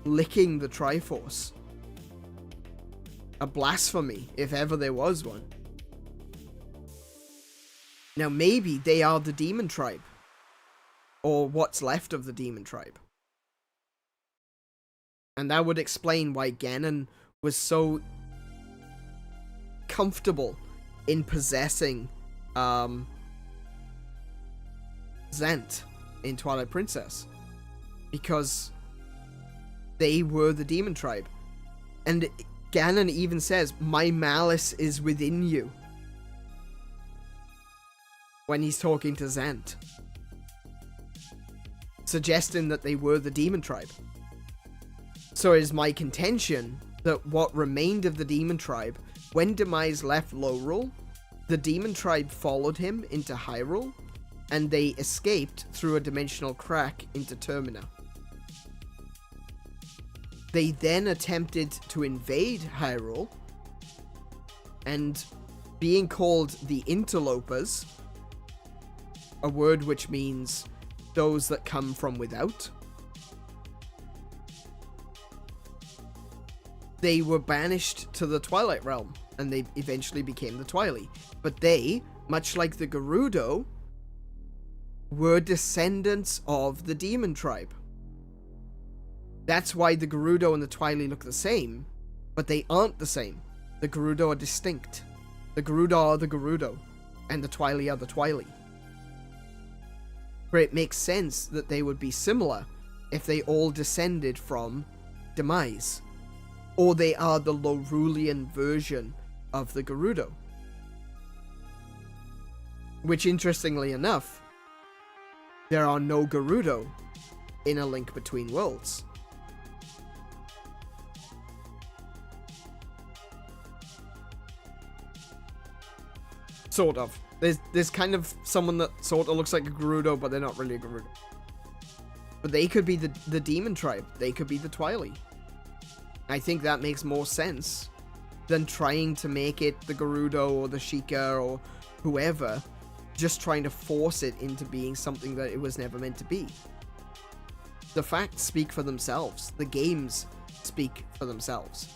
licking the Triforce. A blasphemy, if ever there was one. Now maybe they are the demon tribe, or what's left of the demon tribe. And that would explain why Ganon was so comfortable in possessing Zant in Twilight Princess. Because they were the demon tribe. And Ganon even says, "My malice is within you," when he's talking to Zant, suggesting that they were the demon tribe. So it is my contention that what remained of the demon tribe, when Demise left Lorule, the demon tribe followed him into Hyrule, and they escaped through a dimensional crack into Termina. They then attempted to invade Hyrule, and being called the Interlopers, a word which means those that come from without, they were banished to the Twilight Realm, and they eventually became the 𝗦𝘗. But they, much like the Gerudo, were descendants of the demon tribe. That's why the Gerudo and the 𝗦𝘗 look the same, but they aren't the same. The Gerudo are distinct. The Gerudo are the Gerudo, and the 𝗦𝘗 are the 𝗦𝘗. But it makes sense that they would be similar if they all descended from Demise, or they are the 𝗬𝘗𝗄lian version of the Gerudo. Which, interestingly enough, there are no Gerudo in A Link Between Worlds. Sort of. There's kind of someone that sort of looks like a Gerudo, but they're not really a Gerudo. But they could be the demon tribe. They could be the Twilight. I think that makes more sense than trying to make it the Gerudo or the Sheikah or whoever, just trying to force it into being something that it was never meant to be. The facts speak for themselves. The games speak for themselves.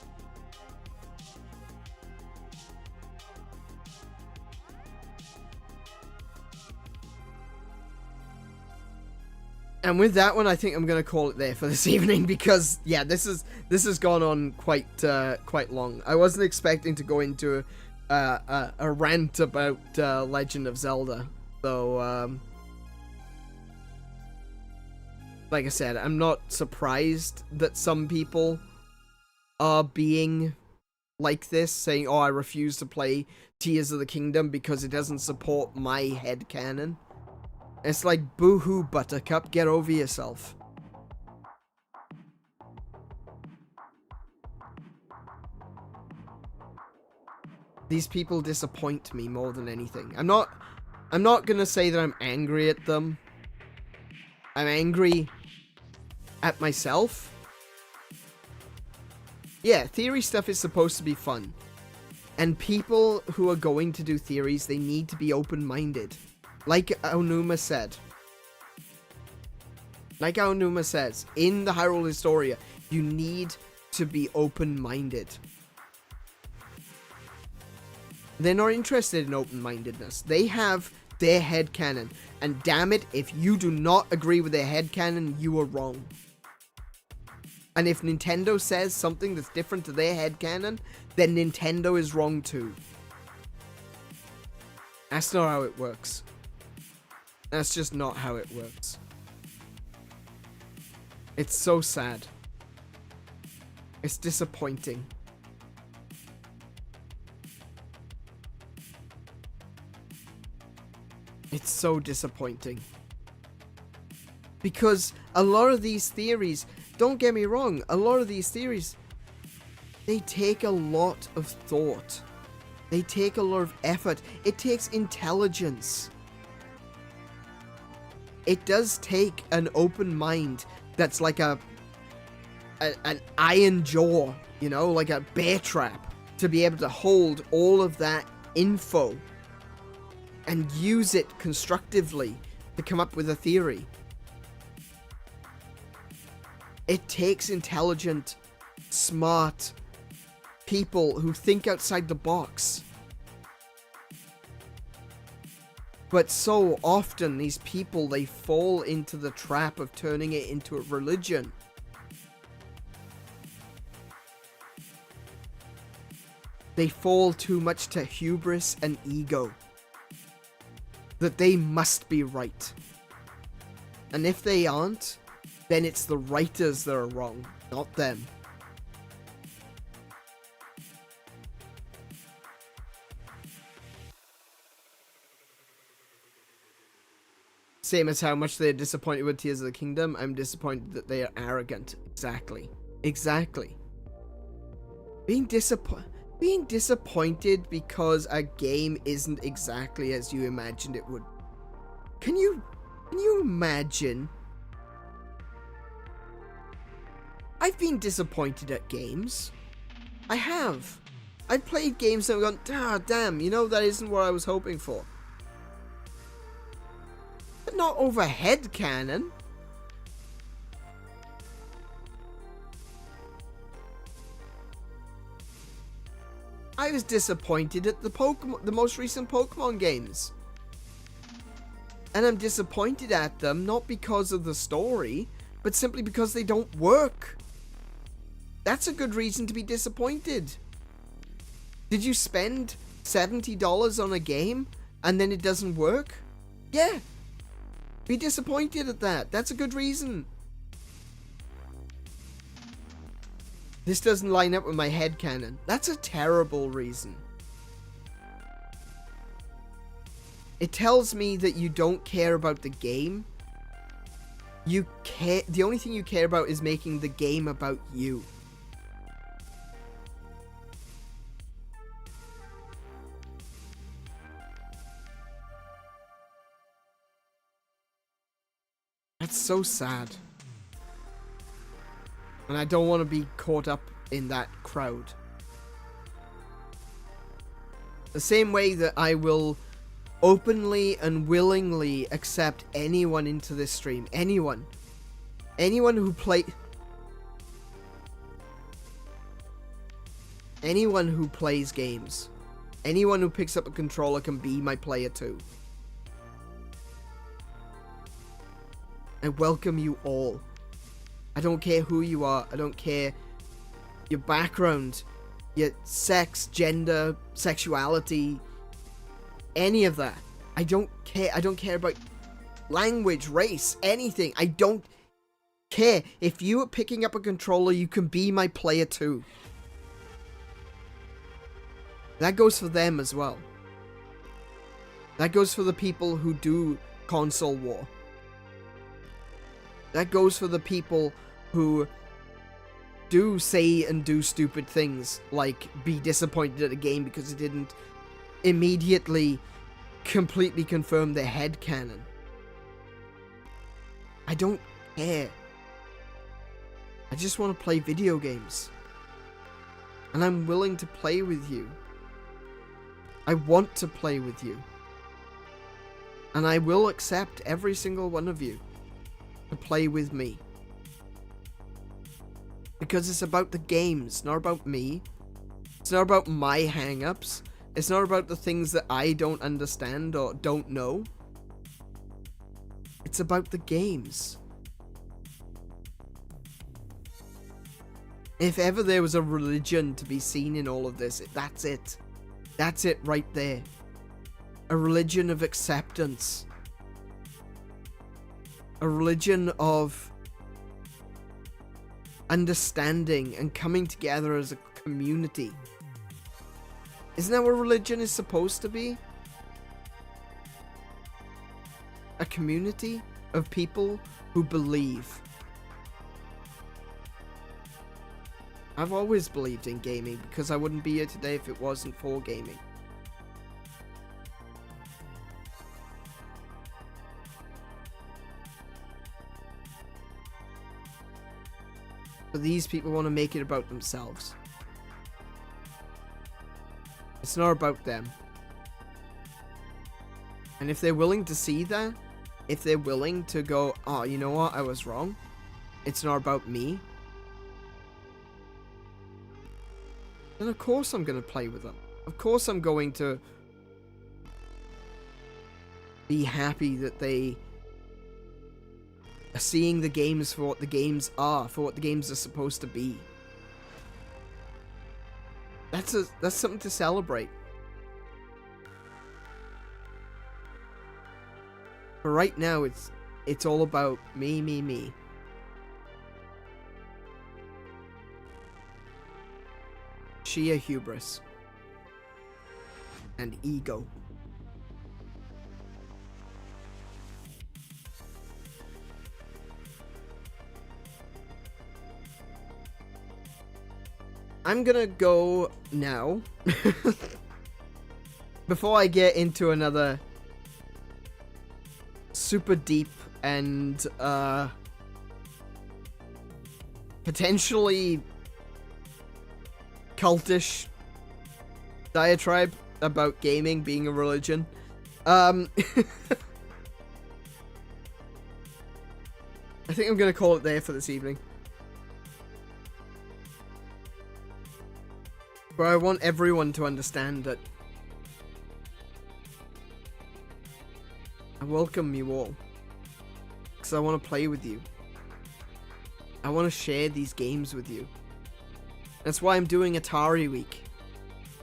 And with that one, I think I'm gonna call it there for this evening, because yeah, this has gone on quite long. I wasn't expecting to go into a rant about Legend of Zelda, though. Like I said, I'm not surprised that some people are being like this, saying, "Oh, I refuse to play Tears of the Kingdom because it doesn't support my headcanon." It's like, boo-hoo, Buttercup, get over yourself. These people disappoint me more than anything. I'm not gonna say that I'm angry at them. I'm angry at myself. Yeah, theory stuff is supposed to be fun. And people who are going to do theories, they need to be open-minded. Like Aonuma said. Like Aonuma says, in the Hyrule Historia, you need to be open-minded. They're not interested in open-mindedness. They have their headcanon. And damn it, if you do not agree with their headcanon, you are wrong. And if Nintendo says something that's different to their headcanon, then Nintendo is wrong too. That's not how it works. That's just not how it works. It's so sad. It's disappointing. It's so disappointing. Because a lot of these theories, don't get me wrong, a lot of these theories, they take a lot of thought. They take a lot of effort. It takes intelligence. It does take an open mind that's like an iron jaw, you know, like a bear trap, to be able to hold all of that info and use it constructively to come up with a theory. It takes intelligent, smart people who think outside the box. But so often these people, they fall into the trap of turning it into a religion. They fall too much to hubris and ego. That they must be right. And if they aren't, then it's the writers that are wrong, not them. Same as how much they're disappointed with Tears of the Kingdom, I'm disappointed that they are arrogant. Exactly. Exactly. Being disappointed because a game isn't exactly as you imagined it would. Can you imagine? I've been disappointed at games. I have. I've played games that have gone, ah, damn, you know, that isn't what I was hoping for. But not over headcanon. I was disappointed at the most recent Pokemon games. And I'm disappointed at them, not because of the story, but simply because they don't work. That's a good reason to be disappointed. Did you spend $70 on a game and then it doesn't work? Yeah. Be disappointed at that. That's a good reason. This doesn't line up with my headcanon. That's a terrible reason. It tells me that you don't care about the game. The only thing you care about is making the game about you. That's so sad. And I don't want to be caught up in that crowd. The same way that I will openly and willingly accept anyone into this stream. Anyone. Anyone who plays games. Anyone who picks up a controller can be my player too. I welcome you all. I don't care who you are. I don't care your background, your sex, gender, sexuality, any of that. I don't care. I don't care about language, race, anything. I don't care. If you are picking up a controller, you can be my player too. That goes for them as well. That goes for the people who do console war. That goes for the people who do say and do stupid things, like be disappointed at a game because it didn't immediately completely confirm their headcanon. I don't care. I just want to play video games. And I'm willing to play with you. I want to play with you. And I will accept every single one of you to play with me. Because it's about the games, not about me. It's not about my hang-ups. It's not about the things that I don't understand or don't know. It's about the games. If ever there was a religion to be seen in all of this, that's it. That's it right there. A religion of acceptance. A religion of understanding and coming together as a community. Isn't that what religion is supposed to be? A community of people who believe. I've always believed in gaming because I wouldn't be here today if it wasn't for gaming. But these people want to make it about themselves. It's not about them. And if they're willing to see that, if they're willing to go, oh, you know what, I was wrong. It's not about me. Then of course I'm going to play with them. Of course I'm going to be happy that they are seeing the games for what the games are, for what the games are supposed to be. That's something to celebrate. But right now it's all about me, me, me. Sheer hubris and ego. I'm gonna go now. Before I get into another super deep and potentially cultish diatribe about gaming being a religion. I think I'm gonna call it there for this evening. But I want everyone to understand that I welcome you all. Because I want to play with you. I want to share these games with you. That's why I'm doing Atari Week.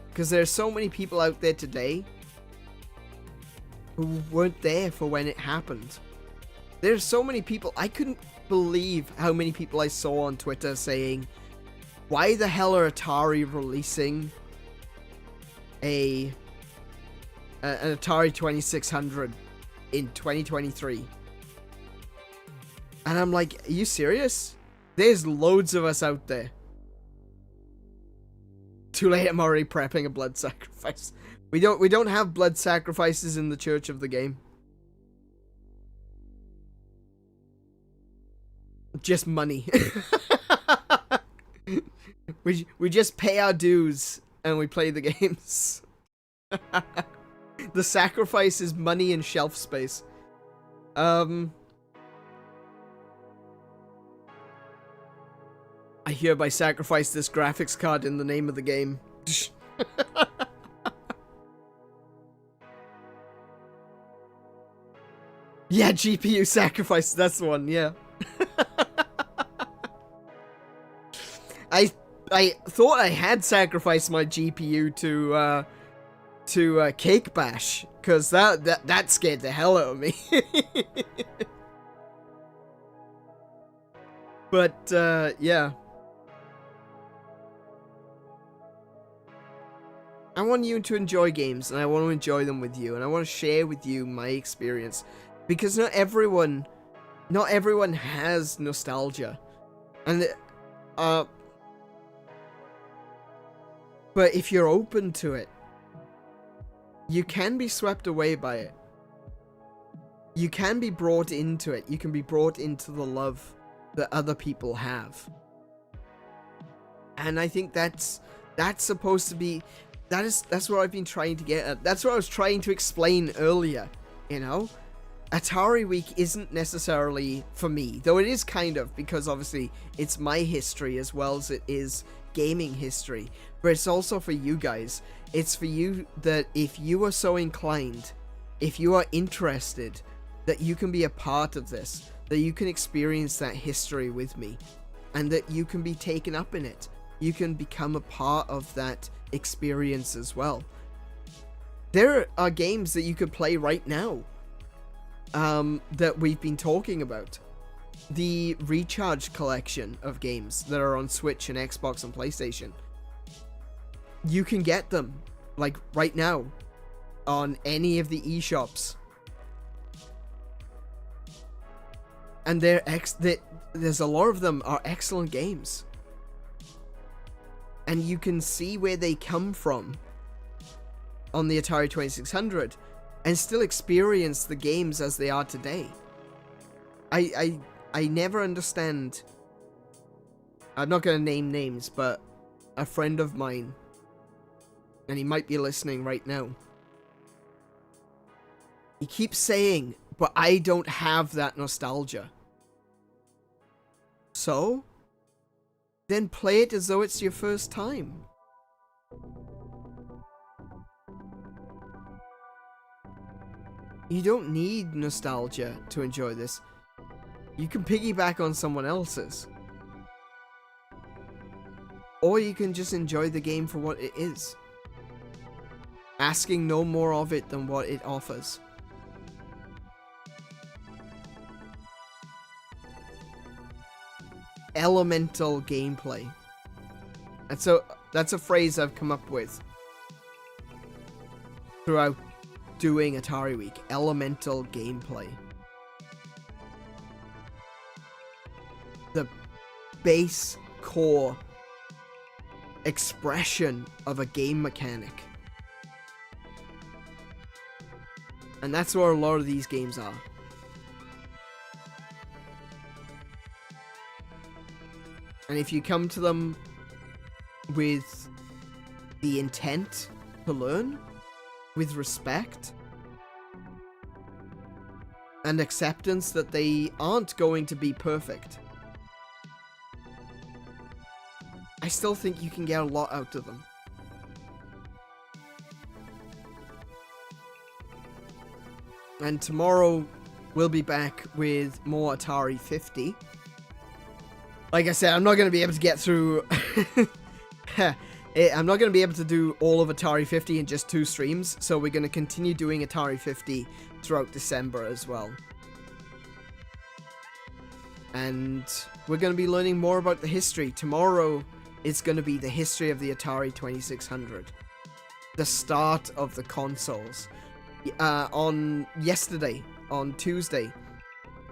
Because there's so many people out there today who weren't there for when it happened. There's so many people, I couldn't believe how many people I saw on Twitter saying, why the hell are Atari releasing an Atari 2600 in 2023? And I'm like, are you serious? There's loads of us out there. Too late, I'm already prepping a blood sacrifice. We don't have blood sacrifices in the Church of the Game. Just money. we just pay our dues and we play the games. The sacrifice is money and shelf space. I hereby sacrifice this graphics card in the name of the game. Yeah, GPU sacrifice, that's the one, yeah. I thought I had sacrificed my GPU to Cake Bash, because that scared the hell out of me. But yeah. I want you to enjoy games, and I want to enjoy them with you, and I want to share with you my experience, because not everyone has nostalgia, and but if you're open to it, you can be swept away by it. You can be brought into it. You can be brought into the love that other people have. And I think that's supposed to be, that's what I've been trying to get at. That's what I was trying to explain earlier, you know? Atari Week isn't necessarily for me, though it is kind of, because obviously it's my history as well as it is gaming history, but it's also for you guys. It's for you that if you are so inclined, if you are interested, that you can be a part of this, that you can experience that history with me, and that you can be taken up in it. You can become a part of that experience as well. There are games that you could play right now that we've been talking about. The Recharge collection of games that are on Switch and Xbox and PlayStation. You can get them, like, right now on any of the eShops. And there's a lot of them are excellent games. And you can see where they come from on the Atari 2600 and still experience the games as they are today. I never understand. I'm not going to name names, but a friend of mine, and he might be listening right now, he keeps saying, but I don't have that nostalgia. So, then play it as though it's your first time. You don't need nostalgia to enjoy this. You can piggyback on someone else's. Or you can just enjoy the game for what it is. Asking no more of it than what it offers. Elemental gameplay. And so that's a phrase I've come up with throughout doing Atari Week. Elemental gameplay. The base core expression of a game mechanic. And that's where a lot of these games are. And if you come to them with the intent to learn, with respect, and acceptance that they aren't going to be perfect, I still think you can get a lot out of them. And tomorrow we'll be back with more Atari 50. Like I said, I'm not going to be able to get through... I'm not going to be able to do all of Atari 50 in just 2 streams, so we're going to continue doing Atari 50 throughout December as well. And we're going to be learning more about the history. Tomorrow, it's going to be the history of the Atari 2600. The start of the consoles. On Tuesday,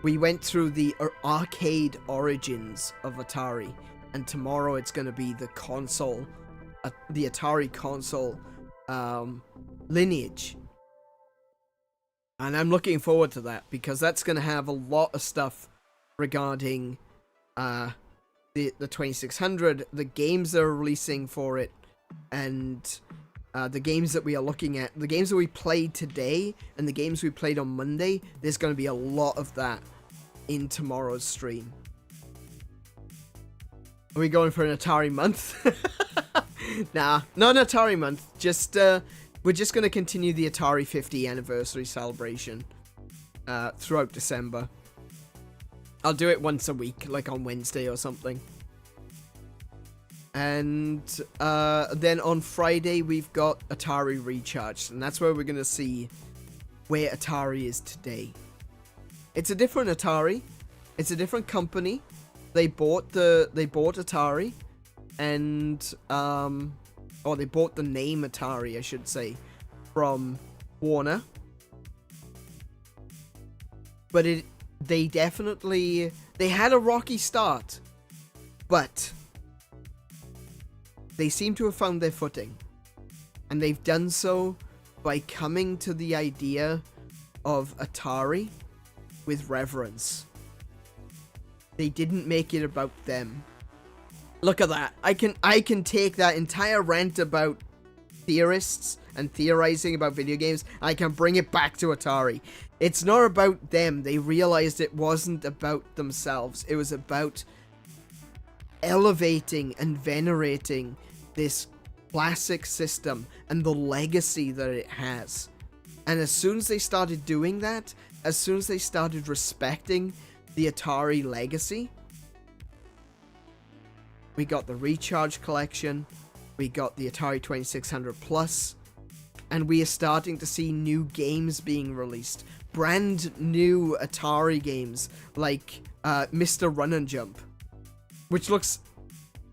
we went through the arcade origins of Atari, and tomorrow it's going to be the console, the Atari console lineage. And I'm looking forward to that, because that's going to have a lot of stuff regarding the 2600, the games that are releasing for it, and the games that we are looking at, the games that we played today, and the games we played on Monday, there's going to be a lot of that in tomorrow's stream. Are we going for an Atari month? Nah, not an Atari month. Just we're just going to continue the Atari 50 anniversary celebration throughout December. I'll do it once a week, like on Wednesday or something. And then on Friday, we've got Atari Recharged, and that's where we're going to see where Atari is today. It's a different Atari. It's a different company. They bought Atari, and or they bought the name Atari, I should say, from Warner. But they had a rocky start, but they seem to have found their footing, and they've done so by coming to the idea of Atari with reverence. They didn't make it about them. Look at that. I can take that entire rant about theorists and theorizing about video games, and I can bring it back to Atari. It's not about them. They realized it wasn't about themselves. It was about elevating and venerating this classic system and the legacy that it has. And as soon as they started doing that, as soon as they started respecting the Atari legacy, we got the Recharge collection, we got the Atari 2600 Plus, and we are starting to see new games being released. Brand new Atari games like Mr. Run and Jump, which looks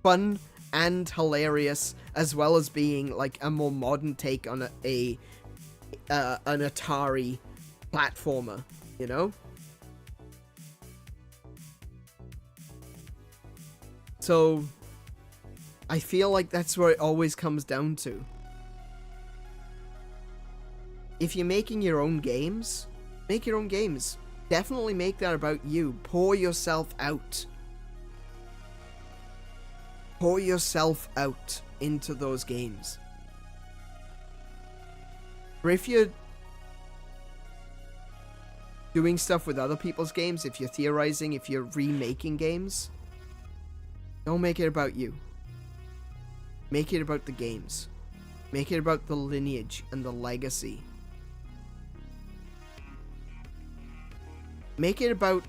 fun and hilarious, as well as being like a more modern take on an Atari platformer, you know? So I feel like that's where it always comes down to. If you're making your own games, make your own games. Definitely make that about you. Pour yourself out. Pour yourself out into those games. Or if you're doing stuff with other people's games, if you're theorizing, if you're remaking games, don't make it about you. Make it about the games. Make it about the lineage and the legacy. Make it about,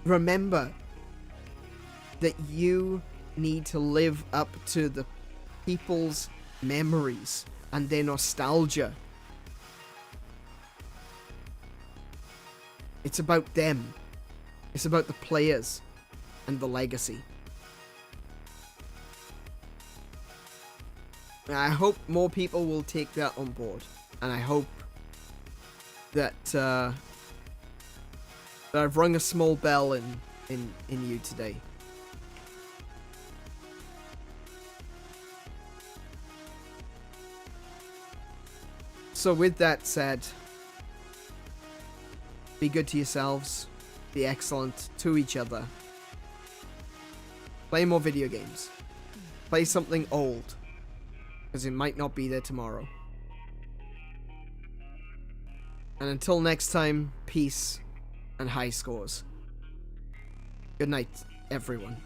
remember that you need to live up to the people's memories and their nostalgia. It's about them. It's about the players and the legacy. I hope more people will take that on board, and I hope that that I've rung a small bell in you today. So with that said, be good to yourselves, be excellent to each other, play more video games, play something old, because it might not be there tomorrow. And until next time, peace and high scores. Good night, everyone.